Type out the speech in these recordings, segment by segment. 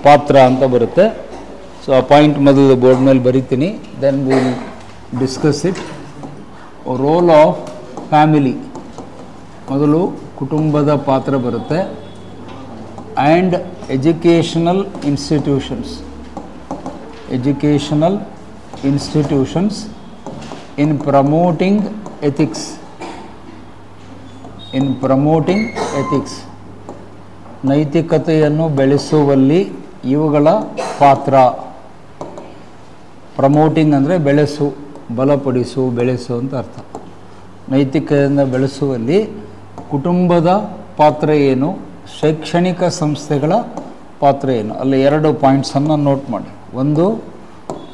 ಪಾತ್ರ ಅಂತ ಬರುತ್ತೆ. ಸೊ ಆ ಪಾಯಿಂಟ್ ಮೊದಲು ಬೋರ್ಡ್ ಮೇಲೆ ಬರಿತೀನಿ, then will discuss it. Role of family, ಮೊದಲು ಕುಟುಂಬದ ಪಾತ್ರ ಬರುತ್ತೆ. And educational institutions in promoting ethics ನೈತಿಕತೆಯನ್ನು ಬೆಳೆಸುವಲ್ಲಿ ಇವುಗಳ ಪಾತ್ರ. ಪ್ರಮೋಟಿಂಗ್ ಅಂದರೆ ಬೆಳೆಸು, ಬಲಪಡಿಸು, ಬೆಳೆಸು ಅಂತ ಅರ್ಥ. ನೈತಿಕತೆಯನ್ನು ಬೆಳೆಸುವಲ್ಲಿ ಕುಟುಂಬದ ಪಾತ್ರ ಏನು, ಶೈಕ್ಷಣಿಕ ಸಂಸ್ಥೆಗಳ ಪಾತ್ರ ಏನು, ಅಲ್ಲಿ 2 ಪಾಯಿಂಟ್ಸನ್ನು ನೋಟ್ ಮಾಡಿ. ಒಂದು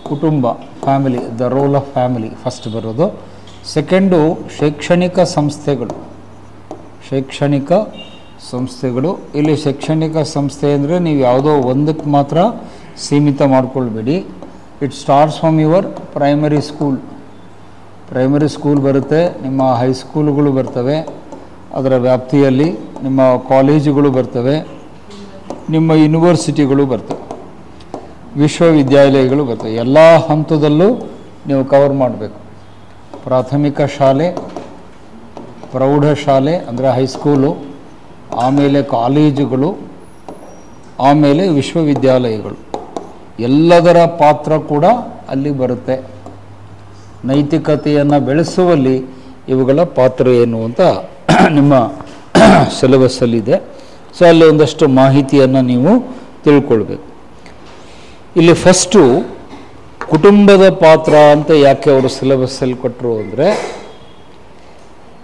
ಕುಟುಂಬ, family, the role of family first ಬರೋದು. ಸೆಕೆಂಡು ಶೈಕ್ಷಣಿಕ ಸಂಸ್ಥೆಗಳು. ಇಲ್ಲಿ ಶೈಕ್ಷಣಿಕ ಸಂಸ್ಥೆ ಅಂದರೆ ನೀವು ಯಾವುದೋ ಒಂದಕ್ಕೆ ಮಾತ್ರ ಸೀಮಿತ ಮಾಡ್ಕೊಳ್ಬೇಡಿ. It starts from your primary school ಬರುತ್ತೆ, ನಿಮ್ಮ ಹೈಸ್ಕೂಲುಗಳು ಬರ್ತವೆ, ಅದರ ವ್ಯಾಪ್ತಿಯಲ್ಲಿ ನಿಮ್ಮ ಕಾಲೇಜುಗಳು ಬರ್ತವೆ, ನಿಮ್ಮ ಯೂನಿವರ್ಸಿಟಿಗಳು ಬರ್ತವೆ, ವಿಶ್ವವಿದ್ಯಾಲಯಗಳು ಬರ್ತವೆ. ಎಲ್ಲ ಹಂತದಲ್ಲೂ ನೀವು ಕವರ್ ಮಾಡಬೇಕು. ಪ್ರಾಥಮಿಕ ಶಾಲೆ, ಪ್ರೌಢಶಾಲೆ ಅಂದರೆ ಹೈಸ್ಕೂಲು, ಆಮೇಲೆ ಕಾಲೇಜುಗಳು, ಆಮೇಲೆ ವಿಶ್ವವಿದ್ಯಾಲಯಗಳು, ಎಲ್ಲದರ ಪಾತ್ರ ಕೂಡ ಅಲ್ಲಿ ಬರುತ್ತೆ. ನೈತಿಕತೆಯನ್ನು ಬೆಳೆಸುವಲ್ಲಿ ಇವುಗಳ ಪಾತ್ರ ಏನು ಅಂತ ನಿಮ್ಮ ಸಿಲೆಬಸ್ಸಲ್ಲಿದೆ. ಸೊ ಅಲ್ಲಿ ಒಂದಷ್ಟು ಮಾಹಿತಿಯನ್ನು ನೀವು ತಿಳ್ಕೊಳ್ಬೇಕು. ಇಲ್ಲಿ ಫಸ್ಟು ಕುಟುಂಬದ ಪಾತ್ರ ಅಂತ ಯಾಕೆ ಅವರು ಸಿಲೆಬಸ್ಸಲ್ಲಿ ಕೊಟ್ಟರು ಅಂದರೆ,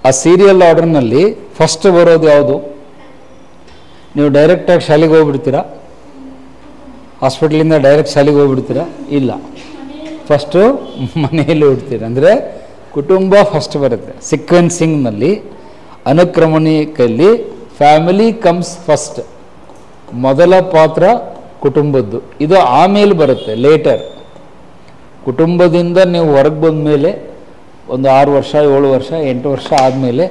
ಆ ಸೀರಿಯಲ್ ಆರ್ಡರ್ನಲ್ಲಿ ಫಸ್ಟ್ ಬರೋದು ಯಾವುದು? ನೀವು ಡೈರೆಕ್ಟಾಗಿ ಶಾಲೆಗೆ ಹೋಗ್ಬಿಡ್ತೀರಾ? ಹಾಸ್ಪಿಟ್ಲಿಂದ ಡೈರೆಕ್ಟ್ ಶಾಲೆಗೆ ಹೋಗ್ಬಿಡ್ತೀರಾ? ಇಲ್ಲ, ಫಸ್ಟು ಮನೆಯಲ್ಲಿ ಹುಡ್ತೀರ. ಅಂದರೆ ಕುಟುಂಬ ಫಸ್ಟ್ ಬರುತ್ತೆ. ಸೀಕ್ವೆನ್ಸಿಂಗ್ನಲ್ಲಿ, ಅನುಕ್ರಮಣಿಕೆಯಲ್ಲಿ ಫ್ಯಾಮಿಲಿ ಕಮ್ಸ್ ಫಸ್ಟ್. ಮೊದಲ ಪಾತ್ರ ಕುಟುಂಬದ್ದು, ಇದು ಆಮೇಲೆ ಬರುತ್ತೆ, ಲೇಟರ್. ಕುಟುಂಬದಿಂದ ನೀವು ಹೊರಗೆ ಬಂದ ಮೇಲೆ ಒಂದು 6 ವರ್ಷ 7 ವರ್ಷ 8 ವರ್ಷ ಆದಮೇಲೆ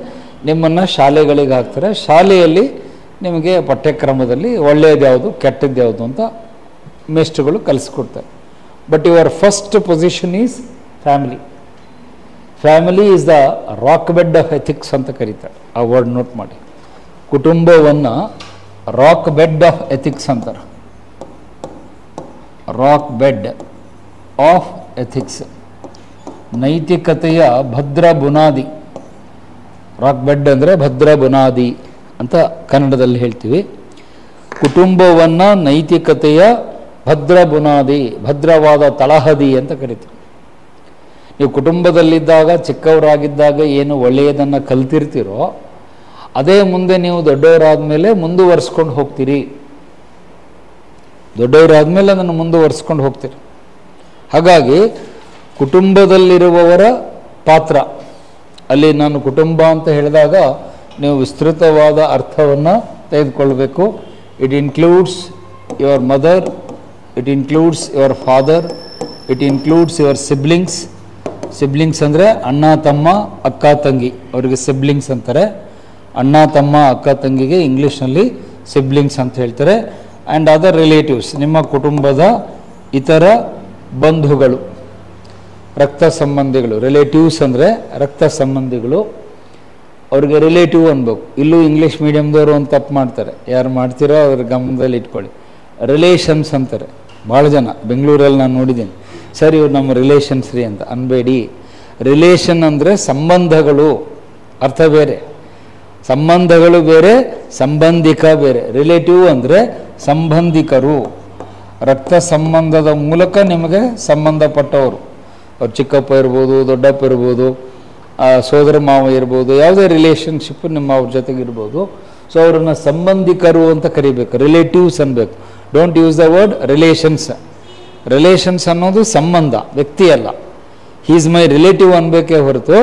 ನಿಮ್ಮನ್ನು ಶಾಲೆಗಳಿಗೆ ಹಾಕ್ತಾರೆ. ಶಾಲೆಯಲ್ಲಿ ನಿಮಗೆ ಪಠ್ಯಕ್ರಮದಲ್ಲಿ ಒಳ್ಳೆಯದು ಯಾವುದು ಕೆಟ್ಟದ್ದು ಯಾವುದು ಅಂತ ಮೇಷ್ಟ್ರುಗಳು ಕಲಿಸ್ಕೊಡ್ತಾರೆ. But your first position is family is the rock bed of ethics ಅಂತ ಕರೀತಾರೆ. ಆ ವರ್ಡ್ ನೋಟ್ ಮಾಡಿ. ಕುಟುಂಬವನ್ನು ರಾಕ್ ಬೆಡ್ ಆಫ್ ಎಥಿಕ್ಸ್ ಅಂತಾರೆ. ರಾಕ್ ಬೆಡ್ ಆಫ್ ಎಥಿಕ್ಸ್, ನೈತಿಕತೆಯ ಭದ್ರ ಬುನಾದಿ. ರಾಕ್ ಬೆಡ್ ಅಂದರೆ ಭದ್ರ ಬುನಾದಿ ಅಂತ ಕನ್ನಡದಲ್ಲಿ ಹೇಳ್ತೀವಿ. ಕುಟುಂಬವನ್ನು ನೈತಿಕತೆಯ ಭದ್ರ ಬುನಾದಿ, ಭದ್ರವಾದ ತಳಹದಿ ಅಂತ ಕರಿತೀವಿ. ನೀವು ಕುಟುಂಬದಲ್ಲಿದ್ದಾಗ, ಚಿಕ್ಕವರಾಗಿದ್ದಾಗ ಏನು ಒಳ್ಳೆಯದನ್ನು ಕಲ್ತಿರ್ತೀರೋ ಅದೇ ಮುಂದೆ ನೀವು ದೊಡ್ಡವರಾದ ಮೇಲೆ ಮುಂದುವರಿಸ್ಕೊಂಡು ಹೋಗ್ತೀರಿ. ಅದನ್ನು ಮುಂದುವರಿಸ್ಕೊಂಡು ಹೋಗ್ತೀರಿ. ಹಾಗಾಗಿ ಕುಟುಂಬದಲ್ಲಿರುವವರ ಪಾತ್ರ, ಅಲ್ಲಿ ನಾನು ಕುಟುಂಬ ಅಂತ ಹೇಳಿದಾಗ ನೀವು ವಿಸ್ತೃತವಾದ ಅರ್ಥವನ್ನು ತೆಗೆದುಕೊಳ್ಬೇಕು. It includes your mother, it includes your father, it includes your siblings ಅಂದರೆ ಅಣ್ಣ ತಮ್ಮ ಅಕ್ಕ ತಂಗಿ, ಅವರಿಗೆ ಸಿಬ್ಲಿಂಗ್ಸ್ ಅಂತಾರೆ. ಅಣ್ಣ ತಮ್ಮ ಅಕ್ಕ ತಂಗಿಗೆ ಇಂಗ್ಲೀಷ್ನಲ್ಲಿ ಸಿಬ್ಲಿಂಗ್ಸ್ ಅಂತ ಹೇಳ್ತಾರೆ. ಆ್ಯಂಡ್ ಅದರ್ ರಿಲೇಟಿವ್ಸ್, ನಿಮ್ಮ ಕುಟುಂಬದ ಇತರ ಬಂಧುಗಳು, ರಕ್ತ ಸಂಬಂಧಿಗಳು. ರಿಲೇಟಿವ್ಸ್ ಅಂದರೆ ರಕ್ತ ಸಂಬಂಧಿಗಳು, ಅವ್ರಿಗೆ ರಿಲೇಟಿವ್ ಅನ್ಬೇಕು. ಇಲ್ಲೂ ಇಂಗ್ಲೀಷ್ ಮೀಡಿಯಮ್ದವರು ಒಂದು ತಪ್ಪು ಮಾಡ್ತಾರೆ, ಯಾರು ಮಾಡ್ತೀರೋ ಅವ್ರ ಗಮನದಲ್ಲಿ ಇಟ್ಕೊಳ್ಳಿ. ರಿಲೇಷನ್ಸ್ ಅಂತಾರೆ ಭಾಳ ಜನ. ಬೆಂಗಳೂರಲ್ಲಿ ನಾನು ನೋಡಿದ್ದೀನಿ, ಸರ್ ಇವ್ರು ನಮ್ಮ ರಿಲೇಷನ್ಸ್ ರೀ ಅಂತ ಅನ್ಬೇಡಿ. ರಿಲೇಷನ್ ಅಂದರೆ ಸಂಬಂಧಗಳು, ಅರ್ಥ ಬೇರೆ. ಸಂಬಂಧಗಳು ಬೇರೆ, ಸಂಬಂಧಿಕ ಬೇರೆ. ರಿಲೇಟಿವ್ ಅಂದರೆ ಸಂಬಂಧಿಕರು, ರಕ್ತ ಸಂಬಂಧದ ಮೂಲಕ ನಿಮಗೆ ಸಂಬಂಧಪಟ್ಟವರು. ಅವ್ರು ಚಿಕ್ಕಪ್ಪ ಇರ್ಬೋದು, ದೊಡ್ಡಪ್ಪ ಇರ್ಬೋದು, ಸೋದರ ಮಾವ ಇರ್ಬೋದು, ಯಾವುದೇ ರಿಲೇಷನ್ಶಿಪ್ ನಿಮ್ಮ ಅವ್ರ ಜೊತೆಗೆ ಇರ್ಬೋದು. ಸೊ ಅವ್ರನ್ನ ಸಂಬಂಧಿಕರು ಅಂತ ಕರಿಬೇಕು, ರಿಲೇಟಿವ್ಸ್ ಅನ್ಬೇಕು. Don't use the word relations ಅನ್ನೋದು ಸಂಬಂಧ, ವ್ಯಕ್ತಿ ಅಲ್ಲ. ಹೀ ಈಸ್ ಮೈ ರಿಲೇಟಿವ್ ಅನ್ಬೇಕೇ ಹೊರತು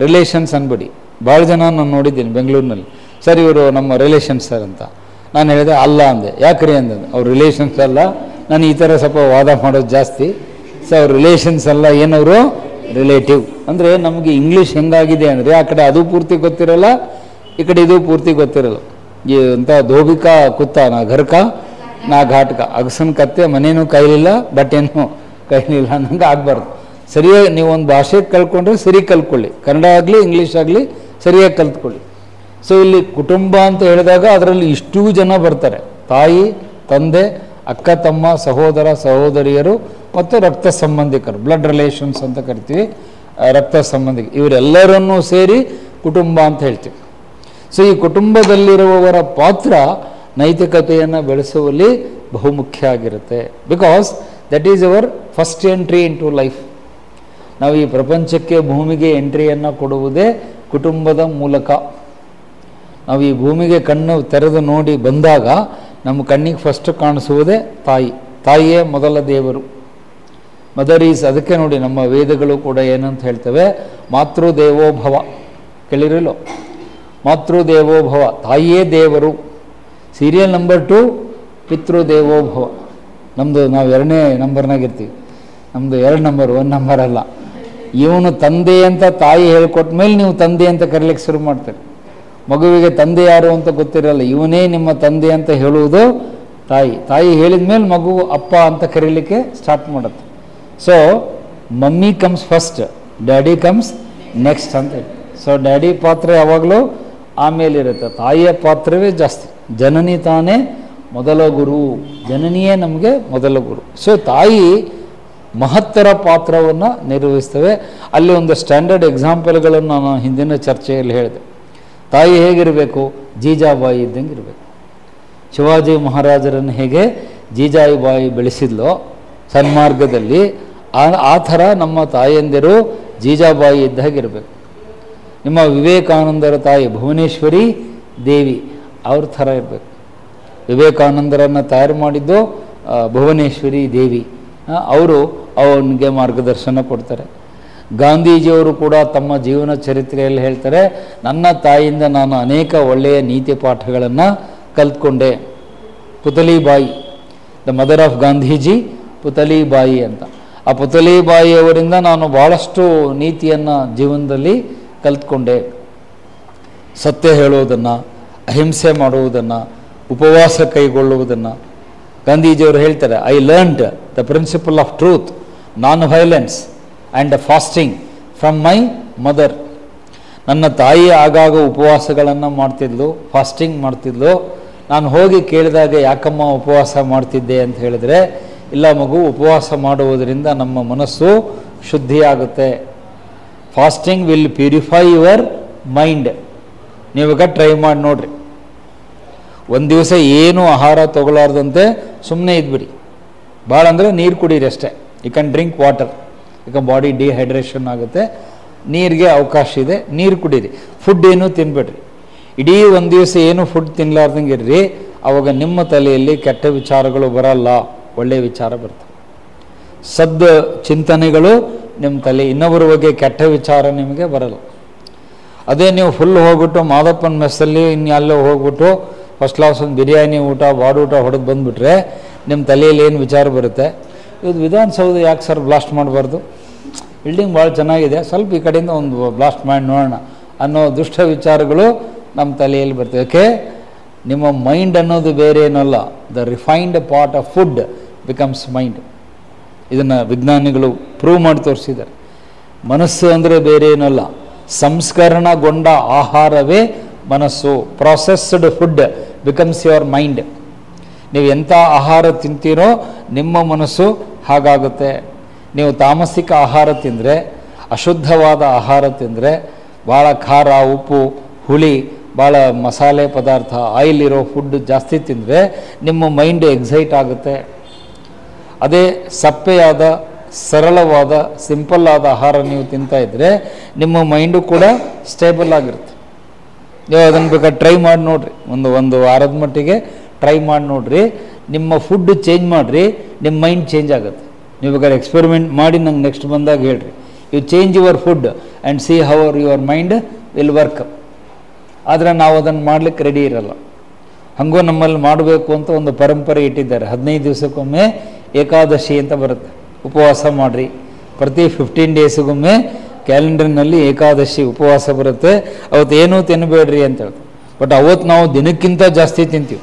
ರಿಲೇಷನ್ಸ್ ಅನ್ಬೇಡಿ. ಭಾಳ ಜನ ನಾನು ನೋಡಿದ್ದೀನಿ ಬೆಂಗಳೂರಿನಲ್ಲಿ, ಸರ್ ಇವರು ನಮ್ಮ ರಿಲೇಷನ್ಸ್ ಸರ್ ಅಂತ. ನಾನು ಹೇಳಿದೆ ಅಲ್ಲ ಅಂದೆ. ಯಾಕ್ರಿ ಅಂದೆ? ಅವ್ರ ರಿಲೇಷನ್ಸ್ ಅಲ್ಲ. ನಾನು ಈ ಥರ ಸ್ವಲ್ಪ ವಾದ ಮಾಡೋದು ಜಾಸ್ತಿ. ಸೊ ಅವ್ರ ರಿಲೇಷನ್ಸ್ ಅಲ್ಲ, ಏನವರು ರಿಲೇಟಿವ್. ಅಂದರೆ ನಮಗೆ ಇಂಗ್ಲೀಷ್ ಹೆಂಗಾಗಿದೆ ಅಂದರೆ ಆ ಕಡೆ ಅದು ಪೂರ್ತಿ ಗೊತ್ತಿರಲ್ಲ, ಈ ಕಡೆ ಇದು ಪೂರ್ತಿ ಗೊತ್ತಿರಲ್ಲ. ಈ ಅಂತ ಧೋಬಿಕಾ ಕುತ್ತ ನಾ ಘರ್ಕ ನಾ ಘಾಟ್ಕ ಅಗಸನ ಕತ್ತೆ ಮನೇನೂ ಕೈಲಿಲ್ಲ ಬಟ್ಟೆನೂ ಕೈಲಿಲ್ಲ ಅನ್ನಂಗೆ ಆಗಬಾರ್ದು. ಸರಿಯಾಗಿ ನೀವು ಒಂದು ಭಾಷೆ ಕಲ್ತ್ಕೊಂಡ್ರೆ ಸರಿ ಕಲ್ತ್ಕೊಳ್ಳಿ, ಕನ್ನಡ ಆಗಲಿ ಇಂಗ್ಲೀಷ್ ಆಗಲಿ ಸರಿಯಾಗಿ ಕಲ್ತ್ಕೊಳ್ಳಿ. ಸೊ ಇಲ್ಲಿ ಕುಟುಂಬ ಅಂತ ಹೇಳಿದಾಗ ಅದರಲ್ಲಿ ಇಷ್ಟೂ ಜನ ಬರ್ತಾರೆ, ತಾಯಿ ತಂದೆ ಅಕ್ಕ ತಮ್ಮ ಸಹೋದರ ಸಹೋದರಿಯರು ಮತ್ತು ರಕ್ತ ಸಂಬಂಧಿಕರು, ಬ್ಲಡ್ ರಿಲೇಷನ್ಸ್ ಅಂತ ಕರಿತೀವಿ, ರಕ್ತ ಸಂಬಂಧಿಕ, ಇವರೆಲ್ಲರನ್ನೂ ಸೇರಿ ಕುಟುಂಬ ಅಂತ ಹೇಳ್ತೀವಿ. ಸೊ ಈ ಕುಟುಂಬದಲ್ಲಿರುವವರ ಪಾತ್ರ ನೈತಿಕತೆಯನ್ನು ಬೆಳೆಸುವಲ್ಲಿ ಬಹುಮುಖ್ಯ ಆಗಿರುತ್ತೆ. Because that is our first entry into life. ನಾವು ಈ ಪ್ರಪಂಚಕ್ಕೆ ಭೂಮಿಗೆ ಎಂಟ್ರಿಯನ್ನು ಕೊಡುವುದೇ ಕುಟುಂಬದ ಮೂಲಕ. ನಾವು ಈ ಭೂಮಿಗೆ ಕಣ್ಣು ತೆರೆದು ನೋಡಿ ಬಂದಾಗ ನಮ್ಮ ಕಣ್ಣಿಗೆ ಫಸ್ಟ್ ಕಾಣಿಸುವುದೇ ತಾಯಿ. ತಾಯಿಯೇ ಮೊದಲ ದೇವರು. ಮದರ್ ಈಸ್, ಅದಕ್ಕೆ ನೋಡಿ ನಮ್ಮ ವೇದಗಳು ಕೂಡ ಏನಂತ ಹೇಳ್ತವೆ, ಮಾತೃದೇವೋಭವ. ಕೇಳಿರಲೋ? ಮಾತೃದೇವೋಭವ, ತಾಯಿಯೇ ದೇವರು. Serial number 2 ಪಿತೃದೇವೋಭವ. ನಮ್ಮದು ನಾವು 2ನೇ ನಂಬರ್ನಾಗಿರ್ತೀವಿ, ನಮ್ಮದು 2 ನಂಬರ್, 1 ನಂಬರ್ ಅಲ್ಲ. ಇವನು ತಂದೆ ಅಂತ ತಾಯಿ ಹೇಳ್ಕೊಟ್ಟ ಮೇಲೆ ನೀವು ತಂದೆ ಅಂತ ಕರೀಲಿಕ್ಕೆ ಶುರು ಮಾಡ್ತಾರೆ. ಮಗುವಿಗೆ ತಂದೆ ಯಾರು ಅಂತ ಗೊತ್ತಿರಲ್ಲ, ಇವನೇ ನಿಮ್ಮ ತಂದೆ ಅಂತ ಹೇಳುವುದು ತಾಯಿ. ತಾಯಿ ಹೇಳಿದ ಮೇಲೆ ಮಗು ಅಪ್ಪ ಅಂತ ಕರೀಲಿಕ್ಕೆ ಸ್ಟಾರ್ಟ್ ಮಾಡುತ್ತೆ. So mummy comes first, daddy comes next ಅಂತ ಹೇಳಿ. ಸೊ ಡ್ಯಾಡಿ ಪಾತ್ರ ಯಾವಾಗಲೂ ಆಮೇಲಿರುತ್ತೆ, ತಾಯಿಯ ಪಾತ್ರವೇ ಜಾಸ್ತಿ. ಜನನಿ ತಾನೇ ಮೊದಲ ಗುರು, ಜನನಿಯೇ ನಮಗೆ ಮೊದಲ ಗುರು. ಸೊ ತಾಯಿ ಮಹತ್ತರ ಪಾತ್ರವನ್ನು ನಿರ್ವಹಿಸ್ತವೆ. ಅಲ್ಲಿ ಒಂದು ಸ್ಟ್ಯಾಂಡರ್ಡ್ ಎಕ್ಸಾಂಪಲ್ಗಳನ್ನು ನಾನು ಹಿಂದಿನ ಚರ್ಚೆಯಲ್ಲಿ ಹೇಳಿದೆ. ತಾಯಿ ಹೇಗಿರಬೇಕು? ಜೀಜಾಬಾಯಿ ಇದ್ದಂಗೆ ಇರಬೇಕು. ಶಿವಾಜಿ ಮಹಾರಾಜರನ್ನು ಹೇಗೆ ಜೀಜಾಬಾಯಿ ಬೆಳೆಸಿದ್ಲೋ ಸನ್ಮಾರ್ಗದಲ್ಲಿ, ಆ ಥರ ನಮ್ಮ ತಾಯಂದಿರು ಜೀಜಾಬಾಯಿ ಇದ್ದಾಗಿರಬೇಕು. ನಿಮ್ಮ ವಿವೇಕಾನಂದರ ತಾಯಿ ಭುವನೇಶ್ವರಿ ದೇವಿ ಅವ್ರ ಥರ ಇರಬೇಕು. ವಿವೇಕಾನಂದರನ್ನು ತಯಾರು ಮಾಡಿದ್ದು ಭುವನೇಶ್ವರಿ ದೇವಿ, ಅವರು ಅವನಿಗೆ ಮಾರ್ಗದರ್ಶನ ಕೊಡ್ತಾರೆ. ಗಾಂಧೀಜಿಯವರು ಕೂಡ ತಮ್ಮ ಜೀವನ ಚರಿತ್ರೆಯಲ್ಲಿ ಹೇಳ್ತಾರೆ, ನನ್ನ ತಾಯಿಯಿಂದ ನಾನು ಅನೇಕ ಒಳ್ಳೆಯ ನೀತಿ ಪಾಠಗಳನ್ನು ಕಲ್ತ್ಕೊಂಡೆ. Putlibai, the mother of Gandhiji Putlibai ಅಂತ. ಆ ಪುತಲಿಬಾಯಿಯವರಿಂದ ನಾನು ಭಾಳಷ್ಟು ನೀತಿಯನ್ನು ಜೀವನದಲ್ಲಿ ಕಲ್ತ್ಕೊಂಡೆ. ಸತ್ಯ ಹೇಳುವುದನ್ನು, ಅಹಿಂಸೆ ಮಾಡುವುದನ್ನು, ಉಪವಾಸ ಕೈಗೊಳ್ಳುವುದನ್ನು. ಗಾಂಧೀಜಿಯವರು ಹೇಳ್ತಾರೆ, I learned the principle of truth, non violence and fasting from my mother. ನನ್ನ ತಾಯಿ ಆಗಾಗ ಉಪವಾಸಗಳನ್ನು ಮಾಡ್ತಿದ್ಲು, ಫಾಸ್ಟಿಂಗ್ ಮಾಡ್ತಿದ್ಲು. ನಾನು ಹೋಗಿ ಕೇಳಿದಾಗ ಯಾಕಮ್ಮ ಉಪವಾಸ ಮಾಡ್ತಿದ್ದೆ ಅಂತ ಹೇಳಿದರೆ, ಇಲ್ಲ ಮಗು, ಉಪವಾಸ ಮಾಡುವುದರಿಂದ ನಮ್ಮ ಮನಸ್ಸು ಶುದ್ಧಿಯಾಗುತ್ತೆ. Fasting will purify your mind. ನೀವಾಗ ಟ್ರೈ ಮಾಡಿ ನೋಡ್ರಿ. ಒಂದು ದಿವಸ ಏನೂ ಆಹಾರ ತಗೊಳ್ಳಾರ್ದಂತೆ ಸುಮ್ಮನೆ ಇದ್ಬಿಡಿ. ಭಾಳ ಅಂದರೆ ನೀರು ಕುಡೀರಿ ಅಷ್ಟೇ. ಯು ಕ್ಯಾನ್ ಡ್ರಿಂಕ್ ವಾಟರ್, ಈಗ ಬಾಡಿ ಡಿಹೈಡ್ರೇಷನ್ ಆಗುತ್ತೆ. ನೀರಿಗೆ ಅವಕಾಶ ಇದೆ, ನೀರು ಕುಡೀರಿ. ಫುಡ್ ಏನೂ ತಿನ್ಬೇಡ್ರಿ. ಇಡೀ ಒಂದು ದಿವಸ ಏನು ಫುಡ್ ತಿನ್ನಲಾರ್ದಂಗೆ ಇರ್ರಿ. ಆವಾಗ ನಿಮ್ಮ ತಲೆಯಲ್ಲಿ ಕೆಟ್ಟ ವಿಚಾರಗಳು ಬರಲ್ಲ, ಒಳ್ಳೆಯ ವಿಚಾರ ಬರ್ತವೆ. ಸದ್ದ ಚಿಂತನೆಗಳು ನಿಮ್ಮ ತಲೆ, ಇನ್ನೊಬ್ಬರ ಬಗ್ಗೆ ಕೆಟ್ಟ ವಿಚಾರ ನಿಮಗೆ ಬರಲ್ಲ. ಅದೇ ನೀವು ಫುಲ್ ಹೋಗ್ಬಿಟ್ಟು ಮಾದಪ್ಪನ ಮೆಸ್ಸಲ್ಲಿ ಇನ್ನೆಲ್ಲೋ ಹೋಗ್ಬಿಟ್ಟು ಫಸ್ಟ್ ಕ್ಲಾಸ್ ಒಂದು ಬಿರಿಯಾನಿ ಊಟ ಬಾಡೂಟ ಹೊಡೆದು ಬಂದುಬಿಟ್ರೆ ನಿಮ್ಮ ತಲೆಯಲ್ಲಿ ಏನು ವಿಚಾರ ಬರುತ್ತೆ? ಇವತ್ತು ವಿಧಾನಸೌಧ ಯಾಕೆ ಸರ್ ಬ್ಲಾಸ್ಟ್ ಮಾಡಬಾರ್ದು? ಬಿಲ್ಡಿಂಗ್ ಭಾಳ ಚೆನ್ನಾಗಿದೆ, ಸ್ವಲ್ಪ ಈ ಕಡೆಯಿಂದ ಒಂದು ಬ್ಲಾಸ್ಟ್ ಮಾಡಿ ನೋಡೋಣ ಅನ್ನೋ ದುಷ್ಟ ವಿಚಾರಗಳು ನಮ್ಮ ತಲೆಯಲ್ಲಿ ಬರ್ತವೆ. ಯಾಕೆ? ನಿಮ್ಮ ಮೈಂಡ್ ಅನ್ನೋದು ಬೇರೆ ಏನಲ್ಲ, the refined part of food becomes mind. ಇದನ್ನು ವಿಜ್ಞಾನಿಗಳು ಪ್ರೂವ್ ಮಾಡಿ ತೋರಿಸಿದ್ದಾರೆ. ಮನಸ್ಸು ಅಂದರೆ ಬೇರೆ ಏನಲ್ಲ, ಸಂಸ್ಕರಣಗೊಂಡ ಆಹಾರವೇ ಮನಸ್ಸು. Processed food becomes your mind. ನೀವು ಎಂಥ ಆಹಾರ ತಿಂತೀರೋ ನಿಮ್ಮ ಮನಸ್ಸು ಹಾಗಾಗುತ್ತೆ. ನೀವು ತಾಮಸಿಕ ಆಹಾರ ತಿಂದರೆ, ಅಶುದ್ಧವಾದ ಆಹಾರ ತಿಂದರೆ, ಭಾಳ ಖಾರ ಉಪ್ಪು ಹುಳಿ ಭಾಳ ಮಸಾಲೆ ಪದಾರ್ಥ ಆಯಿಲ್ ಇರೋ ಫುಡ್ ಜಾಸ್ತಿ ತಿಂದರೆ ನಿಮ್ಮ ಮೈಂಡ್ ಎಕ್ಸೈಟ್ ಆಗುತ್ತೆ. ಅದೇ ಸಪ್ಪೆಯಾದ ಸರಳವಾದ ಸಿಂಪಲ್ ಆದ ಆಹಾರ ನೀವು ತಿಂತಾ ಇದ್ದರೆ ನಿಮ್ಮ ಮೈಂಡು ಕೂಡ ಸ್ಟೇಬಲ್ ಆಗಿರುತ್ತೆ. ನೀವು ಅದನ್ನು ಬೇಕಾದ್ರೆ ಟ್ರೈ ಮಾಡಿ ನೋಡಿರಿ, ಒಂದು ವಾರದ ಮಟ್ಟಿಗೆ ಟ್ರೈ ಮಾಡಿ ನೋಡಿರಿ. ನಿಮ್ಮ ಫುಡ್ ಚೇಂಜ್ ಮಾಡಿರಿ, ನಿಮ್ಮ ಮೈಂಡ್ ಚೇಂಜ್ ಆಗುತ್ತೆ. ನೀವು ಬೇಕಾದ್ರೆ ಎಕ್ಸ್ಪೆರಿಮೆಂಟ್ ಮಾಡಿ ನಂಗೆ ನೆಕ್ಸ್ಟ್ ಬಂದಾಗ ಹೇಳ್ರಿ. You change your food and see how your mind will work. ಆದರೆ ನಾವು ಅದನ್ನು ಮಾಡಲಿಕ್ಕೆ ರೆಡಿ ಇರಲ್ಲ. ಹಾಗೂ ನಮ್ಮಲ್ಲಿ ಮಾಡಬೇಕು ಅಂತ ಒಂದು ಪರಂಪರೆ ಇಟ್ಟಿದ್ದಾರೆ. 15 ದಿವಸಕ್ಕೊಮ್ಮೆ ಏಕಾದಶಿ ಅಂತ ಬರುತ್ತೆ, ಉಪವಾಸ ಮಾಡಿರಿ. ಪ್ರತಿ 15 ಡೇಸಿಗೊಮ್ಮೆ ಕ್ಯಾಲೆಂಡರ್ನಲ್ಲಿ ಏಕಾದಶಿ ಉಪವಾಸ ಬರುತ್ತೆ. ಅವತ್ತು ಏನೂ ತಿನ್ನಬೇಡ್ರಿ ಅಂತ ಹೇಳ್ತಾರೆ. ಬಟ್ ಅವತ್ತು ನಾವು ದಿನಕ್ಕಿಂತ ಜಾಸ್ತಿ ತಿಂತೀವಿ.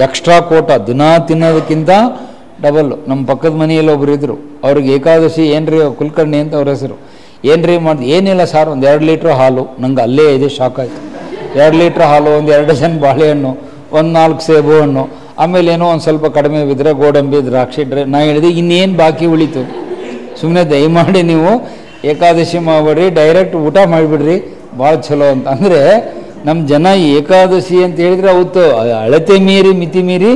ಎಕ್ಸ್ಟ್ರಾ ಕೋಟ ದಿನ ತಿನ್ನೋದಕ್ಕಿಂತ ಡಬಲ್. ನಮ್ಮ ಪಕ್ಕದ ಮನೆಯಲ್ಲಿ ಒಬ್ರು ಇದ್ರು, ಅವ್ರಿಗೆ ಏಕಾದಶಿ ಏನ್ರಿ ಕುಲಕರ್ಣಿ ಅಂತ ಅವ್ರ ಹೆಸರು. ಏನ್ರಿ ಮಾಡಿದ್? ಏನಿಲ್ಲ ಸರ್, ಒಂದು 2 ಲೀಟ್ರ್ ಹಾಲು. ನಂಗೆ ಅಲ್ಲೇ ಇದೆ ಶಾಕ್ ಆಯಿತು. 2 ಲೀಟ್ರ್ ಹಾಲು, ಒಂದು 2 ಡಜನ್ ಬಾಳೆಹಣ್ಣು, ಒಂದು 4 ಸೇಬು ಹಣ್ಣು, ಆಮೇಲೆ ಏನೋ ಒಂದು ಸ್ವಲ್ಪ ಕಡಿಮೆ ಬಿದ್ದರೆ ಗೋಡಂಬಿ, ದ್ರಾಕ್ಷಿ ನಾ ಹೇಳಿದೆ ಇನ್ನೇನು ಬಾಕಿ ಉಳಿತು. ಸುಮ್ಮನೆ ದಯಮಾಡಿ ನೀವು ಏಕಾದಶಿ ಮಾಡಬೇಡ್ರಿ, ಡೈರೆಕ್ಟ್ ಊಟ ಮಾಡಿಬಿಡ್ರಿ, ಭಾಳ ಚಲೋ ಅಂತ. ಅಂದರೆ ನಮ್ಮ ಜನ ಏಕಾದಶಿ ಅಂತ ಹೇಳಿದರೆ ಅವತ್ತು ಅಳತೆ ಮೀರಿ ಮಿತಿ ಮೀರಿ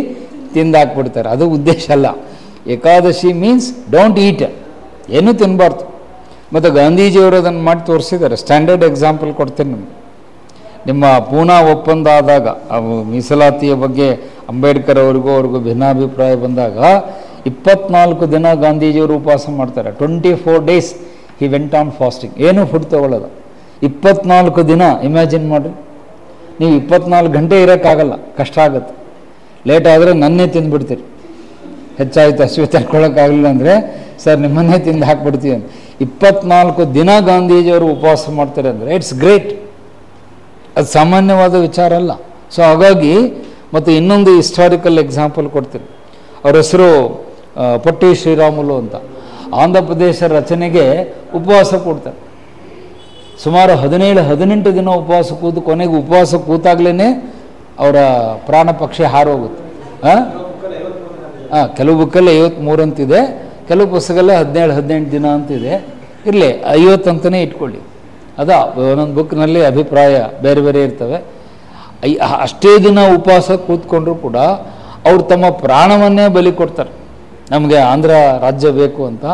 ತಿಂದಾಕ್ಬಿಡ್ತಾರೆ. ಅದು ಉದ್ದೇಶ ಅಲ್ಲ. ಏಕಾದಶಿ ಮೀನ್ಸ್ ಡೋಂಟ್ ಈಟ್, ಏನೂ ತಿನ್ನಬಾರ್ದು. ಮತ್ತು ಗಾಂಧೀಜಿಯವರು ಅದನ್ನು ಮಾಡಿ ತೋರಿಸಿದ್ದಾರೆ. ಸ್ಟ್ಯಾಂಡರ್ಡ್ ಎಕ್ಸಾಂಪಲ್ ಕೊಡ್ತೇನೆ ನಿಮಗೆ. ನಿಮ್ಮ ಪೂನಾ ಒಪ್ಪಂದ ಆದಾಗ ಮೀಸಲಾತಿಯ ಬಗ್ಗೆ ಅಂಬೇಡ್ಕರ್ ಅವ್ರಿಗೂ ಭಿನ್ನಾಭಿಪ್ರಾಯ ಬಂದಾಗ 24 ದಿನ ಗಾಂಧೀಜಿಯವರು ಉಪವಾಸ ಮಾಡ್ತಾರೆ. 24 days he went on fasting, ಏನೂ ಫುಡ್ ತೊಗೊಳ್ಳೋದು. 24 ದಿನ ಇಮ್ಯಾಜಿನ್ ಮಾಡಿರಿ. ನೀವು 24 ಗಂಟೆ ಇರೋಕ್ಕಾಗಲ್ಲ, ಕಷ್ಟ ಆಗುತ್ತೆ. ಲೇಟ್ ಆದರೆ ನನ್ನೇ ತಿಂದುಬಿಡ್ತೀರಿ. ಹೆಚ್ಚಾಯಿತು ಹಸಿವೆ ತಡ್ಕೊಳ್ಳೋಕ್ಕಾಗಲಿಲ್ಲ ಅಂದರೆ ಸರ್ ನಿಮ್ಮನ್ನೇ ತಿಂದು ಹಾಕ್ಬಿಡ್ತೀವಿ ಅಂತ. 24 ದಿನ ಗಾಂಧೀಜಿಯವರು ಉಪವಾಸ ಮಾಡ್ತಾರೆ ಅಂದರೆ ಇಟ್ಸ್ ಗ್ರೇಟ್. ಅದು ಸಾಮಾನ್ಯವಾದ ವಿಚಾರ ಅಲ್ಲ. ಸೊ ಹಾಗಾಗಿ ಮತ್ತು ಇನ್ನೊಂದು ಹಿಸ್ಟಾರಿಕಲ್ ಎಕ್ಸಾಂಪಲ್ ಕೊಡ್ತೀನಿ. ಅವ್ರ ಹೆಸರು ಪೊಟ್ಟಿ ಶ್ರೀರಾಮುಲು ಅಂತ. ಆಂಧ್ರ ಪ್ರದೇಶ ರಚನೆಗೆ ಉಪವಾಸ ಕೂಡ್ತಾರೆ. ಸುಮಾರು 17-18 ದಿನ ಉಪವಾಸ ಕೂತು ಕೊನೆಗೆ ಉಪವಾಸ ಕೂತಾಗ್ಲೇ ಅವರ ಪ್ರಾಣ ಪಕ್ಷಿ ಹಾರೋಗುತ್ತೆ. ಕೆಲವು ಬುಕ್ಕಲ್ಲಿ 53 ಅಂತಿದೆ, ಕೆಲವು ಪುಸ್ತಕಲ್ಲೇ 17-18 ದಿನ ಅಂತಿದೆ. ಇರಲಿ 50 ಅಂತಲೇ ಇಟ್ಕೊಳ್ಳಿ. ಒಂದೊಂದು ಬುಕ್ನಲ್ಲಿ ಅಭಿಪ್ರಾಯ ಬೇರೆ ಬೇರೆ ಇರ್ತವೆ. ಅಷ್ಟೇ ದಿನ ಉಪವಾಸ ಕೂತ್ಕೊಂಡ್ರು ಕೂಡ ಅವ್ರು ತಮ್ಮ ಪ್ರಾಣವನ್ನೇ ಬಲಿ ಕೊಡ್ತಾರೆ, ನಮಗೆ ಆಂಧ್ರ ರಾಜ್ಯ ಬೇಕು ಅಂತ.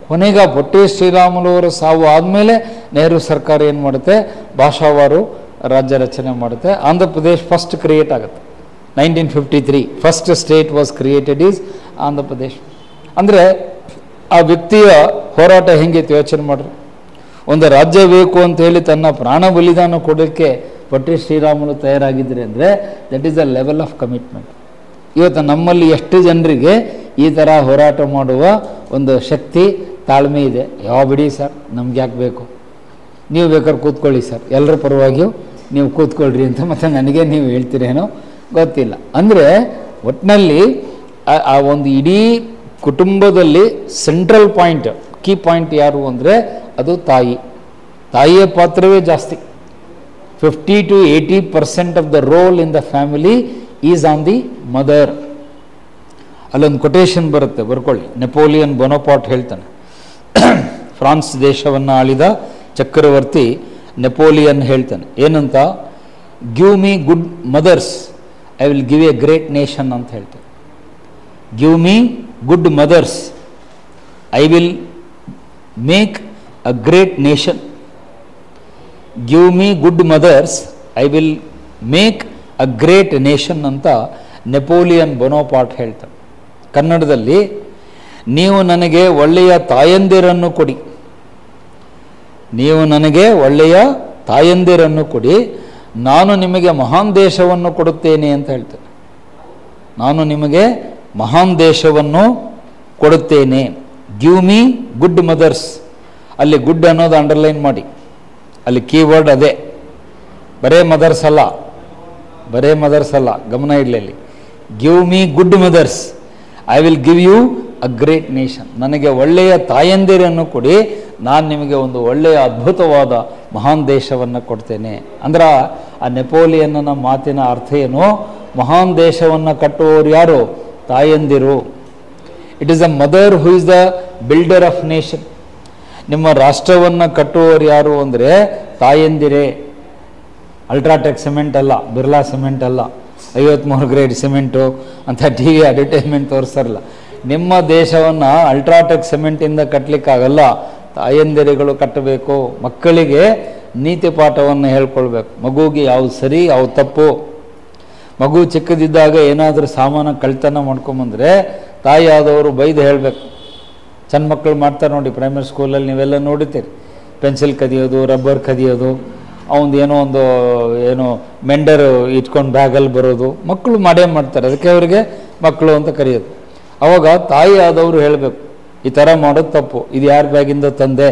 ಕೊನೆಗೆ ಪೊಟ್ಟಿ ಶ್ರೀರಾಮುಲು ಅವರ ಸಾವು ಆದಮೇಲೆ ನೆಹರು ಸರ್ಕಾರ ಏನು ಮಾಡುತ್ತೆ, ಭಾಷಾವಾರು ರಾಜ್ಯ ರಚನೆ ಮಾಡುತ್ತೆ. ಆಂಧ್ರ ಪ್ರದೇಶ್ ಫಸ್ಟ್ ಕ್ರಿಯೇಟ್ ಆಗುತ್ತೆ 1953. First state was created is Andhra Pradesh. ಅಂದರೆ ಆ ವ್ಯಕ್ತಿಯ ಹೋರಾಟ ಹೆಂಗಿತ್ತು ಯೋಚನೆ ಮಾಡ್ರಿ. ಒಂದು ರಾಜ್ಯ ಬೇಕು ಅಂತ ಹೇಳಿ ತನ್ನ ಪ್ರಾಣ ಬಲಿದಾನ ಕೊಡೋಕ್ಕೆ ಪೊಟ್ಟಿ ಶ್ರೀರಾಮುಲು ತಯಾರಾಗಿದ್ದರೆ ಅಂದರೆ that is the level of commitment. ಇವತ್ತು ನಮ್ಮಲ್ಲಿ ಎಷ್ಟು ಜನರಿಗೆ ಈ ಥರ ಹೋರಾಟ ಮಾಡುವ ಒಂದು ಶಕ್ತಿ, ತಾಳ್ಮೆ ಇದೆ? ಯಾವ ಬಿಡಿ ಸರ್, ನಮ್ಗೆ ಯಾಕೆ ಬೇಕು, ನೀವು ಬೇಕಾದ್ರೆ ಕೂತ್ಕೊಳ್ಳಿ ಸರ್, ಎಲ್ಲರ ಪರವಾಗಿಯೂ ನೀವು ಕೂತ್ಕೊಳ್ರಿ ಅಂತ ಮತ್ತು ನನಗೆ ನೀವು ಹೇಳ್ತೀರೇನೋ ಗೊತ್ತಿಲ್ಲ. ಅಂದರೆ ಒಟ್ಟಿನಲ್ಲಿ ಆ ಒಂದು ಇಡೀ ಕುಟುಂಬದಲ್ಲಿ ಸೆಂಟ್ರಲ್ ಪಾಯಿಂಟ್, ಕೀ ಪಾಯಿಂಟ್ ಯಾರು ಅಂದರೆ ಅದು ತಾಯಿ. ತಾಯಿಯ ಪಾತ್ರವೇ ಜಾಸ್ತಿ. 50-80% of the role in the family is on the mother. ಅಲ್ಲೊಂದು ಕೊಟೇಶನ್ ಬರುತ್ತೆ, ಬರ್ಕೊಳ್ಳಿ. ನೆಪೋಲಿಯನ್ ಬೋನಪಾರ್ಟ್ ಹೇಳ್ತಾನೆ, ಫ್ರಾನ್ಸ್ ದೇಶವನ್ನು ಆಳಿದ ಚಕ್ರವರ್ತಿ ನೆಪೋಲಿಯನ್ ಹೇಳ್ತಾನೆ ಏನಂತ, give me good mothers I will give a great nation ಅಂತ ಹೇಳ್ತಾನೆ. Give me good mothers I will make a great nation. Give me good mothers I will make a great nation ಅಂತ Napoleon Bonaparte ಹೇಳ್ತಾನೆ. ಕನ್ನಡದಲ್ಲಿ, ನೀವು ನನಗೆ ಒಳ್ಳೆಯ ತಾಯಂದಿರನ್ನು ಕೊಡಿ, ನೀವು ನನಗೆ ಒಳ್ಳೆಯ ತಾಯಂದಿರನ್ನು ಕೊಡಿ, ನಾನು ನಿಮಗೆ ಮಹಾನ್ ದೇಶವನ್ನು ಕೊಡುತ್ತೇನೆ ಅಂತ ಹೇಳ್ತೇನೆ. ನಾನು ನಿಮಗೆ ಮಹಾನ್ ದೇಶವನ್ನು ಕೊಡುತ್ತೇನೆ. Give me good mothers. ಅಲ್ಲಿ ಗುಡ್ ಅನ್ನೋದು ಅಂಡರ್ಲೈನ್ ಮಾಡಿ, ಅಲ್ಲಿ ಕೀವರ್ಡ್ ಅದೇ. ಬರೇ ಮದರ್ಸ್ ಅಲ್ಲ, ಬರೇ ಮದರ್ಸ್ ಅಲ್ಲ, ಗಮನ ಇಡಲಿ ಅಲ್ಲಿ. Give me good mothers I will give you a great nation. ನನಗೆ ಒಳ್ಳೆಯ ತಾಯಂದಿರನ್ನು ಕೊಡಿ, ನಾನು ನಿಮಗೆ ಒಂದು ಒಳ್ಳೆಯ ಅದ್ಭುತವಾದ ಮಹಾನ್ ದೇಶವನ್ನು ಕೊಡ್ತೇನೆ. ಅಂದ್ರೆ ಆ ನೆಪೋಲಿಯನ್ನ ಮಾತಿನ ಅರ್ಥ ಏನು? ಮಹಾನ್ ದೇಶವನ್ನು ಕಟ್ಟುವವರು ಯಾರು? ತಾಯಂದಿರು. It is the mother who is the builder of nation. ನಿಮ್ಮ ರಾಷ್ಟ್ರವನ್ನು ಕಟ್ಟುವವರು ಯಾರು ಅಂದರೆ ತಾಯಂದಿರೇ. ಅಲ್ಟ್ರಾಟೆಕ್ ಸಿಮೆಂಟ್ ಅಲ್ಲ, ಬಿರ್ಲಾ ಸಿಮೆಂಟ್ ಅಲ್ಲ, 53 ಗ್ರೇಡ್ ಸಿಮೆಂಟು ಅಂತ ಟಿ ವಿ ಅಡ್ವರ್ಟೈಸ್ಮೆಂಟ್ ತೋರಿಸ್ತಾರಲ್ಲ. ನಿಮ್ಮ ದೇಶವನ್ನು ಅಲ್ಟ್ರಾಟೆಕ್ ಸಿಮೆಂಟಿಂದ ಕಟ್ಟಲಿಕ್ಕಾಗಲ್ಲ, ತಾಯಂದಿರುಗಳು ಕಟ್ಟಬೇಕು. ಮಕ್ಕಳಿಗೆ ನೀತಿ ಪಾಠವನ್ನು ಹೇಳ್ಕೊಳ್ಬೇಕು. ಮಗುಗೆ ಯಾವುದು ಸರಿ ಯಾವುದು ತಪ್ಪು. ಮಗು ಚಿಕ್ಕದಿದ್ದಾಗ ಏನಾದರೂ ಸಾಮಾನು ಕಳ್ತನ ಮಾಡ್ಕೊಂಬಂದರೆ ತಾಯಿ ಆದವರು ಬೈದು ಹೇಳಬೇಕು. ಸಣ್ಣ ಮಕ್ಕಳು ಮಾಡ್ತಾರೆ ನೋಡಿ, ಪ್ರೈಮರಿ ಸ್ಕೂಲಲ್ಲಿ ನೀವೆಲ್ಲ ನೋಡಿತೀರಿ. ಪೆನ್ಸಿಲ್ ಕದಿಯೋದು, ರಬ್ಬರ್ ಕದಿಯೋದು, ಅವನು ಏನೋ ಮೆಂಡರ್ ಇಟ್ಕೊಂಡು ಬ್ಯಾಗಲ್ಲಿ ಬರೋದು, ಮಕ್ಕಳು ಮಾಡೇ ಮಾಡ್ತಾರೆ. ಅದಕ್ಕೆ ಅವರಿಗೆ ಮಕ್ಕಳು ಅಂತ ಕರೆಯೋದು. ಅವಾಗ ತಾಯಿ ಆದವರು ಹೇಳಬೇಕು, ಈ ಥರ ಮಾಡೋದು ತಪ್ಪು, ಇದು ಯಾರ ಬ್ಯಾಗಿಂದ ತಂದೆ,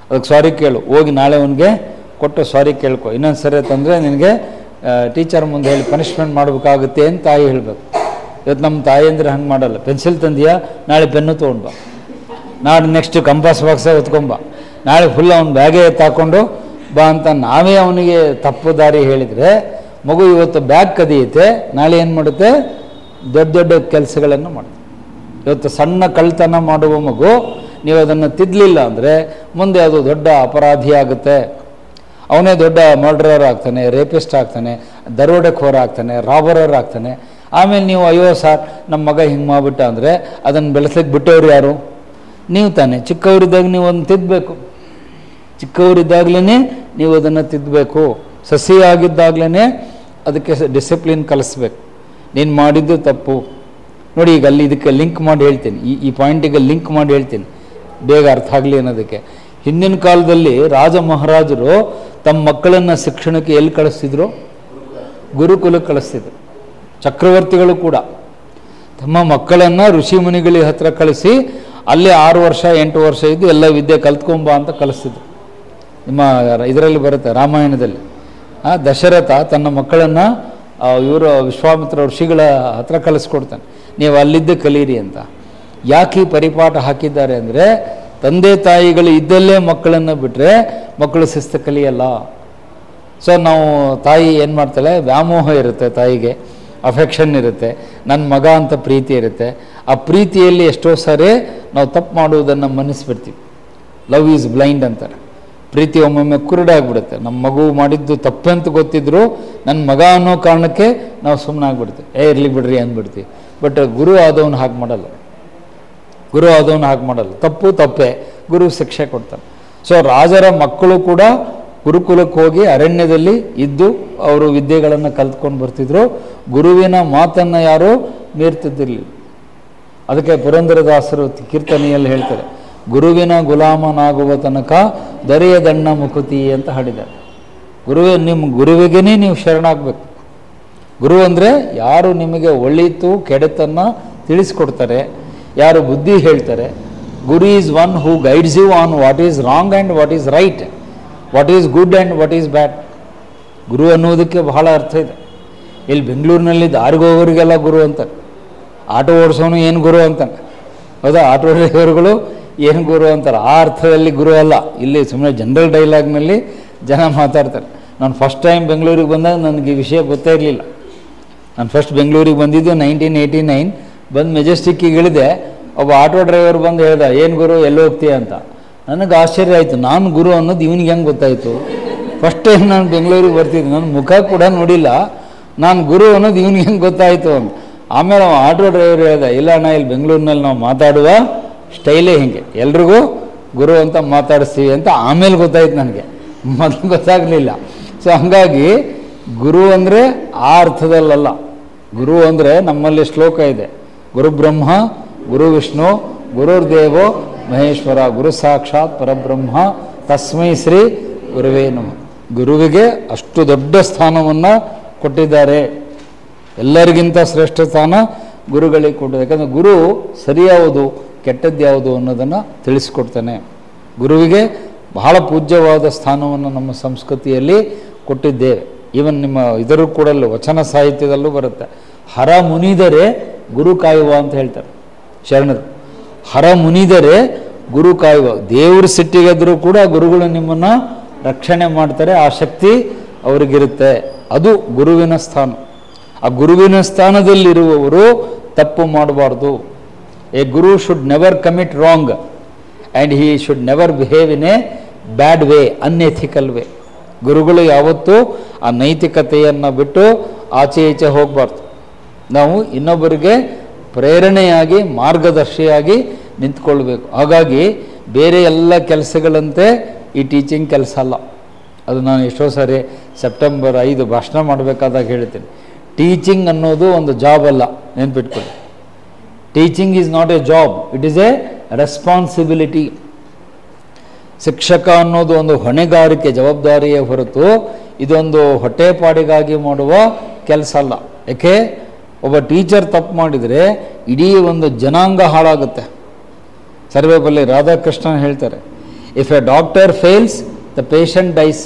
ಅದಕ್ಕೆ ಸಾರಿ ಕೇಳು, ಹೋಗಿ ನಾಳೆ ಅವನಿಗೆ ಕೊಟ್ಟು ಸಾರಿ ಕೇಳ್ಕೊ, ಇನ್ನೊಂದು ಸರಿ ತಂದರೆ ನಿನಗೆ ಟೀಚರ್ ಮುಂದೆ ಹೇಳಿ ಪನಿಷ್ಮೆಂಟ್ ಮಾಡಬೇಕಾಗುತ್ತೆ ಅಂತ ತಾಯಿ ಹೇಳಬೇಕು. ಇವತ್ತು ನಮ್ಮ ತಾಯಿ ಅಂದರೆ ಹಂಗೆ ಮಾಡಲ್ಲ. ಪೆನ್ಸಿಲ್ ತಂದಿಯಾ, ನಾಳೆ ಪೆನ್ನು ತೊಗೊಂಡ್ಬಾ, ನಾಳೆ ನೆಕ್ಸ್ಟ್ ಕಂಪಾಸ್ ಬಾಕ್ಸೇ ಹೊತ್ಕೊಂಬ, ನಾಳೆ ಫುಲ್ ಅವ್ನ ಬ್ಯಾಗೇ ಎತ್ತಾಕೊಂಡು ಬಾ ಅಂತ ನಾವೇ ಅವನಿಗೆ ತಪ್ಪು ದಾರಿ ಹೇಳಿದರೆ ಮಗು ಇವತ್ತು ಬ್ಯಾಗ್ ಕದಿಯುತ್ತೆ, ನಾಳೆ ಏನು ಮಾಡುತ್ತೆ, ದೊಡ್ಡ ದೊಡ್ಡ ಕೆಲಸಗಳನ್ನು ಮಾಡುತ್ತೆ. ಇವತ್ತು ಸಣ್ಣ ಕಳ್ತನ ಮಾಡುವ ಮಗು ನೀವು ಅದನ್ನು ತಿದ್ದಲಿಲ್ಲ ಅಂದರೆ ಮುಂದೆ ಅದು ದೊಡ್ಡ ಅಪರಾಧಿ ಆಗುತ್ತೆ. ಅವನೇ ದೊಡ್ಡ ಮರ್ಡರರ್ ಆಗ್ತಾನೆ, ರೇಪಿಸ್ಟ್ ಆಗ್ತಾನೆ, ದರೋಡೆಖೋರ ಆಗ್ತಾನೆ, ರಾಬರರ್ ಆಗ್ತಾನೆ. ಆಮೇಲೆ ನೀವು ಅಯ್ಯೋ ಸರ್ ನಮ್ಮ ಮಗ ಹಿಂಗೆ ಮಾಡಿಬಿಟ್ಟ ಅಂದರೆ ಅದನ್ನು ಬೆಳೆಸಲಿಕ್ಕೆ ಬಿಟ್ಟವ್ರು ಯಾರು? ನೀವು ತಾನೆ. ಚಿಕ್ಕವರಿದ್ದಾಗ ನೀವು ಅದನ್ನು ತಿದ್ದಬೇಕು. ಚಿಕ್ಕವರಿದ್ದಾಗಲೇ ನೀವು ಅದನ್ನು ತಿದ್ದಬೇಕು. ಸಸಿ ಆಗಿದ್ದಾಗಲೇ ಅದಕ್ಕೆ ಡಿಸಿಪ್ಲಿನ್ ಕಲಿಸ್ಬೇಕು. ನೀನು ಮಾಡಿದ್ದು ತಪ್ಪು. ನೋಡಿ, ಈಗ ಅಲ್ಲಿ ಇದಕ್ಕೆ ಲಿಂಕ್ ಮಾಡಿ ಹೇಳ್ತೀನಿ, ಈ ಪಾಯಿಂಟಿಗೆ ಲಿಂಕ್ ಮಾಡಿ ಹೇಳ್ತೀನಿ, ಬೇಗ ಅರ್ಥ ಆಗಲಿ ಅನ್ನೋದಕ್ಕೆ. ಹಿಂದಿನ ಕಾಲದಲ್ಲಿ ರಾಜ ಮಹಾರಾಜರು ತಮ್ಮ ಮಕ್ಕಳನ್ನು ಶಿಕ್ಷಣಕ್ಕೆ ಎಲ್ಲಿ ಕಳಿಸ್ತಿದ್ರು? ಗುರುಕುಲಕ್ಕೆ ಕಳಿಸ್ತಿದ್ರು. ಚಕ್ರವರ್ತಿಗಳು ಕೂಡ ತಮ್ಮ ಮಕ್ಕಳನ್ನು ಋಷಿ ಮುನಿಗಳ ಹತ್ರ ಕಳಿಸಿ ಅಲ್ಲಿ 6 ವರ್ಷ 8 ವರ್ಷ ಇದ್ದು ಎಲ್ಲ ವಿದ್ಯೆ ಕಲ್ತ್ಕೊಂಬ ಅಂತ ಕಲಿಸ್ತಿದ್ರು. ನಿಮ್ಮ ಇದರಲ್ಲಿ ಬರುತ್ತೆ ರಾಮಾಯಣದಲ್ಲಿ. ದಶರಥ ತನ್ನ ಮಕ್ಕಳನ್ನು ಇವರು ವಿಶ್ವಾಮಿತ್ರ ಋಷಿಗಳ ಹತ್ರ ಕಲಿಸ್ಕೊಡ್ತಾನೆ, ನೀವು ಅಲ್ಲಿದ್ದೇ ಕಲೀರಿ ಅಂತ. ಯಾಕೆ ಈ ಪರಿಪಾಠ ಹಾಕಿದ್ದಾರೆ ಅಂದರೆ, ತಂದೆ ತಾಯಿಗಳು ಇದ್ದಲ್ಲೇ ಮಕ್ಕಳನ್ನು ಬಿಟ್ಟರೆ ಮಕ್ಕಳು ಶಿಸ್ತು ಕಲಿಯಲ್ಲ. ಸೊ ನಾವು ತಾಯಿ ಏನು ಮಾಡ್ತಾಳೆ, ವ್ಯಾಮೋಹ ಇರುತ್ತೆ ತಾಯಿಗೆ, ಅಫೆಕ್ಷನ್ ಇರುತ್ತೆ, ನನ್ನ ಮಗ ಅಂತ ಪ್ರೀತಿ ಇರುತ್ತೆ. ಆ ಪ್ರೀತಿಯಲ್ಲಿ ಎಷ್ಟೋ ಸಾರಿ ನಾವು ತಪ್ಪು ಮಾಡುವುದನ್ನು ಮನ್ನಿಸ್ಬಿಡ್ತೀವಿ. ಲವ್ ಈಸ್ ಬ್ಲೈಂಡ್ ಅಂತಾರೆ. ಪ್ರೀತಿ ಒಮ್ಮೊಮ್ಮೆ ಕುರುಡಾಗ್ಬಿಡುತ್ತೆ. ನಮ್ಮ ಮಗು ಮಾಡಿದ್ದು ತಪ್ಪಂತ ಗೊತ್ತಿದ್ರು ನನ್ನ ಮಗ ಅನ್ನೋ ಕಾರಣಕ್ಕೆ ನಾವು ಸುಮ್ಮನೆ ಆಗ್ಬಿಡ್ತೀವಿ, ಇರ್ಲಿ ಬಿಡ್ರಿ ಅಂದ್ಬಿಡ್ತೀವಿ. ಬಟ್ ಗುರು ಆದವನು ಹಾಗೆ ಮಾಡಲ್ಲ. ಗುರು ಆದವನು ಹಾಗೆ ಮಾಡಲ್ಲ. ತಪ್ಪು ತಪ್ಪೇ, ಗುರು ಶಿಕ್ಷೆ ಕೊಡ್ತಾನೆ. ಸೊ ರಾಜರ ಮಕ್ಕಳು ಕೂಡ ಗುರುಕುಲಕ್ಕೆ ಹೋಗಿ ಅರಣ್ಯದಲ್ಲಿ ಇದ್ದು ಅವರು ವಿದ್ಯೆಗಳನ್ನು ಕಲ್ತ್ಕೊಂಡು ಬರ್ತಿದ್ರು. ಗುರುವಿನ ಮಾತನ್ನು ಯಾರೂ ಮೀರ್ತಿದ್ದಿರಲಿಲ್ಲ. ಅದಕ್ಕೆ ಪುರಂದರದಾಸರು ಕೀರ್ತನೆಯಲ್ಲಿ ಹೇಳ್ತಾರೆ, ಗುರುವಿನ ಗುಲಾಮನಾಗುವ ತನಕ ದರೆಯ ದಣ್ಣ ಮುಕುತಿ ಅಂತ ಹಾಡಿದ್ದಾರೆ. ನಿಮ್ಮ ಗುರುವಿಗೇ ನೀವು ಶರಣಾಗಬೇಕು. ಗುರು ಅಂದರೆ ಯಾರು ನಿಮಗೆ ಒಳಿತು ಕೆಡುತನ್ನು ತಿಳಿಸ್ಕೊಡ್ತಾರೆ, ಯಾರು ಬುದ್ಧಿ ಹೇಳ್ತಾರೆ. Guru is one who guides you on what is wrong and what is right, what is good and what is bad. ಗುರು ಅನ್ನೋದಕ್ಕೆ ಬಹಳ ಅರ್ಥ ಇದೆ. ಇಲ್ಲಿ ಬೆಂಗಳೂರಿನಲ್ಲಿ ದಾರಿಗೋವರಿಗೆಲ್ಲ ಗುರು ಅಂತಾರೆ. ಆಟೋ ಓಡಿಸೋನು ಏನು ಗುರು ಅಂತಾನೆ, ಹೌದಾ? ಆಟೋ ಡ್ರೈವರ್ಗಳು ಏನು ಗುರು ಅಂತಾರೆ. ಆ ಅರ್ಥದಲ್ಲಿ ಗುರು ಅಲ್ಲ. ಇಲ್ಲಿ ಸುಮ್ಮನೆ ಜನರಲ್ ಡೈಲಾಗ್ನಲ್ಲಿ ಜನ ಮಾತಾಡ್ತಾರೆ. ನಾನು ಫಸ್ಟ್ ಟೈಮ್ ಬೆಂಗಳೂರಿಗೆ ಬಂದಾಗ ನನಗೆ ಈ ವಿಷಯ ಗೊತ್ತೇ ಇರಲಿಲ್ಲ. ನಾನು ಫಸ್ಟ್ ಬೆಂಗಳೂರಿಗೆ ಬಂದಿದ್ದು 1989. ಬಂದು ಮೆಜೆಸ್ಟಿಕ್ಕಿಗೆ ಇಳಿದೆ. ಒಬ್ಬ ಆಟೋ ಡ್ರೈವರ್ ಬಂದು ಹೇಳ್ದ, ಏನು ಗುರು ಎಲ್ಲಿ ಹೋಗ್ತೀಯ ಅಂತ. ನನಗೆ ಆಶ್ಚರ್ಯ ಆಯಿತು, ನಾನು ಗುರು ಅನ್ನೋದು ಇವನಿಗೆ ಹೆಂಗೆ ಗೊತ್ತಾಯಿತು? ಫಸ್ಟ್ ಟೈಮ್ ನಾನು ಬೆಂಗಳೂರಿಗೆ ಬರ್ತಿದ್ದೆ, ನನ್ನ ಮುಖ ಕೂಡ ನೋಡಿಲ್ಲ, ನಾನು ಗುರು ಅನ್ನೋದು ಇವನಿಗೆ ಹೆಂಗೆ ಗೊತ್ತಾಯಿತು ಅಂತ. ಆಮೇಲೆ ಆಟೋ ಡ್ರೈವರ್ ಹೇಳ್ದ, ಇಲ್ಲ ಅಣ್ಣ, ಇಲ್ಲಿ ಬೆಂಗಳೂರಿನಲ್ಲಿ ನಾವು ಮಾತಾಡುವ ಸ್ಟೈಲೇ ಹಿಂಗೆ, ಎಲ್ರಿಗೂ ಗುರು ಅಂತ ಮಾತಾಡಿಸ್ತೀವಿ ಅಂತ ಆಮೇಲೆ ಗೊತ್ತಾಯ್ತು ನನಗೆ, ಮೊದಲು ಗೊತ್ತಾಗಲಿಲ್ಲ. ಸೊ ಹಂಗಾಗಿ ಗುರು ಅಂದರೆ ಆ ಅರ್ಥದಲ್ಲಲ್ಲ. ಗುರು ಅಂದರೆ ನಮ್ಮಲ್ಲಿ ಶ್ಲೋಕ ಇದೆ, ಗುರು ಬ್ರಹ್ಮ ಗುರು ವಿಷ್ಣು ಗುರುರ್ದೇವೋ ಮಹೇಶ್ವರ ಗುರು ಸಾಕ್ಷಾತ್ ಪರಬ್ರಹ್ಮ ತಸ್ಮೈ ಶ್ರೀ ಗುರುವೇ ನಮಃ. ಗುರುವಿಗೆ ಅಷ್ಟು ದೊಡ್ಡ ಸ್ಥಾನವನ್ನು ಕೊಟ್ಟಿದ್ದಾರೆ. ಎಲ್ಲರಿಗಿಂತ ಶ್ರೇಷ್ಠ ಸ್ಥಾನ ಗುರುಗಳಿಗೆ ಕೊಟ್ಟಿದೆ. ಯಾಕಂದರೆ ಗುರು ಸರಿಯಾವುದು ಕೆಟ್ಟದ್ದು ಯಾವುದು ಅನ್ನೋದನ್ನು ತಿಳಿಸ್ಕೊಡ್ತಾನೆ. ಗುರುವಿಗೆ ಬಹಳ ಪೂಜ್ಯವಾದ ಸ್ಥಾನವನ್ನು ನಮ್ಮ ಸಂಸ್ಕೃತಿಯಲ್ಲಿ ಕೊಟ್ಟಿದ್ದೇವೆ. ಈವನ್ ನಿಮ್ಮ ಇದರೂ ಕೂಡ ವಚನ ಸಾಹಿತ್ಯದಲ್ಲೂ ಬರುತ್ತೆ. ಹರ ಮುನಿದರೆ ಗುರು ಕಾಯುವ ಅಂತ ಹೇಳ್ತಾರೆ ಶರಣರು. ಹರ ಮುನಿದರೆ ಗುರು ಕಾಯುವ. ದೇವರು ಸಿಟ್ಟಿಗೆದ್ರೂ ಕೂಡ ಗುರುಗಳು ನಿಮ್ಮನ್ನು ರಕ್ಷಣೆ ಮಾಡ್ತಾರೆ. ಆ ಶಕ್ತಿ ಅವ್ರಿಗಿರುತ್ತೆ. ಅದು ಗುರುವಿನ ಸ್ಥಾನ. ಆ ಗುರುವಿನ ಸ್ಥಾನದಲ್ಲಿರುವವರು ತಪ್ಪು ಮಾಡಬಾರ್ದು. A guru should never commit wrong and he should never behave in a bad way, unethical way. ಗುರುಗಳು ಯಾವತ್ತೂ ಆ ನೈತಿಕತೆಯನ್ನು ಬಿಟ್ಟು ಆಚೆ ಈಚೆ ಹೋಗಬಾರ್ದು. ನಾವು ಇನ್ನೊಬ್ಬರಿಗೆ ಪ್ರೇರಣೆಯಾಗಿ ಮಾರ್ಗದರ್ಶಿಯಾಗಿ ನಿಂತ್ಕೊಳ್ಬೇಕು. ಹಾಗಾಗಿ ಬೇರೆ ಎಲ್ಲ ಕೆಲಸಗಳಂತೆ ಈ ಟೀಚಿಂಗ್ ಕೆಲಸ ಅಲ್ಲ. ಅದು ನಾನು ಎಷ್ಟೋ ಸಾರಿ ಸೆಪ್ಟೆಂಬರ್ 5 ಭಾಷಣ ಮಾಡಬೇಕಾದಾಗ ಹೇಳ್ತೀನಿ, ಟೀಚಿಂಗ್ ಅನ್ನೋದು ಒಂದು ಜಾಬ್ ಅಲ್ಲ, ನೆನ್ಪಿಟ್ಕೊಳ್ಳಿ. Teaching is not A job, it is A responsibility. ಶಿಕ್ಷಕ ಅನ್ನೋದು ಒಂದು ಹೊಣೆಗಾರಿಕೆ, ಜವಾಬ್ದಾರಿಯೇ ಹೊರತು ಇದೊಂದು ಹೊಟ್ಟೆಪಾಡಿಗಾಗಿ ಮಾಡುವ ಕೆಲಸ ಅಲ್ಲ. ಯಾಕೆ? ಒಬ್ಬ ಟೀಚರ್ ತಪ್ಪು ಮಾಡಿದರೆ ಇಡೀ ಒಂದು ಜನಾಂಗ ಹಾಳಾಗುತ್ತೆ. ಸರ್ವೇಪಲ್ಲಿ ರಾಧಾಕೃಷ್ಣನ್ ಹೇಳ್ತಾರೆ, if a doctor fails the patient dies,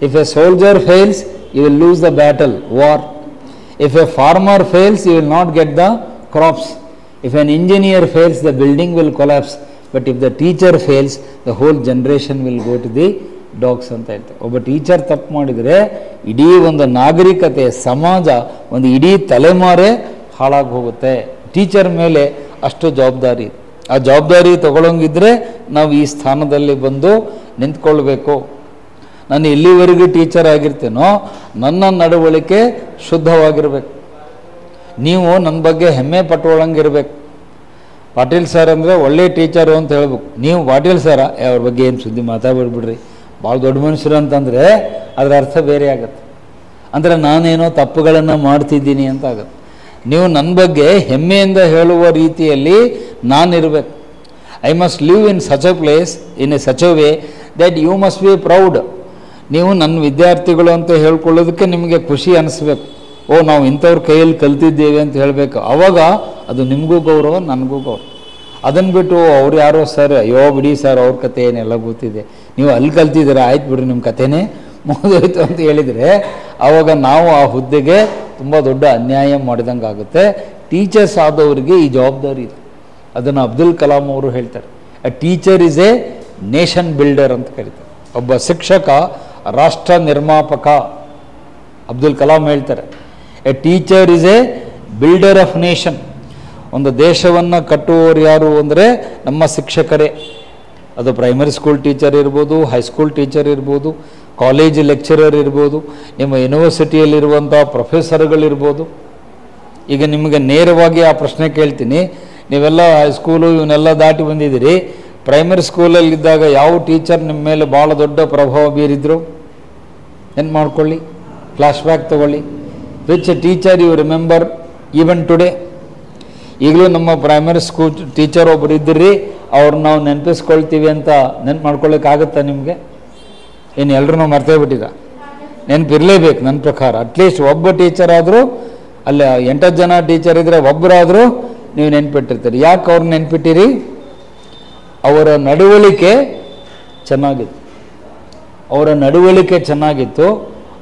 if a soldier fails you will lose the battle, war. If a farmer fails, you will not get the crops. If an engineer fails, the building will collapse. But if the teacher fails, the whole generation will go to the dogs ಅಂತ ಹೇಳ್ತಾರೆ. ಒಬ್ಬ teacher ತಪ್ಪು ಮಾಡಿದರೆ ಇಡೀ ಒಂದು ನಾಗರಿಕತೆ, ಸಮಾಜ, ಒಂದು ಇಡೀ ತಲೆಮಾರೇ ಹಾಳಾಗಿ ಹೋಗುತ್ತೆ. ಟೀಚರ್ ಮೇಲೆ ಅಷ್ಟು ಜವಾಬ್ದಾರಿ. ಆ ಜವಾಬ್ದಾರಿ ತಗೊಳ್ಳೋಂಗಿದ್ರೆ ನಾವು ಈ ಸ್ಥಾನದಲ್ಲಿ ಬಂದು ನಿಂತ್ಕೊಳ್ಬೇಕು. ನಾನು ಎಲ್ಲಿವರೆಗೂ ಟೀಚರ್ ಆಗಿರ್ತೇನೋ ನನ್ನ ನಡವಳಿಕೆ ಶುದ್ಧವಾಗಿರಬೇಕು. ನೀವು ನನ್ನ ಬಗ್ಗೆ ಹೆಮ್ಮೆ ಪಟ್ಕೊಳ್ಳಂಗಿರ್ಬೇಕು. ಪಾಟೀಲ್ ಸರ್ ಅಂದರೆ ಒಳ್ಳೆ ಟೀಚರು ಅಂತ ಹೇಳ್ಬೇಕು. ನೀವು ಪಾಟೀಲ್ ಸರ ಅವ್ರ ಬಗ್ಗೆ ಏನು ಸುದ್ದಿ ಮಾತಾಡ್ಬಿಡ್ಬಿಡ್ರಿ, ಭಾಳ ದೊಡ್ಡ ಮನುಷ್ಯರು ಅಂತಂದರೆ ಅದರ ಅರ್ಥ ಬೇರೆ ಆಗುತ್ತೆ. ಅಂದರೆ ನಾನೇನೋ ತಪ್ಪುಗಳನ್ನು ಮಾಡ್ತಿದ್ದೀನಿ ಅಂತ ಆಗುತ್ತೆ. ನೀವು ನನ್ನ ಬಗ್ಗೆ ಹೆಮ್ಮೆಯಿಂದ ಹೇಳುವ ರೀತಿಯಲ್ಲಿ ನಾನಿರಬೇಕು. I must live in such a place, in a such a way that you must be proud. ನೀವು ನನ್ನ ವಿದ್ಯಾರ್ಥಿಗಳು ಅಂತ ಹೇಳ್ಕೊಳ್ಳೋದಕ್ಕೆ ನಿಮಗೆ ಖುಷಿ ಅನಿಸ್ಬೇಕು. ಓ, ನಾವು ಇಂಥವ್ರ ಕೈಯಲ್ಲಿ ಕಲ್ತಿದ್ದೇವೆ ಅಂತ ಹೇಳಬೇಕು. ಆವಾಗ ಅದು ನಿಮಗೂ ಗೌರವ, ನನಗೂ ಗೌರವ. ಅದನ್ನು ಬಿಟ್ಟು ಅವ್ರು ಯಾರೋ ಸರ್, ಅಯ್ಯೋ ಬಿಡಿ ಸರ್, ಅವ್ರ ಕತೆ ಏನೆಲ್ಲ ಗೊತ್ತಿದೆ, ನೀವು ಅಲ್ಲಿ ಕಲ್ತಿದ್ದೀರ, ಆಯ್ತು ಬಿಡ್ರಿ ನಿಮ್ಮ ಕಥೆನೇ ಮುಗಿದೋಯ್ತು ಅಂತ ಹೇಳಿದರೆ ಆವಾಗ ನಾವು ಆ ಹುದ್ದೆಗೆ ತುಂಬ ದೊಡ್ಡ ಅನ್ಯಾಯ ಮಾಡಿದಂಗೆ ಆಗುತ್ತೆ. ಟೀಚರ್ಸ್ ಆದವರಿಗೆ ಈ ಜವಾಬ್ದಾರಿ ಇದೆ. ಅದನ್ನು ಅಬ್ದುಲ್ ಕಲಾಂ ಅವರು ಹೇಳ್ತಾರೆ, A teacher is A nation builder ಅಂತ ಕರೀತಾರೆ. ಒಬ್ಬ ಶಿಕ್ಷಕ ರಾಷ್ಟ್ರ ನಿರ್ಮಾಪಕ. ಅಬ್ದುಲ್ ಕಲಾಂ ಹೇಳ್ತಾರೆ, A teacher is A builder of nation. ಒಂದು ದೇಶವನ್ನು ಕಟ್ಟುವವರು ಯಾರು ಅಂದರೆ ನಮ್ಮ ಶಿಕ್ಷಕರೇ. ಅದು ಪ್ರೈಮರಿ ಸ್ಕೂಲ್ ಟೀಚರ್ ಇರ್ಬೋದು, ಹೈಸ್ಕೂಲ್ ಟೀಚರ್ ಇರ್ಬೋದು, ಕಾಲೇಜ್ ಲೆಕ್ಚರರ್ ಇರ್ಬೋದು, ನಿಮ್ಮ ಯೂನಿವರ್ಸಿಟಿಯಲ್ಲಿರುವಂಥ ಪ್ರೊಫೆಸರ್ಗಳಿರ್ಬೋದು. ಈಗ ನಿಮಗೆ ನೇರವಾಗಿ ಆ ಪ್ರಶ್ನೆ ಕೇಳ್ತೀನಿ, ನೀವೆಲ್ಲ ಹೈಸ್ಕೂಲು ಇವನ್ನೆಲ್ಲ ದಾಟಿ ಬಂದಿದ್ದೀರಿ. ಪ್ರೈಮರಿ ಸ್ಕೂಲಲ್ಲಿದ್ದಾಗ ಯಾವ ಟೀಚರ್ ನಿಮ್ಮ ಮೇಲೆ ಭಾಳ ದೊಡ್ಡ ಪ್ರಭಾವ ಬೀರಿದ್ರು? ಏನು ಮಾಡ್ಕೊಳ್ಳಿ, ಫ್ಲ್ಯಾಶ್ ಬ್ಯಾಕ್ ತಗೊಳ್ಳಿ. Which teacher you remember even today? ಈಗಲೂ ನಮ್ಮ ಪ್ರೈಮರಿ ಸ್ಕೂಲ್ ಟೀಚರ್ ಒಬ್ಬರು ಇದ್ದಿರಿ, ಅವ್ರನ್ನ ನಾವು ನೆನಪಿಸ್ಕೊಳ್ತೀವಿ ಅಂತ ನೆನ್ಪು ಮಾಡ್ಕೊಳ್ಳೋಕ್ಕಾಗುತ್ತಾ ನಿಮಗೆ? ಏನು ಎಲ್ಲರೂ ನಾವು ಮರ್ತೇ ಬಿಟ್ಟಿದ್ದ? ನೆನಪಿರಲೇಬೇಕು ನನ್ನ ಪ್ರಕಾರ. ಅಟ್ಲೀಸ್ಟ್ ಒಬ್ಬ ಟೀಚರ್ ಆದರೂ, ಅಲ್ಲಿ 8 ಜನ ಟೀಚರ್ ಇದ್ದರೆ ಒಬ್ಬರಾದರೂ ನೀವು ನೆನ್ಪಿಟ್ಟಿರ್ತೀರಿ. ಯಾಕೆ ಅವ್ರನ್ನ ನೆನ್ಪಿಟ್ಟಿರಿ? ಅವರ ನಡವಳಿಕೆ ಚೆನ್ನಾಗಿತ್ತು. ಅವರ ನಡವಳಿಕೆ ಚೆನ್ನಾಗಿತ್ತು.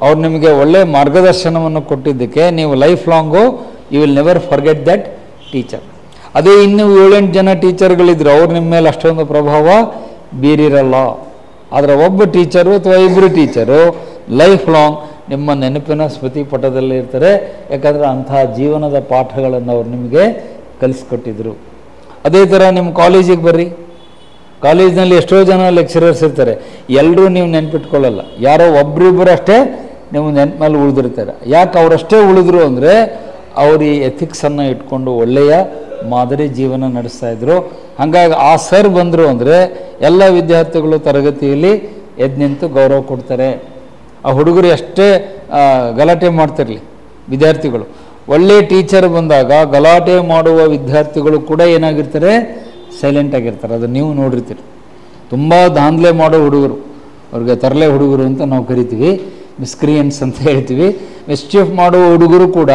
ಅವ್ರು ನಿಮಗೆ ಒಳ್ಳೆಯ ಮಾರ್ಗದರ್ಶನವನ್ನು ಕೊಟ್ಟಿದ್ದಕ್ಕೆ ನೀವು lifelong you will never forget that teacher. ಅದೇ ಇನ್ನೂ 7-8 ಜನ ಟೀಚರ್ಗಳಿದ್ರು, ಅವ್ರು ನಿಮ್ಮ ಮೇಲೆ ಅಷ್ಟೊಂದು ಪ್ರಭಾವ ಬೀರಿರಲ್ಲ. ಆದರೆ ಒಬ್ಬ ಟೀಚರು ಅಥವಾ ಇಬ್ಬರು ಟೀಚರು ಲೈಫ್ ಲಾಂಗ್ ನಿಮ್ಮ ನೆನಪಿನ ಸ್ಮೃತಿ ಪಟದಲ್ಲಿ ಇರ್ತಾರೆ. ಯಾಕಂದರೆ ಅಂತಹ ಜೀವನದ ಪಾಠಗಳನ್ನು ಅವ್ರು ನಿಮಗೆ ಕಲಿಸ್ಕೊಟ್ಟಿದ್ರು. ಅದೇ ಥರ ನಿಮ್ಮ ಕಾಲೇಜಿಗೆ ಬರ್ರಿ. ಕಾಲೇಜ್ನಲ್ಲಿ ಎಷ್ಟೋ ಜನ ಲೆಕ್ಚರರ್ಸ್ ಇರ್ತಾರೆ, ಎಲ್ಲರೂ ನೀವು ನೆನ್ಪಿಟ್ಕೊಳ್ಳಲ್ಲ. ಯಾರೋ ಒಬ್ರಿಬ್ಬರು ಅಷ್ಟೇ ನೀವು ನೆನಪಲ್ಲಿ ಉಳಿದಿರ್ತಾರೆ. ಯಾಕೆ ಅವರಷ್ಟೇ ಉಳಿದ್ರು ಅಂದರೆ ಅವರು ಈ ಎಥಿಕ್ಸನ್ನು ಇಟ್ಕೊಂಡು ಒಳ್ಳೆಯ ಮಾದರಿ ಜೀವನ ನಡೆಸ್ತಾ ಇದ್ರು. ಹಾಗಾಗಿ ಆ ಸರ್ ಬಂದರು ಅಂದರೆ ಎಲ್ಲ ವಿದ್ಯಾರ್ಥಿಗಳು ತರಗತಿಯಲ್ಲಿ ಎದ್ದು ನಿಂತು ಗೌರವ ಕೊಡ್ತಾರೆ. ಆ ಹುಡುಗರು ಎಷ್ಟೇ ಗಲಾಟೆ ಮಾಡ್ತಿರಲಿ ವಿದ್ಯಾರ್ಥಿಗಳು, ಒಳ್ಳೆಯ ಟೀಚರ್ ಬಂದಾಗ ಗಲಾಟೆ ಮಾಡುವ ವಿದ್ಯಾರ್ಥಿಗಳು ಕೂಡ ಏನಾಗಿರ್ತಾರೆ, ಸೈಲೆಂಟ್ ಆಗಿರ್ತಾರೆ. ಅದು ನೀವು ನೋಡಿರ್ತೀರಿ. ತುಂಬ ದಾಂಧಲೆ ಮಾಡೋ ಹುಡುಗರು, ಅವ್ರಿಗೆ ತರಲೆ ಹುಡುಗರು ಅಂತ ನಾವು ಕರಿತೀವಿ, ಮಿಸ್ಕ್ರಿಯನ್ಸ್ ಅಂತ ಹೇಳ್ತೀವಿ. ಮಿಸ್ಚೀಫ್ ಮಾಡೋ ಹುಡುಗರು ಕೂಡ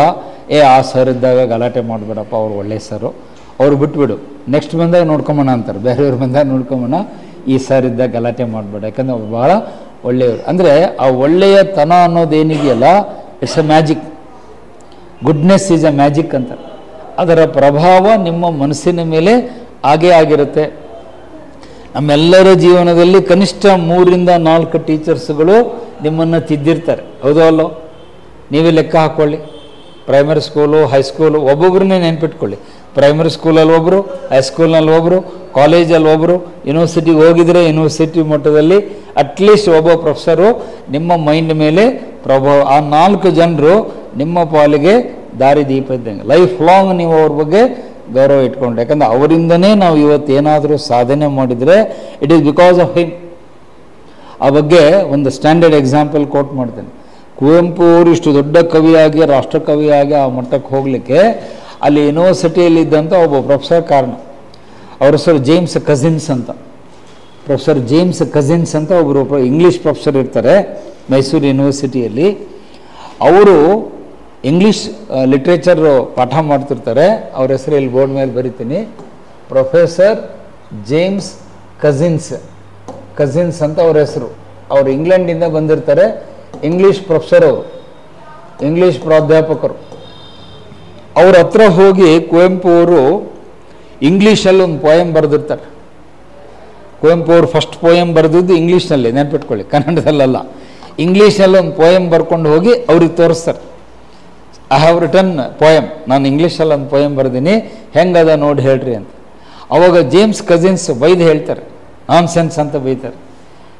ಆ ಸರ್ ಇದ್ದಾಗ ಗಲಾಟೆ ಮಾಡಬೇಡಪ್ಪ, ಅವ್ರು ಒಳ್ಳೆಯ ಸರು, ಅವ್ರು ಬಿಟ್ಬಿಡು, ನೆಕ್ಸ್ಟ್ ಬಂದಾಗ ನೋಡ್ಕೊಂಬೋಣ ಅಂತಾರೆ. ಬೇರೆಯವ್ರು ಬಂದಾಗ ನೋಡ್ಕೊಂಬೋಣ, ಈ ಸರ್ ಇದ್ದಾಗ ಗಲಾಟೆ ಮಾಡಬೇಡ, ಯಾಕಂದರೆ ಅವ್ರು ಭಾಳ ಒಳ್ಳೆಯವರು. ಅಂದರೆ ಆ ಒಳ್ಳೆಯತನ ಅನ್ನೋದೇನಿದೆಯಲ್ಲ, it's a magic. Goodness is a magic ಅಂತ. ಅದರ ಪ್ರಭಾವ ನಿಮ್ಮ ಮನಸ್ಸಿನ ಮೇಲೆ ಆಗೇ ಆಗಿರುತ್ತೆ. ನಮ್ಮೆಲ್ಲರ ಜೀವನದಲ್ಲಿ ಕನಿಷ್ಠ 3-4 ಟೀಚರ್ಸ್ಗಳು ನಿಮ್ಮನ್ನು ತಿದ್ದಿರ್ತಾರೆ. ಹೌದೋ ಅಲ್ಲೋ? ನೀವೇ ಲೆಕ್ಕ ಹಾಕ್ಕೊಳ್ಳಿ. ಪ್ರೈಮರಿ ಸ್ಕೂಲು, ಹೈಸ್ಕೂಲು, ಒಬ್ಬೊಬ್ಬರನ್ನೇ ನೆನ್ಪಿಟ್ಕೊಳ್ಳಿ. ಪ್ರೈಮರಿ ಸ್ಕೂಲಲ್ಲಿ ಒಬ್ಬರು, ಹೈಸ್ಕೂಲ್ನಲ್ಲಿ ಒಬ್ಬರು, ಕಾಲೇಜಲ್ಲಿ ಒಬ್ಬರು, ಯೂನಿವರ್ಸಿಟಿಗೆ ಹೋಗಿದರೆ ಯೂನಿವರ್ಸಿಟಿ ಮಟ್ಟದಲ್ಲಿ ಅಟ್ಲೀಸ್ಟ್ ಒಬ್ಬ ಪ್ರೊಫೆಸರು ನಿಮ್ಮ ಮೈಂಡ್ ಮೇಲೆ ಪ್ರಭಾವ. ಆ 4 ಜನರು ನಿಮ್ಮ ಪಾಲಿಗೆ ದಾರಿದೀಪ ಇದ್ದಂಗೆ. ಲೈಫ್ ಲಾಂಗ್ ನೀವು ಅವ್ರ ಬಗ್ಗೆ ಗೌರವ ಇಟ್ಕೊಂಡ್ರೆ. ಯಾಕಂದರೆ ಅವರಿಂದನೇ ನಾವು ಇವತ್ತೇನಾದರೂ ಸಾಧನೆ ಮಾಡಿದರೆ it is because of him. ಆ ಬಗ್ಗೆ ಒಂದು ಸ್ಟ್ಯಾಂಡರ್ಡ್ ಎಕ್ಸಾಂಪಲ್ ಕೋಟ್ ಮಾಡ್ತೇನೆ. ಕುವೆಂಪು ಅವರು ಇಷ್ಟು ದೊಡ್ಡ ಕವಿಯಾಗಿ, ರಾಷ್ಟ್ರಕವಿಯಾಗಿ ಆ ಮಟ್ಟಕ್ಕೆ ಹೋಗಲಿಕ್ಕೆ ಅಲ್ಲಿ ಯೂನಿವರ್ಸಿಟಿಯಲ್ಲಿದ್ದಂಥ ಒಬ್ಬ ಪ್ರೊಫೆಸರ್ ಕಾರಣ. ಅವ್ರ ಹೆಸರು ಜೇಮ್ಸ್ ಕಜಿನ್ಸ್ ಅಂತ. ಪ್ರೊಫೆಸರ್ ಜೇಮ್ಸ್ ಕಜಿನ್ಸ್ ಅಂತ ಒಬ್ಬರು ಇಂಗ್ಲೀಷ್ ಪ್ರೊಫೆಸರ್ ಇರ್ತಾರೆ ಮೈಸೂರು ಯೂನಿವರ್ಸಿಟಿಯಲ್ಲಿ. ಅವರು ಇಂಗ್ಲೀಷ್ ಲಿಟ್ರೇಚರ್ ಪಾಠ ಮಾಡ್ತಿರ್ತಾರೆ. ಅವ್ರ ಹೆಸರು ಇಲ್ಲಿ ಬೋರ್ಡ್ ಮೇಲೆ ಬರಿತೀನಿ, ಪ್ರೊಫೆಸರ್ ಜೇಮ್ಸ್ ಕಜಿನ್ಸ್ ಅಂತ ಅವ್ರ ಹೆಸರು. ಅವರು ಇಂಗ್ಲೆಂಡಿಂದ ಬಂದಿರ್ತಾರೆ, ಇಂಗ್ಲೀಷ್ ಪ್ರೊಫೆಸರ್ ಅವರು. ಇಂಗ್ಲೀಷ್ ಪ್ರಾಧ್ಯಾಪಕರು. ಅವ್ರ ಹತ್ರ ಹೋಗಿ ಕುವೆಂಪು ಅವರು ಇಂಗ್ಲೀಷಲ್ಲಿ ಒಂದು ಪೋಯಮ್ ಬರೆದಿರ್ತಾರೆ. ಕುವೆಂಪು ಅವರು ಫಸ್ಟ್ ಪೋಯಮ್ ಬರೆದಿದ್ದು ಇಂಗ್ಲೀಷ್ನಲ್ಲಿ, ನೆನ್ಪಿಟ್ಕೊಳ್ಳಿ, ಕನ್ನಡದಲ್ಲ. ಇಂಗ್ಲೀಷ್ನಲ್ಲಿ ಒಂದು ಪೋಯಮ್ ಬರ್ಕೊಂಡು ಹೋಗಿ ಅವ್ರಿಗೆ ತೋರಿಸ್ತಾರೆ. ಐ ಹ್ಯಾವ್ ರಿಟರ್ನ್ ಪೋಯಮ್, ನಾನು ಇಂಗ್ಲೀಷಲ್ಲಿ ಒಂದು ಪೋಯಮ್ ಬರೆದೀನಿ, ಹೆಂಗದ ನೋಡಿ ಹೇಳ್ರಿ ಅಂತ. ಅವಾಗ ಜೇಮ್ಸ್ ಕಜಿನ್ಸ್ ಬೈದು ಹೇಳ್ತಾರೆ, ನಾನ್ ಸೆನ್ಸ್ ಅಂತ ಬೈತಾರೆ.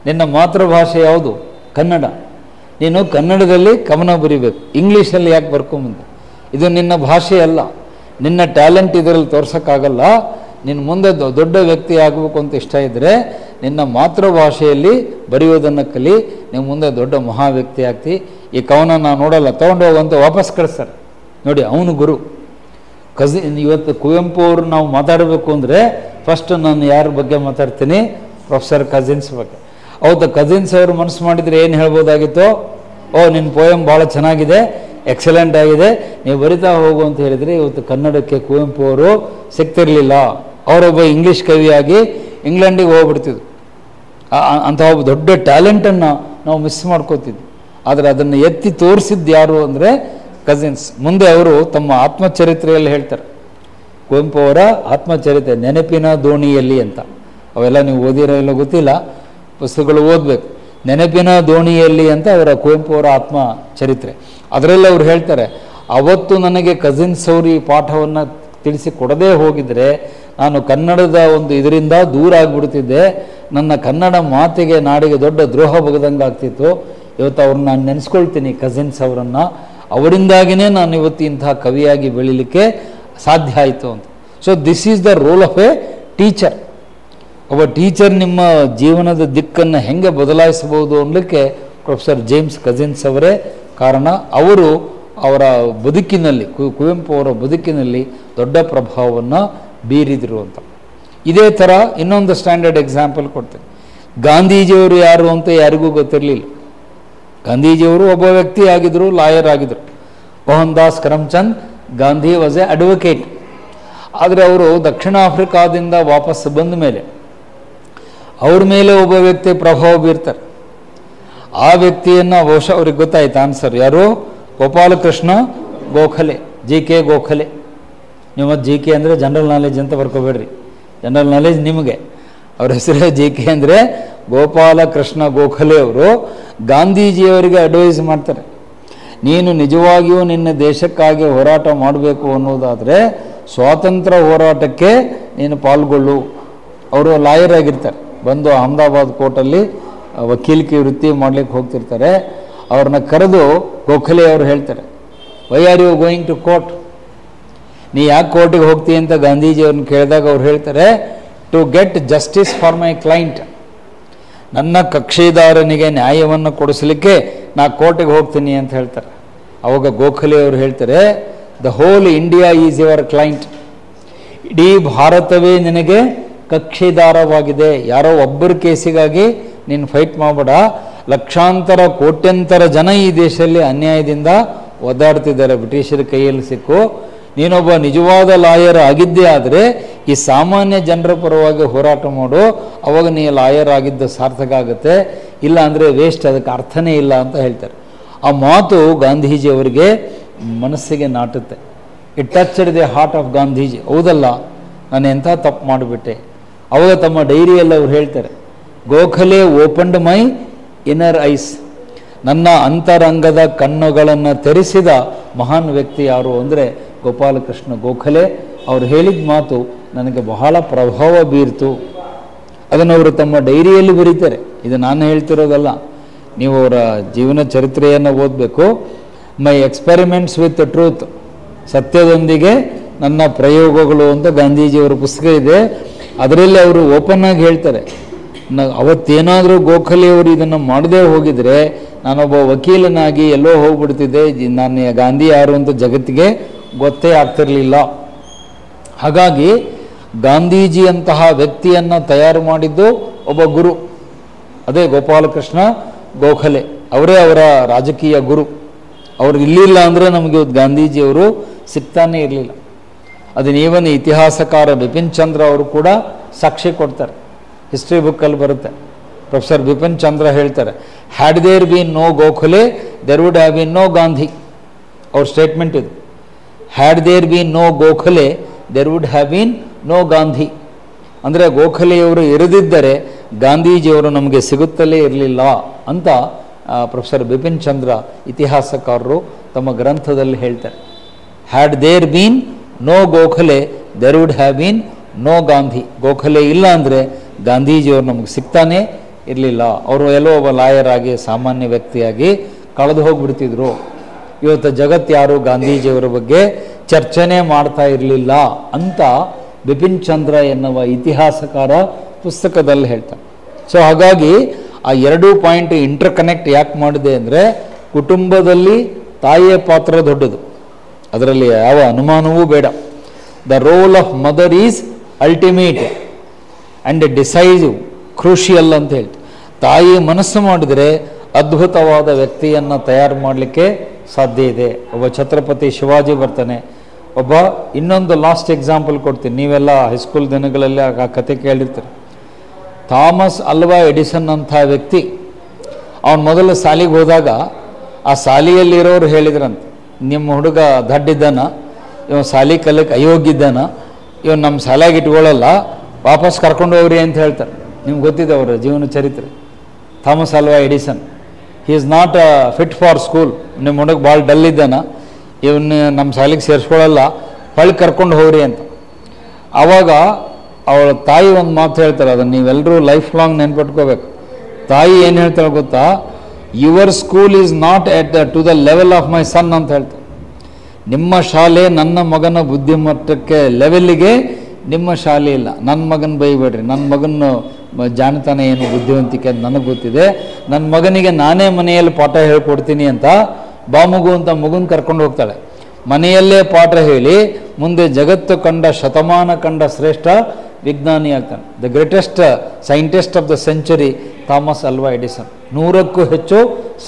ನಿನ್ನ ಮಾತೃಭಾಷೆ ಯಾವುದು? ಕನ್ನಡ. ನೀನು ಕನ್ನಡದಲ್ಲಿ ಕವನ ಬರಿಬೇಕು, ಇಂಗ್ಲೀಷಲ್ಲಿ ಯಾಕೆ ಬರ್ಕೊಂಬಂದೆ? ಇದು ನಿನ್ನ ಭಾಷೆ ಅಲ್ಲ, ನಿನ್ನ ಟ್ಯಾಲೆಂಟ್ ಇದರಲ್ಲಿ ತೋರ್ಸೋಕ್ಕಾಗಲ್ಲ. ನಿನ್ನ ಮುಂದೆ ದೊಡ್ಡ ವ್ಯಕ್ತಿ ಆಗಬೇಕು ಅಂತ ಇಷ್ಟ ಇದ್ದರೆ ನಿನ್ನ ಮಾತೃಭಾಷೆಯಲ್ಲಿ ಬರೆಯೋದನ್ನು ಕಲಿ, ನೀವು ಮುಂದೆ ದೊಡ್ಡ ಮಹಾ ವ್ಯಕ್ತಿ ಆಗ್ತಿ. ಈ ಕವನ ನಾನು ನೋಡಲ್ಲ, ತೊಗೊಂಡೋಗಂತ ವಾಪಸ್ ಕಳಿಸ್ತಾರೆ. ನೋಡಿ, ಅವನು ಗುರು. ಇವತ್ತು ಕುವೆಂಪು ಅವರು ನಾವು ಮಾತಾಡಬೇಕು ಅಂದರೆ ಫಸ್ಟ್ ನಾನು ಯಾರ ಬಗ್ಗೆ ಮಾತಾಡ್ತೀನಿ? ಪ್ರೊಫೆಸರ್ ಕಜಿನ್ಸ್ ಬಗ್ಗೆ. ಹೌದು, ಕಜಿನ್ಸ್ ಅವರು ಮನಸ್ಸು ಮಾಡಿದರೆ ಏನು ಹೇಳ್ಬೋದಾಗಿತ್ತು? ಓ, ನಿನ್ನ ಪೋಯಮ್ ಭಾಳ ಚೆನ್ನಾಗಿದೆ, ಎಕ್ಸಲೆಂಟ್ ಆಗಿದೆ, ನೀವು ಬರಿತಾ ಹೋಗು ಅಂತ ಹೇಳಿದರೆ ಇವತ್ತು ಕನ್ನಡಕ್ಕೆ ಕುವೆಂಪು ಅವರು ಸಿಗ್ತಿರಲಿಲ್ಲ. ಅವರೊಬ್ಬ ಇಂಗ್ಲೀಷ್ ಕವಿಯಾಗಿ ಇಂಗ್ಲೆಂಡಿಗೆ ಹೋಗ್ಬಿಡ್ತಿದ್ರು. ಅಂಥ ಒಬ್ಬ ದೊಡ್ಡ ಟ್ಯಾಲೆಂಟನ್ನು ನಾವು ಮಿಸ್ ಮಾಡ್ಕೋತಿದ್ವಿ. ಆದರೆ ಅದನ್ನು ಎತ್ತಿ ತೋರಿಸಿದ್ದು ಯಾರು ಅಂದರೆ ಕಜಿನ್ಸ್. ಮುಂದೆ ಅವರು ತಮ್ಮ ಆತ್ಮಚರಿತ್ರೆಯಲ್ಲಿ ಹೇಳ್ತಾರೆ, ಕುವೆಂಪು ಅವರ ಆತ್ಮಚರಿತ್ರೆ ನೆನಪಿನ ದೋಣಿಯಲ್ಲಿ ಅಂತ. ಅವೆಲ್ಲ ನೀವು ಓದಿರೋ ಇಲ್ಲ ಗೊತ್ತಿಲ್ಲ, ಪುಸ್ತಕಗಳು ಓದಬೇಕು. ನೆನಪಿನ ದೋಣಿಯಲ್ಲಿ ಅಂತ ಅವರ ಕುವೆಂಪು ಅವರ ಆತ್ಮಚರಿತ್ರೆ. ಅದರಲ್ಲಿ ಅವ್ರು ಹೇಳ್ತಾರೆ, ಅವತ್ತು ನನಗೆ ಕಜಿನ್ಸ್ ಅವರು ಈ ಪಾಠವನ್ನು ತಿಳಿಸಿ ಕೊಡದೇ ಹೋಗಿದ್ರೆ ನಾನು ಕನ್ನಡದ ಒಂದು ಇದರಿಂದ ದೂರ ಆಗಿಬಿಡ್ತಿದ್ದೆ. ನನ್ನ ಕನ್ನಡ ಮಾತಿಗೆ, ನಾಡಿಗೆ ದೊಡ್ಡ ದ್ರೋಹ ಬಗದಂಗೆ ಆಗ್ತಿತ್ತು. ಇವತ್ತು ಅವ್ರನ್ನ ನಾನು ನೆನೆಸ್ಕೊಳ್ತೀನಿ, ಕಜಿನ್ಸ್ ಅವರನ್ನು. ಅವರಿಂದಾಗಿಯೇ ನಾನು ಇವತ್ತು ಇಂತಹ ಕವಿಯಾಗಿ ಬೆಳೀಲಿಕ್ಕೆ ಸಾಧ್ಯ ಆಯಿತು ಅಂತ. So this is the role of A teacher. ಒಬ್ಬ ಟೀಚರ್ ನಿಮ್ಮ ಜೀವನದ ದಿಕ್ಕನ್ನು ಹೆಂಗೆ ಬದಲಾಯಿಸಬಹುದು ಅನ್ನಲಿಕ್ಕೆ ಪ್ರೊಫೆಸರ್ ಜೇಮ್ಸ್ ಕಜಿನ್ಸ್ ಅವರೇ ಕಾರಣ. ಅವರು ಅವರ ಬದುಕಿನಲ್ಲಿ, ಕುವೆಂಪು ಅವರ ಬದುಕಿನಲ್ಲಿ ದೊಡ್ಡ ಪ್ರಭಾವವನ್ನು ಬೀರಿದರು ಅಂತ. ಇದೇ ಥರ ಇನ್ನೊಂದು ಸ್ಟ್ಯಾಂಡರ್ಡ್ ಎಕ್ಸಾಂಪಲ್ ಕೊಡ್ತೇನೆ. ಗಾಂಧೀಜಿಯವರು ಯಾರು ಅಂತ ಯಾರಿಗೂ ಗೊತ್ತಿರಲಿಲ್ಲ. ಗಾಂಧೀಜಿಯವರು ಒಬ್ಬ ವ್ಯಕ್ತಿ ಆಗಿದ್ದರು, ಲಾಯರ್ ಆಗಿದ್ದರು. Mohan Das Karamchand Gandhi was A advocate. ಆದರೆ ಅವರು ದಕ್ಷಿಣ ಆಫ್ರಿಕಾದಿಂದ ವಾಪಸ್ ಬಂದ ಮೇಲೆ ಅವ್ರ ಮೇಲೆ ಒಬ್ಬ ವ್ಯಕ್ತಿ ಪ್ರಭಾವ ಬೀರ್ತಾರೆ. ಆ ವ್ಯಕ್ತಿಯನ್ನು ಬಹುಶಃ ಅವ್ರಿಗೆ ಗೊತ್ತಾಯ್ತು ಆನ್ಸರ್. ಯಾರು? ಗೋಪಾಲಕೃಷ್ಣ ಗೋಖಲೆ, JK ಗೋಖಲೆ. ನೀವು JK ಅಂದರೆ ಜನರಲ್ ನಾಲೆಜ್ ಅಂತ ಬರ್ಕೋಬೇಡ್ರಿ, ಜನರಲ್ ನಾಲೆಜ್ ನಿಮಗೆ. ಅವ್ರ ಹೆಸರೇ JK ಅಂದರೆ ಗೋಪಾಲಕೃಷ್ಣ ಗೋಖಲೆ. ಅವರು ಗಾಂಧೀಜಿಯವರಿಗೆ ಅಡ್ವೈಸ್ ಮಾಡ್ತಾರೆ, ನೀನು ನಿಜವಾಗಿಯೂ ನಿನ್ನ ದೇಶಕ್ಕಾಗಿ ಹೋರಾಟ ಮಾಡಬೇಕು ಅನ್ನೋದಾದರೆ ಸ್ವಾತಂತ್ರ್ಯ ಹೋರಾಟಕ್ಕೆ ನೀನು ಪಾಲ್ಗೊಳ್ಳು. ಅವರು ಲಾಯರ್ ಆಗಿರ್ತಾರೆ, ಬಂದು ಅಹಮದಾಬಾದ್ ಕೋರ್ಟಲ್ಲಿ ವಕೀಲಿಕೆ ವೃತ್ತಿ ಮಾಡಲಿಕ್ಕೆ ಹೋಗ್ತಿರ್ತಾರೆ. ಅವ್ರನ್ನ ಕರೆದು ಗೋಖಲೆ ಅವರು ಹೇಳ್ತಾರೆ, why are you going to court? ನೀ ಯಾಕೆ ಕೋರ್ಟಿಗೆ ಹೋಗ್ತೀಯ ಅಂತ ಗಾಂಧೀಜಿಯವ್ರನ್ನ ಕೇಳಿದಾಗ ಅವ್ರು ಹೇಳ್ತಾರೆ, to get justice for my client. ನನ್ನ ಕಕ್ಷಿದಾರನಿಗೆ ನ್ಯಾಯವನ್ನು ಕೊಡಿಸಲಿಕ್ಕೆ ನಾ ಕೋರ್ಟಿಗೆ ಹೋಗ್ತೀನಿ ಅಂತ ಹೇಳ್ತಾರೆ. ಅವಾಗ ಗೋಖಲೆ ಅವರು ಹೇಳ್ತಾರೆ, the whole India is your client. ಇಡೀ ಭಾರತವೇ ನಿನಗೆ ಕಕ್ಷಿದಾರವಾಗಿದೆ. ಯಾರೋ ಒಬ್ಬರ ಕೇಸಿಗಾಗಿ ನೀನು ಫೈಟ್ ಮಾಡಬೇಡ. ಲಕ್ಷಾಂತರ ಕೋಟ್ಯಂತರ ಜನ ಈ ದೇಶದಲ್ಲಿ ಅನ್ಯಾಯದಿಂದ ಒದ್ದಾಡ್ತಿದ್ದಾರೆ, ಬ್ರಿಟಿಷರ ಕೈಯಲ್ಲಿ ಸಿಕ್ಕು. ನೀನೊಬ್ಬ ನಿಜವಾದ ಲಾಯರ್ ಆಗಿದ್ದೇ ಆದರೆ ಈ ಸಾಮಾನ್ಯ ಜನರ ಪರವಾಗಿ ಹೋರಾಟ ಮಾಡು, ಅವಾಗ ನೀ ಲಾಯರ್ ಆಗಿದ್ದು ಸಾರ್ಥಕ ಆಗುತ್ತೆ. ಇಲ್ಲ ಅಂದರೆ ವೇಸ್ಟ್, ಅದಕ್ಕೆ ಅರ್ಥನೇ ಇಲ್ಲ ಅಂತ ಹೇಳ್ತಾರೆ. ಆ ಮಾತು ಗಾಂಧೀಜಿಯವರಿಗೆ ಮನಸ್ಸಿಗೆ ನಾಟುತ್ತೆ. It touched the heart of Gandhiji. ಹೌದಲ್ಲ, ನಾನು ಎಂಥ ತಪ್ಪು ಮಾಡಿಬಿಟ್ಟೆ. ಅವಾಗ ತಮ್ಮ ಡೈರಿಯಲ್ಲಿ ಅವ್ರು ಹೇಳ್ತಾರೆ, ಗೋಖಲೆ ಓಪನ್ಡ್ ಮೈ ಇನ್ನರ್ ಐಸ್. ನನ್ನ ಅಂತರಂಗದ ಕಣ್ಣುಗಳನ್ನು ತೆರೆಸಿದ ಮಹಾನ್ ವ್ಯಕ್ತಿ ಯಾರು ಅಂದರೆ ಗೋಪಾಲಕೃಷ್ಣ ಗೋಖಲೆ. ಅವ್ರು ಹೇಳಿದ ಮಾತು ನನಗೆ ಬಹಳ ಪ್ರಭಾವ ಬೀರ್ತು. ಅದನ್ನು ಅವರು ತಮ್ಮ ಡೈರಿಯಲ್ಲಿ ಬರೀತಾರೆ. ಇದು ನಾನು ಹೇಳ್ತಿರೋದಲ್ಲ, ನೀವು ಅವರ ಜೀವನ ಚರಿತ್ರೆಯನ್ನು ಓದಬೇಕು. ಮೈ ಎಕ್ಸ್ಪೆರಿಮೆಂಟ್ಸ್ ವಿತ್ ಟ್ರೂತ್, ಸತ್ಯದೊಂದಿಗೆ ನನ್ನ ಪ್ರಯೋಗಗಳು ಅಂತ ಗಾಂಧೀಜಿಯವರ ಪುಸ್ತಕ ಇದೆ. ಅದರಲ್ಲಿ ಅವರು ಓಪನ್ ಆಗಿ ಹೇಳ್ತಾರೆ, ಅವತ್ತೇನಾದರೂ ಗೋಖಲೆಯವರು ಇದನ್ನು ಮಾಡದೇ ಹೋಗಿದರೆ ನಾನೊಬ್ಬ ವಕೀಲನಾಗಿ ಎಲ್ಲೋ ಹೋಗ್ಬಿಡ್ತಿದ್ದೆ, ನಾನು ಗಾಂಧಿ ಯಾರು ಅಂತ ಜಗತ್ತಿಗೆ ಗೊತ್ತೇ ಆಗ್ತಿರಲಿಲ್ಲ. ಹಾಗಾಗಿ ಗಾಂಧೀಜಿಯಂತಹ ವ್ಯಕ್ತಿಯನ್ನು ತಯಾರು ಮಾಡಿದ್ದು ಒಬ್ಬ ಗುರು, ಅದೇ ಗೋಪಾಲಕೃಷ್ಣ ಗೋಖಲೆ. ಅವರೇ ಅವರ ರಾಜಕೀಯ ಗುರು. ಅವರು ಇರಲಿಲ್ಲ ಅಂದರೆ ನಮಗೆ ಗಾಂಧೀಜಿಯವರು ಸಿಗ್ತಾನೇ ಇರಲಿಲ್ಲ. ಅದನ್ನ ಈವನ್ ಇತಿಹಾಸಕಾರ ಬಿಪಿನ್ ಚಂದ್ರ ಅವರು ಕೂಡ ಸಾಕ್ಷಿ ಕೊಡ್ತಾರೆ. ಹಿಸ್ಟ್ರಿ ಬುಕ್ಕಲ್ಲಿ ಬರುತ್ತೆ. ಪ್ರೊಫೆಸರ್ ಬಿಪಿನ್ ಚಂದ್ರ ಹೇಳ್ತಾರೆ, had there been no Gokhale there would have been no Gandhi. ಅವ್ರ ಸ್ಟೇಟ್ಮೆಂಟ್ ಇದು. Had there been no Gokhale there would have been no Gandhi. ಅಂದರೆ ಗೋಖಲೆಯವರು ಇರದಿದ್ದರೆ ಗಾಂಧೀಜಿಯವರು ನಮಗೆ ಸಿಗುತ್ತಲೇ ಇರಲಿಲ್ಲ ಅಂತ ಪ್ರೊಫೆಸರ್ ಬಿಪಿನ್ ಚಂದ್ರ ಇತಿಹಾಸಕಾರರು ತಮ್ಮ ಗ್ರಂಥದಲ್ಲಿ ಹೇಳ್ತಾರೆ. Had there been no Gokhale there would have been no Gandhi. Gokhale ಇಲ್ಲ ಅಂದರೆ ಗಾಂಧೀಜಿಯವರು ನಮಗೆ ಸಿಗ್ತಾನೆ ಇರಲಿಲ್ಲ. ಅವರು ಎಲ್ಲೋ ಒಬ್ಬ ಲಾಯರ್ ಆಗಿ ಸಾಮಾನ್ಯ ವ್ಯಕ್ತಿಯಾಗಿ ಕಳೆದು ಹೋಗ್ಬಿಡ್ತಿದ್ರು. ಇವತ್ತು ಜಗತ್ತು ಯಾರು ಗಾಂಧೀಜಿಯವರ ಬಗ್ಗೆ ಚರ್ಚೆನೇ ಮಾಡ್ತಾ ಇರಲಿಲ್ಲ ಅಂತ ಬಿಪಿನ್ ಚಂದ್ರ ಎನ್ನುವ ಇತಿಹಾಸಕಾರ ಪುಸ್ತಕದಲ್ಲಿ ಹೇಳ್ತಾರೆ. ಸೊ ಹಾಗಾಗಿ ಆ ಎರಡೂ ಪಾಯಿಂಟ್ ಇಂಟರ್ ಕನೆಕ್ಟ್ ಯಾಕೆ ಮಾಡಿದೆ ಅಂದರೆ, ಕುಟುಂಬದಲ್ಲಿ ತಾಯಿಯ ಪಾತ್ರ ದೊಡ್ಡದು, ಅದರಲ್ಲಿ ಯಾವ ಅನುಮಾನವೂ ಬೇಡ. The role of mother is ultimate and decisive, crucial ಅಂತ ಹೇಳ್ತೀವಿ. ತಾಯಿ ಮನಸ್ಸು ಮಾಡಿದರೆ ಅದ್ಭುತವಾದ ವ್ಯಕ್ತಿಯನ್ನು ತಯಾರು ಮಾಡಲಿಕ್ಕೆ ಸಾಧ್ಯ ಇದೆ. ಒಬ್ಬ ಛತ್ರಪತಿ ಶಿವಾಜಿ ಬರ್ತಾನೆ. ಒಬ್ಬ ಇನ್ನೊಂದು ಲಾಸ್ಟ್ ಎಕ್ಸಾಂಪಲ್ ಕೊಡ್ತೀನಿ, ನೀವೆಲ್ಲ ಹೈಸ್ಕೂಲ್ ದಿನಗಳಲ್ಲಿ ಆ ಕತೆ ಕೇಳಿರ್ತೀರಿ. ಥಾಮಸ್ ಅಲ್ವಾ ಎಡಿಸನ್ ಅಂಥ ವ್ಯಕ್ತಿ, ಅವನು ಮೊದಲು ಶಾಲೆಗೆ ಹೋದಾಗ ಆ ಶಾಲೆಯಲ್ಲಿರೋರು ಹೇಳಿದ್ರಂತೆ, ನಿಮ್ಮ ಹುಡುಗ ದಡ್ಡಿದ್ದಾನ, ಇವನು ಶಾಲೆ ಕಲಿಯಕ್ಕೆ ಅಯೋಗ್ಯಿದ್ದಾನ, ಇವನು ನಮ್ಮ ಶಾಲೆಗೆ ಇಟ್ಕೊಳ್ಳಲ್ಲ, ವಾಪಸ್ ಕರ್ಕೊಂಡು ಹೋಗ್ರಿ ಅಂತ ಹೇಳ್ತಾರೆ. ನಿಮ್ಗೆ ಗೊತ್ತಿದೆ ಅವರ ಜೀವನ ಚರಿತ್ರೆ. ಥಾಮಸ್ ಅಲ್ವಾ Edison, he is not fit for school, ನಿಮ್ಮ ಹುಡುಗ ಭಾಳ ಡಲ್ ಇದ್ದಾನ, ಇವನ್ನ ನಮ್ಮ ಶಾಲೆಗೆ ಸೇರಿಸ್ಕೊಳ್ಳಲ್ಲ, ಹೊಳ್ಳಿ ಕರ್ಕೊಂಡು ಹೋಗ್ರಿ ಅಂತ. ಆವಾಗ ಅವಳ ತಾಯಿ ಒಂದು ಮಾತು ಹೇಳ್ತಾರೆ, ಅದನ್ನು ನೀವೆಲ್ಲರೂ ಲೈಫ್ ಲಾಂಗ್ ನೆನ್ಪಿಟ್ಕೋಬೇಕು. ತಾಯಿ ಏನು ಹೇಳ್ತಾಳೆ ಗೊತ್ತಾ, your school is not at to the level of my son ಅಂತ ಹೇಳ್ತಾರೆ. ನಿಮ್ಮ ಶಾಲೆ ನನ್ನ ಮಗನ ಬುದ್ಧಿಮಟ್ಟಕ್ಕೆ ಲೆವೆಲ್ಲಿಗೆ ನಿಮ್ಮ ಶಾಲೆ ಇಲ್ಲ. ನನ್ನ ಮಗನ ಬೈಬೇಡ್ರಿ, ನನ್ನ ಮಗನ ಜಾಣತಾನೆ ಏನು ಬುದ್ಧಿವಂತಿಕೆ ಅಂತ ನನಗೆ ಗೊತ್ತಿದೆ, ನನ್ನ ಮಗನಿಗೆ ನಾನೇ ಮನೆಯಲ್ಲಿ ಪಾಠ ಹೇಳ್ಕೊಡ್ತೀನಿ ಅಂತ ಬಾಮಗು ಅಂತ ಮಗುನ ಕರ್ಕೊಂಡು ಹೋಗ್ತಾಳೆ. ಮನೆಯಲ್ಲೇ ಪಾಠ ಹೇಳಿ ಮುಂದೆ ಜಗತ್ತು ಕಂಡ ಶತಮಾನ ಕಂಡ ಶ್ರೇಷ್ಠ ವಿಜ್ಞಾನಿ ಆಗ್ತಾನೆ. The greatest scientist of the century Thomas ಅಲ್ವಾ ಎಡಿಸನ್. 100ಕ್ಕೂ ಹೆಚ್ಚು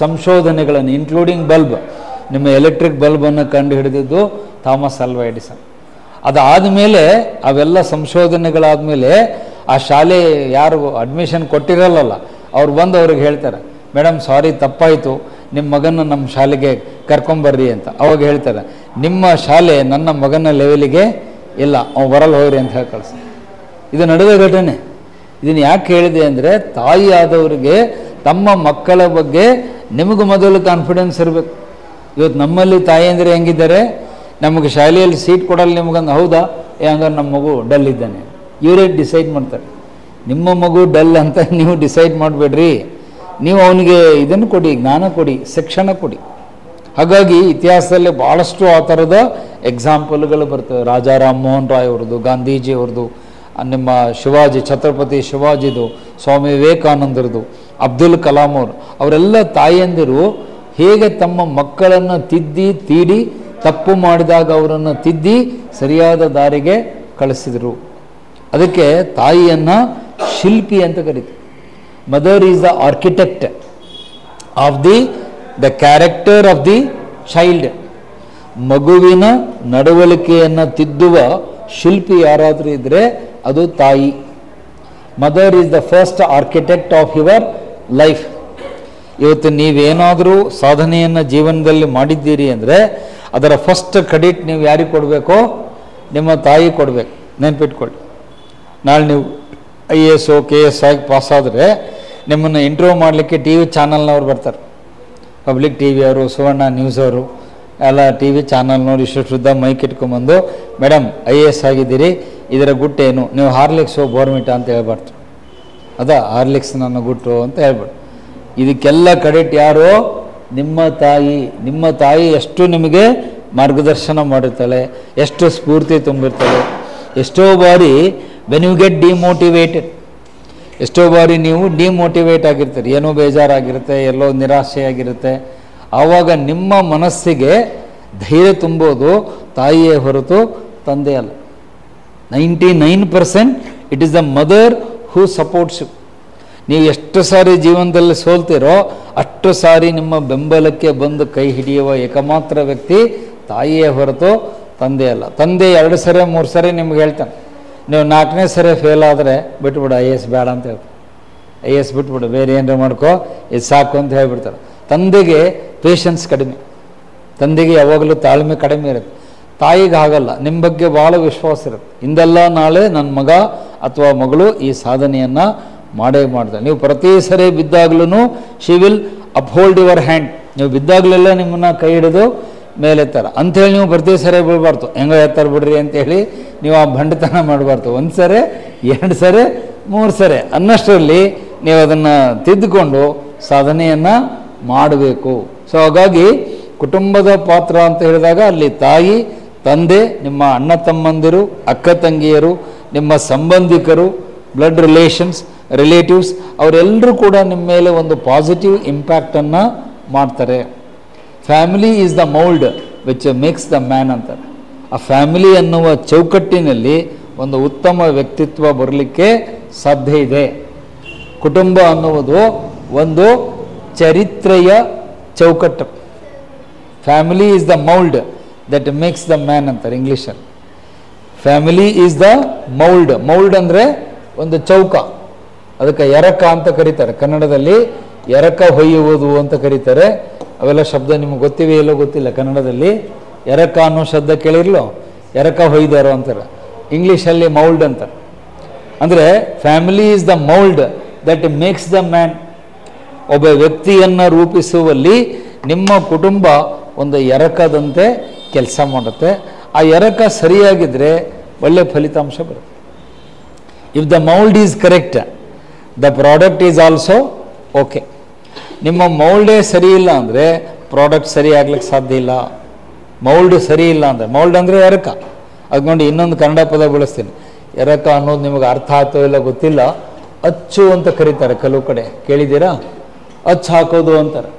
ಸಂಶೋಧನೆಗಳನ್ನು ಇನ್ಕ್ಲೂಡಿಂಗ್ ಬಲ್ಬ್, ನಿಮ್ಮ ಎಲೆಕ್ಟ್ರಿಕ್ ಬಲ್ಬನ್ನು ಕಂಡು ಹಿಡಿದಿದ್ದು ಥಾಮಸ್ ಅಲ್ವಾ ಎಡಿಸನ್. ಅದಾದಮೇಲೆ ಅವೆಲ್ಲ ಸಂಶೋಧನೆಗಳಾದಮೇಲೆ ಆ ಶಾಲೆ ಯಾರು ಅಡ್ಮಿಷನ್ ಕೊಟ್ಟಿರಲ್ಲ ಅವ್ರು ಬಂದು ಅವ್ರಿಗೆ ಹೇಳ್ತಾರೆ, ಮೇಡಮ್ ಸಾರಿ ತಪ್ಪಾಯಿತು, ನಿಮ್ಮ ಮಗನ ನಮ್ಮ ಶಾಲೆಗೆ ಕರ್ಕೊಂಬರ್ರಿ ಅಂತ. ಅವಾಗ ಹೇಳ್ತಾರೆ, ನಿಮ್ಮ ಶಾಲೆ ನನ್ನ ಮಗನ ಲೆವೆಲಿಗೆ ಇಲ್ಲ, ಅವ್ನು ಬರಲ್ಲ ಹೋಗ್ರಿ ಅಂತ ಹೇಳಿ ಕಳಿಸ್ತಾರೆ. ಇದು ನಡೆದ ಘಟನೆ. ಇದನ್ನು ಯಾಕೆ ಹೇಳಿದೆ ಅಂದರೆ, ತಾಯಿ ಆದವರಿಗೆ ತಮ್ಮ ಮಕ್ಕಳ ಬಗ್ಗೆ ನಿಮಗೂ ಮೊದಲು ಕಾನ್ಫಿಡೆನ್ಸ್ ಇರಬೇಕು. ಇವತ್ತು ನಮ್ಮಲ್ಲಿ ತಾಯಿ ಅಂದರೆ ಹೆಂಗಿದ್ದಾರೆ, ನಮಗೆ ಶಾಲೆಯಲ್ಲಿ ಸೀಟ್ ಕೊಡಲ್ಲ ನಿಮಗಂದು, ಹೌದಾ ಹಂಗಾರೆ ನಮ್ಮ ಮಗು ಡಲ್ ಇದ್ದಾನೆ, ಇವರೇ ಡಿಸೈಡ್ ಮಾಡ್ತಾರೆ. ನಿಮ್ಮ ಮಗು ಡಲ್ ಅಂತ ನೀವು ಡಿಸೈಡ್ ಮಾಡಬೇಡ್ರಿ, ನೀವು ಅವನಿಗೆ ಇದನ್ನು ಕೊಡಿ, ಜ್ಞಾನ ಕೊಡಿ, ಶಿಕ್ಷಣ ಕೊಡಿ. ಹಾಗಾಗಿ ಇತಿಹಾಸದಲ್ಲಿ ಭಾಳಷ್ಟು ಆ ಥರದ ಎಕ್ಸಾಂಪಲ್ಗಳು ಬರ್ತವೆ. ರಾಜಾ ರಾಮ್ ಮೋಹನ್ ರಾಯ್ ಅವ್ರದ್ದು, ಗಾಂಧೀಜಿ ಅವ್ರದ್ದು, ನಿಮ್ಮ ಶಿವಾಜಿ ಛತ್ರಪತಿ ಶಿವಾಜಿದು, ಸ್ವಾಮಿ ವಿವೇಕಾನಂದರದು, ಅಬ್ದುಲ್ ಕಲಾಂ ಅವರು, ಅವರೆಲ್ಲ ತಾಯಿಯಂದಿರು ಹೇಗೆ ತಮ್ಮ ಮಕ್ಕಳನ್ನು ತಿದ್ದಿ ತೀಡಿ ತಪ್ಪು ಮಾಡಿದಾಗ ಅವರನ್ನು ತಿದ್ದಿ ಸರಿಯಾದ ದಾರಿಗೆ ಕಳಿಸಿದರು. ಅದಕ್ಕೆ ತಾಯಿಯನ್ನು ಶಿಲ್ಪಿ ಅಂತ ಕರೀತಾರೆ. Mother is the architect of the character of the child. ಮಗುವಿನ ನಡವಳಿಕೆಯನ್ನು ತಿದ್ದುವ ಶಿಲ್ಪಿ ಯಾರಾದರೂ ಇದ್ದರೆ ಅದು ತಾಯಿ. Mother is the first architect of your life. ಇವತ್ತು ನೀವೇನಾದರೂ ಸಾಧನೆಯನ್ನು ಜೀವನದಲ್ಲಿ ಮಾಡಿದ್ದೀರಿ ಅಂದರೆ ಅದರ ಫಸ್ಟ್ ಕ್ರೆಡಿಟ್ ನೀವು ಯಾರಿಗೆ ಕೊಡಬೇಕೋ, ನಿಮ್ಮ ತಾಯಿ ಕೊಡಬೇಕು. ನೆನ್ಪಿಟ್ಕೊಳ್ಳಿ. ನಾಳೆ ನೀವು IAS KS ಆಗಿ ಪಾಸಾದರೆ ನಿಮ್ಮನ್ನು ಇಂಟರ್ವ್ಯೂ ಮಾಡಲಿಕ್ಕೆ TV ಚಾನಲ್ನವ್ರು ಬರ್ತಾರೆ. ಪಬ್ಲಿಕ್ TV ಅವರು, ಸುವರ್ಣ ನ್ಯೂಸ್ ಅವರು ಎಲ್ಲ TV ಚಾನಲ್ನವ್ರು ಇಷ್ಟುದ್ದ ಮೈಕ್ ಇಟ್ಕೊಂಬಂದು, ಮೇಡಮ್ IAS ಆಗಿದ್ದೀರಿ, ಇದರ ಗುಟ್ಟೇನು, ನೀವು ಹಾರ್ಲಿಕ್ಸು ಬೋರ್ಮಿಟಾ ಅಂತ ಹೇಳ್ಬಾರ್ದು. ಹಾರ್ಲಿಕ್ಸ್ ನನ್ನ ಗುಟ್ಟು ಅಂತ ಹೇಳ್ಬಾರ್ದು. ಇದಕ್ಕೆಲ್ಲ ಕ್ರೆಡಿಟ್ ಯಾರು? ನಿಮ್ಮ ತಾಯಿ. ನಿಮ್ಮ ತಾಯಿ ಎಷ್ಟು ನಿಮಗೆ ಮಾರ್ಗದರ್ಶನ ಮಾಡಿರ್ತಾಳೆ, ಎಷ್ಟು ಸ್ಫೂರ್ತಿ ತುಂಬಿರ್ತಾಳೆ. ಎಷ್ಟೋ ಬಾರಿ ವೆನ್ ಯು ಗೆಟ್ ಡಿಮೋಟಿವೇಟೆಡ್, ಎಷ್ಟೋ ಬಾರಿ ನೀವು ಡಿಮೋಟಿವೇಟ್ ಆಗಿರ್ತೀರಿ, ಏನೋ ಬೇಜಾರಾಗಿರುತ್ತೆ, ಎಲ್ಲೋ ನಿರಾಶೆಯಾಗಿರುತ್ತೆ. ಆವಾಗ ನಿಮ್ಮ ಮನಸ್ಸಿಗೆ ಧೈರ್ಯ ತುಂಬೋದು ತಾಯಿಯೇ ಹೊರತು ತಂದೆ ಅಲ್ಲ. 99% it is the mother who supports you. ನೀವು ಎಷ್ಟು ಸಾರಿ ಜೀವನದಲ್ಲಿ ಸೋಲ್ತೀರೋ ಅಷ್ಟು ಸಾರಿ ನಿಮ್ಮ ಬೆಂಬಲಕ್ಕೆ ಬಂದು ಕೈ ಹಿಡಿಯುವ ಏಕಮಾತ್ರ ವ್ಯಕ್ತಿ ತಾಯಿಯೇ ಹೊರತು ತಂದೆ ಅಲ್ಲ. ತಂದೆ 2 ಸರಿ 3 ಸರಿ ನಿಮ್ಗೆ ಹೇಳ್ತಾನೆ, ನೀವು 4ನೇ ಸರಿ ಫೇಲ್ ಆದರೆ ಬಿಟ್ಬಿಡು, IAS ಬೇಡ ಅಂತ ಹೇಳ್ತಾರೆ. IAS ಬಿಟ್ಬಿಡು, ಬೇರೆ ಏನಾರು ಮಾಡ್ಕೋ, ಇದು ಸಾಕು ಅಂತ ಹೇಳ್ಬಿಡ್ತಾರೆ. ತಂದೆಗೆ ಪೇಷನ್ಸ್ ಕಡಿಮೆ. ತಂದೆಗೆ ಯಾವಾಗಲೂ ತಾಳ್ಮೆ ಕಡಿಮೆ ಇರುತ್ತೆ, ತಾಯಿಗೆ ಹಾಗಲ್ಲ, ನಿಮ್ಮ ಬಗ್ಗೆ ಭಾಳ ವಿಶ್ವಾಸ ಇರುತ್ತೆ. ಇಂದಲ್ಲ ನಾಳೆ ನನ್ನ ಮಗ ಅಥವಾ ಮಗಳು ಈ ಸಾಧನೆಯನ್ನು ಮಾಡೇ ಮಾಡ್ತಾರೆ. ನೀವು ಪ್ರತಿ ಸರಿ ಬಿದ್ದಾಗ್ಲೂ she will uphold your hand. ನೀವು ಬಿದ್ದಾಗಲೆಲ್ಲ ನಿಮ್ಮನ್ನು ಕೈ ಹಿಡಿದು ಮೇಲೆತ್ತಾರೆ ಅಂಥೇಳಿ ನೀವು ಪ್ರತಿ ಸರಿ ಬೀಳ್ಬಾರ್ದು, ಹೆಂಗೋ ಎತ್ತರ ಬಿಡ್ರಿ ಅಂತೇಳಿ ನೀವು ಆ ಭಂಡತನ ಮಾಡಬಾರ್ದು. 1 ಸರಿ 2 ಸರಿ 3 ಸರಿ ಅನ್ನಷ್ಟರಲ್ಲಿ ನೀವು ಅದನ್ನು ತಿದ್ದುಕೊಂಡು ಸಾಧನೆಯನ್ನು ಮಾಡಬೇಕು. ಸೊ ಹಾಗಾಗಿ ಕುಟುಂಬದ ಪಾತ್ರ ಅಂತ ಹೇಳಿದಾಗ ಅಲ್ಲಿ ತಾಯಿ, ತಂದೆ, ನಿಮ್ಮ ಅಣ್ಣ ತಮ್ಮಂದಿರು, ಅಕ್ಕ ತಂಗಿಯರು, ನಿಮ್ಮ ಸಂಬಂಧಿಕರು, ಬ್ಲಡ್ ರಿಲೇಟಿವ್ಸ್ ಅವರೆಲ್ಲರೂ ಕೂಡ ನಿಮ್ಮ ಮೇಲೆ ಒಂದು ಪಾಸಿಟಿವ್ ಇಂಪ್ಯಾಕ್ಟನ್ನು ಮಾಡ್ತಾರೆ. Family is the mould which makes the man ಅಂತಾರೆ. ಆ ಫ್ಯಾಮಿಲಿ ಅನ್ನುವ ಚೌಕಟ್ಟಿನಲ್ಲಿ ಒಂದು ಉತ್ತಮ ವ್ಯಕ್ತಿತ್ವ ಬರಲಿಕ್ಕೆ ಸಾಧ್ಯ ಇದೆ. ಕುಟುಂಬ ಅನ್ನುವುದು ಒಂದು ಚರಿತ್ರೆಯ ಚೌಕಟ್ಟು. Family is the mould that makes the man ಅಂತಾರೆ ಇಂಗ್ಲೀಷಲ್ಲಿ. ಫ್ಯಾಮಿಲಿ ಈಸ್ ದ ಮೌಲ್ಡ್ ಅಂದರೆ ಒಂದು ಚೌಕ, ಅದಕ್ಕೆ ಎರಕ ಅಂತ ಕರೀತಾರೆ. ಕನ್ನಡದಲ್ಲಿ ಎರಕ ಹೊಯ್ಯುವುದು ಅಂತ ಕರೀತಾರೆ. ಅವೆಲ್ಲ ಶಬ್ದ ನಿಮ್ಗೆ ಗೊತ್ತಿವೆ ಎಲ್ಲೋ ಗೊತ್ತಿಲ್ಲ. ಕನ್ನಡದಲ್ಲಿ ಎರಕ ಅನ್ನೋ ಶಬ್ದ ಕೇಳಿರ್ಲೋ, ಎರಕ ಹೊಯ್ದಾರೋ ಅಂತಾರೆ. ಇಂಗ್ಲೀಷಲ್ಲಿ ಮೌಲ್ಡ್ ಅಂತಾರೆ. ಅಂದರೆ family is the mould that makes the man. ಒಬ್ಬ ವ್ಯಕ್ತಿಯನ್ನು ರೂಪಿಸುವಲ್ಲಿ ನಿಮ್ಮ ಕುಟುಂಬ ಒಂದು ಎರಕದಂತೆ ಕೆಲಸ ಮಾಡುತ್ತೆ. ಆ ಎರಕ ಸರಿಯಾಗಿದ್ದರೆ ಒಳ್ಳೆ ಫಲಿತಾಂಶ ಬರುತ್ತೆ. If the mould is correct, the product is also okay. ನಿಮ್ಮ ಮೌಲ್ಡೇ ಸರಿ ಇಲ್ಲ ಅಂದರೆ ಪ್ರಾಡಕ್ಟ್ ಸರಿ ಆಗ್ಲಿಕ್ಕೆ ಸಾಧ್ಯ ಇಲ್ಲ. ಮೌಲ್ಡ್ ಸರಿ ಇಲ್ಲ ಅಂದರೆ, ಮೌಲ್ಡ್ ಅಂದರೆ ಎರಕ. ಅದು ನೋಡಿ ಇನ್ನೊಂದು ಕನ್ನಡ ಪದ ಬಳಸ್ತೀನಿ. ಎರಕ ಅನ್ನೋದು ನಿಮಗೆ ಅರ್ಥ ಆಯ್ತೋ ಇಲ್ಲ ಗೊತ್ತಿಲ್ಲ. ಅಚ್ಚು ಅಂತ ಕರೀತಾರೆ ಕೆಲವು ಕಡೆ, ಕೇಳಿದ್ದೀರಾ? ಅಚ್ಚು ಹಾಕೋದು ಅಂತಾರೆ.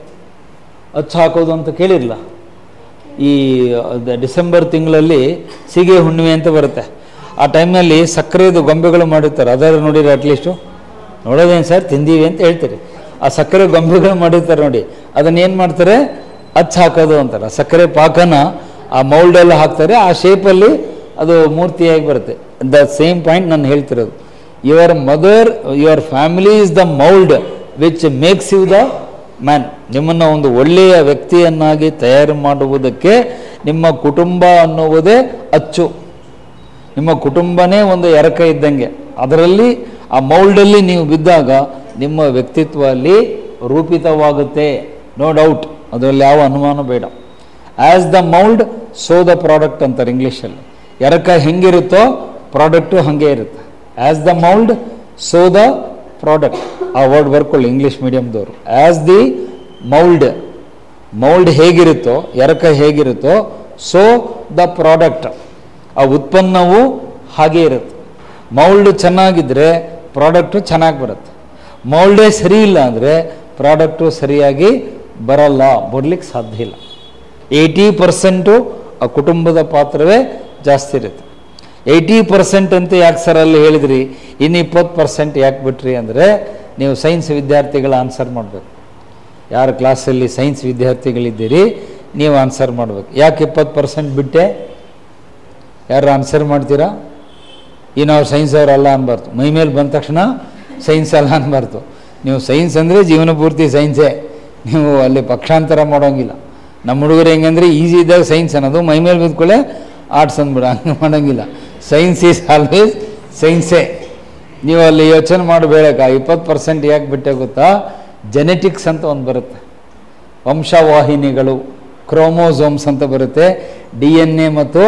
ಅಚ್ಚು ಹಾಕೋದು ಅಂತ ಕೇಳಿರಲ್ಲ. ಈ ಡಿಸೆಂಬರ್ ತಿಂಗಳಲ್ಲಿ ಸೀಗೆ ಹುಣ್ಣಿಮೆ ಅಂತ ಬರುತ್ತೆ. ಆ ಟೈಮ್ನಲ್ಲಿ ಸಕ್ಕರೆದು ಗೊಂಬೆಗಳು ಮಾಡಿರ್ತಾರೆ. ಅದರ ನೋಡಿರಿ, ಅಟ್ಲೀಸ್ಟು ನೋಡೋದೇನು ಸರ್ ತಿಂದೀವಿ ಅಂತ ಹೇಳ್ತೀರಿ. ಆ ಸಕ್ಕರೆ ಗೊಂಬೆಗಳು ಮಾಡಿರ್ತಾರೆ ನೋಡಿ, ಅದನ್ನೇನು ಮಾಡ್ತಾರೆ? ಅಚ್ಚು ಹಾಕೋದು ಅಂತಾರೆ. ಸಕ್ಕರೆ ಪಾಕನ ಆ ಮೌಲ್ಡೆಲ್ಲ ಹಾಕ್ತಾರೆ, ಆ ಶೇಪಲ್ಲಿ ಅದು ಮೂರ್ತಿಯಾಗಿ ಬರುತ್ತೆ. ದ ಸೇಮ್ ಪಾಯಿಂಟ್ ನಾನು ಹೇಳ್ತಿರೋದು. Your family is the mould which makes you the man. ನಿಮ್ಮನ್ನು ಒಂದು ಒಳ್ಳೆಯ ವ್ಯಕ್ತಿಯನ್ನಾಗಿ ತಯಾರು ಮಾಡುವುದಕ್ಕೆ ನಿಮ್ಮ ಕುಟುಂಬ ಅನ್ನುವುದೇ ಅಚ್ಚು. ನಿಮ್ಮ ಕುಟುಂಬನೇ ಒಂದು ಎರಕ ಇದ್ದಂಗೆ. ಅದರಲ್ಲಿ ಆ ಮೌಲ್ಡಲ್ಲಿ ನೀವು ಬಿದ್ದಾಗ ನಿಮ್ಮ ವ್ಯಕ್ತಿತ್ವ ಅಲ್ಲಿ ರೂಪಿತವಾಗುತ್ತೆ, ನೋ ಡೌಟ್, ಅದರಲ್ಲಿ ಯಾವ ಅನುಮಾನ ಬೇಡ. As the mould so the product ಅಂತಾರೆ ಇಂಗ್ಲೀಷಲ್ಲಿ. ಎರಕ ಹೆಂಗಿರುತ್ತೋ ಪ್ರಾಡಕ್ಟು ಹಾಗೆ ಇರುತ್ತೆ. As the mould so the product. ಆ ವರ್ಡ್ ಬರ್ಕೊಳ್ಳಿ ಇಂಗ್ಲೀಷ್ ಮೀಡಿಯಮ್ದವರು. ಆ್ಯಸ್ ದಿ ಮೌಲ್ಡ್ ಹೇಗಿರುತ್ತೋ, ಎರಕ ಹೇಗಿರುತ್ತೋ, ಸೋ ದ ಪ್ರಾಡಕ್ಟ್, ಆ ಉತ್ಪನ್ನವು ಹಾಗೆ ಇರುತ್ತೆ. ಮೌಲ್ಡ್ ಚೆನ್ನಾಗಿದ್ದರೆ ಪ್ರಾಡಕ್ಟು ಚೆನ್ನಾಗಿ ಬರುತ್ತೆ. ಮೌಲ್ಡೇ ಸರಿ ಇಲ್ಲ ಅಂದರೆ ಪ್ರಾಡಕ್ಟು ಸರಿಯಾಗಿ ಬರ್ಲಿಕ್ಕೆ ಸಾಧ್ಯ ಇಲ್ಲ. 80% ಆ ಕುಟುಂಬದ ಪಾತ್ರವೇ ಜಾಸ್ತಿ ಇರುತ್ತೆ. 80% ಅಂತ ಯಾಕೆ ಸರ್ ಅಲ್ಲಿ ಹೇಳಿದ್ರಿ, ಇನ್ನು 20% ಯಾಕೆ ಬಿಟ್ರಿ ಅಂದರೆ, ನೀವು ಸೈನ್ಸ್ ವಿದ್ಯಾರ್ಥಿಗಳ ಆನ್ಸರ್ ಮಾಡಬೇಕು. ಯಾರು ಕ್ಲಾಸಲ್ಲಿ ಸೈನ್ಸ್ ವಿದ್ಯಾರ್ಥಿಗಳಿದ್ದೀರಿ ನೀವು ಆನ್ಸರ್ ಮಾಡಬೇಕು. ಯಾಕೆ 20% ಬಿಟ್ಟೆ? ಯಾರು ಆನ್ಸರ್ ಮಾಡ್ತೀರಾ? ನಾವು ಸೈನ್ಸ್ ಅವರಲ್ಲ ಅನ್ಬಾರ್ದು. ಮೈ ಮೇಲೆ ಬಂದ ತಕ್ಷಣ ಸೈನ್ಸ್ ಅಲ್ಲ ಅನ್ಬಾರ್ದು. ನೀವು ಸೈನ್ಸ್ ಅಂದರೆ ಜೀವನ ಪೂರ್ತಿ ಸೈನ್ಸೇ, ನೀವು ಅಲ್ಲಿ ಪಕ್ಷಾಂತರ ಮಾಡೋಂಗಿಲ್ಲ. ನಮ್ಮ ಹುಡುಗರು ಹೆಂಗಂದ್ರೆ ಈಸಿ ಇದ್ದಾಗ ಸೈನ್ಸ್ ಅನ್ನೋದು, ಮೈ ಮೇಲೆ ಬಿದ್ಕೊಳ್ಳೆ ಆರ್ಟ್ಸ್ ಅಂದ್ಬಿಡ, ಹಂಗೆ ಮಾಡೋಂಗಿಲ್ಲ. ಸೈನ್ಸ್ ಈಸ್ ಆಲ್ವೇಸ್ ಸೈನ್ಸೇ. ನೀವು ಅಲ್ಲಿ ಯೋಚನೆ ಮಾಡಬೇಕ. 20% ಯಾಕೆ ಬಿಟ್ಟೆ ಗೊತ್ತಾ? ಜೆನೆಟಿಕ್ಸ್ ಅಂತ ಒಂದು ಬರುತ್ತೆ, ವಂಶವಾಹಿನಿಗಳು, ಕ್ರೋಮೋಸೋಮ್ಸ್ ಅಂತ ಬರುತ್ತೆ, DNA ಮತ್ತು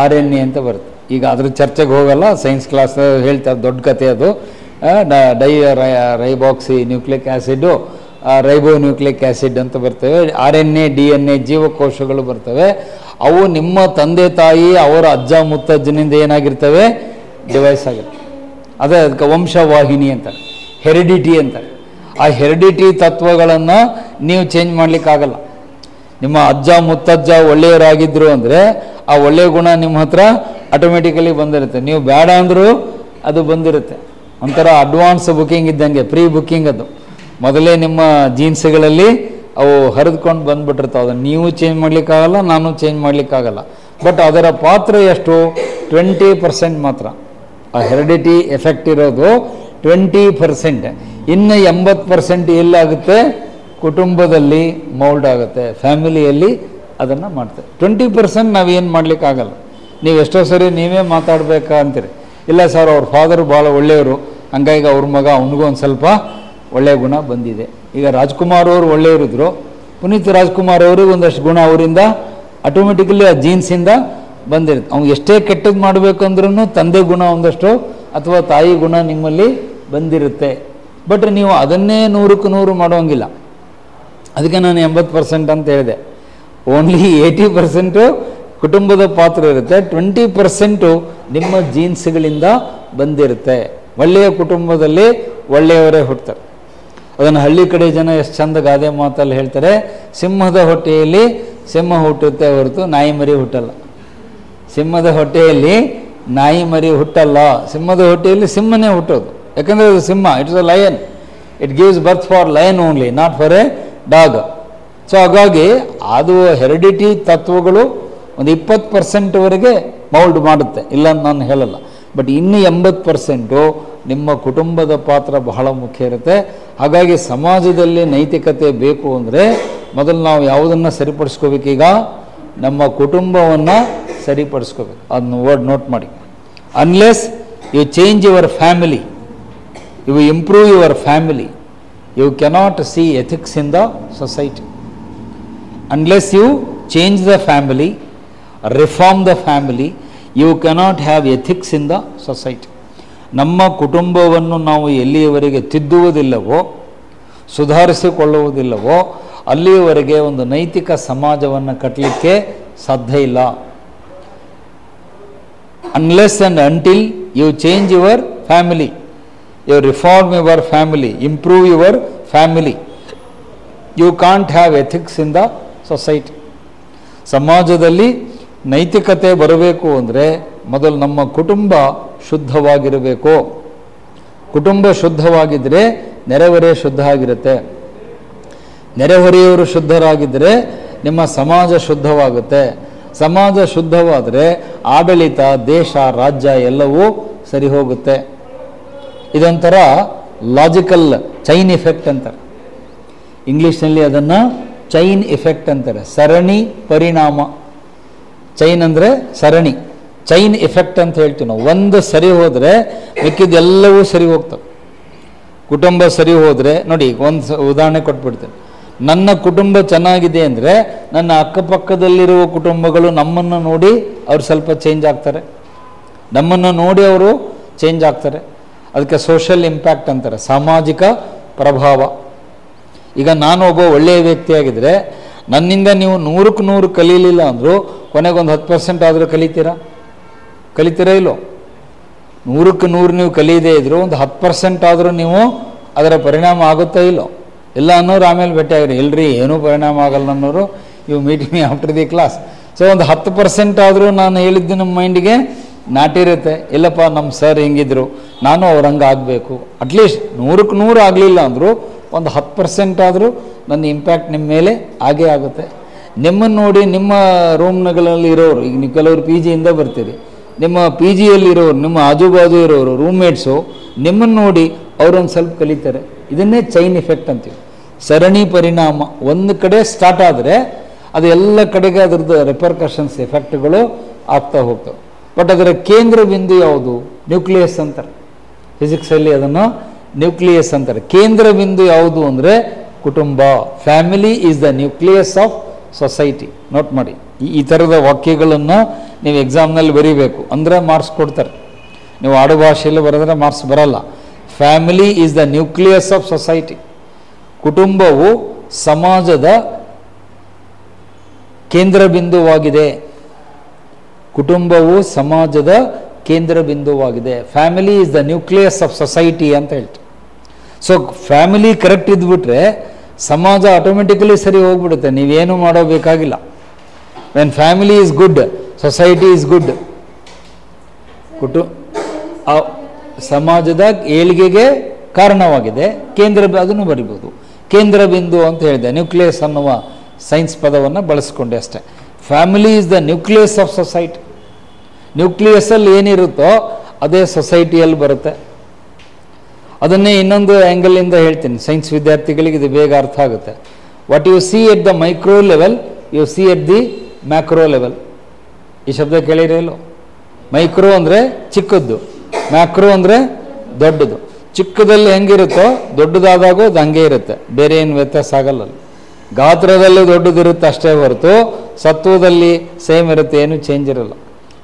RNA ಅಂತ ಬರುತ್ತೆ. ಈಗ ಅದ್ರ ಚರ್ಚೆಗೆ ಹೋಗಲ್ಲ, ಸೈನ್ಸ್ ಕ್ಲಾಸ್ ಹೇಳ್ತಾರೆ, ದೊಡ್ಡ ಕತೆ ಅದು. ರೈಬಾಕ್ಸಿ ನ್ಯೂಕ್ಲಿಕ್ ಆ್ಯಸಿಡ್ಡು, ರೈಬೋ ನ್ಯೂಕ್ಲಿಕ್ ಆ್ಯಸಿಡ್ ಅಂತ ಬರ್ತವೆ. RNA DNA ಜೀವಕೋಶಗಳು ಬರ್ತವೆ. ಅವು ನಿಮ್ಮ ತಂದೆ ತಾಯಿ ಅವರ ಅಜ್ಜ ಮುತ್ತಜ್ಜನಿಂದ ಏನಾಗಿರ್ತವೆ? ಡಿವೈಸ್ ಆಗಿರ್ತವೆ. ಅದೇ ಅದಕ್ಕೆ ವಂಶವಾಹಿನಿ ಅಂತಾರೆ, ಹೆರಿಡಿಟಿ ಅಂತಾರೆ. ಆ ಹೆರಿಡಿಟಿ ತತ್ವಗಳನ್ನು ನೀವು ಚೇಂಜ್ ಮಾಡಲಿಕ್ಕಾಗಲ್ಲ. ನಿಮ್ಮ ಅಜ್ಜ ಮುತ್ತಜ್ಜ ಒಳ್ಳೆಯವರಾಗಿದ್ದರು ಅಂದರೆ ಆ ಒಳ್ಳೆಯ ಗುಣ ನಿಮ್ಮ ಹತ್ರ ಆಟೋಮೆಟಿಕಲಿ ಬಂದಿರುತ್ತೆ. ನೀವು ಬೇಡ ಅಂದರೂ ಅದು ಬಂದಿರುತ್ತೆ. ಒಂಥರ ಅಡ್ವಾನ್ಸ್ ಬುಕ್ಕಿಂಗ್ ಇದ್ದಂಗೆ, ಪ್ರೀ ಬುಕ್ಕಿಂಗ್ ಅದು. ಮೊದಲೇ ನಿಮ್ಮ ಜೀನ್ಸ್ಗಳಲ್ಲಿ ಅವು ಹರಿದುಕೊಂಡು ಬಂದುಬಿಟ್ಟಿರ್ತಾವೆ. ಅದನ್ನು ನೀವು ಚೇಂಜ್ ಮಾಡಲಿಕ್ಕಾಗಲ್ಲ, ನಾನು ಚೇಂಜ್ ಮಾಡಲಿಕ್ಕಾಗಲ್ಲ. ಬಟ್ ಅದರ ಪಾತ್ರ ಎಷ್ಟು? 20% ಮಾತ್ರ. ಆ ಹೆರಿಡಿಟಿ ಎಫೆಕ್ಟ್ ಇರೋದು 20%. ಇನ್ನು 80% ಎಲ್ಲಾಗುತ್ತೆ? ಕುಟುಂಬದಲ್ಲಿ ಮೌಲ್ಡ್ ಆಗುತ್ತೆ, ಫ್ಯಾಮಿಲಿಯಲ್ಲಿ ಅದನ್ನು ಮಾಡ್ತಾರೆ. 20% ನಾವೇನು ಮಾಡಲಿಕ್ಕಾಗಲ್ಲ. ನೀವು ಎಷ್ಟೋ ಸರಿ ನೀವೇ ಮಾತಾಡಬೇಕಾ ಅಂತೀರಿ. ಇಲ್ಲ ಸರ್ ಅವ್ರ ಫಾದರು ಭಾಳ ಒಳ್ಳೆಯವರು, ಹಂಗಾಗಿ ಅವ್ರ ಮಗ ಅವನಿಗೂ ಒಂದು ಸ್ವಲ್ಪ ಒಳ್ಳೆಯ ಗುಣ ಬಂದಿದೆ. ಈಗ ರಾಜ್ಕುಮಾರ್ ಅವರು ಒಳ್ಳೆಯವರಿದ್ರು, ಪುನೀತ್ ರಾಜ್ಕುಮಾರ್ ಅವ್ರಿಗೆ ಒಂದಷ್ಟು ಗುಣ ಅವರಿಂದ ಆಟೋಮೆಟಿಕಲಿ ಆ ಜೀನ್ಸಿಂದ ಬಂದಿರುತ್ತೆ. ಅವ್ನು ಎಷ್ಟೇ ಕೆಟ್ಟದ್ದು ಮಾಡಬೇಕಂದ್ರೂ ತಂದೆ ಗುಣ ಒಂದಷ್ಟು ಅಥವಾ ತಾಯಿ ಗುಣ ನಿಮ್ಮಲ್ಲಿ ಬಂದಿರುತ್ತೆ. ಬಟ್ ನೀವು ಅದನ್ನೇ 100ಕ್ಕೆ 100 ಮಾಡೋಂಗಿಲ್ಲ. ಅದಕ್ಕೆ ನಾನು 80% ಅಂತ ಹೇಳಿದೆ. ಓನ್ಲಿ 80% ಕುಟುಂಬದ ಪಾತ್ರ ಇರುತ್ತೆ, 20% ನಿಮ್ಮ ಜೀನ್ಸ್ಗಳಿಂದ ಬಂದಿರುತ್ತೆ. ಒಳ್ಳೆಯ ಕುಟುಂಬದಲ್ಲಿ ಒಳ್ಳೆಯವರೇ ಹುಟ್ಟುತ್ತಾರೆ. ಅದನ್ನು ಹಳ್ಳಿ ಕಡೆ ಜನ ಎಷ್ಟು ಚಂದ ಗಾದೆ ಮಾತಲ್ಲಿ ಹೇಳ್ತಾರೆ, ಸಿಂಹದ ಹೊಟ್ಟೆಯಲ್ಲಿ ಸಿಂಹ ಹುಟ್ಟುತ್ತೆ ಹೊರತು ನಾಯಿ ಮರಿ ಹುಟ್ಟಲ್ಲ. ಸಿಂಹದ ಹೊಟ್ಟೆಯಲ್ಲಿ ನಾಯಿ ಮರಿ ಹುಟ್ಟಲ್ಲ, ಸಿಂಹದ ಹೊಟ್ಟೆಯಲ್ಲಿ ಸಿಂಹನೇ ಹುಟ್ಟೋದು. ಯಾಕಂದರೆ ಅದು ಸಿಂಹ, it's a lion, it gives birth for lion only, not for a dog. So ಹಾಗಾಗಿ ಅದು ಹೆರಿಡಿಟಿ ತತ್ವಗಳು ಒಂದು 20%ವರೆಗೆ ಮೌಲ್ಡ್ ಮಾಡುತ್ತೆ, ಇಲ್ಲ ಅಂತ ನಾನು ಹೇಳಲ್ಲ. ಬಟ್ ಇನ್ನು 80% ನಿಮ್ಮ ಕುಟುಂಬದ ಪಾತ್ರ ಬಹಳ ಮುಖ್ಯ ಇರುತ್ತೆ. ಹಾಗಾಗಿ ಸಮಾಜದಲ್ಲಿ ನೈತಿಕತೆ ಬೇಕು ಅಂದರೆ ಮೊದಲು ನಾವು ಯಾವುದನ್ನು ಸರಿಪಡಿಸ್ಕೋಬೇಕೀಗ? ನಮ್ಮ ಕುಟುಂಬವನ್ನು ಸರಿಪಡಿಸ್ಕೋಬೇಕು. ಅದನ್ನ ವರ್ಡ್ ನೋಟ್ ಮಾಡಿ. Unless you change your family, you improve your family, you cannot see ethics in the society. Unless you change the family, reform the family, you cannot have ethics in the society. ನಮ್ಮ ಕುಟುಂಬವನ್ನು ನಾವು ಎಲ್ಲಿಯವರೆಗೆ ತಿದ್ದುವುದಿಲ್ಲವೋ, ಸುಧಾರಿಸಿಕೊಳ್ಳುವುದಿಲ್ಲವೋ, ಅಲ್ಲಿಯವರೆಗೆ ಒಂದು ನೈತಿಕ ಸಮಾಜವನ್ನು ಕಟ್ಟಲಿಕ್ಕೆ ಸಾಧ್ಯ ಇಲ್ಲ. Unless and until you change your family, you reform your family, improve your family, you can't have ethics in the society. ಸಮಾಜದಲ್ಲಿ ನೈತಿಕತೆ ಬರಬೇಕು ಅಂದರೆ ಮೊದಲು ನಮ್ಮ ಕುಟುಂಬ ಶುದ್ಧವಾಗಿರಬೇಕು. ಕುಟುಂಬ ಶುದ್ಧವಾಗಿದ್ದರೆ ನೆರೆಹೊರೆ ಶುದ್ಧ ಆಗಿರುತ್ತೆ. ನೆರೆಹೊರೆಯವರು ಶುದ್ಧರಾಗಿದ್ದರೆ ನಿಮ್ಮ ಸಮಾಜ ಶುದ್ಧವಾಗುತ್ತೆ. ಸಮಾಜ ಶುದ್ಧವಾದರೆ ಆಡಳಿತ, ದೇಶ, ರಾಜ್ಯ ಎಲ್ಲವೂ ಸರಿ ಹೋಗುತ್ತೆ. ಇದೊಂಥರ ಲಾಜಿಕಲ್ ಚೈನ್ ಎಫೆಕ್ಟ್ ಅಂತಾರೆ. ಇಂಗ್ಲೀಷ್ನಲ್ಲಿ ಅದನ್ನು ಚೈನ್ ಎಫೆಕ್ಟ್ ಅಂತಾರೆ, ಸರಣಿ ಪರಿಣಾಮ. ಚೈನ್ ಅಂದರೆ ಸರಣಿ, ಚೈನ್ ಎಫೆಕ್ಟ್ ಅಂತ ಹೇಳ್ತೀವಿ ನಾವು. ಒಂದು ಸರಿ ಹೋದರೆ ಮಿಕ್ಕಿದ್ದೆಲ್ಲವೂ ಸರಿ ಹೋಗ್ತವೆ. ಕುಟುಂಬ ಸರಿ ಹೋದರೆ ನೋಡಿ, ಒಂದು ಉದಾಹರಣೆ ಕೊಟ್ಬಿಡ್ತೇನೆ. ನನ್ನ ಕುಟುಂಬ ಚೆನ್ನಾಗಿದೆ ಅಂದರೆ ನನ್ನ ಅಕ್ಕಪಕ್ಕದಲ್ಲಿರುವ ಕುಟುಂಬಗಳು ನಮ್ಮನ್ನು ನೋಡಿ ಅವ್ರು ಸ್ವಲ್ಪ ಚೇಂಜ್ ಆಗ್ತಾರೆ, ನಮ್ಮನ್ನು ನೋಡಿ ಅವರು ಚೇಂಜ್ ಆಗ್ತಾರೆ. ಅದಕ್ಕೆ ಸೋಷಿಯಲ್ ಇಂಪ್ಯಾಕ್ಟ್ ಅಂತಾರೆ, ಸಾಮಾಜಿಕ ಪ್ರಭಾವ. ಈಗ ನಾನು ಒಬ್ಬ ಒಳ್ಳೆಯ ವ್ಯಕ್ತಿಯಾಗಿದ್ದರೆ ನನ್ನಿಂದ ನೀವು 100ಕ್ಕೆ 100 ಕಲೀಲಿಲ್ಲ ಅಂದರೂ ಕೊನೆಗೊಂದು 10% ಆದರೂ ಕಲಿತೀರಾ ಇಲ್ಲೋ? 100ಕ್ಕೆ 100 ನೀವು ಕಲಿಯದೇ ಇದ್ದರೂ ಒಂದು 10% ಆದರೂ ನೀವು ಅದರ ಪರಿಣಾಮ ಆಗುತ್ತಾ ಇಲ್ಲೋ? ಇಲ್ಲ ಅನ್ನೋರು ಆಮೇಲೆ ಭೇಟಿಯಾಗ್ರಿ, ಇಲ್ರಿ ಏನೂ ಪರಿಣಾಮ ಆಗಲ್ಲ ಅನ್ನೋರು, ಇವು meet me after the class. So ಒಂದು 10% ಆದರೂ ನಾನು ಹೇಳಿದ್ದು ನಮ್ಮ ಮೈಂಡಿಗೆ ನಾಟಿರುತ್ತೆ. ಇಲ್ಲಪ್ಪ ನಮ್ಮ ಸರ್ ಹೆಂಗಿದ್ರು, ನಾನು ಅವ್ರಂಗೆ ಆಗಬೇಕು. ಅಟ್ಲೀಸ್ಟ್ 100ಕ್ಕೆ 100 ಆಗಲಿಲ್ಲ ಅಂದರೂ ಒಂದು 10% ಆದರೂ ನನ್ನ ಇಂಪ್ಯಾಕ್ಟ್ ನಿಮ್ಮ ಮೇಲೆ ಆಗೇ ಆಗುತ್ತೆ. ನಿಮ್ಮನ್ನು ನೋಡಿ ನಿಮ್ಮ ರೂಮ್ಗಳಲ್ಲಿ ಇರೋರು, ಈಗ ನೀವು ಕೆಲವರು ಪಿ ಜಿಯಿಂದ ಬರ್ತೀರಿ, ನಿಮ್ಮ ಪಿ ಜಿಯಲ್ಲಿರೋರು, ನಿಮ್ಮ ಆಜುಬಾಜು ಇರೋರು ರೂಮ್ಮೇಟ್ಸು ನಿಮ್ಮನ್ನು ನೋಡಿ ಅವರೊಂದು ಸ್ವಲ್ಪ ಕಲಿತಾರೆ. ಇದನ್ನೇ ಚೈನ್ ಎಫೆಕ್ಟ್ ಅಂತೀವಿ, ಸರಣಿ ಪರಿಣಾಮ. ಒಂದು ಕಡೆ ಸ್ಟಾರ್ಟ್ ಆದರೆ ಅದು ಎಲ್ಲ ಕಡೆಗೆ ಅದರದ್ದು ರೆಪರ್ಕಷನ್ಸ್, ಎಫೆಕ್ಟ್ಗಳು ಆಗ್ತಾ ಹೋಗ್ತವೆ. ಬಟ್ ಅದರ ಕೇಂದ್ರ ಬಿಂದು ಯಾವುದು? ನ್ಯೂಕ್ಲಿಯಸ್ ಅಂತಾರೆ ಫಿಸಿಕ್ಸಲ್ಲಿ, ಅದನ್ನು ನ್ಯೂಕ್ಲಿಯಸ್ ಅಂತಾರೆ. ಕೇಂದ್ರ ಬಿಂದು ಯಾವುದು ಅಂದರೆ ಕುಟುಂಬ. Family is the nucleus of society. Note ಮಾಡಿ, ಈ ಥರದ ವಾಕ್ಯಗಳನ್ನು ನೀವು ಎಕ್ಸಾಮ್ನಲ್ಲಿ ಬರೀಬೇಕು, ಅಂದರೆ ಮಾರ್ಕ್ಸ್ ಕೊಡ್ತಾರೆ. ನೀವು ಆಡು ಭಾಷೆಯಲ್ಲಿ ಬರೆದ್ರೆ ಮಾರ್ಕ್ಸ್ ಬರಲ್ಲ. Family is the nucleus of society. ಕುಟುಂಬವು ಸಮಾಜದ ಕೇಂದ್ರ ಬಿಂದುವಾಗಿದೆ. ಕುಟುಂಬವು ಸಮಾಜದ ಕೇಂದ್ರ ಬಿಂದುವಾಗಿದೆ. Family is the nucleus of society ಅಂತ ಹೇಳ್ತೀವಿ. ಸೊ ಫ್ಯಾಮಿಲಿ ಕರೆಕ್ಟ್ ಇದ್ಬಿಟ್ರೆ ಸಮಾಜ ಆಟೋಮೆಟಿಕಲಿ ಸರಿ ಹೋಗ್ಬಿಡುತ್ತೆ, ನೀವೇನು ಮಾಡೋಬೇಕಾಗಿಲ್ಲ. When family is good, society is good. ಸಮಾಜದ ಏಳಿಗೆಗೆ ಕಾರಣವಾಗಿದೆ. ಕೇಂದ್ರ, ಅದನ್ನು ಬರಿಬೋದು. ಕೇಂದ್ರ ಬಿಂದು ಅಂತ ಹೇಳಿದೆ, ನ್ಯೂಕ್ಲಿಯಸ್ ಅನ್ನುವ ಸೈನ್ಸ್ ಪದವನ್ನು ಬಳಸ್ಕೊಂಡೆ ಅಷ್ಟೇ. Family is the nucleus of society. ನ್ಯೂಕ್ಲಿಯಸ್ಸಲ್ಲಿ ಏನಿರುತ್ತೋ ಅದೇ ಸೊಸೈಟಿಯಲ್ಲಿ ಬರುತ್ತೆ. ಅದನ್ನೇ ಇನ್ನೊಂದು ಆ್ಯಂಗಲಿಂದ ಹೇಳ್ತೀನಿ, ಸೈನ್ಸ್ ವಿದ್ಯಾರ್ಥಿಗಳಿಗೆ ಇದು ಬೇಗ ಅರ್ಥ ಆಗುತ್ತೆ. What U C at the micro level U C at the macro level. ಈ ಶಬ್ದ ಕೇಳಿರಲ್ಲೋ? ಮೈಕ್ರೋ ಅಂದರೆ ಚಿಕ್ಕದ್ದು, ಮ್ಯಾಕ್ರೋ ಅಂದರೆ ದೊಡ್ಡದು. ಚಿಕ್ಕದಲ್ಲಿ ಹೆಂಗಿರುತ್ತೋ ದೊಡ್ಡದಾದಾಗೂ ಅದು ಹಂಗೆ ಇರುತ್ತೆ, ಬೇರೆ ಏನು ವ್ಯತ್ಯಾಸ ಆಗಲ್ಲ. ಗಾತ್ರದಲ್ಲಿ ದೊಡ್ಡದಿರುತ್ತೆ ಅಷ್ಟೇ ಹೊರತು ಸತ್ವದಲ್ಲಿ ಸೇಮ್ ಇರುತ್ತೆ, ಏನು ಚೇಂಜ್ ಇರಲ್ಲ.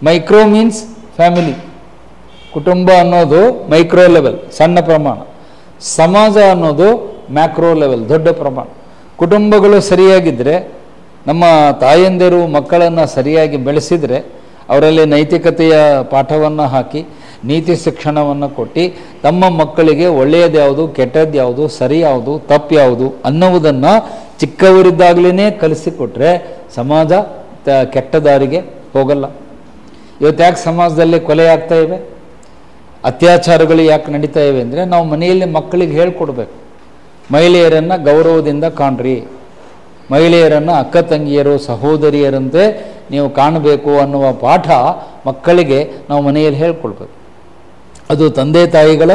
Micro means family. ಕುಟುಂಬ ಅನ್ನೋದು ಮೈಕ್ರೋ ಲೆವೆಲ್, ಸಣ್ಣ ಪ್ರಮಾಣ. ಸಮಾಜ ಅನ್ನೋದು ಮ್ಯಾಕ್ರೋ ಲೆವೆಲ್, ದೊಡ್ಡ ಪ್ರಮಾಣ. ಕುಟುಂಬಗಳು ಸರಿಯಾಗಿದ್ದರೆ, ನಮ್ಮ ತಾಯಂದಿರು ಮಕ್ಕಳನ್ನು ಸರಿಯಾಗಿ ಬೆಳೆಸಿದರೆ, ಅವರಲ್ಲಿ ನೈತಿಕತೆಯ ಪಾಠವನ್ನು ಹಾಕಿ ನೀತಿ ಶಿಕ್ಷಣವನ್ನು ಕೊಟ್ಟು ತಮ್ಮ ಮಕ್ಕಳಿಗೆ ಒಳ್ಳೆಯದು ಯಾವುದು, ಕೆಟ್ಟದ್ದು ಯಾವುದು, ಸರಿ ಯಾವುದು, ತಪ್ಪು ಯಾವುದು ಅನ್ನುವುದನ್ನು ಚಿಕ್ಕವರಿದ್ದಾಗಲೇ ಕಲಿಸಿಕೊಟ್ರೆ ಸಮಾಜ ಕೆಟ್ಟ ದಾರಿಗೆ ಹೋಗಲ್ಲ. ಇವತ್ತು ಯಾಕೆ ಸಮಾಜದಲ್ಲಿ ಕೊಲೆ ಆಗ್ತಾ ಇವೆ, ಅತ್ಯಾಚಾರಗಳು ಯಾಕೆ ನಡೀತಾ ಇವೆ ಅಂದರೆ ನಾವು ಮನೆಯಲ್ಲಿ ಮಕ್ಕಳಿಗೆ ಹೇಳ್ಕೊಡ್ಬೇಕು. ಮಹಿಳೆಯರನ್ನು ಗೌರವದಿಂದ ಕಾಣ್ರಿ, ಮಹಿಳೆಯರನ್ನು ಅಕ್ಕ ತಂಗಿಯರು ಸಹೋದರಿಯರಂತೆ ನೀವು ಕಾಣಬೇಕು ಅನ್ನುವ ಪಾಠ ಮಕ್ಕಳಿಗೆ ನಾವು ಮನೆಯಲ್ಲಿ ಹೇಳ್ಕೊಡ್ಬೇಕು. ಅದು ತಂದೆ ತಾಯಿಗಳ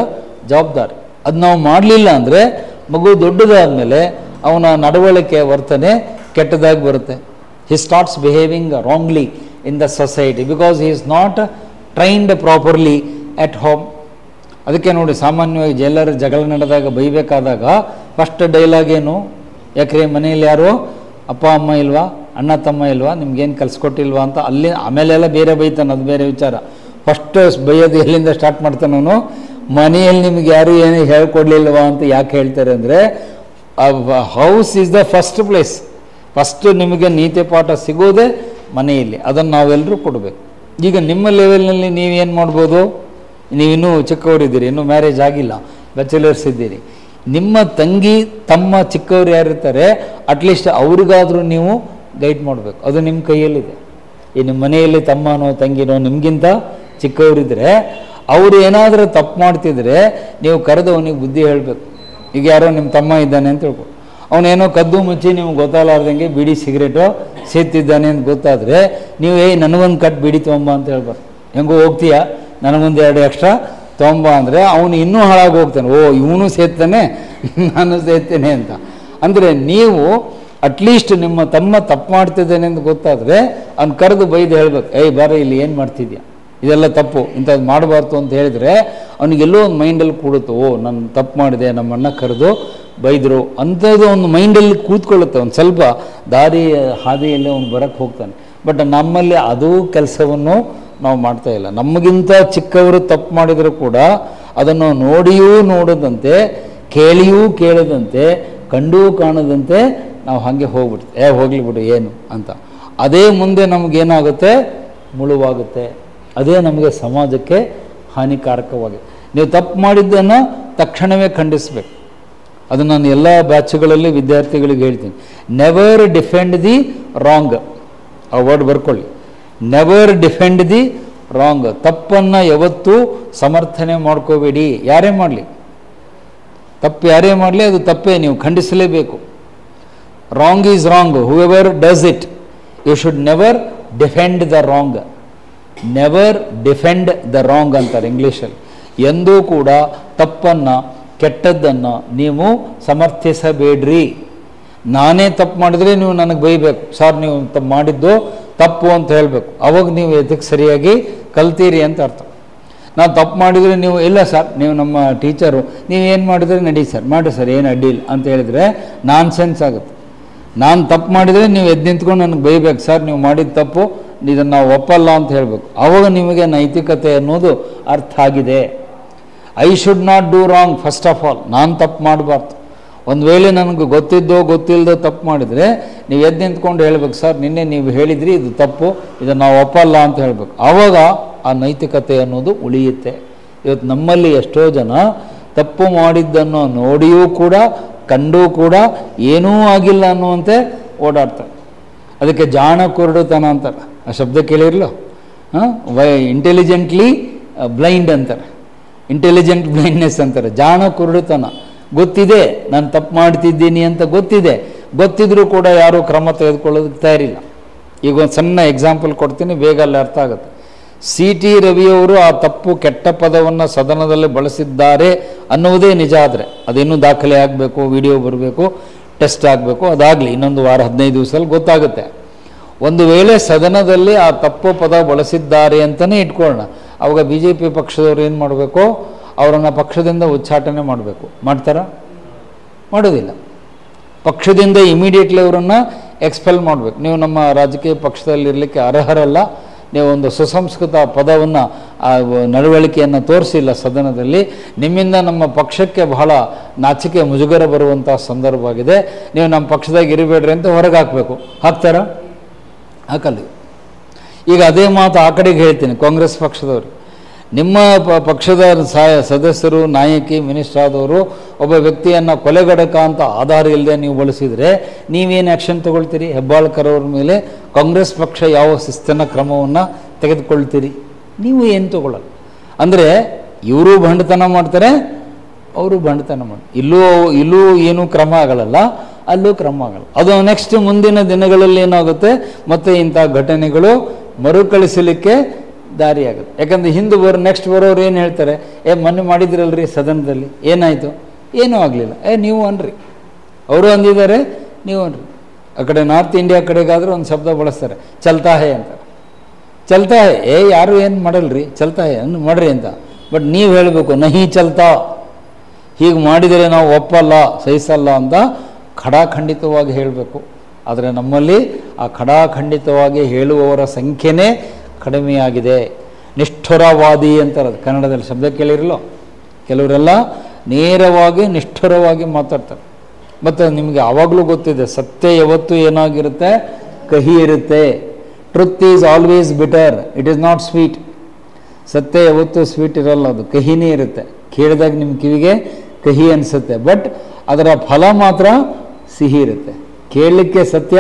ಜವಾಬ್ದಾರಿ. ಅದು ನಾವು ಮಾಡಲಿಲ್ಲ ಅಂದರೆ ಮಗು ದೊಡ್ಡದಾದ ಮೇಲೆ ಅವನ ನಡವಳಿಕೆ ವರ್ತನೆ ಕೆಟ್ಟದಾಗಿ ಬರುತ್ತೆ. He starts behaving wrongly in the society because he is not trained properly at home. ಅದಕ್ಕೆ ನೋಡಿ, ಸಾಮಾನ್ಯವಾಗಿ ಎಲ್ಲರ ಜಗಳ ನಡೆದಾಗ ಬೈಬೇಕಾದಾಗ ಫಸ್ಟ್ ಡೈಲಾಗ್ ಏನು? ಯಾಕ್ರೆ ಮನೆಯಲ್ಲಿ ಯಾರು ಅಪ್ಪ ಅಮ್ಮ ಇಲ್ವಾ, ಅಣ್ಣ ತಮ್ಮ ಇಲ್ವಾ, ನಿಮ್ಗೇನು ಕಲಿಸ್ಕೊಟ್ಟಿಲ್ವಾ ಅಂತ. ಅಲ್ಲಿ ಆಮೇಲೆಲ್ಲ ಬೇರೆ ಬೈತಾನೆ, ಅದು ಬೇರೆ ವಿಚಾರ. ಫಸ್ಟ್ ಬೈಯೋದು ಎಲ್ಲಿಂದ ಸ್ಟಾರ್ಟ್ ಮಾಡ್ತಾನೆ ಅವನು? ಮನೆಯಲ್ಲಿ ನಿಮ್ಗೆ ಯಾರು ಏನು ಹೇಳ್ಕೊಡ್ಲಿಲ್ವಾ ಅಂತ ಯಾಕೆ ಹೇಳ್ತಾರೆ ಅಂದರೆ, house is the first place. First ನಿಮಗೆ ನೀತಿ ಪಾಠ ಸಿಗೋದೇ ಮನೆಯಲ್ಲಿ. ಅದನ್ನು ನಾವೆಲ್ಲರೂ ಕೊಡಬೇಕು. ಈಗ ನಿಮ್ಮ ಲೆವೆಲ್ನಲ್ಲಿ ನೀವೇನು ಮಾಡ್ಬೋದು? ನೀವಿನ್ನೂ ಚಿಕ್ಕವರಿದ್ದೀರಿ, ಇನ್ನೂ ಮ್ಯಾರೇಜ್ ಆಗಿಲ್ಲ, ಬ್ಯಾಚುಲರ್ಸ್ ಇದ್ದೀರಿ. ನಿಮ್ಮ ತಂಗಿ ತಮ್ಮ ಚಿಕ್ಕವರು ಯಾರಿರ್ತಾರೆ, ಅಟ್ಲೀಸ್ಟ್ ಅವ್ರಿಗಾದರೂ ನೀವು ಗೈಡ್ ಮಾಡಬೇಕು. ಅದು ನಿಮ್ಮ ಕೈಯಲ್ಲಿದೆ. ಈ ನಿಮ್ಮ ಮನೆಯಲ್ಲಿ ತಮ್ಮನೋ ತಂಗಿನೋ ನಿಮಗಿಂತ ಚಿಕ್ಕವರಿದ್ದರೆ ಅವರು ಏನಾದರೂ ತಪ್ಪು ಮಾಡ್ತಿದ್ರೆ ನೀವು ಕರೆದು ಅವನಿಗೆ ಬುದ್ಧಿ ಹೇಳಬೇಕು. ಈಗ ಯಾರೋ ನಿಮ್ಮ ತಮ್ಮ ಇದ್ದಾನೆ ಅಂತ ತಿಳ್ಕೊ, ಅವನೇನೋ ಕದ್ದು ಮುಚ್ಚಿ ನಿಮ್ಗೆ ಗೊತ್ತಾಗಲಾರ್ದಂಗೆ ಬೀಡಿ ಸಿಗರೇಟು ಸೇರ್ತಿದ್ದಾನೆ ಅಂತ ಗೊತ್ತಾದರೆ ನೀವು ನನಗೊಂದು ಕಟ್ ಬೀಡಿ ತೊಗೊಂಬ ಅಂತ ಹೇಳ್ಬಾರ್ದು. ಹೆಂಗೋ ಹೋಗ್ತೀಯಾ, ನನಗೊಂದು 2 ಎಕ್ಸ್ಟ್ರಾ ತೊಗೊಂಬ ಅಂದರೆ ಅವನು ಇನ್ನೂ ಹಾಳಾಗಿ ಹೋಗ್ತಾನೆ. ಓ, ಇವನು ಸೇರ್ತಾನೆ ನಾನು ಸೇರ್ತೇನೆ ಅಂತ. ಅಂದರೆ ನೀವು ಅಟ್ಲೀಸ್ಟ್ ನಿಮ್ಮ ತಮ್ಮ ತಪ್ಪು ಮಾಡ್ತಿದ್ದೇನೆ ಅಂತ ಗೊತ್ತಾದರೆ ಅವ್ನು ಕರೆದು ಬೈದು ಹೇಳ್ಬೇಕು, ಬಾರ ಇಲ್ಲಿ ಏನು ಮಾಡ್ತಿದ್ಯಾ, ಇದೆಲ್ಲ ತಪ್ಪು, ಇಂಥದ್ದು ಮಾಡಬಾರ್ದು ಅಂತ ಹೇಳಿದರೆ ಅವನಿಗೆಲ್ಲೋ ಒಂದು ಮೈಂಡಲ್ಲಿ ಕೂಡುತ್ತೆ. ಓ, ನಾನು ತಪ್ಪು ಮಾಡಿದೆ, ನಮ್ಮ ಅಣ್ಣ ಕರೆದು ಬೈದರು ಅಂಥದ್ದು ಒಂದು ಮೈಂಡಲ್ಲಿ ಕೂತ್ಕೊಳ್ಳುತ್ತೆ. ಒಂದು ಸ್ವಲ್ಪ ದಾರಿ ಹಾದಿಯಲ್ಲೇ ಅವ್ನು ಬರೋಕ್ಕೆ ಹೋಗ್ತಾನೆ. ಬಟ್ ನಮ್ಮಲ್ಲಿ ಅದೂ ಕೆಲಸವನ್ನು ನಾವು ಮಾಡ್ತಾ ಇಲ್ಲ. ನಮಗಿಂತ ಚಿಕ್ಕವರು ತಪ್ಪು ಮಾಡಿದರೂ ಕೂಡ ಅದನ್ನು ನೋಡಿಯೂ ನೋಡದಂತೆ, ಕೇಳಿಯೂ ಕೇಳದಂತೆ, ಕಂಡೂ ಕಾಣದಂತೆ ನಾವು ಹಾಗೆ ಹೋಗ್ಬಿಡ್ತೀವಿ. ಹೋಗಲಿ ಬಿಡು ಏನು ಅಂತ. ಅದೇ ಮುಂದೆ ನಮಗೇನಾಗುತ್ತೆ? ಮುಳುವಾಗುತ್ತೆ. ಅದೇ ನಮಗೆ ಸಮಾಜಕ್ಕೆ ಹಾನಿಕಾರಕವಾಗಿದೆ. ನೀವು ತಪ್ಪು ಮಾಡಿದ್ದನ್ನು ತಕ್ಷಣವೇ ಖಂಡಿಸಬೇಕು. ಅದು ನಾನು ಎಲ್ಲ ಬ್ಯಾಚ್ಗಳಲ್ಲಿ ವಿದ್ಯಾರ್ಥಿಗಳಿಗೆ ಹೇಳ್ತೀನಿ. Never defend the wrong. ಆ ವರ್ಡ್ ಬರ್ಕೊಳ್ಳಿ, ನೆವರ್ ಡಿಫೆಂಡ್ ದಿ ರಾಂಗ್. ತಪ್ಪನ್ನು ಯಾವತ್ತೂ ಸಮರ್ಥನೆ ಮಾಡ್ಕೋಬೇಡಿ. ಯಾರೇ ಮಾಡಲಿ, ತಪ್ಪು ಯಾರೇ ಮಾಡಲಿ ಅದು ತಪ್ಪೇ, ನೀವು ಖಂಡಿಸಲೇಬೇಕು. Wrong is wrong. Whoever does it, you should never defend the wrong. Never defend the wrong ಅಂತಾರೆ ಇಂಗ್ಲೀಷಲ್ಲಿ. ಎಂದೂ ಕೂಡ ತಪ್ಪನ್ನು, ಕೆಟ್ಟದ್ದನ್ನು ನೀವು ಸಮರ್ಥಿಸಬೇಡ್ರಿ. ನಾನೇ ತಪ್ಪು ಮಾಡಿದರೆ ನೀವು ನನಗೆ ಬೈಬೇಕು, ಸರ್ ನೀವು ತಪ್ಪು ಮಾಡಿದ್ದು ತಪ್ಪು ಅಂತ ಹೇಳಬೇಕು. ಅವಾಗ ನೀವು ಎದಕ್ಕೆ ಸರಿಯಾಗಿ ಕಲ್ತೀರಿ ಅಂತ ಅರ್ಥ. ನಾವು ತಪ್ಪು ಮಾಡಿದರೆ ನೀವು ಇಲ್ಲ ಸರ್, ನೀವು ನಮ್ಮ ಟೀಚರು, ನೀವೇನು ಮಾಡಿದರೆ ನಡಿ ಸರ್, ಮಾಡಿ ಸರ್, ಏನು ಅಡ್ಡಿಲ್ಲ ಅಂತ ಹೇಳಿದರೆ ನಾನ್ ಸೆನ್ಸ್ ಆಗುತ್ತೆ. ನಾನು ತಪ್ಪು ಮಾಡಿದರೆ ನೀವು ಎದ್ದು ನಿಂತ್ಕೊಂಡು ನನಗೆ ಬೈಬೇಕು, ಸರ್ ನೀವು ಮಾಡಿದ ತಪ್ಪು, ಇದನ್ನು ನಾವು ಒಪ್ಪಲ್ಲ ಅಂತ ಹೇಳಬೇಕು. ಆವಾಗ ನಿಮಗೆ ನೈತಿಕತೆ ಅನ್ನೋದು ಅರ್ಥ ಆಗಿದೆ. I should not do wrong first of all. ನಾನು ತಪ್ಪು ಮಾಡಬಾರ್ದು. ಒಂದು ವೇಳೆ ನನಗೆ ಗೊತ್ತಿದ್ದೋ ಗೊತ್ತಿಲ್ಲದೋ ತಪ್ಪು ಮಾಡಿದರೆ ನೀವು ಎದ್ದು ನಿಂತ್ಕೊಂಡು ಹೇಳ್ಬೇಕು, ಸರ್ ನಿನ್ನೆ ನೀವು ಹೇಳಿದ್ರಿ ಇದು ತಪ್ಪು, ಇದನ್ನು ನಾವು ಒಪ್ಪಲ್ಲ ಅಂತ ಹೇಳಬೇಕು. ಆವಾಗ ಆ ನೈತಿಕತೆ ಅನ್ನೋದು ಉಳಿಯುತ್ತೆ. ಇವತ್ತು ನಮ್ಮಲ್ಲಿ ಎಷ್ಟೋ ಜನ ತಪ್ಪು ಮಾಡಿದ್ದನ್ನು ನೋಡಿಯೂ ಕೂಡ ಕಂಡೂ ಕೂಡ ಏನೂ ಆಗಿಲ್ಲ ಅನ್ನುವಂತೆ ಓಡಾಡ್ತಾರೆ. ಅದಕ್ಕೆ ಜಾಣ ಕುರುಡುತನ ಅಂತಾರೆ. ಆ ಶಬ್ದ ಕೇಳಿರಲೋ? ಇಂಟೆಲಿಜೆಂಟ್ಲಿ ಬ್ಲೈಂಡ್ ಅಂತಾರೆ, ಇಂಟೆಲಿಜೆಂಟ್ ಬ್ಲೈಂಡ್ನೆಸ್ ಅಂತಾರೆ. ಜಾಣ ಕುರುಡುತನ. ಗೊತ್ತಿದೆ ನಾನು ತಪ್ಪು ಮಾಡ್ತಿದ್ದೀನಿ ಅಂತ ಗೊತ್ತಿದೆ, ಗೊತ್ತಿದ್ರೂ ಕೂಡ ಯಾರೂ ಕ್ರಮ ತೆಗೆದುಕೊಳ್ಳೋದಕ್ಕೆ ತಯಾರಿಲ್ಲ. ಈಗ ಒಂದು ಸಣ್ಣ ಎಕ್ಸಾಂಪಲ್ ಕೊಡ್ತೀನಿ, ಬೇಗ ಅಲ್ಲಿ ಅರ್ಥ ಆಗುತ್ತೆ. CT ರವಿಯವರು ಆ ತಪ್ಪು ಕೆಟ್ಟ ಪದವನ್ನು ಸದನದಲ್ಲಿ ಬಳಸಿದ್ದಾರೆ ಅನ್ನುವುದೇ ನಿಜ ಆದರೆ ಅದೇನೂ ದಾಖಲೆ ಆಗಬೇಕು, ವಿಡಿಯೋ ಬರಬೇಕು, ಟೆಸ್ಟ್ ಆಗಬೇಕು, ಅದಾಗಲಿ ಇನ್ನೊಂದು ವಾರ 15 ದಿವಸದಲ್ಲಿ ಗೊತ್ತಾಗುತ್ತೆ. ಒಂದು ವೇಳೆ ಸದನದಲ್ಲಿ ಆ ತಪ್ಪು ಪದ ಬಳಸಿದ್ದಾರೆ ಅಂತಲೇ ಇಟ್ಕೊಳ್ಳೋಣ, ಅವಾಗ ಬಿ ಜೆ ಪಿ ಪಕ್ಷದವ್ರು ಏನು ಮಾಡಬೇಕು, ಅವರನ್ನು ಪಕ್ಷದಿಂದ ಉಚ್ಚಾಟನೆ ಮಾಡಬೇಕು. ಮಾಡ್ತಾರಾ? ಮಾಡೋದಿಲ್ಲ. ಪಕ್ಷದಿಂದ ಇಮಿಡಿಯೇಟ್ಲಿ ಅವರನ್ನು ಎಕ್ಸ್ಪೆಲ್ ಮಾಡಬೇಕು. ನೀವು ನಮ್ಮ ರಾಜಕೀಯ ಪಕ್ಷದಲ್ಲಿರಲಿಕ್ಕೆ ಅರ್ಹರಲ್ಲ, ನೀವು ಒಂದು ಸುಸಂಸ್ಕೃತ ಪದವನ್ನು ನಡವಳಿಕೆಯನ್ನು ತೋರಿಸಿಲ್ಲ ಸದನದಲ್ಲಿ, ನಿಮ್ಮಿಂದ ನಮ್ಮ ಪಕ್ಷಕ್ಕೆ ಬಹಳ ನಾಚಿಕೆ ಮುಜುಗರ ಬರುವಂಥ ಸಂದರ್ಭ ಆಗಿದೆ, ನೀವು ನಮ್ಮ ಪಕ್ಷದಾಗ ಇರಬೇಡ್ರಿ ಅಂತ ಹೊರಗೆ ಹಾಕಬೇಕು. ಹಾಕ್ತಾರಾ? ಹಾಕಲ್ಲ. ಈಗ ಅದೇ ಮಾತು ಆ ಕಡೆಗೆ ಹೇಳ್ತೀನಿ, ಕಾಂಗ್ರೆಸ್ ಪಕ್ಷದವರು, ನಿಮ್ಮ ಪಕ್ಷದ ಸದಸ್ಯರು, ನಾಯಕಿ, ಮಿನಿಸ್ಟರ್ ಆದವರು ಒಬ್ಬ ವ್ಯಕ್ತಿಯನ್ನು ಕೊಲೆಗಡಕ ಅಂತ ಆಧಾರ ಇಲ್ಲದೆ ನೀವು ಬಳಸಿದರೆ ನೀವೇನು ಆ್ಯಕ್ಷನ್ ತಗೊಳ್ತೀರಿ? ಹೆಬ್ಬಾಳ್ಕರ್ ಅವ್ರ ಮೇಲೆ ಕಾಂಗ್ರೆಸ್ ಪಕ್ಷ ಯಾವ ಶಿಸ್ತಿನ ಕ್ರಮವನ್ನು ತೆಗೆದುಕೊಳ್ತೀರಿ? ನೀವು ಏನು ತಗೊಳ್ಳಲ್ಲ. ಅಂದರೆ ಇವರು ಬಂಡತನ ಮಾಡ್ತಾರೆ, ಅವರು ಬಂಡತನ ಮಾಡ್ತಾರೆ. ಇಲ್ಲೂ ಏನೂ ಕ್ರಮ ಆಗಲ್ಲ, ಅಲ್ಲೂ ಕ್ರಮ ಆಗಲ್ಲ. ಅದು ನೆಕ್ಸ್ಟ್ ಮುಂದಿನ ದಿನಗಳಲ್ಲಿ ಏನಾಗುತ್ತೆ, ಮತ್ತೆ ಇಂಥ ಘಟನೆಗಳು ಮರುಕಳಿಸಲಿಕ್ಕೆ ದಾರಿ ಆಗುತ್ತೆ. ಯಾಕಂದರೆ ಹಿಂದೆ ನೆಕ್ಸ್ಟ್ ಬರೋರು ಏನು ಹೇಳ್ತಾರೆ, ಮೊನ್ನೆ ಮಾಡಿದ್ರಲ್ರಿ ಸದನದಲ್ಲಿ, ಏನಾಯಿತು? ಏನೂ ಆಗಲಿಲ್ಲ. ನೀವು ಅನ್ರಿ, ಅವರು ಅಂದಿದ್ದಾರೆ, ನೀವು ಅನ್ರಿ. ಆ ಕಡೆ ನಾರ್ತ್ ಇಂಡಿಯಾ ಕಡೆಗಾದರೂ ಒಂದು ಶಬ್ದ ಬಳಸ್ತಾರೆ, ಚಲ್ತಾ ಹೇ ಅಂತ. ಚಲ್ತಾ ಹೇ, ಯಾರು ಏನು ಮಾಡಲ್ರಿ, ಚಲ್ತಾ ಹೇ ಮಾಡ್ರಿ ಅಂತ. ಬಟ್ ನೀವು ಹೇಳಬೇಕು, ನಹಿ ಚಲ್ತಾ, ಹೀಗೆ ಮಾಡಿದರೆ ನಾವು ಒಪ್ಪಲ್ಲ, ಸಹಿಸಲ್ಲ ಅಂತ ಖಡಾಖಂಡಿತವಾಗಿ ಹೇಳಬೇಕು. ಆದರೆ ನಮ್ಮಲ್ಲಿ ಆ ಖಡಾಖಂಡಿತವಾಗಿ ಹೇಳುವವರ ಸಂಖ್ಯೆನೇ ಕಡಿಮೆಯಾಗಿದೆ. ನಿಷ್ಠುರವಾದಿ ಅಂತಾರೆ ಕನ್ನಡದಲ್ಲಿ, ಶಬ್ದ ಕೇಳಿರಲೋ? ಕೆಲವರೆಲ್ಲ ನೇರವಾಗಿ ನಿಷ್ಠುರವಾಗಿ ಮಾತಾಡ್ತಾರೆ. ಮತ್ತು ನಿಮಗೆ ಆವಾಗಲೂ ಗೊತ್ತಿದೆ, ಸತ್ಯ ಯಾವತ್ತೂ ಏನಾಗಿರುತ್ತೆ, ಕಹಿ ಇರುತ್ತೆ. Truth is always bitter, it is not sweet. ಸತ್ಯ ಯಾವತ್ತೂ ಸ್ವೀಟ್ ಇರಲ್ಲ, ಅದು ಕಹಿನೇ ಇರುತ್ತೆ. ಕೇಳಿದಾಗ ನಿಮ್ಮ ಕಿವಿಗೆ ಕಹಿ ಅನಿಸುತ್ತೆ, ಬಟ್ ಅದರ ಫಲ ಮಾತ್ರ ಸಿಹಿ ಇರುತ್ತೆ. ಕೇಳಲಿಕ್ಕೆ ಸತ್ಯ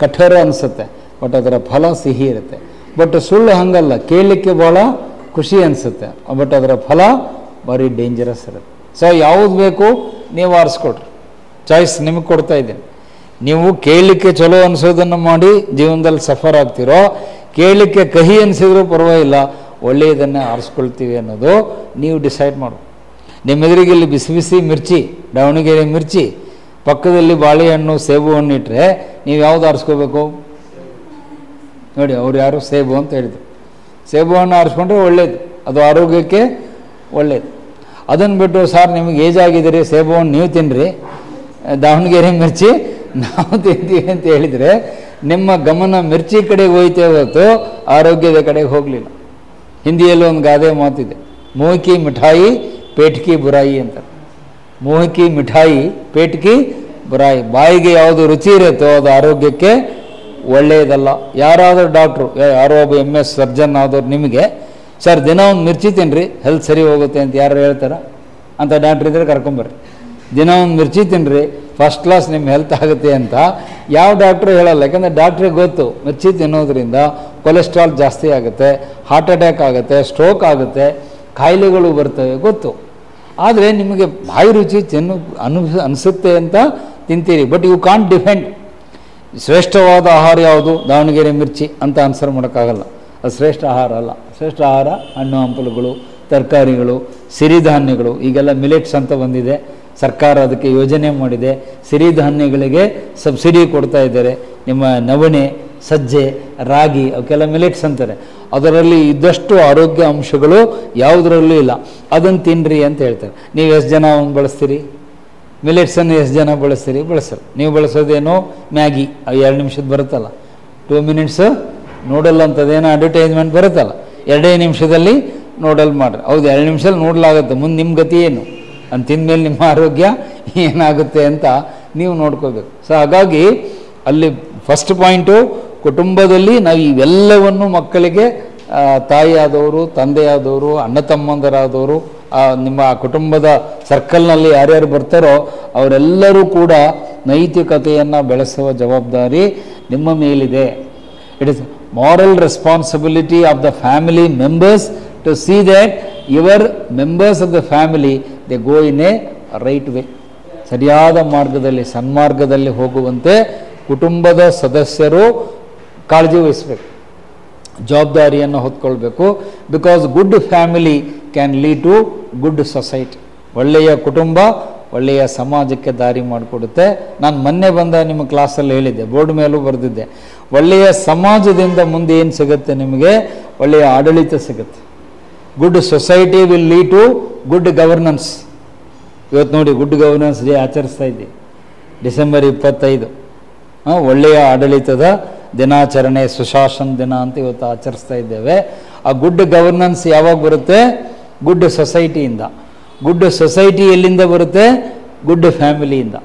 ಕಠೋರ ಅನಿಸುತ್ತೆ, ಬಟ್ ಅದರ ಫಲ ಸಿಹಿ ಇರುತ್ತೆ. ಬಟ್ ಸುಳ್ಳು ಹಂಗಲ್ಲ, ಕೇಳಲಿಕ್ಕೆ ಭಾಳ ಖುಷಿ ಅನಿಸುತ್ತೆ, ಬಟ್ ಅದರ ಫಲ ಭಾರಿ ಡೇಂಜರಸ್ ಇರುತ್ತೆ. ಸೊ ಯಾವುದು ಬೇಕು ನೀವು ಆರಿಸ್ಕೊಡ್ರಿ, ಚಾಯ್ಸ್ ನಿಮಗೆ ಕೊಡ್ತಾ ಇದ್ದೀನಿ. ನೀವು ಕೇಳಲಿಕ್ಕೆ ಚಲೋ ಅನಿಸೋದನ್ನು ಮಾಡಿ ಜೀವನದಲ್ಲಿ ಸಫರ್ ಆಗ್ತಿರೋ, ಕೇಳಲಿಕ್ಕೆ ಕಹಿ ಅನಿಸಿದ್ರೂ ಪರವಾಗಿಲ್ಲ, ಒಳ್ಳೆಯದನ್ನೇ ಆರಿಸ್ಕೊಳ್ತೀವಿ ಅನ್ನೋದು ನೀವು ಡಿಸೈಡ್ ಮಾಡು. ನಿಮ್ಮ ಎದುರಿಗೆ ಇಲ್ಲಿ ಬಿಸಿ ಬಿಸಿ ಮಿರ್ಚಿ, ದಾವಣಗೆರೆ ಮಿರ್ಚಿ, ಪಕ್ಕದಲ್ಲಿ ಬಾಳೆಹಣ್ಣು, ಸೇಬು ಹಣ್ಣು ಇಟ್ಟರೆ ನೀವು ಯಾವ್ದು ಆರಿಸ್ಕೋಬೇಕು? ನೋಡಿ, ಅವ್ರು ಯಾರು ಸೇಬು ಅಂತ ಹೇಳಿದರು. ಸೇಬು ಹಣ್ಣು ಆರಿಸ್ಕೊಂಡ್ರೆ ಒಳ್ಳೇದು, ಅದು ಆರೋಗ್ಯಕ್ಕೆ ಒಳ್ಳೇದು. ಅದನ್ನು ಬಿಟ್ಟು ಸರ್ ನಿಮಗೆ ಏಜ್ ಆಗಿದ್ದೀರಿ, ಸೇಬು ಹಣ್ಣು ನೀವು ತಿನ್ನಿರಿ, ದಾವಣಗೆರೆ ಮಿರ್ಚಿ ನಾವು ತಿಂತೀವಿ ಅಂತ ಹೇಳಿದರೆ ನಿಮ್ಮ ಗಮನ ಮಿರ್ಚಿ ಕಡೆಗೆ ಹೋಯ್ತೇ ಹೊರತು ಆರೋಗ್ಯದ ಕಡೆಗೆ ಹೋಗಲಿಲ್ಲ. ಹಿಂದಿಯಲ್ಲಿ ಒಂದು ಗಾದೆ ಮಾತಿದೆ, ಮೋಹಕಿ ಮಿಠಾಯಿ ಪೇಟ್ಕಿ ಬುರಾಯಿ ಅಂತ. ಮೋಹಕಿ ಮಿಠಾಯಿ ಪೇಟ್ಕಿ ಬುರಾಯಿ, ಬಾಯಿಗೆ ಯಾವುದು ರುಚಿ ಇರುತ್ತೋ ಅದು ಆರೋಗ್ಯಕ್ಕೆ ಒಳ್ಳೆಯದಲ್ಲ. ಯಾರಾದರೂ ಡಾಕ್ಟ್ರು, ಯಾರೋ ಒಬ್ಬ MS ಸರ್ಜನ್ ಆದವ್ರು ನಿಮಗೆ, ಸರ್ ದಿನ ಒಂದು ಮಿರ್ಚಿ ತಿನ್ನಿರಿ ಹೆಲ್ತ್ ಸರಿ ಹೋಗುತ್ತೆ ಅಂತ ಯಾರು ಹೇಳ್ತಾರ? ಅಂತ ಡಾಕ್ಟ್ರ್ ಇದ್ದರೆ ಕರ್ಕೊಂಬರ್ರಿ. ದಿನ ಒಂದು ಮಿರ್ಚಿ ತಿನ್ನಿರಿ ಫಸ್ಟ್ ಕ್ಲಾಸ್ ನಿಮ್ಮ ಹೆಲ್ತ್ ಆಗುತ್ತೆ ಅಂತ ಯಾವ ಡಾಕ್ಟ್ರು ಹೇಳಲ್ಲ. ಯಾಕಂದರೆ ಡಾಕ್ಟ್ರಿಗೆ ಗೊತ್ತು ಮಿರ್ಚಿ ತಿನ್ನೋದ್ರಿಂದ ಕೊಲೆಸ್ಟ್ರಾಲ್ ಜಾಸ್ತಿ ಆಗುತ್ತೆ, ಹಾರ್ಟ್ ಅಟ್ಯಾಕ್ ಆಗುತ್ತೆ, ಸ್ಟ್ರೋಕ್ ಆಗುತ್ತೆ, ಕಾಯಿಲೆಗಳು ಬರ್ತವೆ, ಗೊತ್ತು. ಆದರೆ ನಿಮಗೆ ಬಾಯಿ ರುಚಿ ಅನಿಸುತ್ತೆ ಅಂತ ತಿಂತೀರಿ, ಬಟ್ ಯು ಕಾಂಟ್ ಡಿಫೆಂಡ್. ಶ್ರೇಷ್ಠವಾದ ಆಹಾರ ಯಾವುದು? ದಾವಣಗೆರೆ ಮಿರ್ಚಿ ಅಂತ ಆನ್ಸರ್ ಮಾಡೋಕ್ಕಾಗಲ್ಲ. ಅದು ಶ್ರೇಷ್ಠ ಆಹಾರ ಅಲ್ಲ. ಶ್ರೇಷ್ಠ ಆಹಾರ ಹಣ್ಣು ಹಂಪಲುಗಳು, ತರಕಾರಿಗಳು, ಸಿರಿಧಾನ್ಯಗಳು. ಈಗೆಲ್ಲ ಮಿಲೆಟ್ಸ್ ಅಂತ ಬಂದಿದೆ, ಸರ್ಕಾರ ಅದಕ್ಕೆ ಯೋಜನೆ ಮಾಡಿದೆ. ಸಿರಿಧಾನ್ಯಗಳಿಗೆ ಸಬ್ಸಿಡಿ ಕೊಡ್ತಾ ಇದ್ದಾರೆ. ನಿಮ್ಮ ನವಣೆ, ಸಜ್ಜೆ, ರಾಗಿ ಅವಕ್ಕೆಲ್ಲ ಮಿಲೆಟ್ಸ್ ಅಂತಾರೆ. ಅದರಲ್ಲಿ ಇದ್ದಷ್ಟು ಆರೋಗ್ಯ ಅಂಶಗಳು ಯಾವುದರಲ್ಲೂ ಇಲ್ಲ. ಅದನ್ನು ತಿನ್ನಿರಿ ಅಂತ ಹೇಳ್ತಾರೆ. ನೀವು ಎಷ್ಟು ಜನ ಅವನ್ನ ಬಳಸ್ತೀರಿ? ಮಿಲೆಟ್ಸನ್ನು ಎಷ್ಟು ಜನ ಬಳಸ್ತೀರಿ? ಬಳಸಲ್ಲ. ನೀವು ಬಳಸೋದೇನೋ ಮ್ಯಾಗಿ, 2 ನಿಮಿಷದ ಬರುತ್ತಲ್ಲ, 2 ಮಿನಿಟ್ಸ್ ನೂಡಲ್ ಅಂತದೇನೋ ಅಡ್ವರ್ಟೈಸ್ಮೆಂಟ್ ಬರುತ್ತಲ್ಲ, 2 ನಿಮಿಷದಲ್ಲಿ ನೂಡಲ್ ಮಾಡಿರಿ. ಹೌದು, 2 ನಿಮಿಷದಲ್ಲಿ ನೂಡಲಾಗುತ್ತೆ, ಮುಂದೆ ನಿಮ್ಮ ಗತಿ ಏನು ಅಂತ ತಿಂದಮೇಲೆ ನಿಮ್ಮ ಆರೋಗ್ಯ ಏನಾಗುತ್ತೆ ಅಂತ ನೀವು ನೋಡ್ಕೋಬೇಕು. ಸೊ ಹಾಗಾಗಿ ಅಲ್ಲಿ ಫಸ್ಟ್ ಪಾಯಿಂಟು, ಕುಟುಂಬದಲ್ಲಿ ನಾವು ಇವೆಲ್ಲವನ್ನು ಮಕ್ಕಳಿಗೆ ತಾಯಿಯಾದವರು, ತಂದೆಯಾದವರು, ಅಣ್ಣ ತಮ್ಮಂದರಾದವರು, ನಿಮ್ಮ ಕುಟುಂಬದ ಸರ್ಕಲ್ನಲ್ಲಿ ಯಾರ್ಯಾರು ಬರ್ತಾರೋ ಅವರೆಲ್ಲರೂ ಕೂಡ ನೈತಿಕತೆಯನ್ನು ಬೆಳೆಸುವ ಜವಾಬ್ದಾರಿ ನಿಮ್ಮ ಮೇಲಿದೆ. It is moral responsibility of the family members to see that your members of the family they go in a right way. ಸರಿಯಾದ ಮಾರ್ಗದಲ್ಲಿ, ಸನ್ಮಾರ್ಗದಲ್ಲಿ ಹೋಗುವಂತೆ ಕುಟುಂಬದ ಸದಸ್ಯರು ಕಾಳಜಿ ವಹಿಸಬೇಕು, ಜವಾಬ್ದಾರಿಯನ್ನು ಹೊತ್ಕೊಳ್ಬೇಕು. Because good family can lead to good society. ಒಳ್ಳೆಯ ಕುಟುಂಬ ಒಳ್ಳೆಯ ಸಮಾಜಕ್ಕೆ ದಾರಿ ಮಾಡಿಕೊಡುತ್ತೆ. ನಾನು ಮೊನ್ನೆ ಬಂದ ನಿಮ್ಮ ಕ್ಲಾಸಲ್ಲಿ ಹೇಳಿದ್ದೆ, ಬೋರ್ಡ್ ಮೇಲೂ ಬರೆದಿದ್ದೆ, ಒಳ್ಳೆಯ ಸಮಾಜದಿಂದ ಮುಂದೆ ಏನು ಸಿಗುತ್ತೆ ನಿಮಗೆ? ಒಳ್ಳೆಯ ಆಡಳಿತ ಸಿಗುತ್ತೆ. Good society will lead to good governance. ಇವತ್ತು ನೋಡಿ ಗುಡ್ ಗವರ್ನೆನ್ಸ್ ಡೇ ಆಚರಿಸ್ತಾ ಇದ್ದೀವಿ, ಡಿಸೆಂಬರ್ 25. ಒಳ್ಳೆಯ ಆಡಳಿತದ ದಿನಾಚರಣೆ, ಸುಶಾಸನ ದಿನ ಅಂತ ಇವತ್ತು ಆಚರಿಸ್ತಾ ಇದ್ದೇವೆ. ಆ ಗುಡ್ ಗವರ್ನೆನ್ಸ್ ಯಾವಾಗ ಬರುತ್ತೆ? ಗುಡ್ ಸೊಸೈಟಿಯಿಂದ. ಗುಡ್ ಸೊಸೈಟಿ ಎಲ್ಲಿಂದ ಬರುತ್ತೆ? ಗುಡ್ ಫ್ಯಾಮಿಲಿಯಿಂದ.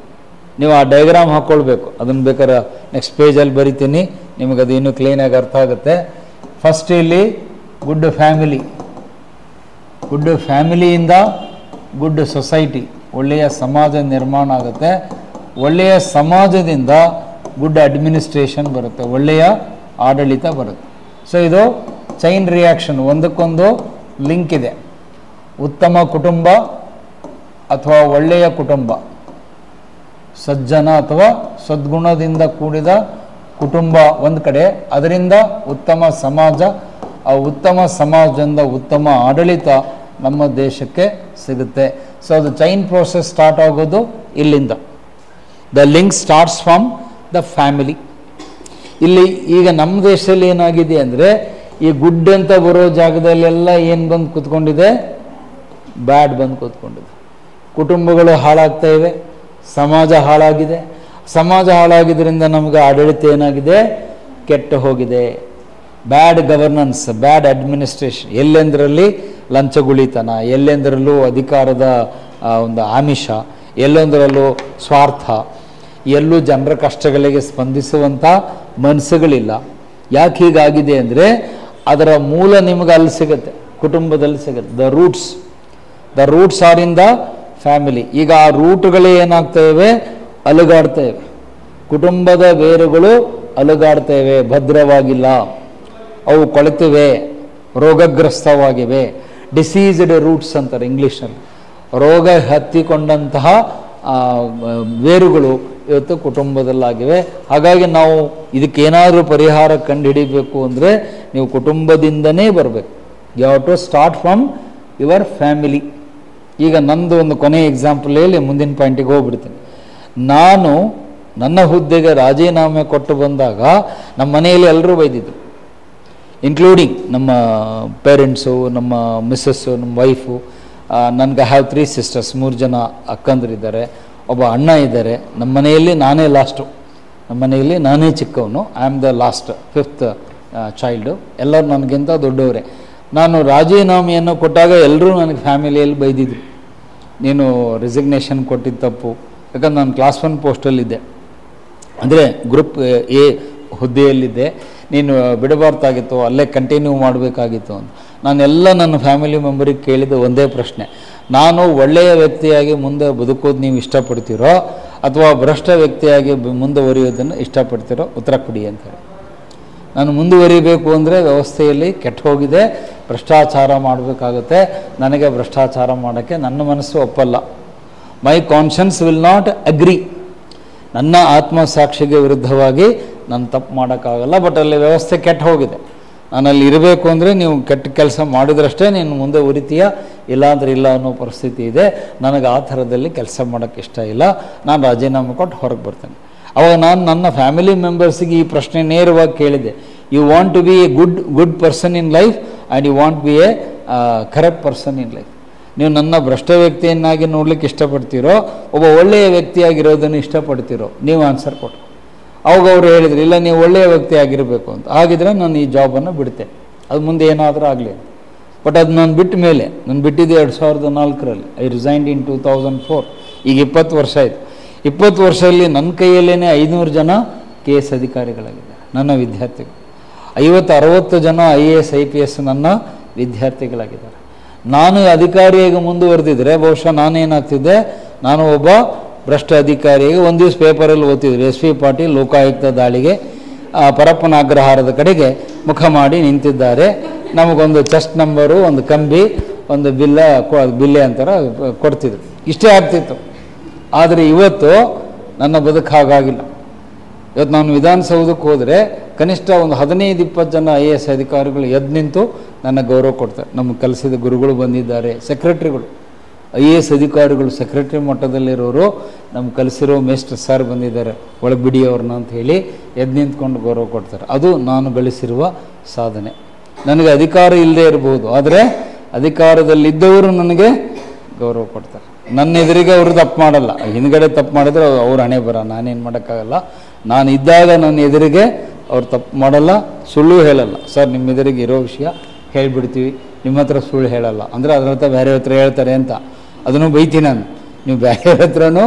ನೀವು ಆ ಡಯಾಗ್ರಾಮ್ ಹಾಕ್ಕೊಳ್ಬೇಕು, ಅದನ್ನು ಬೇಕಾದ್ರೆ ನೆಕ್ಸ್ಟ್ ಪೇಜಲ್ಲಿ ಬರಿತೀನಿ, ನಿಮಗದು ಇನ್ನೂ ಕ್ಲೀನಾಗಿ ಅರ್ಥ ಆಗುತ್ತೆ. ಫಸ್ಟ್ ಇಲ್ಲಿ ಗುಡ್ ಫ್ಯಾಮಿಲಿ, ಗುಡ್ ಫ್ಯಾಮಿಲಿಯಿಂದ ಗುಡ್ ಸೊಸೈಟಿ, ಒಳ್ಳೆಯ ಸಮಾಜ ನಿರ್ಮಾಣ ಆಗುತ್ತೆ. ಒಳ್ಳೆಯ ಸಮಾಜದಿಂದ ಗುಡ್ ಅಡ್ಮಿನಿಸ್ಟ್ರೇಷನ್ ಬರುತ್ತೆ, ಒಳ್ಳೆಯ ಆಡಳಿತ ಬರುತ್ತೆ. ಸೊ ಇದು ಚೈನ್ ರಿಯಾಕ್ಷನ್, ಒಂದಕ್ಕೊಂದು ಲಿಂಕ್ ಇದೆ. ಉತ್ತಮ ಕುಟುಂಬ ಅಥವಾ ಒಳ್ಳೆಯ ಕುಟುಂಬ, ಸಜ್ಜನ ಅಥವಾ ಸದ್ಗುಣದಿಂದ ಕೂಡಿದ ಕುಟುಂಬ ಒಂದು ಕಡೆ, ಅದರಿಂದ ಉತ್ತಮ ಸಮಾಜ, ಆ ಉತ್ತಮ ಸಮಾಜದಿಂದ ಉತ್ತಮ ಆಡಳಿತ ನಮ್ಮ ದೇಶಕ್ಕೆ ಸಿಗುತ್ತೆ. ಸೊ ಅದು ಚೈನ್ ಪ್ರೋಸೆಸ್ ಸ್ಟಾರ್ಟ್ ಆಗೋದು ಇಲ್ಲಿಂದ. The link starts from the family. ಇಲ್ಲಿ ಈಗ ನಮ್ಮ ದೇಶದಲ್ಲಿ ಏನಾಗಿದೆ ಅಂದರೆ, ಈ ಗುಡ್ ಅಂತ ಬರೋ ಜಾಗದಲ್ಲೆಲ್ಲ ಏನು ಬಂದು ಕೂತ್ಕೊಂಡಿದೆ? ಬ್ಯಾಡ್ ಬಂದು ಕೂತ್ಕೊಂಡಿದೆ. ಕುಟುಂಬಗಳು ಹಾಳಾಗ್ತಾ ಇವೆ, ಸಮಾಜ ಹಾಳಾಗಿದೆ. ಸಮಾಜ ಹಾಳಾಗಿದ್ದರಿಂದ ನಮಗೆ ಆಡಳಿತ ಏನಾಗಿದೆ? ಕೆಟ್ಟು ಹೋಗಿದೆ. ಬ್ಯಾಡ್ ಗವರ್ನೆನ್ಸ್, ಬ್ಯಾಡ್ ಅಡ್ಮಿನಿಸ್ಟ್ರೇಷನ್, ಎಲ್ಲೆಂದರಲ್ಲಿ ಲಂಚಗುಳಿತನ, ಎಲ್ಲೆಂದರಲ್ಲೂ ಅಧಿಕಾರದ ಒಂದು ಆಮಿಷ, ಎಲ್ಲೊಂದರಲ್ಲೂ ಸ್ವಾರ್ಥ, ಎಲ್ಲೂ ಜನರ ಕಷ್ಟಗಳಿಗೆ ಸ್ಪಂದಿಸುವಂಥ ಮನಸ್ಸುಗಳಿಲ್ಲ. ಯಾಕೆ ಹೀಗಾಗಿದೆ ಅಂದರೆ, ಅದರ ಮೂಲ ನಿಮಗೆ ಅಲ್ಲಿ ಸಿಗುತ್ತೆ, ಕುಟುಂಬದಲ್ಲಿ ಸಿಗುತ್ತೆ. The roots are in the family. ಈಗ ಆ ರೂಟ್ಗಳೇ ಏನಾಗ್ತವೆ? ಅಲುಗಾಡ್ತೇವೆ. ಕುಟುಂಬದ ಬೇರುಗಳು ಅಲುಗಾಡ್ತೇವೆ, ಭದ್ರವಾಗಿಲ್ಲ, ಅವು ಕೊಳೆತಿವೆ, ರೋಗಗ್ರಸ್ತವಾಗಿವೆ. ಡಿಸೀಸ್ಡ್ ರೂಟ್ಸ್ ಅಂತಾರೆ ಇಂಗ್ಲೀಷಲ್ಲಿ. ರೋಗ ಹತ್ತಿಕೊಂಡಂತಹ ಬೇರುಗಳು ಇವತ್ತು ಕುಟುಂಬದಲ್ಲಾಗಿವೆ. ಹಾಗಾಗಿ ನಾವು ಇದಕ್ಕೇನಾದರೂ ಪರಿಹಾರ ಕಂಡುಹಿಡಿಬೇಕು ಅಂದರೆ ನೀವು ಕುಟುಂಬದಿಂದನೇ ಬರಬೇಕು. You have to start from your family. ಈಗ ನಂದು ಒಂದು ಕೊನೆಯ ಎಕ್ಸಾಂಪಲ್ ಹೇಳಿ ಮುಂದಿನ ಪಾಯಿಂಟಿಗೆ ಹೋಗ್ಬಿಡ್ತೀನಿ. ನಾನು ನನ್ನ ಹುದ್ದೆಗೆ ರಾಜೀನಾಮೆ ಕೊಟ್ಟು ಬಂದಾಗ ನಮ್ಮ ಮನೆಯಲ್ಲಿ ಎಲ್ಲರೂ ಬೈದಿದ್ರು, ಇನ್ಕ್ಲೂಡಿಂಗ್ ನಮ್ಮ ಪೇರೆಂಟ್ಸು, ನಮ್ಮ ಮಿಸ್ಸಸ್ಸು, ನಮ್ಮ ವೈಫು. ನನಗೆ ಹ್ಯಾವ್ 3 ಸಿಸ್ಟರ್ಸ್, 3 ಜನ ಅಕ್ಕಂದರಿದ್ದಾರೆ, ಒಬ್ಬ ಅಣ್ಣ ಇದ್ದಾರೆ. ನಮ್ಮ ಮನೆಯಲ್ಲಿ ನಾನೇ ಲಾಸ್ಟು, ನಮ್ಮ ಮನೆಯಲ್ಲಿ ನಾನೇ ಚಿಕ್ಕವನು. I am the last 5th child. ಎಲ್ಲರೂ ನನಗಿಂತ ದೊಡ್ಡವರೇ. ನಾನು ರಾಜೀನಾಮೆಯನ್ನು ಕೊಟ್ಟಾಗ ಎಲ್ಲರೂ ನನಗೆ ಫ್ಯಾಮಿಲಿಯಲ್ಲಿ ಬೈದಿದ್ರು, ನೀನು ರಿಸಿಗ್ನೇಷನ್ ಕೊಟ್ಟಿದ್ದು ತಪ್ಪು. ಯಾಕಂದ್ರೆ ನಾನು ಕ್ಲಾಸ್ 1 ಪೋಸ್ಟಲ್ಲಿದ್ದೆ, ಅಂದರೆ ಗ್ರೂಪ್ ಎ ಹುದ್ದೆಯಲ್ಲಿದ್ದೆ. ನೀನು ಬಿಡಬಾರ್ದಾಗಿತ್ತು, ಅಲ್ಲೇ ಕಂಟಿನ್ಯೂ ಮಾಡಬೇಕಾಗಿತ್ತು ಅಂತ. ನಾನೆಲ್ಲ ನನ್ನ ಫ್ಯಾಮಿಲಿ ಮೆಂಬರಿಗೆ ಕೇಳಿದ ಒಂದೇ ಪ್ರಶ್ನೆ, ನಾನು ಒಳ್ಳೆಯ ವ್ಯಕ್ತಿಯಾಗಿ ಮುಂದೆ ಬದುಕೋದು ನೀವು ಇಷ್ಟಪಡ್ತೀರೋ ಅಥವಾ ಭ್ರಷ್ಟ ವ್ಯಕ್ತಿಯಾಗಿ ಮುಂದುವರಿಯೋದನ್ನು ಇಷ್ಟಪಡ್ತೀರೋ? ಉತ್ತರ ಕೊಡಿ ಅಂತ ಹೇಳಿ. ನಾನು ಮುಂದುವರಿಬೇಕು ಅಂದರೆ ವ್ಯವಸ್ಥೆಯಲ್ಲಿ ಕೆಟ್ಟು ಹೋಗಿದೆ, ಭ್ರಷ್ಟಾಚಾರ ಮಾಡಬೇಕಾಗುತ್ತೆ. ನನಗೆ ಭ್ರಷ್ಟಾಚಾರ ಮಾಡೋಕ್ಕೆ ನನ್ನ ಮನಸ್ಸು ಒಪ್ಪಲ್ಲ. ಮೈ ಕಾನ್ಷಿಯನ್ಸ್ ವಿಲ್ ನಾಟ್ ಅಗ್ರಿ. ನನ್ನ ಆತ್ಮಸಾಕ್ಷಿಗೆ ವಿರುದ್ಧವಾಗಿ ನಾನು ತಪ್ಪು ಮಾಡೋಕ್ಕಾಗಲ್ಲ. ಬಟ್ ಅಲ್ಲಿ ವ್ಯವಸ್ಥೆ ಕೆಟ್ಟು ಹೋಗಿದೆ. ನಾನಲ್ಲಿ ಇರಬೇಕು ಅಂದರೆ ನೀವು ಕೆಟ್ಟ ಕೆಲಸ ಮಾಡಿದ್ರಷ್ಟೇ ನೀನು ಮುಂದೆ ಉರಿತೀಯ, ಇಲ್ಲಾಂದ್ರೆ ಇಲ್ಲ ಅನ್ನೋ ಪರಿಸ್ಥಿತಿ ಇದೆ. ನನಗೆ ಆ ಥರದಲ್ಲಿ ಕೆಲಸ ಮಾಡೋಕ್ಕೆ ಇಷ್ಟ ಇಲ್ಲ, ನಾನು ರಾಜೀನಾಮೆ ಕೊಟ್ಟು ಹೊರಗೆ ಬರ್ತೇನೆ. ಅವಾಗ ನಾನು ನನ್ನ ಫ್ಯಾಮಿಲಿ ಮೆಂಬರ್ಸಿಗೆ ಈ ಪ್ರಶ್ನೆ ನೇರವಾಗಿ ಕೇಳಿದೆ, you want to be a good person in life and you want be a correct person in life. ನೀವು ನನ್ನ ಭ್ರಷ್ಟ ವ್ಯಕ್ತಿಯನ್ನಾಗಿ ನೋಡ್ಲಿಕ್ಕೆ ಇಷ್ಟಪಡ್ತೀರೋ, ಒಬ್ಬ ಒಳ್ಳೆಯ ವ್ಯಕ್ತಿಯಾಗಿರೋದನ್ನು ಇಷ್ಟಪಡ್ತೀರೋ? ನೀವು ಆನ್ಸರ್ ಕೊಟ್ಟು. ಅವಾಗ ಅವರು ಹೇಳಿದ್ರು, ಇಲ್ಲ ನೀವು ಒಳ್ಳೆಯ ವ್ಯಕ್ತಿ ಆಗಿರಬೇಕು ಅಂತ. ಹಾಗಿದ್ರೆ ನಾನು ಈ ಜಾಬನ್ನು ಬಿಡ್ತೇನೆ, ಅದು ಮುಂದೆ ಏನಾದರೂ ಆಗಲಿ ಅಂತ. ಬಟ್ ಅದು ನಾನು ಬಿಟ್ಟ ಮೇಲೆ, ನಾನು ಬಿಟ್ಟಿದ್ದೆ 2004ರಲ್ಲಿ. ಐ ರಿಸೈನ್ಡ್ ಇನ್ 2004. ಈಗ 20 ವರ್ಷ ಆಯಿತು. 20 ವರ್ಷದಲ್ಲಿ ನನ್ನ ಕೈಯಲ್ಲೇ 500 ಜನ KS ಅಧಿಕಾರಿಗಳಾಗಿದ್ದಾರೆ, ನನ್ನ ವಿದ್ಯಾರ್ಥಿಗಳು. 50-60 ಜನ IAS IPS ನನ್ನ ವಿದ್ಯಾರ್ಥಿಗಳಾಗಿದ್ದಾರೆ. ನಾನು ಅಧಿಕಾರಿಯಾಗಿ ಮುಂದುವರೆದಿದ್ರೆ ಬಹುಶಃ ನಾನೇನಾಗ್ತಿದ್ದೆ, ನಾನು ಒಬ್ಬ ಭ್ರಷ್ಟ ಅಧಿಕಾರಿಯಾಗಿ ಒಂದು ದಿವಸ ಪೇಪರಲ್ಲಿ ಓದ್ತಿದ್ರು, SP ಪಾಟೀಲ್ ಲೋಕಾಯುಕ್ತ ದಾಳಿಗೆ ಪರಪ್ಪನ ಅಗ್ರಹಾರದ ಕಡೆಗೆ ಮುಖ ಮಾಡಿ ನಿಂತಿದ್ದಾರೆ, ನಮಗೊಂದು ಚೆಸ್ಟ್ ನಂಬರು, ಒಂದು ಕಂಬಿ, ಒಂದು ಬಿಲ್ಲೆ ಅಂತಾರ ಕೊಡ್ತಿದ್ರು. ಇಷ್ಟೇ ಆಗ್ತಿತ್ತು. ಆದರೆ ಇವತ್ತು ನನ್ನ ಬದುಕು ಹಾಗಾಗಿಲ್ಲ. ಇವತ್ತು ನಾನು ವಿಧಾನಸೌಧಕ್ಕೆ ಹೋದರೆ ಕನಿಷ್ಠ ಒಂದು 15-20 ಜನ IAS ಅಧಿಕಾರಿಗಳು ಎದ್ದು ನಿಂತು ನನ್ನ ಗೌರವ ಕೊಡ್ತಾರೆ. ನಮಗೆ ಕಲಿಸಿದ ಗುರುಗಳು ಬಂದಿದ್ದಾರೆ, ಸೆಕ್ರೆಟ್ರಿಗಳು. IAS ಅಧಿಕಾರಿಗಳು ಸೆಕ್ರೆಟರಿ ಮಟ್ಟದಲ್ಲಿರೋರು ನಮ್ಮ ಕಲಿಸಿರೋ ಮೇಸ್ಟರ್ ಸರ್ ಬಂದಿದ್ದಾರೆ ಒಳಗೆ ಬಿಡಿ ಅವ್ರನ್ನ ಅಂತ ಹೇಳಿ ಎದ್ದು ನಿಂತ್ಕೊಂಡು ಗೌರವ ಕೊಡ್ತಾರೆ. ಅದು ನಾನು ಗಳಿಸಿರುವ ಸಾಧನೆ. ನನಗೆ ಅಧಿಕಾರ ಇಲ್ಲದೆ ಇರಬಹುದು, ಆದರೆ ಅಧಿಕಾರದಲ್ಲಿದ್ದವರು ನನಗೆ ಗೌರವ ಕೊಡ್ತಾರೆ. ನನ್ನ ಎದುರಿಗೆ ಅವರು ತಪ್ಪು ಮಾಡಲ್ಲ, ಹಿಂದ್ಗಡೆ ತಪ್ಪು ಮಾಡಿದ್ರೆ ಅವ್ರ ಹಣೆ ಬರ, ನಾನೇನು ಮಾಡೋಕ್ಕಾಗಲ್ಲ. ನಾನು ಇದ್ದಾಗ ನನ್ನ ಎದುರಿಗೆ ಅವ್ರು ತಪ್ಪು ಮಾಡಲ್ಲ, ಸುಳ್ಳು ಹೇಳಲ್ಲ. ಸರ್ ನಿಮ್ಮ ಎದುರಿಗೆ ಇರೋ ವಿಷಯ ಹೇಳಿಬಿಡ್ತೀವಿ, ನಿಮ್ಮ ಹತ್ರ ಸುಳ್ಳು ಹೇಳಲ್ಲ ಅಂದರೆ ಅದರ ಹತ್ರ ಬೇರೆ ಹತ್ರ ಹೇಳ್ತಾರೆ ಅಂತ ಅದನ್ನು ಬೈತೀನಿ ನಾನು. ನೀವು ಬೇರೆ ಹತ್ರನೂ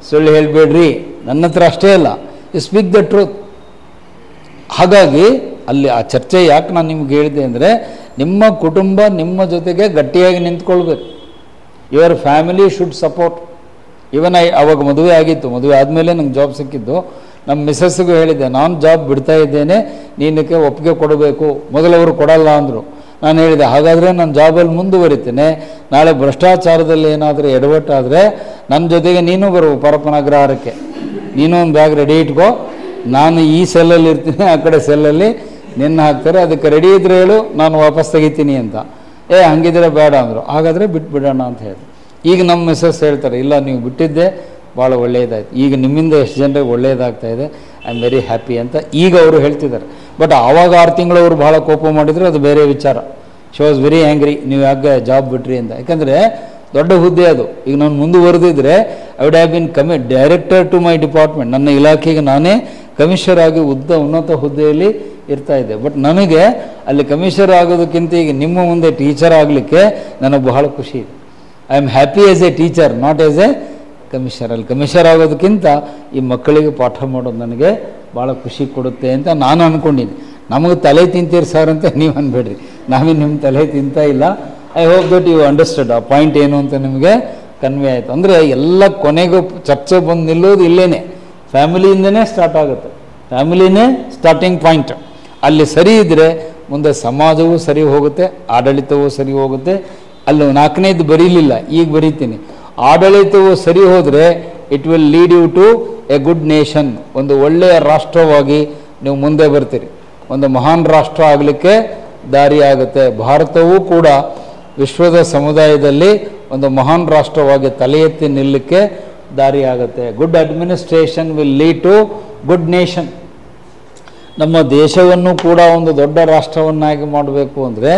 ಸುಳ್ಳು ಹೇಳಬೇಡ್ರಿ, ನನ್ನ ಹತ್ರ ಅಷ್ಟೇ ಅಲ್ಲ, ಯು ಸ್ಪೀಕ್ ದ ಟ್ರೂತ್. ಹಾಗಾಗಿ ಅಲ್ಲಿ ಆ ಚರ್ಚೆ ಯಾಕೆ ನಾನು ನಿಮ್ಗೆ ಹೇಳಿದೆ ಅಂದರೆ, ನಿಮ್ಮ ಕುಟುಂಬ ನಿಮ್ಮ ಜೊತೆಗೆ ಗಟ್ಟಿಯಾಗಿ ನಿಂತ್ಕೊಳ್ಬೇಕು. Your family should support. Even ಅವಾಗ ಮದುವೆ ಆಗಿತ್ತು, ಮದುವೆ ಆದಮೇಲೆ ನಂಗೆ ಜಾಬ್ ಸಿಕ್ಕಿದ್ದು. ನಮ್ಮ ಮಿಸ್ಸಸ್ಸಿಗೂ ಹೇಳಿದ್ದೆ, ನಾನು ಜಾಬ್ ಬಿಡ್ತಾ ಇದ್ದೇನೆ, ನೀನಕ್ಕೆ ಒಪ್ಪಿಗೆ ಕೊಡಬೇಕು. ಮೊದಲವರು ಕೊಡಲ್ಲ ಅಂದರು. ನಾನು ಹೇಳಿದೆ, ಹಾಗಾದರೆ ನಾನು ಜಾಬಲ್ಲಿ ಮುಂದುವರಿತೇನೆ, ನಾಳೆ ಭ್ರಷ್ಟಾಚಾರದಲ್ಲಿ ಏನಾದರೂ ಎಡವಟ್ಟಾದರೆ ನನ್ನ ಜೊತೆಗೆ ನೀನು ಬರು ಪರಪ್ಪನ ಅಗ್ರಹಾರಕ್ಕೆ, ನೀನು ಒಂದು ಬ್ಯಾಗ್ ರೆಡಿ ಇಟ್ಕೋ, ನಾನು ಈ ಸೆಲ್ಲಲ್ಲಿ ಇರ್ತೀನಿ, ಆ ಕಡೆ ಸೆಲ್ಲಲ್ಲಿ ನಿನ್ನ ಹಾಕ್ತಾರೆ, ಅದಕ್ಕೆ ರೆಡಿ ಇದ್ರೆ ಹೇಳು, ನಾನು ವಾಪಸ್ ತೆಗಿತೀನಿ ಅಂತ. ಹಂಗಿದ್ರೆ ಬೇಡ ಅಂದರು. ಹಾಗಾದರೆ ಬಿಟ್ಬಿಡೋಣ ಅಂತ ಹೇಳಿದೆ. ಈಗ ನಮ್ಮ ಮಿಸ್ಸಸ್ ಹೇಳ್ತಾರೆ, ಇಲ್ಲ ನೀವು ಬಿಟ್ಟಿದ್ದೆ ಭಾಳ ಒಳ್ಳೆಯದಾಯ್ತು, ಈಗ ನಿಮ್ಮಿಂದ ಎಷ್ಟು ಜನರಿಗೆ ಒಳ್ಳೆಯದಾಗ್ತಾ ಇದೆ, ಐ ಆಮ್ ವೆರಿ ಹ್ಯಾಪಿ ಅಂತ ಈಗ ಅವರು ಹೇಳ್ತಿದ್ದಾರೆ. ಬಟ್ ಆವಾಗ 6 ತಿಂಗಳು ಅವರು ಭಾಳ ಕೋಪ ಮಾಡಿದ್ರು, ಅದು ಬೇರೆ ವಿಚಾರ. ಶಿ ವಾಸ್ ವೆರಿ ಆ್ಯಂಗ್ರಿ, ನೀವು ಯಾಕೆ ಜಾಬ್ ಬಿಟ್ರಿ ಅಂತ. ಯಾಕಂದರೆ ದೊಡ್ಡ ಹುದ್ದೆ ಅದು. ಈಗ ನಾನು ಮುಂದುವರೆದಿದ್ರೆ I would have been director to my department, ನನ್ನ ಇಲಾಖೆಗೆ ನಾನೇ ಕಮಿಷನರ್ ಆಗಿ ಉನ್ನತ ಹುದ್ದೆಯಲ್ಲಿ ಇರ್ತಾ ಇದ್ದೆ. ಬಟ್ ನನಗೆ ಅಲ್ಲಿ ಕಮಿಷನರ್ ಆಗೋದಕ್ಕಿಂತ ಈಗ ನಿಮ್ಮ ಮುಂದೆ ಟೀಚರ್ ಆಗಲಿಕ್ಕೆ ನನಗೆ ಬಹಳ ಖುಷಿ ಇದೆ. I am happy as a teacher, not as A commissioner. ಅಲ್ಲಿ ಕಮಿಷನರ್ ಆಗೋದಕ್ಕಿಂತ ಈ ಮಕ್ಕಳಿಗೆ ಪಾಠ ಮಾಡೋದು ನನಗೆ ಭಾಳ ಖುಷಿ ಕೊಡುತ್ತೆ ಅಂತ ನಾನು ಅಂದ್ಕೊಂಡಿದ್ದೆ. ನಮಗೆ ತಲೆ ತಿಂತೀರಿ ಸರ್ ಅಂತ ನೀವು ಅನ್ಬೇಡ್ರಿ, ನಾವೇನು ನಿಮ್ಮ ತಲೆ ತಿಂತಾ ಇಲ್ಲ. I hope that you understood ಆ ಪಾಯಿಂಟ್ ಏನು ಅಂತ ನಿಮಗೆ ಕನ್ವೆ ಆಯಿತು. ಅಂದರೆ ಎಲ್ಲ ಕೊನೆಗೂ ಚರ್ಚೆ ಬಂದು ನಿಲ್ಲೋದು ಇಲ್ಲೇನೆ, ಫ್ಯಾಮಿಲಿಯಿಂದನೇ ಸ್ಟಾರ್ಟ್ ಆಗುತ್ತೆ. ಫ್ಯಾಮಿಲಿನೇ ಸ್ಟಾರ್ಟಿಂಗ್ ಪಾಯಿಂಟ್. ಅಲ್ಲಿ ಸರಿ ಇದ್ದರೆ ಮುಂದೆ ಸಮಾಜವೂ ಸರಿ ಹೋಗುತ್ತೆ, ಆಡಳಿತವೂ ಸರಿ ಹೋಗುತ್ತೆ. ಅಲ್ಲಿ 4ನೇದು ಬರೀಲಿಲ್ಲ, ಈಗ ಬರೀತೀನಿ. ಆಡಳಿತವು ಸರಿ ಹೋದರೆ it will lead you to a good nation. ಒಂದು ಒಳ್ಳೆಯ ರಾಷ್ಟ್ರವಾಗಿ ನೀವು ಮುಂದೆ ಬರ್ತೀರಿ, ಒಂದು ಮಹಾನ್ ರಾಷ್ಟ್ರ ಆಗಲಿಕ್ಕೆ ದಾರಿ ಆಗುತ್ತೆ. ಭಾರತವೂ ಕೂಡ ವಿಶ್ವದ ಸಮುದಾಯದಲ್ಲಿ ಒಂದು ಮಹಾನ್ ರಾಷ್ಟ್ರವಾಗಿ ತಲೆ ಎತ್ತಿ ನಿಲ್ಲಕ್ಕೆ ದಾರಿ ಆಗುತ್ತೆ. Good administration will lead to good nation. ನಮ್ಮ ದೇಶವನ್ನು ಕೂಡ ಒಂದು ದೊಡ್ಡ ರಾಷ್ಟ್ರವನ್ನಾಗಿ ಮಾಡಬೇಕು ಅಂದರೆ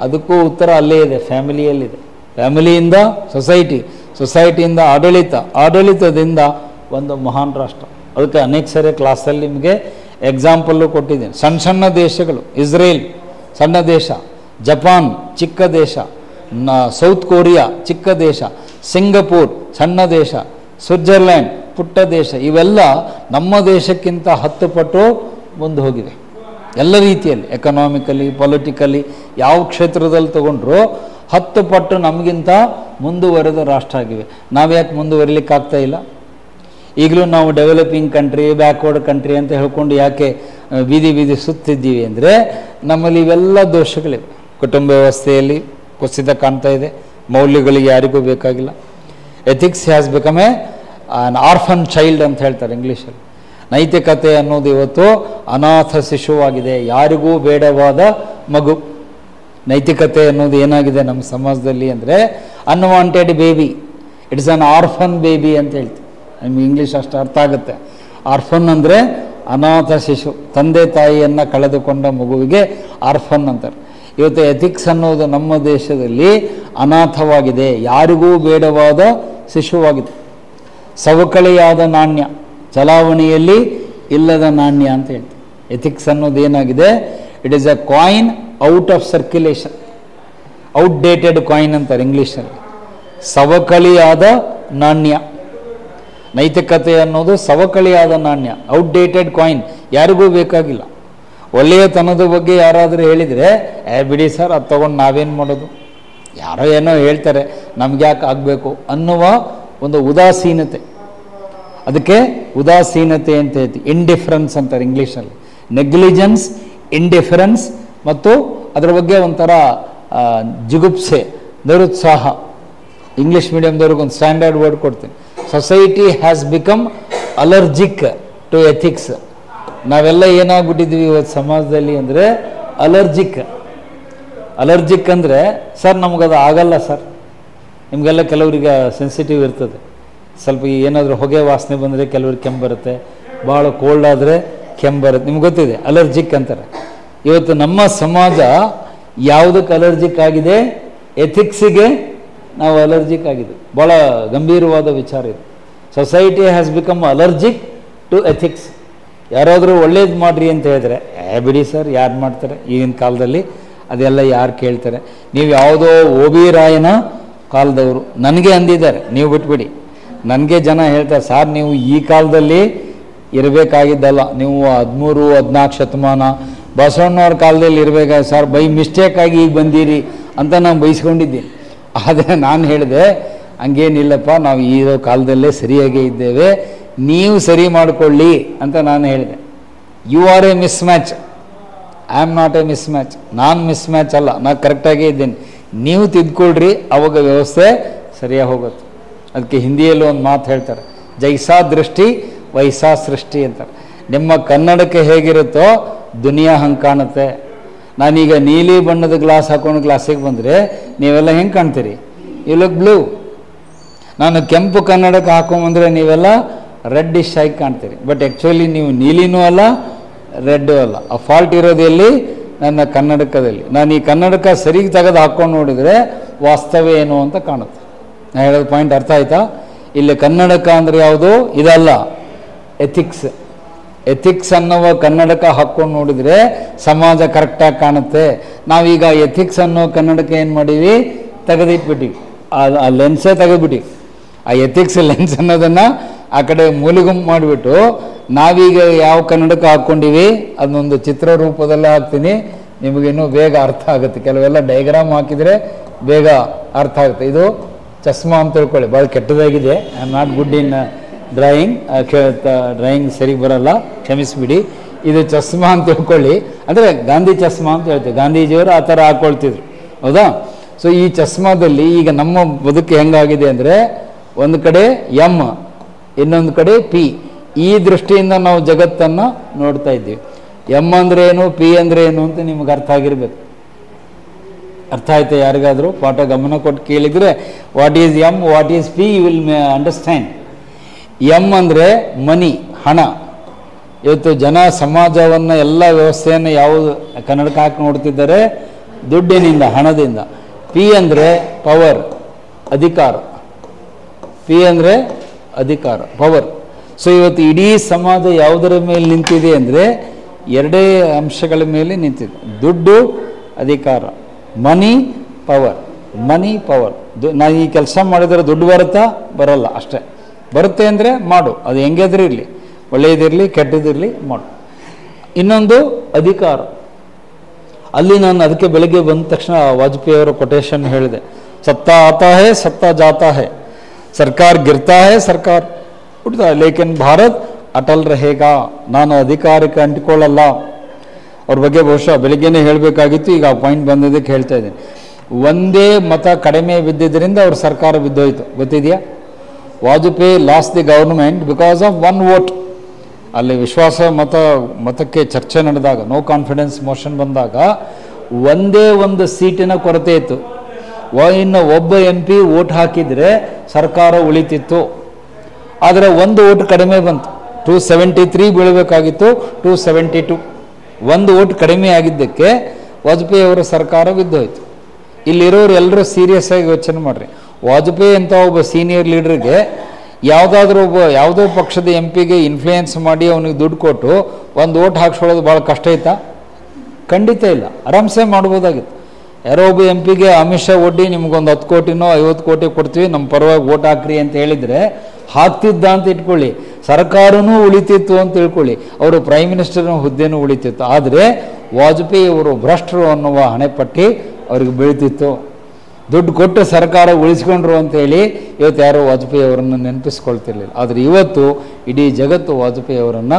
ಅದಕ್ಕೂ ಉತ್ತರ ಅಲ್ಲೇ ಇದೆ, ಫ್ಯಾಮಿಲಿಯಲ್ಲಿದೆ. ಫ್ಯಾಮಿಲಿಯಿಂದ ಸೊಸೈಟಿ, ಸೊಸೈಟಿಯಿಂದ ಆಡಳಿತ, ಆಡಳಿತದಿಂದ ಒಂದು ಮಹಾನ್ ರಾಷ್ಟ್ರ. ಅದಕ್ಕೆ ಅನೇಕ ಸರಿ ಕ್ಲಾಸಲ್ಲಿ ನಿಮಗೆ ಎಕ್ಸಾಂಪಲ್ಲು ಕೊಟ್ಟಿದ್ದೀನಿ. ಸಣ್ಣ ಸಣ್ಣ ದೇಶಗಳು, ಇಸ್ರೇಲ್ ಸಣ್ಣ ದೇಶ, ಜಪಾನ್ ಚಿಕ್ಕ ದೇಶ, ಸೌತ್ ಕೊರಿಯಾ ಚಿಕ್ಕ ದೇಶ, ಸಿಂಗಪೂರ್ ಸಣ್ಣ ದೇಶ, ಸ್ವಿಟ್ಜರ್ಲ್ಯಾಂಡ್ ಪುಟ್ಟ ದೇಶ, ಇವೆಲ್ಲ ನಮ್ಮ ದೇಶಕ್ಕಿಂತ 10 ಪಟ್ಟು ಮುಂದೆ ಹೋಗಿವೆ. ಎಲ್ಲ ರೀತಿಯಲ್ಲಿ, ಎಕನಾಮಿಕಲಿ, ಪೊಲಿಟಿಕಲಿ, ಯಾವ ಕ್ಷೇತ್ರದಲ್ಲಿ ತಗೊಂಡ್ರೂ 10 ಪಟ್ಟು ನಮಗಿಂತ ಮುಂದುವರೆದ ರಾಷ್ಟ್ರ ಆಗಿವೆ. ನಾವು ಯಾಕೆ ಮುಂದುವರಿಲಿಕ್ಕಾಗ್ತಾ ಇಲ್ಲ? ಈಗಲೂ ನಾವು ಡೆವಲಪಿಂಗ್ ಕಂಟ್ರಿ, ಬ್ಯಾಕ್ವರ್ಡ್ ಕಂಟ್ರಿ ಅಂತ ಹೇಳ್ಕೊಂಡು ಯಾಕೆ ಬೀದಿ ಬೀದಿ ಸುತ್ತಿದ್ದೀವಿ ಅಂದರೆ ನಮ್ಮಲ್ಲಿ ಇವೆಲ್ಲ ದೋಷಗಳಿವೆ. ಕುಟುಂಬ ವ್ಯವಸ್ಥೆಯಲ್ಲಿ ಕುಸಿತ ಕಾಣ್ತಾ ಇದೆ, ಮೌಲ್ಯಗಳಿಗೆ ಯಾರಿಗೂ ಬೇಕಾಗಿಲ್ಲ. Ethics has become on orphan child ಅಂತ ಹೇಳ್ತಾರೆ ಇಂಗ್ಲೀಷಲ್ಲಿ. ನೈತಿಕತೆ ಅನ್ನೋದು ಇವತ್ತು ಅನಾಥ ಶಿಶುವಾಗಿದೆ, ಯಾರಿಗೂ ಬೇಡವಾದ ಮಗು. ನೈತಿಕತೆ ಅನ್ನೋದು ಏನಾಗಿದೆ ನಮ್ಮ ಸಮಾಜದಲ್ಲಿ ಅಂದರೆ unwanted baby, it's an orphan baby ಅಂತ ಹೇಳ್ತೀವಿ. ನಿಮ್ಗೆ ಇಂಗ್ಲೀಷ್ ಅಷ್ಟು ಅರ್ಥ ಆಗುತ್ತೆ. ಆರ್ಫನ್ ಅಂದರೆ ಅನಾಥ ಶಿಶು, ತಂದೆ ತಾಯಿಯನ್ನು ಕಳೆದುಕೊಂಡ ಮಗುವಿಗೆ ಆರ್ಫನ್ ಅಂತಾರೆ. ಇವತ್ತು ಎಥಿಕ್ಸ್ ಅನ್ನೋದು ನಮ್ಮ ದೇಶದಲ್ಲಿ ಅನಾಥವಾಗಿದೆ, ಯಾರಿಗೂ ಬೇಡವಾದ ಶಿಶುವಾಗಿದೆ. ಸವಕಳಿಯಾದ ನಾಣ್ಯ, ಚಲಾವಣೆಯಲ್ಲಿ ಇಲ್ಲದ ನಾಣ್ಯ ಅಂತ ಹೇಳ್ತೀವಿ. ಎಥಿಕ್ಸ್ ಅನ್ನೋದು ಏನಾಗಿದೆ, it is a coin out of circulation, outdated coin ಅಂತಾರೆ ಇಂಗ್ಲೀಷಲ್ಲಿ. ಸವಕಳಿಯಾದ ನಾಣ್ಯ. ನೈತಿಕತೆ ಅನ್ನೋದು ಸವಕಳಿಯಾದ ನಾಣ್ಯ, ಔಟ್ಡೇಟೆಡ್ ಕಾಯಿನ್, ಯಾರಿಗೂ ಬೇಕಾಗಿಲ್ಲ. ಒಳ್ಳೆಯತನದ ಬಗ್ಗೆ ಯಾರಾದರೂ ಹೇಳಿದರೆ ಬಿಡಿ ಸರ್ ಅದು ತೊಗೊಂಡು ನಾವೇನು ಮಾಡೋದು, ಯಾರೋ ಏನೋ ಹೇಳ್ತಾರೆ ನಮ್ಗೆ ಯಾಕೆ ಆಗಬೇಕು ಅನ್ನುವ ಒಂದು ಉದಾಸೀನತೆ. ಅದಕ್ಕೆ ಉದಾಸೀನತೆ ಅಂತ ಹೇಳ್ತೀವಿ. ಇಂಡಿಫರೆನ್ಸ್ ಅಂತಾರೆ ಇಂಗ್ಲೀಷಲ್ಲಿ. ನೆಗ್ಲಿಜೆನ್ಸ್, ಇಂಡಿಫರೆನ್ಸ್ ಮತ್ತು ಅದರ ಬಗ್ಗೆ ಒಂಥರ ಜಿಗುಪ್ಸೆ, ನಿರುತ್ಸಾಹ. ಇಂಗ್ಲೀಷ್ ಮೀಡಿಯಮ್ದವ್ರಿಗೆ ಒಂದು ಸ್ಟ್ಯಾಂಡರ್ಡ್ ವರ್ಡ್ ಕೊಡ್ತೀನಿ. Society has become allergic to ethics. ನಾವೆಲ್ಲ ಏನಾಗ್ಬಿಟ್ಟಿದ್ವಿ ಇವತ್ತು ಸಮಾಜದಲ್ಲಿ ಅಂದರೆ ಅಲರ್ಜಿಕ್. ಅಲರ್ಜಿಕ್ ಅಂದರೆ ಸರ್ ನಮಗದು ಆಗಲ್ಲ ಸರ್, ನಿಮಗೆಲ್ಲ ಕೆಲವರಿಗೆ ಸೆನ್ಸಿಟಿವ್ ಇರ್ತದೆ, ಸ್ವಲ್ಪ ಏನಾದರೂ ಹೊಗೆ ವಾಸನೆ ಬಂದರೆ ಕೆಲವ್ರಿಗೆ ಕೆಮ್ಮು ಬರುತ್ತೆ, ಭಾಳ ಕೋಲ್ಡ್ ಆದರೆ ಕೆಮ್ಮು ಬರುತ್ತೆ, ನಿಮ್ಗೆ ಗೊತ್ತಿದೆ, ಅಲರ್ಜಿಕ್ ಅಂತಾರೆ. ಇವತ್ತು ನಮ್ಮ ಸಮಾಜ ಯಾವುದಕ್ಕೆ ಅಲರ್ಜಿಕ್ ಆಗಿದೆ? ಎಥಿಕ್ಸಿಗೆ ನಾವು ಅಲರ್ಜಿಕ್ ಆಗಿದೆ. ಭಾಳ ಗಂಭೀರವಾದ ವಿಚಾರ ಇದು. Society has become allergic to ethics. ಯಾರಾದರೂ ಒಳ್ಳೇದು ಮಾಡಿರಿ ಅಂತ ಹೇಳಿದ್ರೆ, ಬಿಡಿ ಸರ್ ಯಾರು ಮಾಡ್ತಾರೆ ಈಗಿನ ಕಾಲದಲ್ಲಿ, ಅದೆಲ್ಲ ಯಾರು ಕೇಳ್ತಾರೆ? ನೀವು ಯಾವುದೋ ಓ ಬಿ ರಾಯನ ಕಾಲದವರು ನನಗೆ ಅಂದಿದ್ದಾರೆ, ನೀವು ಬಿಟ್ಬಿಡಿ. ನನಗೆ ಜನ ಹೇಳ್ತಾರೆ, ಸರ್ ನೀವು ಈ ಕಾಲದಲ್ಲಿ ಇರಬೇಕಾಗಿದ್ದಲ್ಲ, ನೀವು 13-14 ಶತಮಾನ ಬಸವಣ್ಣವ್ರ ಕಾಲದಲ್ಲಿ ಇರಬೇಕಾಗಿ ಸರ್, ಬೈ ಮಿಸ್ಟೇಕಾಗಿ ಈಗ ಬಂದೀರಿ ಅಂತ ನಾನು ಬೈಸ್ಕೊಂಡಿದ್ದೀನಿ. ಆದರೆ ನಾನು ಹೇಳಿದೆ, ಹಂಗೇನಿಲ್ಲಪ್ಪ, ನಾವು ಈ ಕಾಲದಲ್ಲೇ ಸರಿಯಾಗೇ ಇದ್ದೇವೆ, ನೀವು ಸರಿ ಮಾಡಿಕೊಳ್ಳಿ ಅಂತ ನಾನು ಹೇಳಿದೆ. You are a mismatch, I am not a mismatch. ನಾನು ಮಿಸ್ ಮ್ಯಾಚ್ ಅಲ್ಲ, ನಾನು ಕರೆಕ್ಟಾಗೇ ಇದ್ದೀನಿ. ನೀವು ತಿದ್ಕೊಳ್ರಿ, ಅವಾಗ ವ್ಯವಸ್ಥೆ ಸರಿಯಾಗಿ ಹೋಗುತ್ತೆ. ಅದಕ್ಕೆ ಹಿಂದಿಯಲ್ಲೂ ಒಂದು ಮಾತು ಹೇಳ್ತಾರೆ, ಜೈಸಾ ದೃಷ್ಟಿ ವೈಸಾ ಸೃಷ್ಟಿ ಅಂತಾರೆ. ನಿಮ್ಮ ಕನ್ನಡಕ್ಕೆ ಹೇಗಿರುತ್ತೋ ದುನಿಯಾ ಹಂಗೆ ಕಾಣುತ್ತೆ. ನಾನೀಗ ನೀಲಿ ಬಣ್ಣದ ಗ್ಲಾಸ್ ಹಾಕೊಂಡು ಕ್ಲಾಸಿಗೆ ಬಂದರೆ ನೀವೆಲ್ಲ ಹೆಂಗೆ ಕಾಣ್ತೀರಿ? You look blue. ನಾನು ಕೆಂಪು ಕನ್ನಡಕ್ಕೆ ಹಾಕೊಂಬಂದರೆ ನೀವೆಲ್ಲ ರೆಡ್ಡಿಶ್ ಆಗಿ ಕಾಣ್ತೀರಿ. ಬಟ್ ಆ್ಯಕ್ಚುಲಿ ನೀವು ನೀಲಿನೂ ಅಲ್ಲ, ರೆಡ್ಡು ಅಲ್ಲ. ಆ ಫಾಲ್ಟ್ ಇರೋದು ಎಲ್ಲಿ? ನನ್ನ ಕನ್ನಡಕದಲ್ಲಿ. ನಾನು ಈ ಕನ್ನಡಕ ಸರಿಗೆ ತೆಗೆದು ಹಾಕ್ಕೊಂಡು ನೋಡಿದರೆ ವಾಸ್ತವ ಏನು ಅಂತ ಕಾಣುತ್ತೆ. ನಾನು ಹೇಳೋದು ಪಾಯಿಂಟ್ ಅರ್ಥ ಆಯ್ತಾ? ಇಲ್ಲಿ ಕನ್ನಡಕ ಅಂದರೆ ಯಾವುದು? ಇದಲ್ಲ, ಎಥಿಕ್ಸ್. ಎಥಿಕ್ಸ್ ಅನ್ನುವ ಕನ್ನಡಕ ಹಾಕ್ಕೊಂಡು ನೋಡಿದರೆ ಸಮಾಜ ಕರೆಕ್ಟಾಗಿ ಕಾಣುತ್ತೆ. ನಾವೀಗ ಎಥಿಕ್ಸ್ ಅನ್ನೋ ಕನ್ನಡಕ ಏನು ಮಾಡೀವಿ? ತೆಗೆದಿಟ್ಬಿಟ್ಟಿವಿ, ಆ ಲೆನ್ಸೇ ತೆಗೆದ್ಬಿಟ್ಟಿವಿ. ಆ ಎಥಿಕ್ಸ್ ಲೆನ್ಸ್ ಅನ್ನೋದನ್ನು ಆ ಕಡೆ ಮೂಲೆಗುಂಪು ಮಾಡಿಬಿಟ್ಟು ನಾವೀಗ ಯಾವ ಕನ್ನಡಕ ಹಾಕ್ಕೊಂಡಿವಿ ಅದನ್ನೊಂದು ಚಿತ್ರ ರೂಪದಲ್ಲೇ ಹಾಕ್ತೀನಿ, ನಿಮಗಿನ್ನೂ ಬೇಗ ಅರ್ಥ ಆಗುತ್ತೆ. ಕೆಲವೆಲ್ಲ ಡೈಗ್ರಾಮ್ ಹಾಕಿದರೆ ಬೇಗ ಅರ್ಥ ಆಗುತ್ತೆ. ಇದು ಚಸ್ಮಾ ಅಂತ ತಿಳ್ಕೊಳ್ಳಿ, ಭಾಳ ಕೆಟ್ಟದಾಗಿದೆ. I am not good in drawing, drawing ಸರಿ ಬರಲ್ಲ, ಕ್ಷಮಿಸಿಬಿಡಿ. ಇದು ಚಸ್ಮಾ ಅಂತ ತಿಳ್ಕೊಳ್ಳಿ. ಅಂದರೆ ಗಾಂಧಿ ಚಸ್ಮಾ ಅಂತ ಹೇಳ್ತೀವಿ, ಗಾಂಧೀಜಿಯವರು ಆ ಥರ ಹಾಕ್ಕೊಳ್ತಿದ್ರು, ಹೌದಾ? ಸೊ ಈ ಚಸ್ಮಾದಲ್ಲಿ ಈಗ ನಮ್ಮ ಬದುಕು ಹೆಂಗಾಗಿದೆ ಅಂದರೆ, ಒಂದು ಕಡೆ ಎಮ್, ಇನ್ನೊಂದು ಕಡೆ ಪಿ. ಈ ದೃಷ್ಟಿಯಿಂದ ನಾವು ಜಗತ್ತನ್ನು ನೋಡ್ತಾ ಇದ್ದೀವಿ. ಎಮ್ ಅಂದರೆ ಏನು, ಪಿ ಅಂದರೆ ಏನು ಅಂತ ನಿಮ್ಗೆ ಅರ್ಥ ಆಗಿರ್ಬೇಕು. ಅರ್ಥ ಆಯ್ತಾ? ಯಾರಿಗಾದರೂ ಪಾಠ ಗಮನ ಕೊಟ್ಟು ಕೇಳಿದರೆ what is M, what is P, you will understand. M ಅಂದರೆ ಮನಿ, ಹಣ. ಇವತ್ತು ಜನ ಸಮಾಜವನ್ನು, ಎಲ್ಲ ವ್ಯವಸ್ಥೆಯನ್ನು ಯಾವುದು ಕನ್ನಡಕ್ಕೆ ಹಾಕಿ ನೋಡ್ತಿದ್ದಾರೆ? ದುಡ್ಡಿನಿಂದ, ಹಣದಿಂದ. ಪಿ ಅಂದರೆ ಪವರ್, ಅಧಿಕಾರ. ಪಿ ಅಂದರೆ ಅಧಿಕಾರ, ಪವರ್. ಸೊ ಇವತ್ತು ಇಡೀ ಸಮಾಜ ಯಾವುದರ ಮೇಲೆ ನಿಂತಿದೆ ಅಂದರೆ ಎರಡೇ ಅಂಶಗಳ ಮೇಲೆ ನಿಂತಿದೆ: ದುಡ್ಡು, ಅಧಿಕಾರ. ಮನಿ, ಪವರ್. ಮನಿ, ಪವರ್. ನಾನು ಈ ಕೆಲಸ ಮಾಡಿದರೆ ದುಡ್ಡು ಬರುತ್ತಾ? ಬರಲ್ಲ, ಅಷ್ಟೇ. ಬರುತ್ತೆ ಅಂದರೆ ಮಾಡು, ಅದು ಹೆಂಗಾದ್ರೂ ಇರಲಿ, ಒಳ್ಳೆಯದಿರಲಿ ಕೆಟ್ಟದಿರಲಿ ಮಾಡು. ಇನ್ನೊಂದು ಅಧಿಕಾರ. ಅಲ್ಲಿ ನಾನು ಅದಕ್ಕೆ ಬೆಳಗ್ಗೆ ಬಂದ ತಕ್ಷಣ ವಾಜಪೇಯಿ ಅವರ ಕೊಟೇಶನ್ ಹೇಳಿದೆ, ಸತ್ತಾ ಆತಾ ಹೈ ಸತ್ತಾ ಜಾತಾ ಹೈ, ಸರ್ಕಾರ ಗಿರ್ತಾ ಹೈ ಸರ್ಕಾರ ಉಡ್ತಾ ಹೈ, ಲೇಕಿನ್ ಭಾರತ್ ಅಟಲ್ ರಹೇಗಾ. ನಾನು ಅಧಿಕಾರಕ್ಕೆ ಅಂಟಿಕೊಳ್ಳಲ್ಲ. ಅವ್ರ ಬಗ್ಗೆ ಬಹುಶಃ ಬೆಳಗ್ಗೆನೇ ಹೇಳಬೇಕಾಗಿತ್ತು, ಈಗ ಆ ಪಾಯಿಂಟ್ ಬಂದಿದ್ದಕ್ಕೆ ಹೇಳ್ತಾ ಇದ್ದೀನಿ. ಒಂದೇ ಮತ ಕಡಿಮೆ ಬಿದ್ದಿದ್ದರಿಂದ ಅವ್ರ ಸರ್ಕಾರ ಬಿದ್ದೋಯ್ತು, ಗೊತ್ತಿದೆಯಾ? Vajpayee loss the government because of one vote. ಅಲ್ಲಿ ವಿಶ್ವಾಸ ಮತಕ್ಕೆ ಚರ್ಚೆ ನಡೆದಾಗ, ನೋ ಕಾನ್ಫಿಡೆನ್ಸ್ ಮೋಷನ್ ಬಂದಾಗ ಒಂದೇ ಒಂದು ಸೀಟಿನ ಕೊರತೆ ಇತ್ತು. ಇನ್ನು ಒಬ್ಬ MP ವೋಟ್ ಹಾಕಿದರೆ ಸರ್ಕಾರ ಉಳಿತಿತ್ತು. ಆದರೆ ಒಂದು ವೋಟ್ ಕಡಿಮೆ ಬಂತು. 273 ಬೀಳಬೇಕಾಗಿತ್ತು, 272. ಒಂದು ವೋಟ್ ಕಡಿಮೆ ಆಗಿದ್ದಕ್ಕೆ ವಾಜಪೇಯಿ ಅವರ ಸರ್ಕಾರ ಬಿದ್ದೋಯ್ತು. ಇಲ್ಲಿರೋರು ಎಲ್ಲರೂ ಸೀರಿಯಸ್ ಆಗಿ ಯೋಚನೆ ಮಾಡಿರಿ. ವಾಜಪೇಯಿ ಅಂತ ಒಬ್ಬ ಸೀನಿಯರ್ ಲೀಡರ್ಗೆ ಯಾವುದೋ ಪಕ್ಷದ MP-ಗೆ ಇನ್ಫ್ಲೂಯೆನ್ಸ್ ಮಾಡಿ ಅವನಿಗೆ ದುಡ್ಡು ಕೊಟ್ಟು ಒಂದು ವೋಟ್ ಹಾಕ್ಸ್ಕೊಳ್ಳೋದು ಭಾಳ ಕಷ್ಟ ಆಯ್ತಾ? ಖಂಡಿತ ಇಲ್ಲ, ಆರಾಮ್ಸೆ ಮಾಡ್ಬೋದಾಗಿತ್ತು. ಯಾರೋ ಒಬ್ಬ MP-ಗೆ ಅಮಿತ್ ಶಾ ಒಡ್ಡಿ ನಿಮ್ಗೊಂದು 10 ಕೋಟಿನೋ 50 ಕೋಟಿ ಕೊಡ್ತೀವಿ, ನಮ್ಮ ಪರವಾಗಿ ವೋಟ್ ಹಾಕ್ರಿ ಅಂತ ಹೇಳಿದರೆ ಹಾಕ್ತಿದ್ದ ಅಂತ ಇಟ್ಕೊಳ್ಳಿ, ಸರ್ಕಾರನೂ ಉಳಿತಿತ್ತು ಅಂತ ತಿಳ್ಕೊಳ್ಳಿ, ಅವರು ಪ್ರೈಮ್ ಮಿನಿಸ್ಟರ್ನ ಹುದ್ದೆನೂ ಉಳಿತಿತ್ತು. ಆದರೆ ವಾಜಪೇಯಿ ಅವರು ಭ್ರಷ್ಟರು ಅನ್ನುವ ಹಣೆಪಟ್ಟಿ ಅವ್ರಿಗೆ ಬೀಳ್ತಿತ್ತು. ದುಡ್ಡು ಕೊಟ್ಟು ಸರ್ಕಾರ ಉಳಿಸ್ಕೊಂಡ್ರು ಅಂತೇಳಿ ಇವತ್ತು ಯಾರೋ ವಾಜಪೇಯಿ ಅವರನ್ನು ನೆನಪಿಸ್ಕೊಳ್ತಿರ್ಲಿಲ್ಲ. ಆದರೆ ಇವತ್ತು ಇಡೀ ಜಗತ್ತು ವಾಜಪೇಯಿ ಅವರನ್ನು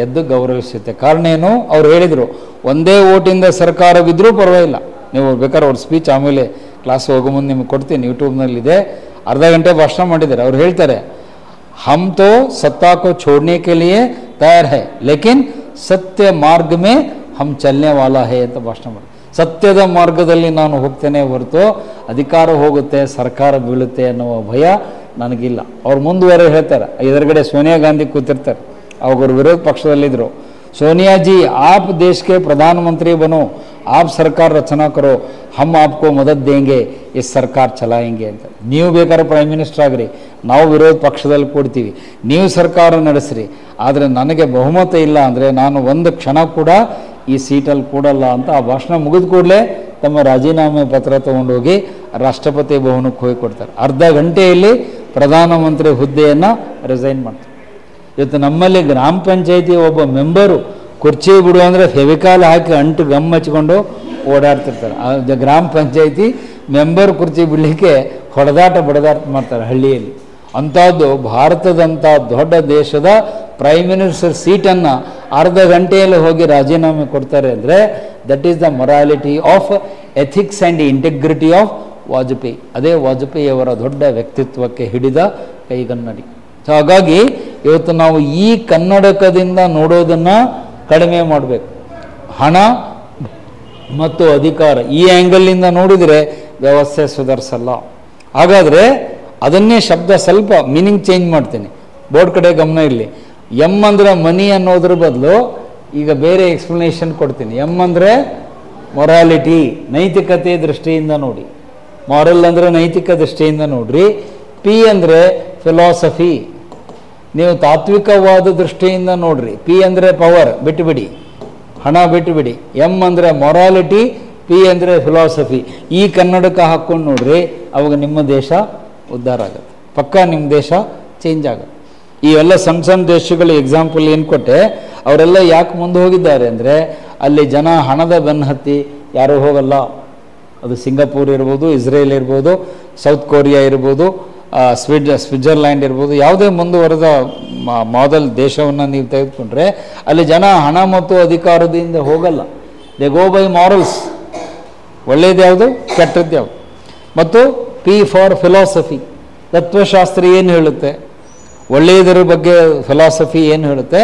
ಎದ್ದು ಗೌರವಿಸುತ್ತೆ. ಕಾರಣ ಏನು? ಅವ್ರು ಹೇಳಿದರು, ಒಂದೇ ಓಟಿಂದ ಸರ್ಕಾರ ಬಿದ್ದರೂ ಪರವಾಗಿಲ್ಲ. ನೀವು ಬೇಕಾದ್ರೆ ಅವ್ರ ಸ್ಪೀಚ್ ಆಮೇಲೆ ಕ್ಲಾಸ್ ಹೋಗೋ ಮುಂದೆ ನಿಮಗೆ ಕೊಡ್ತೀನಿ, ಯೂಟ್ಯೂಬ್ನಲ್ಲಿದೆ. ಅರ್ಧ ಗಂಟೆ ಭಾಷಣ ಮಾಡಿದ್ದಾರೆ. ಅವ್ರು ಹೇಳ್ತಾರೆ, हम तो सत्ता को छोड़ने के लिए तैयार है, लेकिन सत्य मार्ग में हम चलने वाला है ಅಂತ ಭಾಷಣ ಮಾಡಿ. ಸತ್ಯದ ಮಾರ್ಗದಲ್ಲಿ ನಾನು ಹೋಗ್ತೇನೆ ಹೊರತು ಅಧಿಕಾರ ಹೋಗುತ್ತೆ ಸರ್ಕಾರ ಬೀಳುತ್ತೆ ಅನ್ನುವ ಭಯ ನನಗಿಲ್ಲ. ಅವ್ರು ಮುಂದುವರೆ ಹೇಳ್ತಾರೆ, ಎದುರುಗಡೆ ಸೋನಿಯಾ ಗಾಂಧಿ ಕೂತಿರ್ತಾರೆ, ಅವರು ವಿರೋಧ ಪಕ್ಷದಲ್ಲಿದ್ದರು. सोनिया जी आप देश के प्रधानमंत्री बनो, आप सरकार रचना करो, हम आपको मदद देंगे, इस सरकार चलाएंगे ಅಂತ. ನೀವು ಬೇಕಾದ್ರೆ ಪ್ರೈಮ್ ಮಿನಿಸ್ಟರ್ ಆಗ್ರಿ, ನಾವು ವಿರೋಧ ಪಕ್ಷದಲ್ಲಿ ಕೊಡ್ತೀವಿ, ನೀವು ಸರ್ಕಾರ ನಡೆಸ್ರಿ, ಆದರೆ ನನಗೆ ಬಹುಮತ ಇಲ್ಲ ಅಂದರೆ ನಾನು ಒಂದು ಕ್ಷಣ ಕೂಡ ಈ ಸೀಟಲ್ಲಿ ಕೂಡಲ್ಲ ಅಂತ ಆ ಭಾಷಣ ಮುಗಿದ ಕೂಡಲೇ ತಮ್ಮ ರಾಜೀನಾಮೆ ಪತ್ರ ತೊಗೊಂಡೋಗಿ ರಾಷ್ಟ್ರಪತಿ ಭವನಕ್ಕೆ ಹೋಗಿ ಕೊಡ್ತಾರೆ. ಅರ್ಧ ಗಂಟೆಯಲ್ಲಿ ಪ್ರಧಾನಮಂತ್ರಿ ಹುದ್ದೆಯನ್ನು ರಿಸೈನ್ ಮಾಡ್ತಾರೆ. ಇವತ್ತು ನಮ್ಮಲ್ಲಿ ಗ್ರಾಮ ಪಂಚಾಯತಿ ಒಬ್ಬ ಮೆಂಬರು ಕುರ್ಚಿ ಬಿಡು ಅಂದರೆ ಫೆವಿಕಾಲ್ ಹಾಕಿ ಅಂಟು ಗಮ್ ಹಚ್ಕೊಂಡು ಓಡಾಡ್ತಿರ್ತಾರೆ. ಆ ಗ್ರಾಮ ಪಂಚಾಯತಿ ಮೆಂಬರ್ ಕುರ್ಚಿ ಬಿಡಲಿಕ್ಕೆ ಹೊಡೆದಾಟ ಬಡದಾಟ ಮಾಡ್ತಾರೆ ಹಳ್ಳಿಯಲ್ಲಿ. ಅಂಥದ್ದು ಭಾರತದಂಥ ದೊಡ್ಡ ದೇಶದ ಪ್ರೈಮ್ ಮಿನಿಸ್ಟರ್ ಸೀಟನ್ನು ಅರ್ಧ ಗಂಟೆಯಲ್ಲಿ ಹೋಗಿ ರಾಜೀನಾಮೆ ಕೊಡ್ತಾರೆ ಅಂದರೆ that is the morality of ethics and integrity of Vajpayee. ಅದೇ ವಾಜಪೇಯಿಯವರ ದೊಡ್ಡ ವ್ಯಕ್ತಿತ್ವಕ್ಕೆ ಹಿಡಿದ ಕೈಗನ್ನಡಿ. ಸೊ ಹಾಗಾಗಿ ಇವತ್ತು ನಾವು ಈ ಕನ್ನಡಕದಿಂದ ನೋಡೋದನ್ನು ಕಡಿಮೆ ಮಾಡಬೇಕು. ಹಣ ಮತ್ತು ಅಧಿಕಾರ ಈ ಆ್ಯಂಗಲಿಂದ ನೋಡಿದರೆ ವ್ಯವಸ್ಥೆ ಸುಧಾರಿಸಲ್ಲ. ಹಾಗಾದರೆ ಅದನ್ನೇ ಶಬ್ದ ಸ್ವಲ್ಪ ಮೀನಿಂಗ್ ಚೇಂಜ್ ಮಾಡ್ತೀನಿ, ಬೋರ್ಡ್ ಕಡೆ ಗಮನ ಇರಲಿ. ಎಮ್ ಅಂದರೆ ಮನಿ ಅನ್ನೋದ್ರ ಬದಲು ಈಗ ಬೇರೆ ಎಕ್ಸ್ಪ್ಲನೇಷನ್ ಕೊಡ್ತೀನಿ. ಎಮ್ ಅಂದರೆ ಮೊರಾಲಿಟಿ, ನೈತಿಕತೆ ದೃಷ್ಟಿಯಿಂದ ನೋಡಿ. ಮಾರಲ್ ಅಂದರೆ ನೈತಿಕ ದೃಷ್ಟಿಯಿಂದ ನೋಡ್ರಿ. ಪಿ ಅಂದರೆ ಫಿಲಾಸಫಿ, ನೀವು ತಾತ್ವಿಕವಾದ ದೃಷ್ಟಿಯಿಂದ ನೋಡ್ರಿ. ಪಿ ಅಂದರೆ ಪವರ್, ಬಿಟ್ಟುಬಿಡಿ, ಹಣ ಬಿಟ್ಟುಬಿಡಿ. ಎಮ್ ಅಂದರೆ ಮೊರಾಲಿಟಿ, ಪಿ ಅಂದರೆ ಫಿಲಾಸಫಿ. ಈ ಕನ್ನಡಕ ಹಾಕ್ಕೊಂಡು ನೋಡ್ರಿ, ಅವಾಗ ನಿಮ್ಮ ದೇಶ ಉದ್ಧಾರ ಆಗುತ್ತೆ, ಪಕ್ಕಾ ನಿಮ್ಮ ದೇಶ ಚೇಂಜ್ ಆಗುತ್ತೆ. ಈ ಎಲ್ಲ ಸಣ್ಣ ಸಣ್ಣ ದೇಶಗಳು ಎಕ್ಸಾಂಪಲ್ ಏನು ಕೊಟ್ಟೆ, ಅವರೆಲ್ಲ ಯಾಕೆ ಮುಂದೆ ಹೋಗಿದ್ದಾರೆ ಅಂದರೆ ಅಲ್ಲಿ ಜನ ಹಣದ ಬೆನ್ನು ಹತ್ತಿ ಯಾರೂ ಹೋಗಲ್ಲ. ಅದು ಸಿಂಗಾಪುರ್ ಇರ್ಬೋದು, ಇಸ್ರೇಲ್ ಇರ್ಬೋದು, ಸೌತ್ ಕೊರಿಯಾ ಇರ್ಬೋದು, ಸ್ವಿಟ್ಜರ್ಲ್ಯಾಂಡ್ ಇರ್ಬೋದು, ಯಾವುದೇ ಮುಂದುವರೆದ ಮಾಡೆಲ್ ದೇಶವನ್ನು ನೀವು ತೆಗೆದುಕೊಂಡ್ರೆ ಅಲ್ಲಿ ಜನ ಹಣ ಮತ್ತು ಅಧಿಕಾರದಿಂದ ಹೋಗಲ್ಲ. ದೇ ಗೋ ಬೈ ಮಾರಲ್ಸ್, ಒಳ್ಳೆಯದು ಯಾವುದು ಕೆಟ್ಟದ್ದು ಯಾವುದು. ಮತ್ತು ಪಿ ಫಾರ್ ಫಿಲಾಸಫಿ, ತತ್ವಶಾಸ್ತ್ರ ಏನು ಹೇಳುತ್ತೆ, ಒಳ್ಳೆಯದರ ಬಗ್ಗೆ ಫಿಲಾಸಫಿ ಏನು ಹೇಳುತ್ತೆ,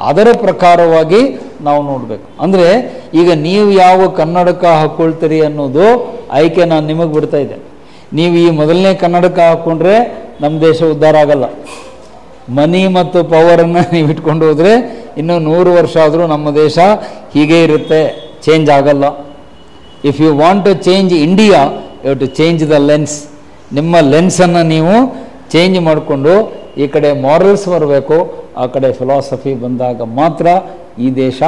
ಅದರ ಪ್ರಕಾರವಾಗಿ ನಾವು ನೋಡಬೇಕು. ಅಂದರೆ ಈಗ ನೀವು ಯಾವ ಕನ್ನಡಕ ಹಾಕ್ಕೊಳ್ತೀರಿ ಅನ್ನೋದು ಆಯ್ಕೆ ನಾನು ನಿಮಗೆ ಬಿಡ್ತಾ ಇದ್ದೆ. ನೀವು ಈ ಮೊದಲನೇ ಕನ್ನಡಕ ಹಾಕ್ಕೊಂಡ್ರೆ ನಮ್ಮ ದೇಶ ಉದ್ಧಾರ ಆಗಲ್ಲ. ಮನಿ ಮತ್ತು ಪವರನ್ನು ನೀವು ಇಟ್ಕೊಂಡು ಹೋದರೆ ಇನ್ನೂ 100 ವರ್ಷ ಆದರೂ ನಮ್ಮ ದೇಶ ಹೀಗೆ ಇರುತ್ತೆ, ಚೇಂಜ್ ಆಗಲ್ಲ. If you want to change India, you have to change the lens. ನಿಮ್ಮ ಲೆನ್ಸನ್ನು ನೀವು ಚೇಂಜ್ ಮಾಡಿಕೊಂಡು ಈ ಕಡೆ ಮಾರಲ್ಸ್ ಬರಬೇಕು, ಆ ಕಡೆ ಫಿಲಾಸಫಿ ಬಂದಾಗ ಮಾತ್ರ ಈ ದೇಶ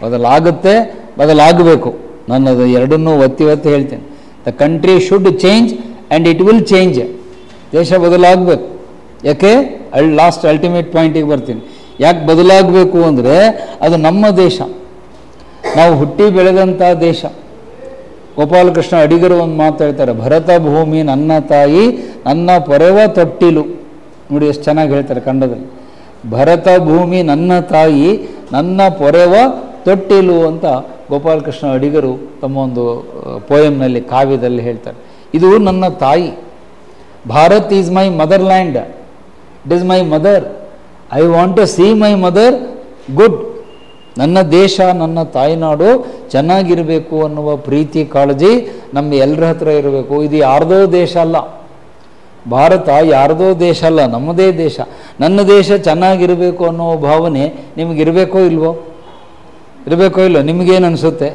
ಬದಲಾಗುತ್ತೆ, ಬದಲಾಗಬೇಕು. ನನ್ನದು ಎರಡನ್ನೂ ಒತ್ತಿ ಹೇಳ್ತೇನೆ. The country should change and it will change. ದೇಶ ಬದಲಾಗಬೇಕು. ಯಾಕೆ ಲಾಸ್ಟ್ ಅಲ್ಟಿಮೇಟ್ ಪಾಯಿಂಟಿಗೆ ಬರ್ತೀನಿ. ಯಾಕೆ ಬದಲಾಗಬೇಕು ಅಂದರೆ ಅದು ನಮ್ಮ ದೇಶ, ನಾವು ಹುಟ್ಟಿ ಬೆಳೆದಂಥ ದೇಶ. ಗೋಪಾಲಕೃಷ್ಣ ಅಡಿಗರು ಒಂದು ಮಾತು ಹೇಳ್ತಾರೆ, ಭರತ ಭೂಮಿ ನನ್ನ ತಾಯಿ, ನನ್ನ ಪೊರೆವ ತೊಟ್ಟಿಲು. ನೋಡಿ ಎಷ್ಟು ಚೆನ್ನಾಗಿ ಹೇಳ್ತಾರೆ ಕನ್ನಡದಲ್ಲಿ. ಭರತ ಭೂಮಿ ನನ್ನ ತಾಯಿ, ನನ್ನ ಪೊರೆವ ತೊಟ್ಟಿಲು ಅಂತ ಗೋಪಾಲಕೃಷ್ಣ ಅಡಿಗರು ತಮ್ಮ ಒಂದು ಪೋಯಮ್ನಲ್ಲಿ, ಕಾವ್ಯದಲ್ಲಿ ಹೇಳ್ತಾರೆ. ಇದು ನನ್ನ ತಾಯಿ. Bharat is my motherland, it is my mother. I want to see my mother good. ನನ್ನ ದೇಶ, ನನ್ನ ತಾಯಿನಾಡು ಚೆನ್ನಾಗಿರಬೇಕು ಅನ್ನುವ ಪ್ರೀತಿ ಕಾಳಜಿ ನಮ್ಮ ಎಲ್ಲರ ಹತ್ರ ಇರಬೇಕು. ಇದು ಯಾರ್ದೋ ದೇಶ ಅಲ್ಲ, ಭಾರತ ಯಾರ್ದೋ ದೇಶ ಅಲ್ಲ, ನಮ್ಮದೇ ದೇಶ. ನನ್ನ ದೇಶ ಚೆನ್ನಾಗಿರಬೇಕು ಅನ್ನೋ ಭಾವನೆ ನಿಮಗಿರಬೇಕೋ ಇಲ್ವೋ? ಇರಬೇಕೋ ಇಲ್ಲೋ? ನಿಮಗೇನು ಅನಿಸುತ್ತೆ?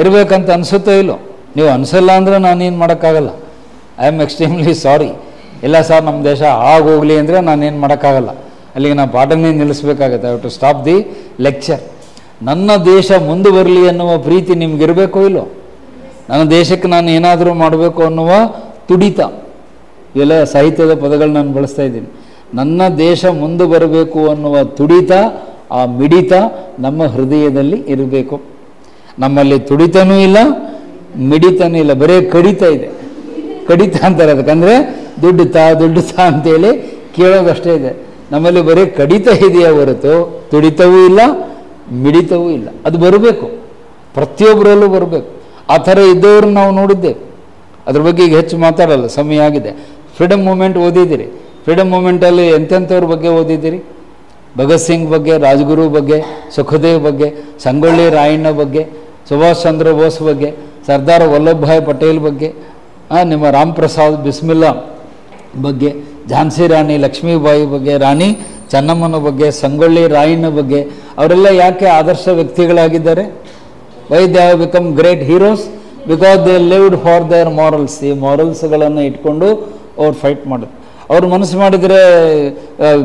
ಇರಬೇಕಂತ ಅನಿಸುತ್ತೋ ಇಲ್ಲೋ? ನೀವು ಅನಿಸಲ್ಲ ಅಂದರೆ ನಾನೇನು ಮಾಡೋಕ್ಕಾಗಲ್ಲ. I am extremely sorry. ಇಲ್ಲ ಸರ್, ನಮ್ಮ ದೇಶ ಆಗೋಗಲಿ ಅಂದರೆ ನಾನೇನು ಮಾಡೋಕ್ಕಾಗಲ್ಲ. ಅಲ್ಲಿಗೆ ನಾನು ಪಾಠನೇ ನಿಲ್ಲಿಸಬೇಕಾಗತ್ತೆ. I have to stop the lecture. ನನ್ನ ದೇಶ ಮುಂದೆ ಬರಲಿ ಅನ್ನುವ ಪ್ರೀತಿ ನಿಮಗಿರಬೇಕೋ ಇಲ್ಲೋ? ನನ್ನ ದೇಶಕ್ಕೆ ನಾನು ಏನಾದರೂ ಮಾಡಬೇಕು ಅನ್ನುವ ತುಡಿತ. ಇವೆಲ್ಲ ಸಾಹಿತ್ಯದ ಪದಗಳು ನಾನು ಬಳಸ್ತಾ ಇದ್ದೀನಿ. ನನ್ನ ದೇಶ ಮುಂದೆ ಬರಬೇಕು ಅನ್ನುವ ತುಡಿತ, ಆ ಮಿಡಿತ ನಮ್ಮ ಹೃದಯದಲ್ಲಿ ಇರಬೇಕು. ನಮ್ಮಲ್ಲಿ ತುಡಿತನೂ ಇಲ್ಲ, ಮಿಡಿತನೂ ಇಲ್ಲ, ಬರೀ ಕಡಿತ ಇದೆ. ಕಡಿತ ಅಂತಾರೆ ಅದಕ್ಕಂದರೆ ದುಡ್ಡು ತಾ ಅಂತೇಳಿ ಕೇಳೋದಷ್ಟೇ ಇದೆ. ನಮ್ಮಲ್ಲಿ ಬರೀ ಕಡಿತ ಇದೆಯಾ ಹೊರತು ತುಡಿತವೂ ಇಲ್ಲ, ಮಿಡಿತವೂ ಇಲ್ಲ. ಅದು ಬರಬೇಕು, ಪ್ರತಿಯೊಬ್ಬರಲ್ಲೂ ಬರಬೇಕು. ಆ ಥರ ಇದ್ದವ್ರನ್ನ ನಾವು ನೋಡಿದ್ದೇವೆ. ಅದ್ರ ಬಗ್ಗೆ ಈಗ ಹೆಚ್ಚು ಮಾತಾಡಲ್ಲ, ಸಮಯ ಆಗಿದೆ. Freedom moment ಓದಿದ್ದೀರಿ. ಫ್ರೀಡಮ್ ಮೂಮೆಂಟಲ್ಲಿ ಎಂತೆಂಥವ್ರ ಬಗ್ಗೆ ಓದಿದ್ದೀರಿ? ಭಗತ್ ಸಿಂಗ್ ಬಗ್ಗೆ, ರಾಜ್ಗುರು ಬಗ್ಗೆ, ಸುಖದೇವ್ ಬಗ್ಗೆ, ಸಂಗೊಳ್ಳಿ ರಾಯಣ್ಣ ಬಗ್ಗೆ, ಸುಭಾಷ್ ಚಂದ್ರ ಬೋಸ್ ಬಗ್ಗೆ, ಸರ್ದಾರ್ ವಲ್ಲಭಭಾಯ್ ಪಟೇಲ್ ಬಗ್ಗೆ, ನಿಮ್ಮ ರಾಮ್ ಪ್ರಸಾದ್ ಬಿಸ್ಮಿಲ್ಲಾ ಬಗ್ಗೆ, ಝಾನ್ಸಿ ರಾಣಿ ಲಕ್ಷ್ಮೀಬಾಯಿ ಬಗ್ಗೆ, ರಾಣಿ ಚೆನ್ನಮ್ಮನ ಬಗ್ಗೆ, ಸಂಗೊಳ್ಳಿ ರಾಯಣ್ಣ ಬಗ್ಗೆ, ಅವರೆಲ್ಲ ಯಾಕೆ ಆದರ್ಶ ವ್ಯಕ್ತಿಗಳಾಗಿದ್ದಾರೆ? Why they have become great heroes? Because they lived for their morals. ಈ ಮಾರಲ್ಸ್ಗಳನ್ನು ಇಟ್ಕೊಂಡು ಅವ್ರು ಫೈಟ್ ಮಾಡಿದ್ರು. ಅವ್ರು ಮನಸ್ಸು ಮಾಡಿದರೆ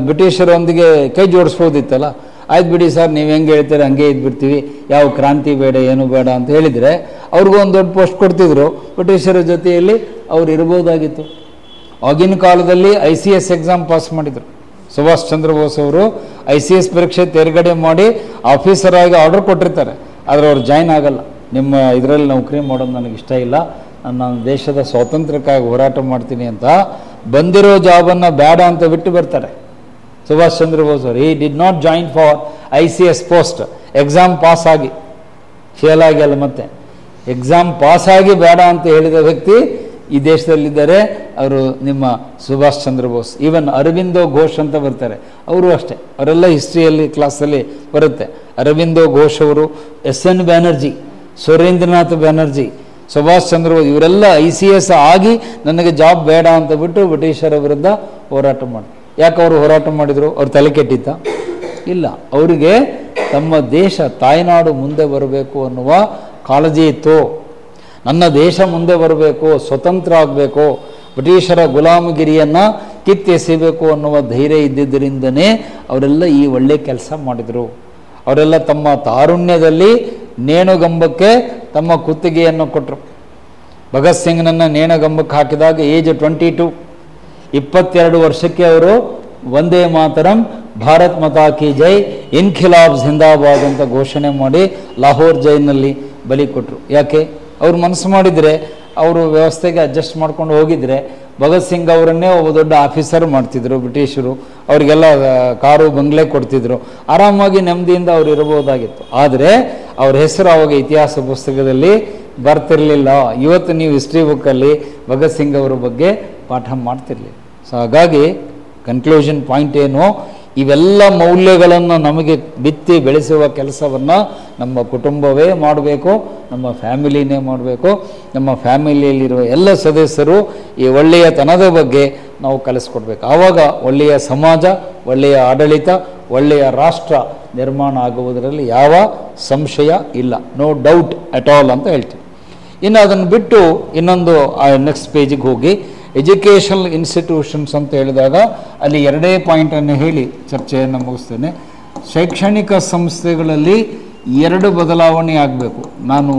ಬ್ರಿಟಿಷರೊಂದಿಗೆ ಕೈ ಜೋಡಿಸ್ಬೋದಿತ್ತಲ್ಲ. ಆಯ್ತು ಬಿಡಿ ಸರ್, ನೀವು ಹೆಂಗೆ ಹೇಳ್ತೀರಿ ಹಂಗೆ ಇದ್ಬಿಡ್ತೀವಿ, ಯಾವ ಕ್ರಾಂತಿ ಬೇಡ ಏನು ಬೇಡ ಅಂತ ಹೇಳಿದರೆ ಅವ್ರಿಗೂ ಒಂದು ದೊಡ್ಡ ಪೋಸ್ಟ್ ಕೊಡ್ತಿದ್ರು. ಬ್ರಿಟಿಷರ ಜೊತೆಯಲ್ಲಿ ಅವ್ರು ಇರ್ಬೋದಾಗಿತ್ತು. ಆಗಿನ ಕಾಲದಲ್ಲಿ ICS ಎಕ್ಸಾಮ್ ಪಾಸ್ ಮಾಡಿದರು. ಸುಭಾಷ್ ಚಂದ್ರ ಬೋಸ್ ಅವರು ICS ಪರೀಕ್ಷೆ ತೇರ್ಗಡೆ ಮಾಡಿ ಆಫೀಸರ್ ಆಗಿ ಆರ್ಡರ್ ಕೊಟ್ಟಿರ್ತಾರೆ. ಆದರೆ ಅವ್ರು ಜಾಯ್ನ್ ಆಗಲ್ಲ. ನಿಮ್ಮ ಇದರಲ್ಲಿ ನೌಕರಿ ಮಾಡೋದು ನನಗೆ ಇಷ್ಟ ಇಲ್ಲ, ನಾನು ದೇಶದ ಸ್ವಾತಂತ್ರ್ಯಕ್ಕಾಗಿ ಹೋರಾಟ ಮಾಡ್ತೀನಿ ಅಂತ ಬಂದಿರೋ ಜಾಬನ್ನು ಬೇಡ ಅಂತ ಬಿಟ್ಟು ಬರ್ತಾರೆ ಸುಭಾಷ್ ಚಂದ್ರ ಬೋಸ್ ಅವರು. ಈ did not join for ICS post. Exam pass ಆಗಿ ಫೇಲ್ ಆಗಿ ಅಲ್ಲ, ಮತ್ತೆ ಎಕ್ಸಾಮ್ ಪಾಸ್ ಆಗಿ ಬೇಡ ಅಂತ ಹೇಳಿದ ವ್ಯಕ್ತಿ ಈ ದೇಶದಲ್ಲಿದ್ದಾರೆ. ಅವರು ನಿಮ್ಮ ಸುಭಾಷ್ ಚಂದ್ರ ಬೋಸ್. ಈವನ್ ಅರವಿಂದೋ ಘೋಷ್ ಅಂತ ಬರ್ತಾರೆ, ಅವರು ಅಷ್ಟೇ. ಅವರೆಲ್ಲ ಹಿಸ್ಟ್ರಿಯಲ್ಲಿ ಕ್ಲಾಸಲ್ಲಿ ಬರುತ್ತೆ. ಅರವಿಂದೋ ಘೋಷ್ ಅವರು, SN ಬ್ಯಾನರ್ಜಿ, ಸುರೇಂದ್ರನಾಥ್ ಬ್ಯಾನರ್ಜಿ, ಸುಭಾಷ್ ಚಂದ್ರ ಬೋಸ್, ಇವರೆಲ್ಲ ICS ಆಗಿ ನನಗೆ ಜಾಬ್ ಬೇಡ ಅಂತ ಬಿಟ್ಟು ಬ್ರಿಟಿಷರ ವಿರುದ್ಧ ಹೋರಾಟ ಮಾಡಿ. ಯಾಕೆ ಅವರು ಹೋರಾಟ ಮಾಡಿದರು? ಅವ್ರು ತಲೆ ಕೆಟ್ಟಿತ್ತ? ಇಲ್ಲ, ಅವರಿಗೆ ತಮ್ಮ ದೇಶ ತಾಯ್ನಾಡು ಮುಂದೆ ಬರಬೇಕು ಅನ್ನುವ ಕಾಳಜಿ ಇತ್ತು. ನನ್ನ ದೇಶ ಮುಂದೆ ಬರಬೇಕು, ಸ್ವತಂತ್ರ ಆಗಬೇಕು, ಬ್ರಿಟಿಷರ ಗುಲಾಮಗಿರಿಯನ್ನು ಕಿತ್ತೆಸೆಯಬೇಕು ಅನ್ನುವ ಧೈರ್ಯ ಇದ್ದಿದ್ದರಿಂದನೇ ಅವರೆಲ್ಲ ಈ ಒಳ್ಳೆ ಕೆಲಸ ಮಾಡಿದರು. ಅವರೆಲ್ಲ ತಮ್ಮ ತಾರುಣ್ಯದಲ್ಲಿ ನೇಣುಗಂಬಕ್ಕೆ ತಮ್ಮ ಕುತ್ತಿಗೆಯನ್ನು ಕೊಟ್ಟರು. ಭಗತ್ ಸಿಂಗ್ನನ್ನು ನೇಣುಗಂಬಕ್ಕೆ ಹಾಕಿದಾಗ ಏಜ್ 22, 22 ವರ್ಷಕ್ಕೆ ಅವರು ವಂದೇ ಮಾತರಂ, ಭಾರತ್ ಮಾತಾ ಕಿ ಜೈ, ಇನ್ಖಿಲಾಬ್ ಜಿಂದಾಬಾದ್ ಅಂತ ಘೋಷಣೆ ಮಾಡಿ ಲಾಹೋರ್ ಜೈಲಿನಲ್ಲಿ ಬಲಿ ಕೊಟ್ಟರು. ಯಾಕೆ? ಅವ್ರು ಮನಸ್ಸು ಮಾಡಿದರೆ, ಅವರು ವ್ಯವಸ್ಥೆಗೆ ಅಡ್ಜಸ್ಟ್ ಮಾಡ್ಕೊಂಡು ಹೋಗಿದ್ರೆ ಭಗತ್ ಸಿಂಗ್ ಅವರನ್ನೇ ಒಬ್ಬ ದೊಡ್ಡ ಆಫೀಸರ್ ಮಾಡ್ತಿದ್ರು ಬ್ರಿಟಿಷರು. ಅವರಿಗೆಲ್ಲ ಕಾರು ಬಂಗ್ಲೆ ಕೊಡ್ತಿದ್ರು, ಆರಾಮಾಗಿ ನೆಮ್ಮದಿಯಿಂದ ಅವ್ರು ಇರಬಹುದಾಗಿತ್ತು. ಆದರೆ ಅವ್ರ ಹೆಸರು ಅವಾಗ ಇತಿಹಾಸ ಪುಸ್ತಕದಲ್ಲಿ ಬರ್ತಿರಲಿಲ್ಲ. ಇವತ್ತು ನೀವು ಹಿಸ್ಟ್ರಿ ಬುಕ್ಕಲ್ಲಿ ಭಗತ್ ಸಿಂಗ್ ಅವರ ಬಗ್ಗೆ ಪಾಠ ಮಾಡ್ತಿರ್ಲಿಲ್ಲ. ಸೊ ಹಾಗಾಗಿ ಕನ್ಕ್ಲೂಷನ್ ಪಾಯಿಂಟ್ ಏನು? ಇವೆಲ್ಲ ಮೌಲ್ಯಗಳನ್ನು ನಮಗೆ ಬಿತ್ತಿ ಬೆಳೆಸುವ ಕೆಲಸವನ್ನು ನಮ್ಮ ಕುಟುಂಬವೇ ಮಾಡಬೇಕು, ನಮ್ಮ ಫ್ಯಾಮಿಲಿನೇ ಮಾಡಬೇಕು. ನಮ್ಮ ಫ್ಯಾಮಿಲಿಯಲ್ಲಿರುವ ಎಲ್ಲ ಸದಸ್ಯರು ಈ ಒಳ್ಳೆಯತನದ ಬಗ್ಗೆ ನಾವು ಕಲಿಸ್ಕೊಡ್ಬೇಕು. ಆವಾಗ ಒಳ್ಳೆಯ ಸಮಾಜ, ಒಳ್ಳೆಯ ಆಡಳಿತ, ಒಳ್ಳೆಯ ರಾಷ್ಟ್ರ ನಿರ್ಮಾಣ ಆಗುವುದರಲ್ಲಿ ಯಾವ ಸಂಶಯ ಇಲ್ಲ. ನೋ ಡೌಟ್ ಅಟ್ ಆಲ್ ಅಂತ ಹೇಳ್ತೀವಿ. ಇನ್ನು ಅದನ್ನು ಬಿಟ್ಟು ಇನ್ನೊಂದು ನೆಕ್ಸ್ಟ್ ಪೇಜಿಗೆ ಹೋಗಿ ಎಜುಕೇಷನಲ್ ಇನ್ಸ್ಟಿಟ್ಯೂಷನ್ಸ್ ಅಂತ ಹೇಳಿದಾಗ ಅಲ್ಲಿ ಎರಡೇ ಪಾಯಿಂಟನ್ನು ಹೇಳಿ ಚರ್ಚೆಯನ್ನು ಮುಗಿಸ್ತೇನೆ. ಶೈಕ್ಷಣಿಕ ಸಂಸ್ಥೆಗಳಲ್ಲಿ 2 ಬದಲಾವಣೆ ಆಗಬೇಕು. ನಾನು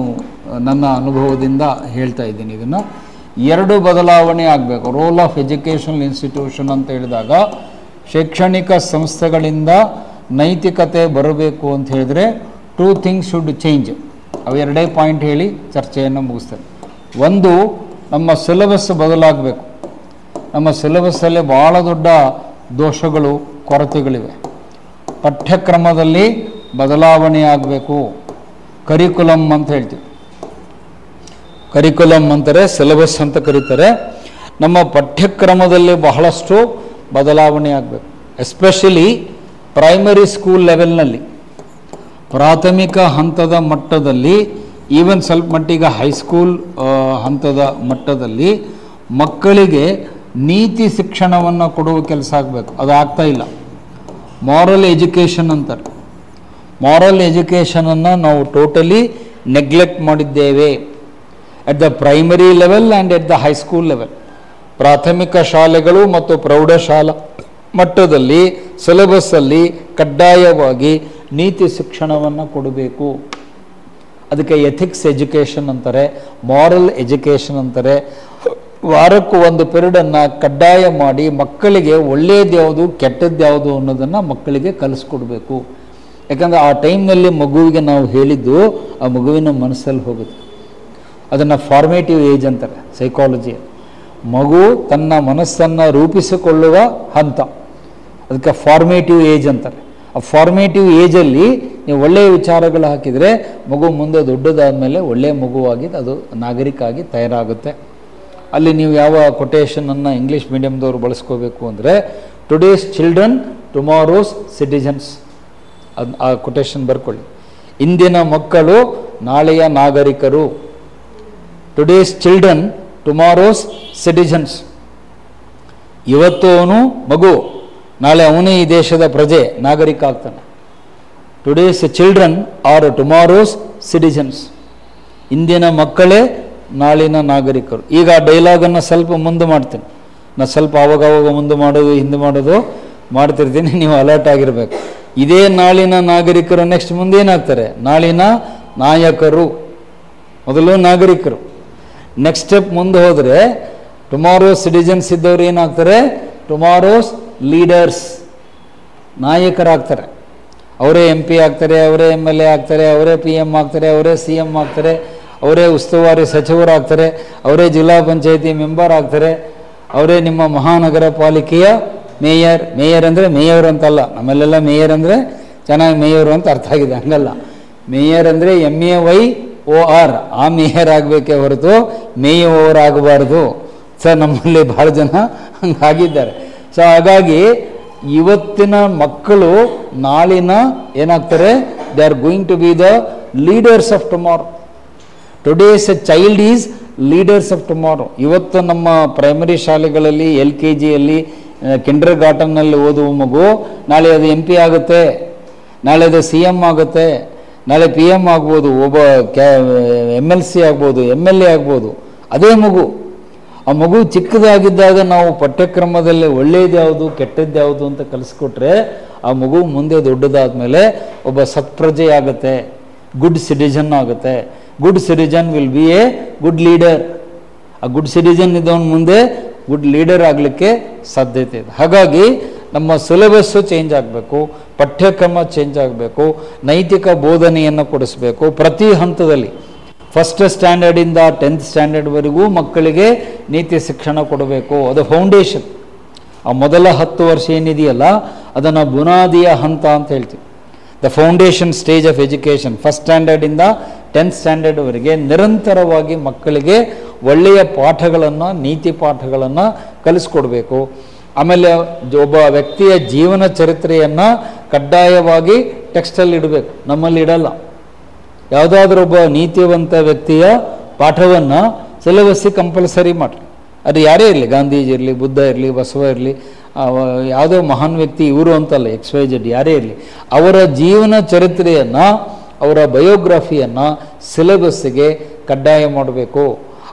ನನ್ನ ಅನುಭವದಿಂದ ಹೇಳ್ತಾ ಇದ್ದೀನಿ ಇದನ್ನು. 2 ಬದಲಾವಣೆ ಆಗಬೇಕು. ರೋಲ್ ಆಫ್ ಎಜುಕೇಷನಲ್ ಇನ್ಸ್ಟಿಟ್ಯೂಷನ್ ಅಂತ ಹೇಳಿದಾಗ ಶೈಕ್ಷಣಿಕ ಸಂಸ್ಥೆಗಳಿಂದ ನೈತಿಕತೆ ಬರಬೇಕು ಅಂತ ಹೇಳಿದರೆ 2 ಥಿಂಗ್ಸ್ ಶುಡ್ ಚೇಂಜ್. ಅವು ಎರಡೇ ಪಾಯಿಂಟ್ ಹೇಳಿ ಚರ್ಚೆಯನ್ನು ಮುಗಿಸ್ತೇನೆ. ಒಂದು, ನಮ್ಮ ಸಿಲೆಬಸ್ ಬದಲಾಗಬೇಕು. ನಮ್ಮ ಸಿಲೆಬಸ್ಸಲ್ಲಿ ಭಾಳ ದೊಡ್ಡ ದೋಷಗಳು, ಕೊರತೆಗಳಿವೆ. ಪಠ್ಯಕ್ರಮದಲ್ಲಿ ಬದಲಾವಣೆ ಆಗಬೇಕು. ಕರಿಕ್ಯುಲಮ್ ಅಂತ ಹೇಳ್ತೀವಿ. ಕರಿಕ್ಯುಲಮ್ ಅಂತಾರೆ, ಸಿಲೆಬಸ್ ಅಂತ ಕರೀತಾರೆ. ನಮ್ಮ ಪಠ್ಯಕ್ರಮದಲ್ಲಿ ಬಹಳಷ್ಟು ಬದಲಾವಣೆ ಆಗಬೇಕು. ಎಸ್ಪೆಷಲಿ ಪ್ರೈಮರಿ ಸ್ಕೂಲ್ ಲೆವೆಲ್ನಲ್ಲಿ, ಪ್ರಾಥಮಿಕ ಹಂತದ ಮಟ್ಟದಲ್ಲಿ, ಈವನ್ ಸ್ವಲ್ಪ ಮಟ್ಟಿಗೆ ಹೈಸ್ಕೂಲ್ ಹಂತದ ಮಟ್ಟದಲ್ಲಿ ಮಕ್ಕಳಿಗೆ ನೀತಿ ಶಿಕ್ಷಣವನ್ನು ಕೊಡುವ ಕೆಲಸ ಆಗಬೇಕು. ಅದು ಆಗ್ತಾ ಇಲ್ಲ. ಮಾರಲ್ ಎಜುಕೇಷನ್ ಅಂತಾರೆ. ಮಾರಲ್ ಎಜುಕೇಷನನ್ನು ನಾವು ಟೋಟಲಿ ನೆಗ್ಲೆಕ್ಟ್ ಮಾಡಿದ್ದೇವೆ at the primary level and at the high school level. ಪ್ರಾಥಮಿಕ ಶಾಲೆಗಳು ಮತ್ತು ಪ್ರೌಢಶಾಲಾ ಮಟ್ಟದಲ್ಲಿ ಸಿಲೆಬಸ್ಸಲ್ಲಿ ಕಡ್ಡಾಯವಾಗಿ ನೀತಿ ಶಿಕ್ಷಣವನ್ನು ಕೊಡಬೇಕು. ಅದಕ್ಕೆ ಎಥಿಕ್ಸ್ ಎಜುಕೇಷನ್ ಅಂತಾರೆ, ಮಾರಲ್ ಎಜುಕೇಷನ್ ಅಂತಾರೆ. ವಾರಕ್ಕೂ ಒಂದು ಪೀರಿಯಡನ್ನು ಕಡ್ಡಾಯ ಮಾಡಿ ಮಕ್ಕಳಿಗೆ ಒಳ್ಳೆಯದು ಯಾವುದು, ಕೆಟ್ಟದ್ದು ಯಾವುದು ಅನ್ನೋದನ್ನು ಮಕ್ಕಳಿಗೆ ಕಲಿಸ್ಕೊಡ್ಬೇಕು. ಯಾಕಂದರೆ ಆ ಟೈಮ್ನಲ್ಲಿ ಮಗುವಿಗೆ ನಾವು ಹೇಳಿದ್ದು ಆ ಮಗುವಿನ ಮನಸ್ಸಲ್ಲಿ ಹೋಗುತ್ತೆ. ಅದನ್ನು ಫಾರ್ಮೇಟಿವ್ ಏಜ್ ಅಂತಾರೆ ಸೈಕಾಲಜಿ. ಮಗು ತನ್ನ ಮನಸ್ಸನ್ನು ರೂಪಿಸಿಕೊಳ್ಳುವ ಹಂತ, ಅದಕ್ಕೆ ಫಾರ್ಮೇಟಿವ್ ಏಜ್ ಅಂತಾರೆ. ಆ ಫಾರ್ಮೇಟಿವ್ ಏಜಲ್ಲಿ ನೀವು ಒಳ್ಳೆಯ ವಿಚಾರಗಳು ಹಾಕಿದರೆ ಮಗು ಮುಂದೆ ದೊಡ್ಡದಾದಮೇಲೆ ಒಳ್ಳೆಯ ಮಗುವಾಗಿ ಅದು ನಾಗರಿಕ ಆಗಿ ತಯಾರಾಗುತ್ತೆ. ಅಲ್ಲಿ ನೀವು ಯಾವ ಕೊಟೇಶನನ್ನು ಇಂಗ್ಲೀಷ್ ಮೀಡಿಯಮ್ದವರು ಬಳಸ್ಕೋಬೇಕು ಅಂದರೆ, ಟುಡೇಸ್ ಚಿಲ್ಡ್ರನ್ ಟುಮಾರೋಸ್ ಸಿಟಿಜನ್ಸ್. ಆ ಕೊಟೇಶನ್ ಬರ್ಕೊಳ್ಳಿ. ಇಂದಿನ ಮಕ್ಕಳು ನಾಳೆಯ ನಾಗರಿಕರು. Today's children tomorrow's citizens. ಇವತ್ತು ಅವನು ಮಗು, ನಾಳೆ ಅವನೇ ಈ ದೇಶದ ಪ್ರಜೆ, ನಾಗರಿಕ ಆಗ್ತಾನೆ. Today's children are tomorrow's citizens. ಇಂದಿನ ಮಕ್ಕಳೇ ನಾಳಿನ ನಾಗರಿಕರು. ಈಗ ಆ ಡೈಲಾಗನ್ನು ಸ್ವಲ್ಪ ಮುಂದೆ ಮಾಡ್ತೀನಿ. ನಾನು ಸ್ವಲ್ಪ ಆವಾಗ ಮುಂದೆ ಮಾಡೋದು ಹಿಂದೆ ಮಾಡೋದು ಮಾಡ್ತಿರ್ತೀನಿ, ನೀವು ಅಲರ್ಟ್ ಆಗಿರಬೇಕು. ಇದೇ ನಾಳಿನ ನಾಗರಿಕರು ನೆಕ್ಸ್ಟ್ ಮುಂದೆ ಏನಾಗ್ತಾರೆ? ನಾಳಿನ ನಾಯಕರು. ಮೊದಲು ನಾಗರಿಕರು, ನೆಕ್ಸ್ಟ್ ಸ್ಟೆಪ್ ಮುಂದೆ ಹೋದರೆ ಟುಮಾರೋಸ್ ಸಿಟಿಜನ್ಸ್ ಇದ್ದವರು ಏನಾಗ್ತಾರೆ? ಟುಮಾರೋಸ್ ಲೀಡರ್ಸ್, ನಾಯಕರಾಗ್ತಾರೆ. ಅವರೇ MP ಆಗ್ತಾರೆ, ಅವರೇ MLA ಆಗ್ತಾರೆ, ಅವರೇ PM ಆಗ್ತಾರೆ, ಅವರೇ CM ಆಗ್ತಾರೆ, ಅವರೇ ಉಸ್ತುವಾರಿ ಸಚಿವರಾಗ್ತಾರೆ, ಅವರೇ ಜಿಲ್ಲಾ ಪಂಚಾಯತಿ ಮೆಂಬರ್ ಆಗ್ತಾರೆ, ಅವರೇ ನಿಮ್ಮ ಮಹಾನಗರ ಪಾಲಿಕೆಯ ಮೇಯರ್. ಮೇಯರ್ ಅಂದರೆ ಮೇಯರ್ ಅಂತಲ್ಲ, ನಮ್ಮಲ್ಲೆಲ್ಲ ಮೇಯರ್ ಅಂದರೆ ಚೆನ್ನಾಗಿ ಮೇಯರು ಅಂತ ಅರ್ಥ ಆಗಿದೆ, ಹಂಗಲ್ಲ. ಮೇಯರ್ ಅಂದರೆ MAYOR, ಆ ಮೇಯರ್ ಆಗಬೇಕೇ ಹೊರತು ಮೇಯರ್ ಆಗಬಾರ್ದು. ಸರ್ ನಮ್ಮಲ್ಲಿ ಭಾಳ ಜನ ಹಂಗಾಗಿದ್ದಾರೆ. ಸೊ ಹಾಗಾಗಿ ಇವತ್ತಿನ ಮಕ್ಕಳು ನಾಳಿನ ಏನಾಗ್ತಾರೆ? They are going to be the leaders of tomorrow. Today's child is leaders of tomorrow. ಇವತ್ತು ನಮ್ಮ ಪ್ರೈಮರಿ ಶಾಲೆಗಳಲ್ಲಿ LKGಯಲ್ಲಿ ಕಿಂಡರ್ ಗಾರ್ಟನ್ನಲ್ಲಿ ಓದುವ ಮಗು ನಾಳೆ ಅದು MP ಆಗುತ್ತೆ, ನಾಳೆ ಅದು CM ಆಗುತ್ತೆ, ನಾಳೆ PM ಆಗ್ಬೋದು, ಒಬ್ಬ MLC ಆಗ್ಬೋದು, MLA ಆಗ್ಬೋದು. ಅದೇ ಮಗು. ಆ ಮಗು ಚಿಕ್ಕದಾಗಿದ್ದಾಗ ನಾವು ಪಠ್ಯಕ್ರಮದಲ್ಲಿ ಒಳ್ಳೆಯದು ಯಾವುದು ಕೆಟ್ಟದ್ದು ಯಾವುದು ಅಂತ ಕಲಿಸ್ಕೊಟ್ರೆ ಆ ಮಗು ಮುಂದೆ ದೊಡ್ಡದಾದ ಮೇಲೆ ಒಬ್ಬ ಸತ್ಪ್ರಜೆ ಆಗುತ್ತೆ, ಗುಡ್ ಸಿಟಿಜನ್ ಆಗುತ್ತೆ. Good citizen will be a good leader. ಆ ಗುಡ್ ಸಿಟಿಜನ್ ಇದ್ದವನು ಮುಂದೆ ಗುಡ್ ಲೀಡರ್ ಆಗಲಿಕ್ಕೆ ಸಾಧ್ಯತೆ ಇದೆ. ಹಾಗಾಗಿ ನಮ್ಮ ಸಿಲೆಬಸ್ಸು ಚೇಂಜ್ ಆಗಬೇಕು, ಪಠ್ಯಕ್ರಮ ಚೇಂಜ್ ಆಗಬೇಕು, ನೈತಿಕ ಬೋಧನೆಯನ್ನು ಕೊಡಿಸಬೇಕು. ಪ್ರತಿ ಹಂತದಲ್ಲಿ ಫಸ್ಟ್ ಸ್ಟ್ಯಾಂಡರ್ಡಿಂದ 10th ಸ್ಟ್ಯಾಂಡರ್ಡ್ವರೆಗೂ ಮಕ್ಕಳಿಗೆ ನೀತಿ ಶಿಕ್ಷಣ ಕೊಡಬೇಕು. ಅದು ಫೌಂಡೇಶನ್. ಆ ಮೊದಲ 10 ವರ್ಷ ಏನಿದೆಯಲ್ಲ ಅದನ್ನು ಬುನಾದಿಯ ಹಂತ ಅಂತ ಹೇಳ್ತೀವಿ. The foundation stage of education. First ಸ್ಟ್ಯಾಂಡರ್ಡಿಂದ 10th ಸ್ಟ್ಯಾಂಡರ್ಡ್ವರೆಗೆ ನಿರಂತರವಾಗಿ ಮಕ್ಕಳಿಗೆ ಒಳ್ಳೆಯ ಪಾಠಗಳನ್ನು, ನೀತಿ ಪಾಠಗಳನ್ನು ಕಲಿಸ್ಕೊಡ್ಬೇಕು. ಆಮೇಲೆ ಒಬ್ಬ ವ್ಯಕ್ತಿಯ ಜೀವನ ಚರಿತ್ರೆಯನ್ನು ಕಡ್ಡಾಯವಾಗಿ ಟೆಕ್ಸ್ಟಲ್ಲಿ ಇಡಬೇಕು, ನಮ್ಮಲ್ಲಿ ಇಡಲ್ಲ. ಯಾವುದಾದ್ರೂ ಒಬ್ಬ ನೀತಿವಂತ ವ್ಯಕ್ತಿಯ ಪಾಠವನ್ನು ಸಿಲೆಬಸ್ಸಿಗೆ ಕಂಪಲ್ಸರಿ ಮಾಡಿರಿ. ಅದು ಯಾರೇ ಇರಲಿ, ಗಾಂಧೀಜಿ ಇರಲಿ, ಬುದ್ಧ ಇರಲಿ, ಬಸವ ಇರಲಿ, ಯಾವುದೋ ಮಹಾನ್ ವ್ಯಕ್ತಿ ಇವರು ಅಂತಲ್ಲ, XYZ ಯಾರೇ ಇರಲಿ, ಅವರ ಜೀವನ ಚರಿತ್ರೆಯನ್ನು, ಅವರ ಬಯೋಗ್ರಫಿಯನ್ನು ಸಿಲೆಬಸ್ಸಿಗೆ ಕಡ್ಡಾಯ ಮಾಡಬೇಕು.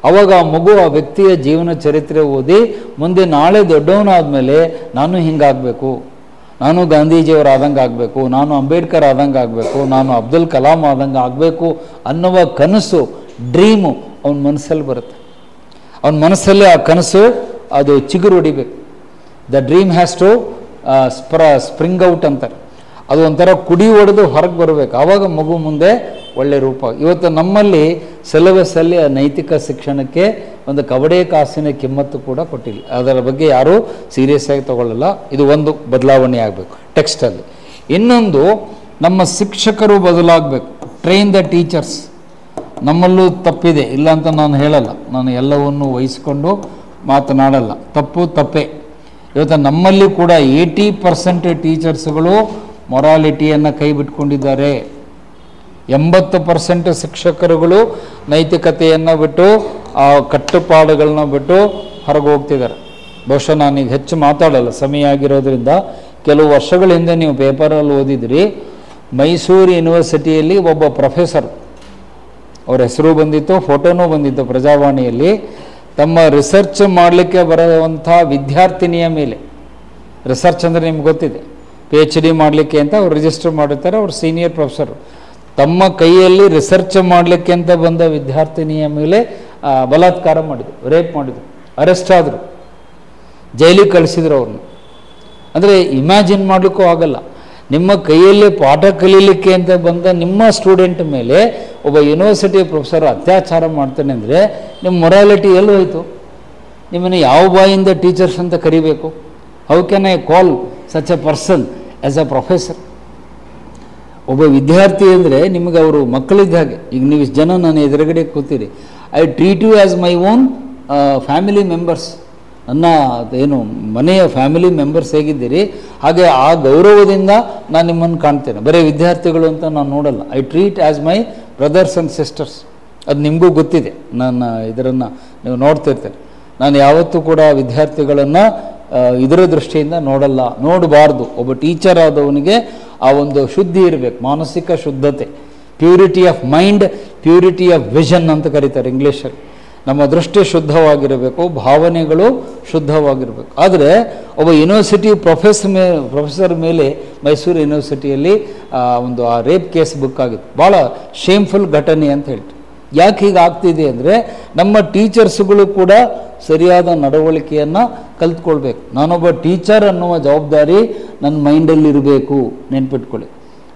ಅವಾಗ ಆ ಮಗು ಆ ವ್ಯಕ್ತಿಯ ಜೀವನ ಚರಿತ್ರೆ ಓದಿ ಮುಂದೆ ನಾಳೆ ದೊಡ್ಡವನಾದಮೇಲೆ ನಾನು ಹಿಂಗಾಗಬೇಕು, ನಾನು ಗಾಂಧೀಜಿಯವರು ಆದಂಗೆ ಆಗಬೇಕು, ನಾನು ಅಂಬೇಡ್ಕರ್ ಆದಂಗೆ ಆಗಬೇಕು, ನಾನು ಅಬ್ದುಲ್ ಕಲಾಂ ಆದಂಗೆ ಆಗಬೇಕು ಅನ್ನುವ ಕನಸು, ಡ್ರೀಮು ಅವನ ಮನಸ್ಸಲ್ಲಿ ಬರುತ್ತೆ. ಅವನ ಮನಸ್ಸಲ್ಲಿ ಆ ಕನಸು ಅದು ಚಿಗುರು ಹೊಡಿಬೇಕು. The dream has to spring out ಅಂತಾರೆ. ಅದು ಒಂಥರ ಕುಡಿ ಹೊಡೆದು ಹೊರಗೆ ಬರಬೇಕು. ಆವಾಗ ಮಗು ಮುಂದೆ ಒಳ್ಳೆ ರೂಪ. ಇವತ್ತು ನಮ್ಮಲ್ಲಿ ಸಿಲೆಬಸ್ಸಲ್ಲಿ ಆ ನೈತಿಕ ಶಿಕ್ಷಣಕ್ಕೆ ಒಂದು ಕವಡೆ ಕಾಸಿನ ಕಿಮ್ಮತ್ತು ಕೂಡ ಕೊಟ್ಟಿಲ್ಲ. ಅದರ ಬಗ್ಗೆ ಯಾರೂ ಸೀರಿಯಸ್ ಆಗಿ ತಗೊಳ್ಳಲ್ಲ. ಇದು ಒಂದು ಬದಲಾವಣೆ ಆಗಬೇಕು ಟೆಕ್ಸ್ಟಲ್ಲಿ. ಇನ್ನೊಂದು, ನಮ್ಮ ಶಿಕ್ಷಕರು ಬದಲಾಗಬೇಕು. Train the teachers. ನಮ್ಮಲ್ಲೂ ತಪ್ಪಿದೆ, ಇಲ್ಲ ಅಂತ ನಾನು ಹೇಳಲ್ಲ, ನಾನು ಎಲ್ಲವನ್ನು ವಹಿಸ್ಕೊಂಡು ಮಾತನಾಡಲ್ಲ. ತಪ್ಪೇ. ಇವತ್ತು ನಮ್ಮಲ್ಲಿ ಕೂಡ 80% ಟೀಚರ್ಸ್ಗಳು ಮೊರಾಲಿಟಿಯನ್ನು ಕೈ ಬಿಟ್ಕೊಂಡಿದ್ದಾರೆ. 80% ಶಿಕ್ಷಕರುಗಳು ನೈತಿಕತೆಯನ್ನು ಬಿಟ್ಟು, ಆ ಕಟ್ಟುಪಾಡುಗಳನ್ನ ಬಿಟ್ಟು ಹೊರಗೆ ಹೋಗ್ತಿದ್ದಾರೆ. ಬಹುಶಃ ನಾನೀಗ ಹೆಚ್ಚು ಮಾತಾಡಲ್ಲ, ಸಮಯ ಆಗಿರೋದ್ರಿಂದ. ಕೆಲವು ವರ್ಷಗಳ ಹಿಂದೆ ನೀವು ಪೇಪರಲ್ಲಿ ಓದಿದ್ರಿ, ಮೈಸೂರು ಯೂನಿವರ್ಸಿಟಿಯಲ್ಲಿ ಒಬ್ಬ ಪ್ರೊಫೆಸರ್, ಅವ್ರ ಹೆಸರು ಬಂದಿತ್ತು, ಫೋಟೋನೂ ಬಂದಿತ್ತು ಪ್ರಜಾವಾಣಿಯಲ್ಲಿ, ತಮ್ಮ ರಿಸರ್ಚ್ ಮಾಡಲಿಕ್ಕೆ ಬರುವಂಥ ವಿದ್ಯಾರ್ಥಿನಿಯ ಮೇಲೆ, ರಿಸರ್ಚ್ ಅಂದರೆ ನಿಮ್ಗೆ ಗೊತ್ತಿದೆ, PhD ಮಾಡಲಿಕ್ಕೆ ಅಂತ ಅವ್ರು ರಿಜಿಸ್ಟರ್ ಮಾಡಿರ್ತಾರೆ, ಅವ್ರು ಸೀನಿಯರ್ ಪ್ರೊಫೆಸರು, ತಮ್ಮ ಕೈಯಲ್ಲಿ ರಿಸರ್ಚ್ ಮಾಡಲಿಕ್ಕೆ ಅಂತ ಬಂದ ವಿದ್ಯಾರ್ಥಿನಿಯ ಮೇಲೆ ಬಲಾತ್ಕಾರ ಮಾಡಿದರು, ರೇಪ್ ಮಾಡಿದರು, ಅರೆಸ್ಟ್ ಆದರು, ಜೈಲಿಗೆ ಕಳಿಸಿದ್ರು ಅವ್ರನ್ನ. ಅಂದರೆ ಇಮ್ಯಾಜಿನ್ ಮಾಡಲಿಕ್ಕೂ ಆಗಲ್ಲ. ನಿಮ್ಮ ಕೈಯಲ್ಲಿ ಪಾಠ ಕಲೀಲಿಕ್ಕೆ ಅಂತ ಬಂದ ನಿಮ್ಮ ಸ್ಟೂಡೆಂಟ್ ಮೇಲೆ ಒಬ್ಬ ಯೂನಿವರ್ಸಿಟಿ ಪ್ರೊಫೆಸರ್ ಅತ್ಯಾಚಾರ ಮಾಡ್ತಾನೆ ಅಂದರೆ ನಿಮ್ಮ ಮೊರಾಲಿಟಿ ಎಲ್ಲಿ ಹೋಯಿತು? ನಿಮ್ಮನ್ನು ಯಾವ ಬಾಯಿಂದ ಟೀಚರ್ಸ್ ಅಂತ ಕರಿಬೇಕು? How can I call such A person as a professor? ಒಬ್ಬ ವಿದ್ಯಾರ್ಥಿ ಅಂದರೆ ನಿಮಗೆ ಅವರು ಮಕ್ಕಳಿದ್ದ ಹಾಗೆ. ಈಗ ನೀವು ಇಷ್ಟು ಜನ ನಾನು ಎದುರುಗಡೆ ಕೂತೀರಿ, I treat you as my own family members. ನನ್ನ ಏನು ಮನೆಯ ಫ್ಯಾಮಿಲಿ ಮೆಂಬರ್ಸ್ ಹೇಗಿದ್ದೀರಿ ಹಾಗೆ ಆ ಗೌರವದಿಂದ ನಾನು ನಿಮ್ಮನ್ನು ಕಾಣ್ತೇನೆ. ಬರೀ ವಿದ್ಯಾರ್ಥಿಗಳು ಅಂತ ನಾನು ನೋಡಲ್ಲ. I treat as my brothers and sisters. ಅದು ನಿಮಗೂ ಗೊತ್ತಿದೆ. ನನ್ನ ಇದರನ್ನು ನೀವು ನೋಡ್ತಿರ್ತೀರಿ. ನಾನು ಯಾವತ್ತೂ ಕೂಡ ವಿದ್ಯಾರ್ಥಿಗಳನ್ನು ಇದರ ದೃಷ್ಟಿಯಿಂದ ನೋಡಲ್ಲ, ನೋಡಬಾರ್ದು. ಒಬ್ಬ ಟೀಚರ್ ಆದವನಿಗೆ ಆ ಒಂದು ಶುದ್ಧಿ ಇರಬೇಕು, ಮಾನಸಿಕ ಶುದ್ಧತೆ, purity of mind, purity of vision ಅಂತ ಕರೀತಾರೆ ಇಂಗ್ಲೀಷಲ್ಲಿ. ನಮ್ಮ ದೃಷ್ಟಿ ಶುದ್ಧವಾಗಿರಬೇಕು, ಭಾವನೆಗಳು ಶುದ್ಧವಾಗಿರಬೇಕು. ಆದರೆ ಒಬ್ಬ ಯೂನಿವರ್ಸಿಟಿ ಪ್ರೊಫೆಸರ್ ಮೇಲೆ ಮೈಸೂರು ಯೂನಿವರ್ಸಿಟಿಯಲ್ಲಿ ಒಂದು ಆ ರೇಪ್ ಕೇಸ್ ಬುಕ್ ಆಗಿತ್ತು. ಭಾಳ ಶೇಮ್ಫುಲ್ ಘಟನೆ ಅಂತ ಹೇಳ್ತೀವಿ. ಯಾಕೆ ಹೀಗೆ ಆಗ್ತಿದೆ ಅಂದರೆ ನಮ್ಮ ಟೀಚರ್ಸ್ಗಳು ಕೂಡ ಸರಿಯಾದ ನಡವಳಿಕೆಯನ್ನು ಕಲ್ತ್ಕೊಳ್ಬೇಕು. ನಾನೊಬ್ಬ ಟೀಚರ್ ಅನ್ನುವ ಜವಾಬ್ದಾರಿ ನನ್ನ ಮೈಂಡಲ್ಲಿ ಇರಬೇಕು. ನೆನ್ಪಿಟ್ಕೊಳ್ಳಿ,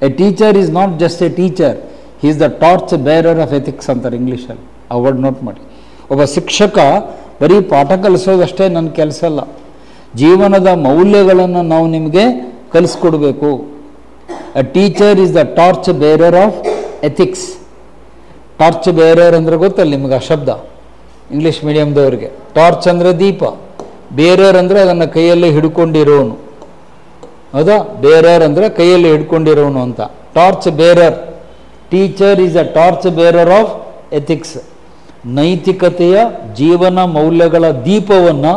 A teacher is not just A teacher, he is the torch bearer of ethics ಅಂತಾರೆ ಇಂಗ್ಲೀಷಲ್ಲಿ. ಆ ವರ್ಡ್ ನೋಟ್ ಮಾಡಿ. ಒಬ್ಬ ಶಿಕ್ಷಕ ಬರೀ ಪಾಠ ಕಲಿಸೋದಷ್ಟೇ ನನ್ನ ಕೆಲಸ ಅಲ್ಲ, ಜೀವನದ ಮೌಲ್ಯಗಳನ್ನು ನಾವು ನಿಮಗೆ ಕಲಿಸ್ಕೊಡ್ಬೇಕು. A teacher is the torch bearer of ethics. Torch bearer ಅಂದರೆ ಗೊತ್ತಲ್ಲ ನಿಮಗೆ ಆ ಶಬ್ದ, ಇಂಗ್ಲೀಷ್ ಮೀಡಿಯಮ್ದವ್ರಿಗೆ. ಟಾರ್ಚ್ ಅಂದರೆ ದೀಪ, ಬೇರರ್ ಅಂದರೆ ಅದನ್ನು ಕೈಯಲ್ಲಿ ಹಿಡ್ಕೊಂಡಿರೋನು. ಹೌದಾ? ಬೇರರ್ ಅಂದರೆ ಕೈಯಲ್ಲಿ ಹಿಡ್ಕೊಂಡಿರೋನು ಅಂತ. Torch bearer, teacher is a torch bearer of ethics. ನೈತಿಕತೆಯ ಜೀವನ ಮೌಲ್ಯಗಳ ದೀಪವನ್ನು,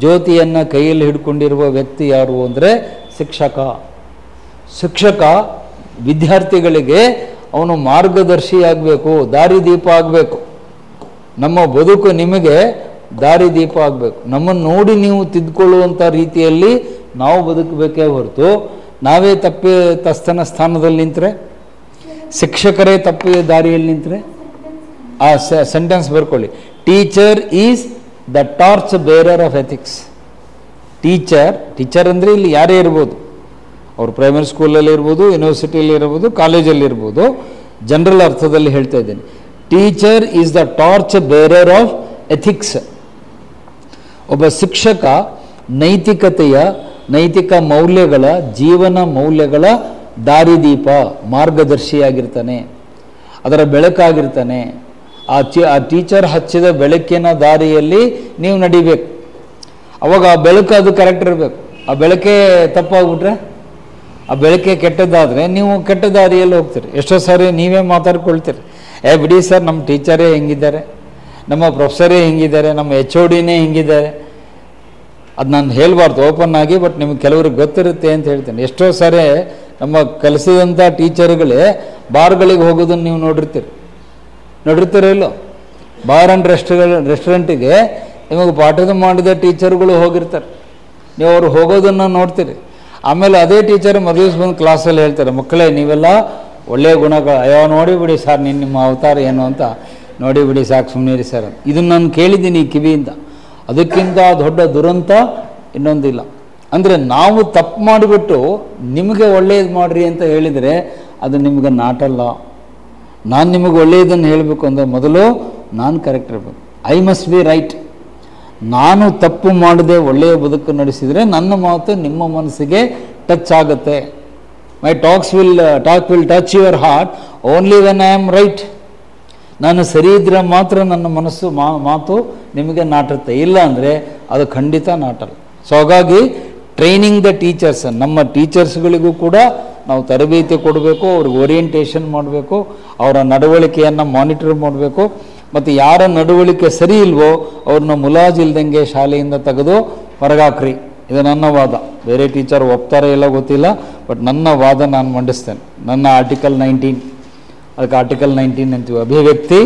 ಜ್ಯೋತಿಯನ್ನು ಕೈಯಲ್ಲಿ ಹಿಡ್ಕೊಂಡಿರುವ ವ್ಯಕ್ತಿ ಯಾರು ಅಂದರೆ ಶಿಕ್ಷಕ. ಶಿಕ್ಷಕ ವಿದ್ಯಾರ್ಥಿಗಳಿಗೆ ಅವನು ಮಾರ್ಗದರ್ಶಿಯಾಗಬೇಕು, ದಾರಿದೀಪ ಆಗಬೇಕು. ನಮ್ಮ ಬದುಕು ನಿಮಗೆ ದಾರಿದೀಪ ಆಗಬೇಕು. ನಮ್ಮನ್ನು ನೋಡಿ ನೀವು ತಿದ್ದುಕೊಳ್ಳುವಂಥ ರೀತಿಯಲ್ಲಿ ನಾವು ಬದುಕಬೇಕೇ ಹೊರತು ನಾವೇ ತಪ್ಪಿತಸ್ಥನ ಸ್ಥಾನದಲ್ಲಿ ನಿಂತರೆ, ಶಿಕ್ಷಕರೇ ತಪ್ಪಿ ದಾರಿಯಲ್ಲಿ ನಿಂತರೆ. ಆ ಸೆಂಟೆನ್ಸ್ ಬರ್ಕೊಳ್ಳಿ. Teacher is the torch bearer of ethics. Teacher ಅಂದರೆ ಇಲ್ಲಿ ಯಾರೇ ಇರ್ಬೋದು, ಅವರು ಪ್ರೈಮರಿ ಸ್ಕೂಲಲ್ಲಿ ಇರ್ಬೋದು, ಯೂನಿವರ್ಸಿಟಿಯಲ್ಲಿ ಇರ್ಬೋದು, ಕಾಲೇಜಲ್ಲಿ ಇರ್ಬೋದು. ಜನರಲ್ ಅರ್ಥದಲ್ಲಿ ಹೇಳ್ತಾ ಇದ್ದೇನೆ. Teacher is the torch bearer of ethics. ಒಬ್ಬ ಶಿಕ್ಷಕ ನೈತಿಕ ಮೌಲ್ಯಗಳ, ಜೀವನ ಮೌಲ್ಯಗಳ ದಾರಿದೀಪ, ಮಾರ್ಗದರ್ಶಿಯಾಗಿರ್ತಾನೆ, ಅದರ ಬೆಳಕಾಗಿರ್ತಾನೆ. ಆ ಟೀಚರ್ ಹಚ್ಚಿದ ಬೆಳಕಿನ ದಾರಿಯಲ್ಲಿ ನೀವು ನಡಿಬೇಕು. ಅವಾಗ ಆ ಬೆಳಕು ಅದು ಕರೆಕ್ಟ್ ಇರಬೇಕು. ಆ ಬೆಳಕೇ ತಪ್ಪಾಗ್ಬಿಟ್ರೆ, ಆ ಬೆಳಕೆ ಕೆಟ್ಟದ್ದಾದರೆ ನೀವು ಕೆಟ್ಟ ದಾರಿಯಲ್ಲಿ ಹೋಗ್ತೀರಿ. ಎಷ್ಟೋ ಸಾರಿ ನೀವೇ ಮಾತಾಡ್ಕೊಳ್ತೀರಿ, ಬಿಡಿ ಸರ್ ನಮ್ಮ ಟೀಚರೇ ಹೆಂಗಿದ್ದಾರೆ, ನಮ್ಮ ಪ್ರೊಫೆಸರೇ ಹೆಂಗಿದ್ದಾರೆ, ನಮ್ಮ HODನೇ ಹಿಂಗಿದ್ದಾರೆ. ಅದು ನಾನು ಹೇಳಬಾರ್ದು ಓಪನ್ ಆಗಿ, ಬಟ್ ನಿಮಗೆ ಕೆಲವ್ರಿಗೆ ಗೊತ್ತಿರುತ್ತೆ ಅಂತ ಹೇಳ್ತೇನೆ. ಎಷ್ಟೋ ಸಾರಿ ನಮ್ಮ ಕಲಿಸಿದಂಥ ಟೀಚರ್ಗಳೇ ಬಾರ್ಗಳಿಗೆ ಹೋಗೋದನ್ನು ನೀವು ನೋಡಿರ್ತೀರೋ ಇಲ್ಲೋ? ಬಾರ್ ಆ್ಯಂಡ್ ರೆಸ್ಟೋರೆಂಟಿಗೆ ನಿಮಗೆ ಪಾಠದ ಮಾಡಿದ ಟೀಚರ್ಗಳು ಹೋಗಿರ್ತಾರೆ, ನೀವು ಅವ್ರು ಹೋಗೋದನ್ನು ನೋಡ್ತೀರಿ. ಆಮೇಲೆ ಅದೇ ಟೀಚರ್ ಮದುವೆ ಬಂದು ಕ್ಲಾಸಲ್ಲಿ ಹೇಳ್ತಾರೆ, ಮಕ್ಕಳೇ ನೀವೆಲ್ಲ ಒಳ್ಳೆಯ ಗುಣಗಳು, ಅಯ್ಯೋ ನೋಡಿಬಿಡಿ ಸರ್ ನಿಮ್ಮ ಅವತಾರ ಏನು ಅಂತ, ನೋಡಿಬಿಡಿ ಸಾಕು ಸುಮ್ಮನಿರಿ ಸರ್. ಇದನ್ನು ನಾನು ಕೇಳಿದ್ದೀನಿ ಕಿವಿಯಿಂದ. ಅದಕ್ಕಿಂತ ದೊಡ್ಡ ದುರಂತ ಇನ್ನೊಂದಿಲ್ಲ. ಅಂದರೆ ನಾವು ತಪ್ಪು ಮಾಡಿಬಿಟ್ಟು ನಿಮಗೆ ಒಳ್ಳೆಯದು ಮಾಡಿರಿ ಅಂತ ಹೇಳಿದರೆ ಅದು ನಿಮಗೆ ನಾಟಲ್ಲ. ನಾನು ನಿಮಗೆ ಒಳ್ಳೆಯದನ್ನು ಹೇಳಬೇಕು ಅಂದರೆ ಮೊದಲು ನಾನು ಕರೆಕ್ಟ್ ಇರಬೇಕು. I must be right. ನಾನು ತಪ್ಪು ಮಾಡದೆ ಒಳ್ಳೆಯ ಬದುಕು ನಡೆಸಿದರೆ ನನ್ನ ಮಾತು ನಿಮ್ಮ ಮನಸ್ಸಿಗೆ ಟಚ್ ಆಗುತ್ತೆ. ಮೈ talk will touch your heart only when I am right. ನಾನು ಸರಿ ಇದ್ದರೆ ಮಾತ್ರ ನನ್ನ ಮನಸ್ಸು ಮಾತು ನಿಮಗೆ ನಾಟುತ್ತೆ, ಇಲ್ಲ ಅಂದರೆ ಅದು ಖಂಡಿತ ನಾಟಲ್ಲ. ಸೊ ಹಾಗಾಗಿ ಟ್ರೈನಿಂಗ್ ದ ಟೀಚರ್ಸ್, ನಮ್ಮ ಟೀಚರ್ಸ್ಗಳಿಗೂ ಕೂಡ ನಾವು ತರಬೇತಿ ಕೊಡಬೇಕು, ಅವ್ರಿಗೆ ಓರಿಯೆಂಟೇಷನ್ ಮಾಡಬೇಕು, ಅವರ ನಡವಳಿಕೆಯನ್ನು ಮಾನಿಟರ್ ಮಾಡಬೇಕು. ಮತ್ತು ಯಾರ ನಡವಳಿಕೆ ಸರಿ ಇಲ್ವೋ ಅವ್ರನ್ನ ಮುಲಾಜಿಲ್ದಂಗೆ ಶಾಲೆಯಿಂದ ತೆಗೆದು ಹೊರಗಾಕ್ರಿ. ಇದು ನನ್ನ ವಾದ. ಬೇರೆ ಟೀಚರ್ ಒಪ್ತಾರೆ ಇಲ್ಲ ಗೊತ್ತಿಲ್ಲ, ಬಟ್ ನನ್ನ ವಾದ ನಾನು ಮಂಡಿಸ್ತೇನೆ. ನನ್ನ ಆರ್ಟಿಕಲ್ 19, ಅದಕ್ಕೆ ಆರ್ಟಿಕಲ್ 19 ಅಂತೀವಿ, ಅಭಿವ್ಯಕ್ತಿ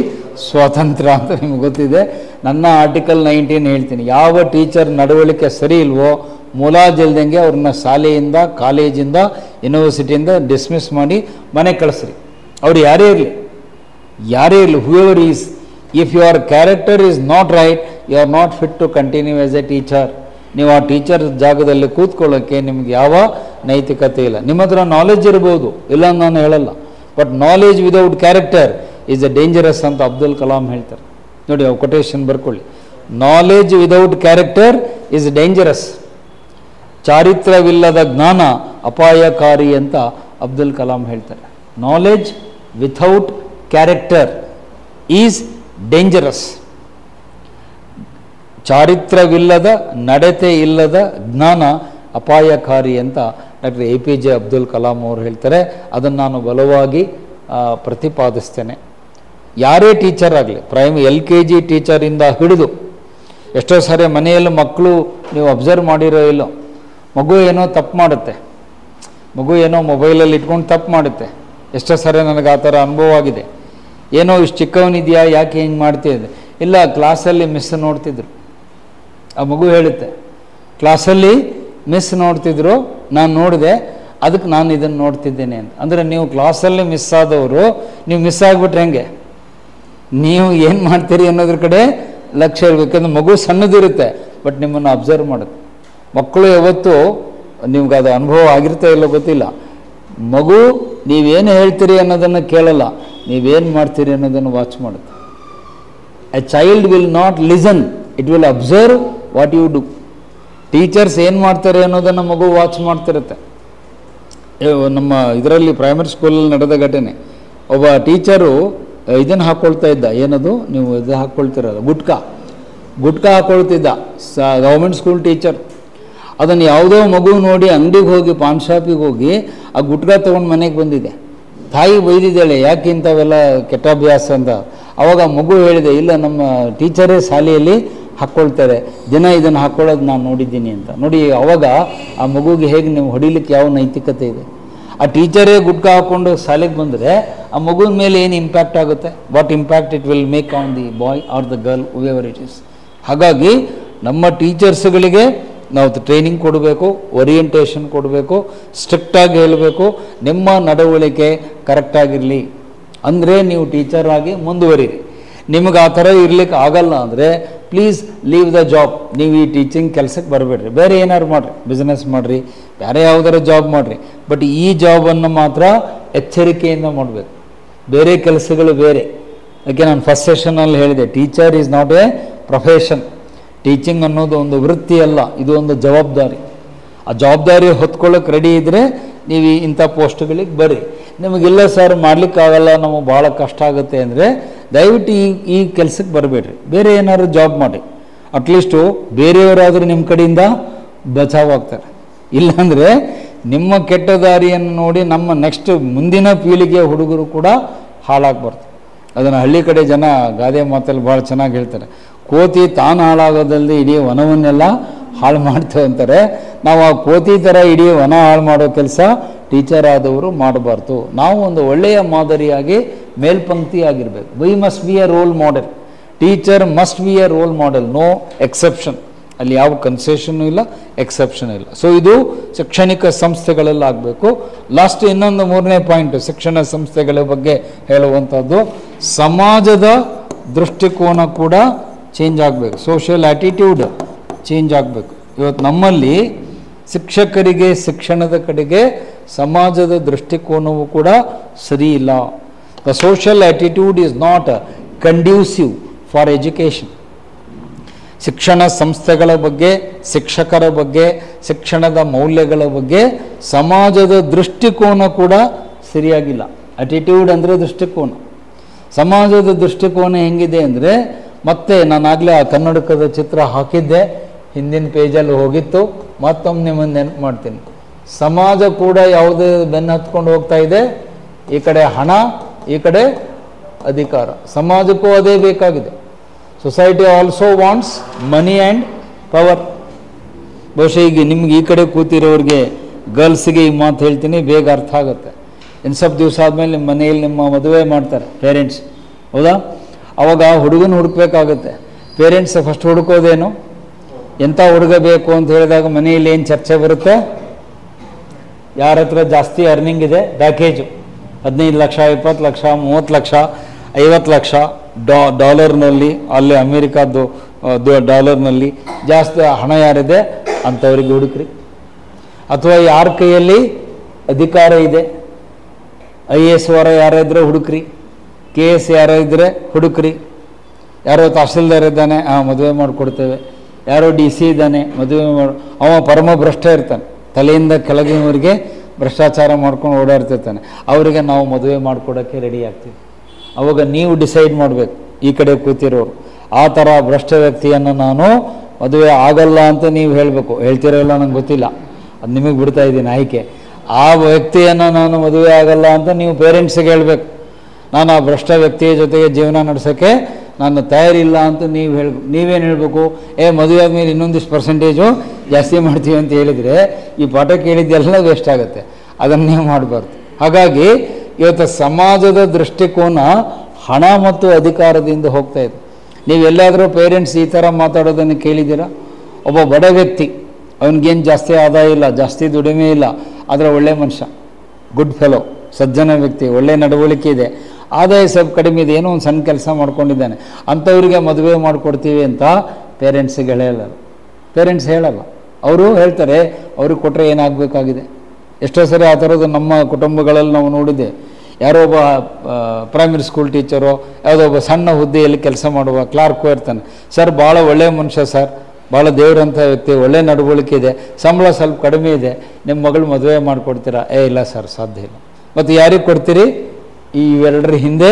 ಸ್ವಾತಂತ್ರ್ಯ ಅಂತ ನಿಮ್ಗೆ ಗೊತ್ತಿದೆ. ನನ್ನ ಆರ್ಟಿಕಲ್ 19 ಹೇಳ್ತೀನಿ, ಯಾವ ಟೀಚರ್ ನಡವಳಿಕೆ ಸರಿ ಇಲ್ವೋ ಮುಲಾಜಿಲ್ದಂಗೆ ಅವ್ರನ್ನ ಶಾಲೆಯಿಂದ, ಕಾಲೇಜಿಂದ, ಯೂನಿವರ್ಸಿಟಿಯಿಂದ ಡಿಸ್ಮಿಸ್ ಮಾಡಿ ಮನೆ ಕಳಿಸ್ರಿ. ಅವ್ರು ಯಾರೇ ಇರಲಿ, whoever is, if your character is not right, you are not fit to continue as a teacher. ನೀವು ಆ ಟೀಚರ್ ಜಾಗದಲ್ಲಿ ಕೂತ್ಕೊಳ್ಳೋಕ್ಕೆ ನಿಮ್ಗೆ ಯಾವ ನೈತಿಕತೆ ಇಲ್ಲ. ನಿಮ್ಮ ಹತ್ರ ನಾಲೆಜ್ ಇರ್ಬೋದು, ಇಲ್ಲ ನಾನು ಹೇಳಲ್ಲ, but knowledge without character is a dangerous ಅಂತ ಅಬ್ದುಲ್ ಕಲಾಂ ಹೇಳ್ತಾರೆ. ನೋಡಿ, ಅವು ಕೊಟೇಶನ್ ಬರ್ಕೊಳ್ಳಿ. Knowledge without character is dangerous. ಚಾರಿತ್ರ್ಯವಿಲ್ಲದ ಜ್ಞಾನ ಅಪಾಯಕಾರಿ ಅಂತ ಅಬ್ದುಲ್ ಕಲಾಂ ಹೇಳ್ತಾರೆ. Knowledge without character is dangerous. ಚಾರಿತ್ರ್ಯವಿಲ್ಲದ, ನಡತೆ ಇಲ್ಲದ ಜ್ಞಾನ ಅಪಾಯಕಾರಿ ಅಂತ ಡಾಕ್ಟರ್ APJ ಅಬ್ದುಲ್ ಕಲಾಂ ಅವರು ಹೇಳ್ತಾರೆ. ಅದನ್ನು ನಾನು ಬಲವಾಗಿ ಪ್ರತಿಪಾದಿಸ್ತೇನೆ. ಯಾರೇ ಟೀಚರ್ ಆಗಲಿ, LKG ಟೀಚರಿಂದ ಹಿಡಿದು ಎಷ್ಟೋ ಸಾರಿ ಮನೆಯಲ್ಲಿ ಮಕ್ಕಳು ನೀವು ಅಬ್ಸರ್ವ್ ಮಾಡಿರೋ ಇಲ್ಲೋ, ಮಗು ಏನೋ ತಪ್ಪು ಮಾಡುತ್ತೆ, ಮಗು ಏನೋ ಮೊಬೈಲಲ್ಲಿ ಇಟ್ಕೊಂಡು ತಪ್ಪು ಮಾಡುತ್ತೆ. ಎಷ್ಟೋ ಸಾರಿ ನನಗೆ ಆ ಥರ ಅನುಭವ ಆಗಿದೆ. ಏನೋ ಇಷ್ಟು ಚಿಕ್ಕವನಿದೆಯಾ, ಯಾಕೆ ಹಿಂಗೆ ಮಾಡ್ತಿದ್ದೆ? ಇಲ್ಲ, ಕ್ಲಾಸಲ್ಲಿ ಮಿಸ್ ನೋಡ್ತಿದ್ರು. ಆ ಮಗು ಹೇಳುತ್ತೆ, ಕ್ಲಾಸಲ್ಲಿ ಮಿಸ್ ನೋಡ್ತಿದ್ರು, ನಾನು ನೋಡಿದೆ, ಅದಕ್ಕೆ ನಾನು ಇದನ್ನು ನೋಡ್ತಿದ್ದೇನೆ ಅಂತ. ಅಂದರೆ ನೀವು ಕ್ಲಾಸಲ್ಲಿ ಮಿಸ್ ಆದವರು, ನೀವು ಮಿಸ್ ಆಗಿಬಿಟ್ರೆ ಹೆಂಗೆ? ನೀವು ಏನು ಮಾಡ್ತೀರಿ ಅನ್ನೋದ್ರ ಕಡೆ ಲಕ್ಷ್ಯ ಇರಬೇಕು. ಯಾಕಂದ್ರೆ ಮಗು ಸಣ್ಣದಿರುತ್ತೆ, ಬಟ್ ನಿಮ್ಮನ್ನು ಅಬ್ಸರ್ವ್ ಮಾಡುತ್ತೆ. ಮಕ್ಕಳು ಯಾವತ್ತು ನಿಮ್ಗೆ ಅದು ಅನುಭವ ಆಗಿರ್ತೋ ಇಲ್ಲೋ ಗೊತ್ತಿಲ್ಲ, ಮಗು ನೀವೇನು ಹೇಳ್ತೀರಿ ಅನ್ನೋದನ್ನು ಕೇಳಲ್ಲ, ನೀವೇನು ಮಾಡ್ತೀರಿ ಅನ್ನೋದನ್ನು ವಾಚ್ ಮಾಡುತ್ತೆ. A child will not listen, it will observe what you do. Teachers ಏನು ಮಾಡ್ತಾರೆ ಅನ್ನೋದನ್ನು ಮಗು ವಾಚ್ ಮಾಡ್ತಿರುತ್ತೆ. ನಮ್ಮ ಇದರಲ್ಲಿ ಪ್ರೈಮರಿ ಸ್ಕೂಲಲ್ಲಿ ನಡೆದ ಘಟನೆ, ಒಬ್ಬ ಟೀಚರು ಇದನ್ನು ಹಾಕ್ಕೊಳ್ತಾ ಇದ್ದ, ಏನದು ನೀವು ಇದು ಹಾಕ್ಕೊಳ್ತಿರೋದು, ಗುಟ್ಕಾ ಹಾಕ್ಕೊಳ್ತಿದ್ದ. ಗೌರ್ಮೆಂಟ್ ಸ್ಕೂಲ್ ಟೀಚರ್ ಅದನ್ನು ಯಾವುದೋ ಮಗು ನೋಡಿ ಅಂಗಡಿಗೆ ಹೋಗಿ, ಪಾನ್ ಶಾಪಿಗೆ ಹೋಗಿ ಆ ಗುಟ್ಕಾ ತೊಗೊಂಡು ಮನೆಗೆ ಬಂದಿದೆ. ತಾಯಿ ಬೈದಿದ್ದಾಳೆ, ಯಾಕೆ ಇಂಥವೆಲ್ಲ ಕೆಟ್ಟ ಅಭ್ಯಾಸ ಅಂತ. ಅವಾಗ ಮಗು ಹೇಳಿದೆ, ಇಲ್ಲ ನಮ್ಮ ಟೀಚರೇ ಶಾಲೆಯಲ್ಲಿ ಹಾಕ್ಕೊಳ್ತಾರೆ, ದಿನ ಇದನ್ನು ಹಾಕ್ಕೊಳ್ಳೋದು ನಾನು ನೋಡಿದ್ದೀನಿ ಅಂತ. ನೋಡಿ, ಅವಾಗ ಆ ಮಗುಗೆ ಹೇಗೆ ನೀವು ಹೊಡಿಲಿಕ್ಕೆ ಯಾವ ನೈತಿಕತೆ ಇದೆ? ಆ ಟೀಚರೇ ಗುಟ್ಕಾ ಹಾಕ್ಕೊಂಡು ಶಾಲೆಗೆ ಬಂದರೆ ಆ ಮಗುವಿನ ಮೇಲೆ ಏನು ಇಂಪ್ಯಾಕ್ಟ್ ಆಗುತ್ತೆ? What impact it will make on the boy or the girl, whoever it is. ಹಾಗಾಗಿ ನಮ್ಮ ಟೀಚರ್ಸ್ಗಳಿಗೆ ನಾವು ಟ್ರೈನಿಂಗ್ ಕೊಡಬೇಕು, ಓರಿಯೆಂಟೇಷನ್ ಕೊಡಬೇಕು, ಸ್ಟ್ರಿಕ್ಟಾಗಿ ಹೇಳಬೇಕು, ನಿಮ್ಮ ನಡವಳಿಕೆ ಕರೆಕ್ಟಾಗಿರಲಿ ಅಂದರೆ ನೀವು ಟೀಚರ್ ಆಗಿ ಮುಂದುವರಿರಿ. ನಿಮಗೆ ಆ ಥರ ಇರ್ಲಿಕ್ಕೆ ಆಗಲ್ಲ ಅಂದರೆ ಪ್ಲೀಸ್ ಲೀವ್ ದ ಜಾಬ್. ನೀವು ಈ ಟೀಚಿಂಗ್ ಕೆಲಸಕ್ಕೆ ಬರಬೇಡ್ರಿ, ಬೇರೆ ಏನಾದ್ರು ಮಾಡಿರಿ, ಬಿಸ್ನೆಸ್ ಮಾಡಿರಿ, ಬೇರೆ ಯಾವುದಾರ ಜಾಬ್ ಮಾಡಿರಿ, ಬಟ್ ಈ ಜಾಬನ್ನು ಮಾತ್ರ ಎಚ್ಚರಿಕೆಯಿಂದ ಮಾಡಬೇಕು. ಬೇರೆ ಕೆಲಸಗಳು ಬೇರೆ. ಯಾಕೆ ನಾನು ಫಸ್ಟ್ ಸೆಷನಲ್ಲಿ ಹೇಳಿದೆ, teacher is not A profession. Teaching ಅನ್ನೋದು ಒಂದು ವೃತ್ತಿ ಅಲ್ಲ, ಇದು ಒಂದು ಜವಾಬ್ದಾರಿ. ಆ ಜವಾಬ್ದಾರಿ ಹೊತ್ಕೊಳ್ಳೋಕೆ ರೆಡಿ ಇದ್ದರೆ ನೀವು ಇಂಥ ಪೋಸ್ಟ್ಗಳಿಗೆ ಬರ್ರಿ. ನಿಮಗಿಲ್ಲ ಸರ್ ಮಾಡಲಿಕ್ಕಾಗಲ್ಲ, ನಮಗೆ ಭಾಳ ಕಷ್ಟ ಆಗುತ್ತೆ ಅಂದರೆ ದಯವಿಟ್ಟು ಈ ಕೆಲಸಕ್ಕೆ ಬರಬೇಡ್ರಿ, ಬೇರೆ ಏನಾದ್ರು ಜಾಬ್ ಮಾಡಿ. ಅಟ್ಲೀಸ್ಟು ಬೇರೆಯವರಾದರೂ ನಿಮ್ಮ ಕಡೆಯಿಂದ ಬಚಾವಾಗ್ತಾರೆ. ಇಲ್ಲಾಂದರೆ ನಿಮ್ಮ ಕೆಟ್ಟ ದಾರಿಯನ್ನು ನೋಡಿ ನಮ್ಮ ನೆಕ್ಸ್ಟ್ ಮುಂದಿನ ಪೀಳಿಗೆಯ ಹುಡುಗರು ಕೂಡ ಹಾಳಾಗ್ಬಾರ್ದು. ಅದನ್ನು ಹಳ್ಳಿ ಕಡೆ ಜನ ಗಾದೆ ಮಾತಲ್ಲಿ ಭಾಳ ಚೆನ್ನಾಗಿ ಹೇಳ್ತಾರೆ, ಕೋತಿ ತಾನು ಹಾಳಾಗೋದಲ್ಲದೆ ಇಡೀ ವನವನ್ನೆಲ್ಲ ಹಾಳು ಮಾಡ್ತೇವೆ ಅಂತಾರೆ. ನಾವು ಆ ಕೋತಿ ಥರ ಇಡೀ ವನ ಹಾಳು ಮಾಡೋ ಕೆಲಸ ಟೀಚರ್ ಆದವರು ಮಾಡಬಾರ್ದು. ನಾವು ಒಂದು ಒಳ್ಳೆಯ ಮಾದರಿಯಾಗಿ ಮೇಲ್ಪಂಕ್ತಿ ಆಗಿರಬೇಕು. We must be a role model. Teacher must be a role model, no exception. ಅಲ್ಲಿ ಯಾವ ಕನ್ಸೆಷನ್ನು ಇಲ್ಲ, ಎಕ್ಸೆಪ್ಷನ್ ಇಲ್ಲ. ಸೊ ಇದು ಶೈಕ್ಷಣಿಕ ಸಂಸ್ಥೆಗಳಲ್ಲಿ ಆಗಬೇಕು. ಲಾಸ್ಟ್ ಇನ್ನೊಂದು ಮೂರನೇ ಪಾಯಿಂಟ್ ಶಿಕ್ಷಣ ಸಂಸ್ಥೆಗಳ ಬಗ್ಗೆ ಹೇಳುವಂಥದ್ದು, ಸಮಾಜದ ದೃಷ್ಟಿಕೋನ ಕೂಡ ಚೇಂಜ್ ಆಗಬೇಕು. ಸೋಷಿಯಲ್ ಆ್ಯಟಿಟ್ಯೂಡ್ ಚೇಂಜ್ ಆಗಬೇಕು. ಇವತ್ತು ನಮ್ಮಲ್ಲಿ ಶಿಕ್ಷಕರಿಗೆ ಶಿಕ್ಷಣದ ಕಡೆಗೆ ಸಮಾಜದ ದೃಷ್ಟಿಕೋನವೂ ಕೂಡ ಸರಿ ಇಲ್ಲ. The social attitude is not conducive for education. ಶಿಕ್ಷಣ ಸಂಸ್ಥೆಗಳ ಬಗ್ಗೆ, ಶಿಕ್ಷಕರ ಬಗ್ಗೆ, ಶಿಕ್ಷಣದ ಮೌಲ್ಯಗಳ ಬಗ್ಗೆ ಸಮಾಜದ ದೃಷ್ಟಿಕೋನ ಕೂಡ ಸರಿಯಾಗಿಲ್ಲ. ಆಟಿಟ್ಯೂಡ್ ಅಂದರೆ ದೃಷ್ಟಿಕೋನ. ಸಮಾಜದ ದೃಷ್ಟಿಕೋನ ಹೆಂಗಿದೆ ಅಂದರೆ, ಮತ್ತೆ ನಾನಾಗಲೇ ಆ ಕನ್ನಡಕದ ಚಿತ್ರ ಹಾಕಿದ್ದೆ, ಹಿಂದಿನ ಪೇಜಲ್ಲಿ ಹೋಗಿತ್ತು, ಮತ್ತೊಮ್ಮೆ ನಿಮ್ಮನ್ನು ನೆನಪು ಮಾಡ್ತೀನಿ. ಸಮಾಜ ಕೂಡ ಯಾವುದೇ ಬೆನ್ನು ಹತ್ಕೊಂಡು ಹೋಗ್ತಾ ಇದೆ, ಈ ಕಡೆ ಹಣ, ಈ ಕಡೆ ಅಧಿಕಾರ. ಸಮಾಜಕ್ಕೂ ಅದೇ ಬೇಕಾಗಿದೆ. Society also wants money and power. ಬಹುಶಃ ಈಗ ನಿಮ್ಗೆ ಈ ಕಡೆ ಕೂತಿರೋರಿಗೆ ಗರ್ಲ್ಸ್ಗೆ ಈ ಮಾತು ಹೇಳ್ತೀನಿ, ಬೇಗ ಅರ್ಥ ಆಗುತ್ತೆ. ಇನ್ನು ಸ್ವಲ್ಪ ದಿವಸ ಆದಮೇಲೆ ನಿಮ್ಮ ಮನೆಯಲ್ಲಿ ನಿಮ್ಮ ಮದುವೆ ಮಾಡ್ತಾರೆ ಪೇರೆಂಟ್ಸ್, ಹೌದಾ? ಅವಾಗ ಹುಡುಗನ ಹುಡುಕ್ಬೇಕಾಗುತ್ತೆ. ಪೇರೆಂಟ್ಸ್ ಫಸ್ಟ್ ಹುಡುಕೋದೇನು, ಎಂಥ ಹುಡುಗ ಬೇಕು ಅಂತ ಹೇಳಿದಾಗ ಮನೆಯಲ್ಲಿ ಏನು ಚರ್ಚೆ ಬರುತ್ತೆ? ಯಾರ ಹತ್ರ ಜಾಸ್ತಿ ಅರ್ನಿಂಗ್ ಇದೆ, ಪ್ಯಾಕೇಜು 15 ಲಕ್ಷ, 20 ಲಕ್ಷ, 30 ಲಕ್ಷ, 50 ಲಕ್ಷ ಡಾಲರ್ನಲ್ಲಿ, ಅಲ್ಲಿ ಅಮೇರಿಕಾದ್ದು ಡಾಲರ್ನಲ್ಲಿ ಜಾಸ್ತಿ ಹಣ ಯಾರಿದೆ ಅಂಥವ್ರಿಗೆ ಹುಡುಕ್ರಿ. ಅಥವಾ ಯಾರ ಕೈಯಲ್ಲಿ ಅಧಿಕಾರ ಇದೆ, IAS ಅವರ ಯಾರಿದ್ರೆ ಹುಡುಕ್ರಿ, KS ಯಾರೋ ಇದ್ದರೆ ಹುಡುಕ್ರಿ. ಯಾರೋ ತಹಸೀಲ್ದಾರ್ ಇದ್ದಾನೆ, ಮದುವೆ ಮಾಡಿಕೊಡ್ತೇವೆ. ಯಾರೋ DC ಇದ್ದಾನೆ, ಮದುವೆ ಅವ ಪರಮ ಭ್ರಷ್ಟ ಇರ್ತಾನೆ, ತಲೆಯಿಂದ ಕೆಳಗಿನವರಿಗೆ ಭ್ರಷ್ಟಾಚಾರ ಮಾಡ್ಕೊಂಡು ಓಡಾಡ್ತಿರ್ತಾನೆ. ಅವರಿಗೆ ನಾವು ಮದುವೆ ಮಾಡಿಕೊಡೋಕ್ಕೆ ರೆಡಿ ಆಗ್ತೀವಿ. ಅವಾಗ ನೀವು ಡಿಸೈಡ್ ಮಾಡಬೇಕು, ಈ ಕಡೆ ಕೂತಿರೋರು, ಆ ಥರ ಭ್ರಷ್ಟ ವ್ಯಕ್ತಿಯನ್ನು ನಾನು ಮದುವೆ ಆಗಲ್ಲ ಅಂತ ನೀವು ಹೇಳಬೇಕು. ಹೇಳ್ತಿರೋಲ್ಲ ನಂಗೆ ಗೊತ್ತಿಲ್ಲ, ಅದು ನಿಮಗೆ ಬಿಡ್ತಾ ಇದ್ದೀನಿ ಆಯ್ಕೆ. ಆ ವ್ಯಕ್ತಿಯನ್ನು ನಾನು ಮದುವೆ ಆಗಲ್ಲ ಅಂತ ನೀವು ಪೇರೆಂಟ್ಸಿಗೆ ಹೇಳಬೇಕು. ನಾನು ಆ ಭ್ರಷ್ಟ ವ್ಯಕ್ತಿಯ ಜೊತೆಗೆ ಜೀವನ ನಡೆಸೋಕ್ಕೆ ನಾನು ತಯಾರಿಲ್ಲ ಅಂತ ನೀವೇನು ಹೇಳಬೇಕು, ಮದುವೆ ಆದಮೇಲೆ ಇನ್ನೊಂದಿಷ್ಟು ಪರ್ಸೆಂಟೇಜು ಜಾಸ್ತಿ ಮಾಡ್ತೀವಿ ಅಂತ ಹೇಳಿದರೆ ಈ ಪಾಠ ಕೇಳಿದ್ದೆಲ್ಲ ವೇಸ್ಟ್ ಆಗುತ್ತೆ. ಅದನ್ನು ನೀವು ಮಾಡಬಾರ್ದು. ಹಾಗಾಗಿ ಇವತ್ತು ಸಮಾಜದ ದೃಷ್ಟಿಕೋನ ಹಣ ಮತ್ತು ಅಧಿಕಾರದಿಂದ ಹೋಗ್ತಾ ಇದೆ. ನೀವೆಲ್ಲಾದರೂ ಪೇರೆಂಟ್ಸ್ ಈ ಥರ ಮಾತಾಡೋದನ್ನು ಕೇಳಿದ್ದೀರಾ? ಒಬ್ಬ ಬಡ ವ್ಯಕ್ತಿ, ಅವನಿಗೇನು ಜಾಸ್ತಿ ಆದಾಯ ಇಲ್ಲ, ಜಾಸ್ತಿ ದುಡಿಮೆ ಇಲ್ಲ, ಆದರೆ ಒಳ್ಳೆ ಮನುಷ್ಯ, ಗುಡ್ ಫೆಲೋ, ಸಜ್ಜನ ವ್ಯಕ್ತಿ, ಒಳ್ಳೆ ನಡವಳಿಕೆ ಇದೆ, ಆದಾಯ ಸ್ವಲ್ಪ ಕಡಿಮೆ ಇದೆ, ಏನೋ ಒಂದು ಸಣ್ಣ ಕೆಲಸ ಮಾಡ್ಕೊಂಡಿದ್ದಾನೆ, ಅಂಥವ್ರಿಗೆ ಮದುವೆ ಮಾಡಿಕೊಡ್ತೀವಿ ಅಂತ ಪೇರೆಂಟ್ಸಿಗೆ ಪೇರೆಂಟ್ಸ್ ಹೇಳಲ್ಲ. ಅವರು ಹೇಳ್ತಾರೆ ಅವ್ರಿಗೆ ಕೊಟ್ಟರೆ ಏನಾಗಬೇಕಾಗಿದೆ. ಎಷ್ಟೋ ಸರಿ ಆ ಥರದ್ದು ನಮ್ಮ ಕುಟುಂಬಗಳಲ್ಲಿ ನಾವು ನೋಡಿದ್ದೆ. ಯಾರೋ ಒಬ್ಬ ಪ್ರೈಮರಿ ಸ್ಕೂಲ್ ಟೀಚರೋ ಯಾವುದೋ ಒಬ್ಬ ಸಣ್ಣ ಹುದ್ದೆಯಲ್ಲಿ ಕೆಲಸ ಮಾಡುವ ಕ್ಲಾರ್ಕೋ ಇರ್ತಾನೆ. ಸರ್ ಭಾಳ ಒಳ್ಳೆಯ ಮನುಷ್ಯ ಸರ್, ಭಾಳ ದೇವರಂಥ ವ್ಯಕ್ತಿ, ಒಳ್ಳೆ ನಡವಳಿಕೆ ಇದೆ, ಸಂಬಳ ಸ್ವಲ್ಪ ಕಡಿಮೆ ಇದೆ, ನಿಮ್ಮ ಮಗಳು ಮದುವೆ ಮಾಡಿಕೊಡ್ತೀರಾ? ಇಲ್ಲ ಸರ್, ಸಾಧ್ಯ ಇಲ್ಲ. ಮತ್ತು ಯಾರಿಗೆ ಕೊಡ್ತೀರಿ? ಈ ಎರಡರ ಹಿಂದೆ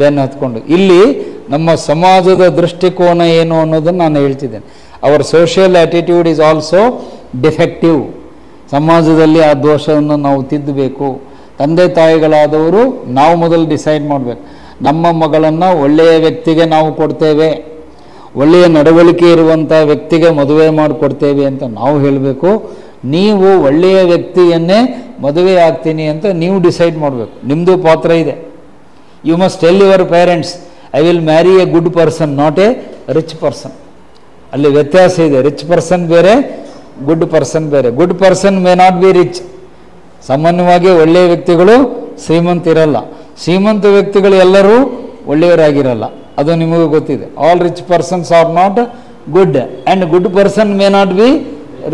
ಬೆನ್ನು ಹತ್ಕೊಂಡು. ಇಲ್ಲಿ ನಮ್ಮ ಸಮಾಜದ ದೃಷ್ಟಿಕೋನ ಏನು ಅನ್ನೋದನ್ನು ನಾನು ಹೇಳ್ತಿದ್ದೇನೆ. Our social attitude is also defective. ಸಮಾಜದಲ್ಲಿ ಆ ದೋಷವನ್ನು ನಾವು ತಿದ್ದಬೇಕು. ತಂದೆ ತಾಯಿಗಳಾದವರು ನಾವು ಮೊದಲು ಡಿಸೈಡ್ ಮಾಡಬೇಕು. ನಮ್ಮ ಮಗಳನ್ನು ಒಳ್ಳೆಯ ವ್ಯಕ್ತಿಗೆ ನಾವು ಕೊಡ್ತೇವೆ, ಒಳ್ಳೆಯ ನಡವಳಿಕೆ ಇರುವಂಥ ವ್ಯಕ್ತಿಗೆ ಮದುವೆ ಮಾಡಿಕೊಡ್ತೇವೆ ಅಂತ ನಾವು ಹೇಳಬೇಕು. ನೀವು ಒಳ್ಳೆಯ ವ್ಯಕ್ತಿಯನ್ನೇ ಮದುವೆ ಆಗ್ತೀನಿ ಅಂತ ನೀವು ಡಿಸೈಡ್ ಮಾಡಬೇಕು. ನಿಮ್ಮದು ಪಾತ್ರ ಇದೆ. You must tell your parents, I will marry a good person, not a rich person. ಅಲ್ಲಿ ವ್ಯತ್ಯಾಸ ಇದೆ. ರಿಚ್ ಪರ್ಸನ್ ಬೇರೆ, ಗುಡ್ ಪರ್ಸನ್ ಬೇರೆ. Good person may not be rich. ಸಾಮಾನ್ಯವಾಗಿ ಒಳ್ಳೆಯ ವ್ಯಕ್ತಿಗಳು ಶ್ರೀಮಂತಿರಲ್ಲ, ಶ್ರೀಮಂತ ವ್ಯಕ್ತಿಗಳು ಎಲ್ಲರೂ ಒಳ್ಳೆಯವರಾಗಿರಲ್ಲ. ಅದು ನಿಮಗೂ ಗೊತ್ತಿದೆ. All rich persons are not good and good person may not be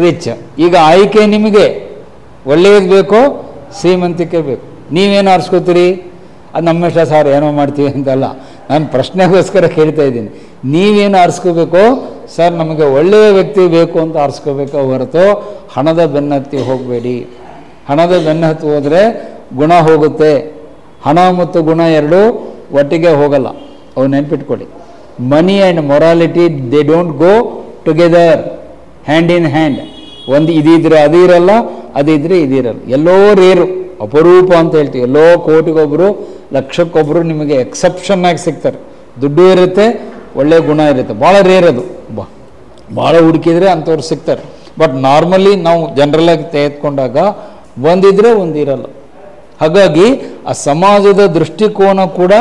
rich. ಈಗ ಆಯ್ಕೆ ನಿಮಗೆ ಒಳ್ಳೆಯದು ಬೇಕೋ ಶ್ರೀಮಂತಿಕೆ ಬೇಕು. ನೀವೇನು ಆರಿಸ್ಕೋತೀರಿ? ಅದು ನಮ್ಮಿಷ್ಟ ಸರ್, ಏನೋ ಮಾಡ್ತೀವಿ ಅಂತಲ್ಲ, ನಾನು ಪ್ರಶ್ನೆಗೋಸ್ಕರ ಕೇಳ್ತಾ ಇದ್ದೀನಿ. ನೀವೇನು ಆರಿಸ್ಕೋಬೇಕು? ಸರ್ ನಮಗೆ ಒಳ್ಳೆಯ ವ್ಯಕ್ತಿ ಬೇಕು ಅಂತ ಆರಿಸ್ಕೋಬೇಕು ಹೊರತು ಹಣದ ಬೆನ್ನತ್ತಿ ಹೋಗಬೇಡಿ. ಹಣದ ಬೆನ್ನತ್ತಿ ಹೋದರೆ ಗುಣ ಹೋಗುತ್ತೆ. ಹಣ ಮತ್ತು ಗುಣ ಎರಡೂ ಒಟ್ಟಿಗೆ ಹೋಗಲ್ಲ. ಅವು ನೆನ್ಪಿಟ್ಕೊಳ್ಳಿ. Money and morality they don't go together, hand in hand. ಒಂದು ಇದಿದ್ರೆ ಅದು ಇರಲ್ಲ, ಅದಿದ್ರೆ ಇದಿರಲ್ಲ. ಎಲ್ಲೋ ರೇರು, ಅಪರೂಪ ಅಂತ ಹೇಳ್ತೀವಿ. ಎಲ್ಲೋ ಕೋಟಿಗೊಬ್ಬರು, ಲಕ್ಷಕ್ಕೊಬ್ಬರು ನಿಮಗೆ ಎಕ್ಸೆಪ್ಷನ್ ಆಗಿ ಸಿಗ್ತಾರೆ. ದುಡ್ಡು ಇರುತ್ತೆ, ಒಳ್ಳೆಯ ಗುಣ ಇರುತ್ತೆ. ಭಾಳ ರೇರ್ ಅದು. ಭಾಳ ಹುಡುಕಿದ್ರೆ ಅಂಥವ್ರು ಸಿಗ್ತಾರೆ. ಬಟ್ ನಾರ್ಮಲಿ ನಾವು ಜನರಲಾಗಿ ತೆಗೆದುಕೊಂಡಾಗ ಒಂದಿದ್ರೆ ಒಂದಿರಲ್ಲ. ಹಾಗಾಗಿ ಆ ಸಮಾಜದ ದೃಷ್ಟಿಕೋನ ಕೂಡ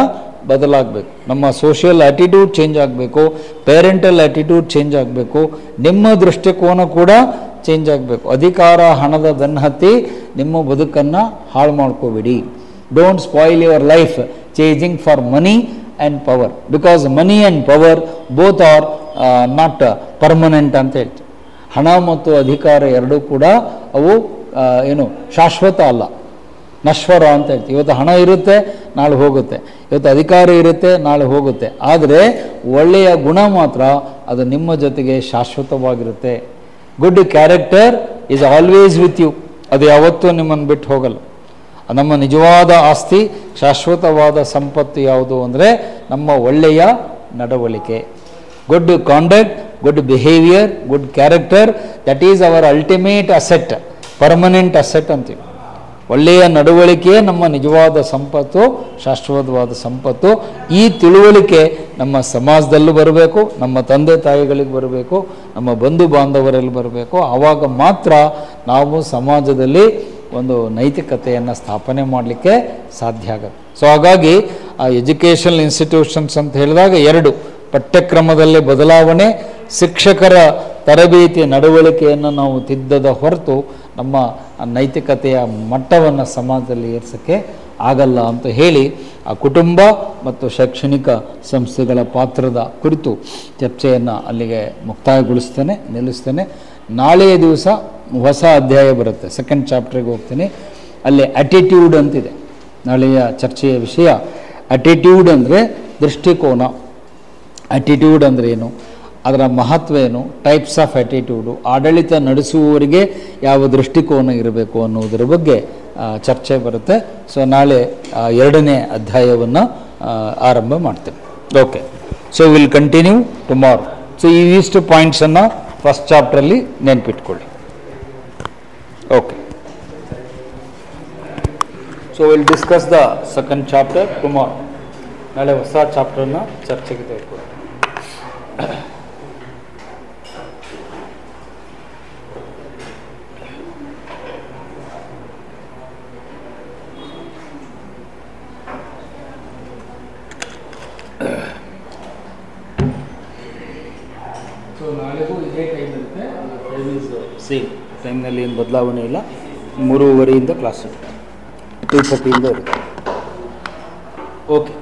ಬದಲಾಗಬೇಕು. ನಮ್ಮ ಸೋಷಿಯಲ್ ಆ್ಯಟಿಟ್ಯೂಡ್ ಚೇಂಜ್ ಆಗಬೇಕು, ಪೇರೆಂಟಲ್ ಆ್ಯಟಿಟ್ಯೂಡ್ ಚೇಂಜ್ ಆಗಬೇಕು, ನಿಮ್ಮ ದೃಷ್ಟಿಕೋನ ಕೂಡ ಚೇಂಜ್ ಆಗಬೇಕು. ಅಧಿಕಾರ, ಹಣದ ಬೆನ್ನು ಹತ್ತಿ ನಿಮ್ಮ ಬದುಕನ್ನು ಹಾಳು ಮಾಡ್ಕೋಬೇಡಿ. Don't spoil your life changing for money and power, because money and power both are not permanent ಅಂತ ಹೇಳ್ತೀವಿ. ಹಣ ಮತ್ತು ಅಧಿಕಾರ ಎರಡೂ ಕೂಡ ಅವು ಏನು ಶಾಶ್ವತ ಅಲ್ಲ, ನಶ್ವರ ಅಂತ ಹೇಳ್ತೀವಿ. ಇವತ್ತು ಹಣ ಇರುತ್ತೆ, ನಾಳೆ ಹೋಗುತ್ತೆ. ಇವತ್ತು ಅಧಿಕಾರ ಇರುತ್ತೆ, ನಾಳೆ ಹೋಗುತ್ತೆ. ಆದರೆ ಒಳ್ಳೆಯ ಗುಣ ಮಾತ್ರ ಅದು ನಿಮ್ಮ ಜೊತೆಗೆ ಶಾಶ್ವತವಾಗಿರುತ್ತೆ. Good character is always with you. ಅದು ಯಾವತ್ತೂ ನಿಮ್ಮನ್ನು ಬಿಟ್ಟು ಹೋಗಲ್ಲ. ನಮ್ಮ ನಿಜವಾದ ಆಸ್ತಿ, ಶಾಶ್ವತವಾದ ಸಂಪತ್ತು ಯಾವುದು ಅಂದರೆ ನಮ್ಮ ಒಳ್ಳೆಯ ನಡವಳಿಕೆ. Good conduct, good behaviour, good character, that is hour ultimate asset, permanent asset ಅಂತೀವಿ. ಒಳ್ಳೆಯ ನಡವಳಿಕೆ ನಮ್ಮ ನಿಜವಾದ ಸಂಪತ್ತು, ಶಾಶ್ವತವಾದ ಸಂಪತ್ತು. ಈ ತಿಳುವಳಿಕೆ ನಮ್ಮ ಸಮಾಜದಲ್ಲೂ ಬರಬೇಕು, ನಮ್ಮ ತಂದೆ ತಾಯಿಗಳಿಗೆ ಬರಬೇಕು, ನಮ್ಮ ಬಂಧು ಬಾಂಧವರಲ್ಲಿ ಬರಬೇಕು. ಆವಾಗ ಮಾತ್ರ ನಾವು ಸಮಾಜದಲ್ಲಿ ಒಂದು ನೈತಿಕತೆಯನ್ನು ಸ್ಥಾಪನೆ ಮಾಡಲಿಕ್ಕೆ ಸಾಧ್ಯ ಆಗುತ್ತೆ. ಸೊ ಹಾಗಾಗಿ ಆ ಎಜುಕೇಷನಲ್ ಇನ್ಸ್ಟಿಟ್ಯೂಷನ್ಸ್ ಅಂತ ಹೇಳಿದಾಗ ಎರಡು: ಪಠ್ಯಕ್ರಮದಲ್ಲಿ ಬದಲಾವಣೆ, ಶಿಕ್ಷಕರ ತರಬೇತಿ ನಡವಳಿಕೆಯನ್ನು ನಾವು ತಿದ್ದದ ಹೊರತು ನಮ್ಮ ನೈತಿಕತೆಯ ಮಟ್ಟವನ್ನು ಸಮಾಜದಲ್ಲಿ ಏರಿಸೋಕ್ಕೆ ಆಗಲ್ಲ ಅಂತ ಹೇಳಿ ಆ ಕುಟುಂಬ ಮತ್ತು ಶೈಕ್ಷಣಿಕ ಸಂಸ್ಥೆಗಳ ಪಾತ್ರದ ಕುರಿತು ಚರ್ಚೆಯನ್ನು ಅಲ್ಲಿಗೆ ಮುಕ್ತಾಯಗೊಳಿಸ್ತೇನೆ, ನಿಲ್ಲಿಸ್ತೇನೆ. ನಾಳೆಯ ದಿವಸ ಹೊಸ ಅಧ್ಯಾಯ ಬರುತ್ತೆ, ಸೆಕೆಂಡ್ ಚಾಪ್ಟರ್ಗೆ ಹೋಗ್ತೀನಿ. ಅಲ್ಲಿ ಆ್ಯಟಿಟ್ಯೂಡ್ ಅಂತಿದೆ. ನಾಳೆಯ ಚರ್ಚೆಯ ವಿಷಯ ಆ್ಯಟಿಟ್ಯೂಡ್ ಅಂದರೆ ದೃಷ್ಟಿಕೋನ. ಆ್ಯಟಿಟ್ಯೂಡ್ ಅಂದರೆ ಏನು, ಅದರ ಮಹತ್ವ ಏನು, ಟೈಪ್ಸ್ ಆಫ್ ಆ್ಯಟಿಟ್ಯೂಡು, ಆಡಳಿತ ನಡೆಸುವವರಿಗೆ ಯಾವ ದೃಷ್ಟಿಕೋನ ಇರಬೇಕು ಅನ್ನೋದರ ಬಗ್ಗೆ ಚರ್ಚೆ ಬರುತ್ತೆ. ಸೊ ನಾಳೆ ಎರಡನೇ ಅಧ್ಯಾಯವನ್ನು ಆರಂಭ ಮಾಡ್ತೇವೆ. Okay, so will continue tomorrow. So ಇವಿಷ್ಟು ಪಾಯಿಂಟ್ಸನ್ನು ಫಸ್ಟ್ ಚಾಪ್ಟ್ರಲ್ಲಿ ನೆನ್ಪಿಟ್ಕೊಳ್ಳಿ. Okay, so will discuss the second chapter tomorrow. ನಾಳೆ ಹೊಸ ಚಾಪ್ಟರ್ನ ಚರ್ಚೆಗೆ ತೆಗೆದುಕೊಳ್ತೀನಿ. ಸೊ ನಾಳೆಗೂ ಇದೇ ಟೈಮ್ ಇರುತ್ತೆ. ಟೈಮ್ ಈಸ್ ಸೇಮ್, ಟೈಮ್ನಲ್ಲಿ ಏನು ಬದಲಾವಣೆ ಇಲ್ಲ. 3:30 ಕ್ಲಾಸ್ ಇರುತ್ತೆ, 2:30 ಇರುತ್ತೆ. ಓಕೆ.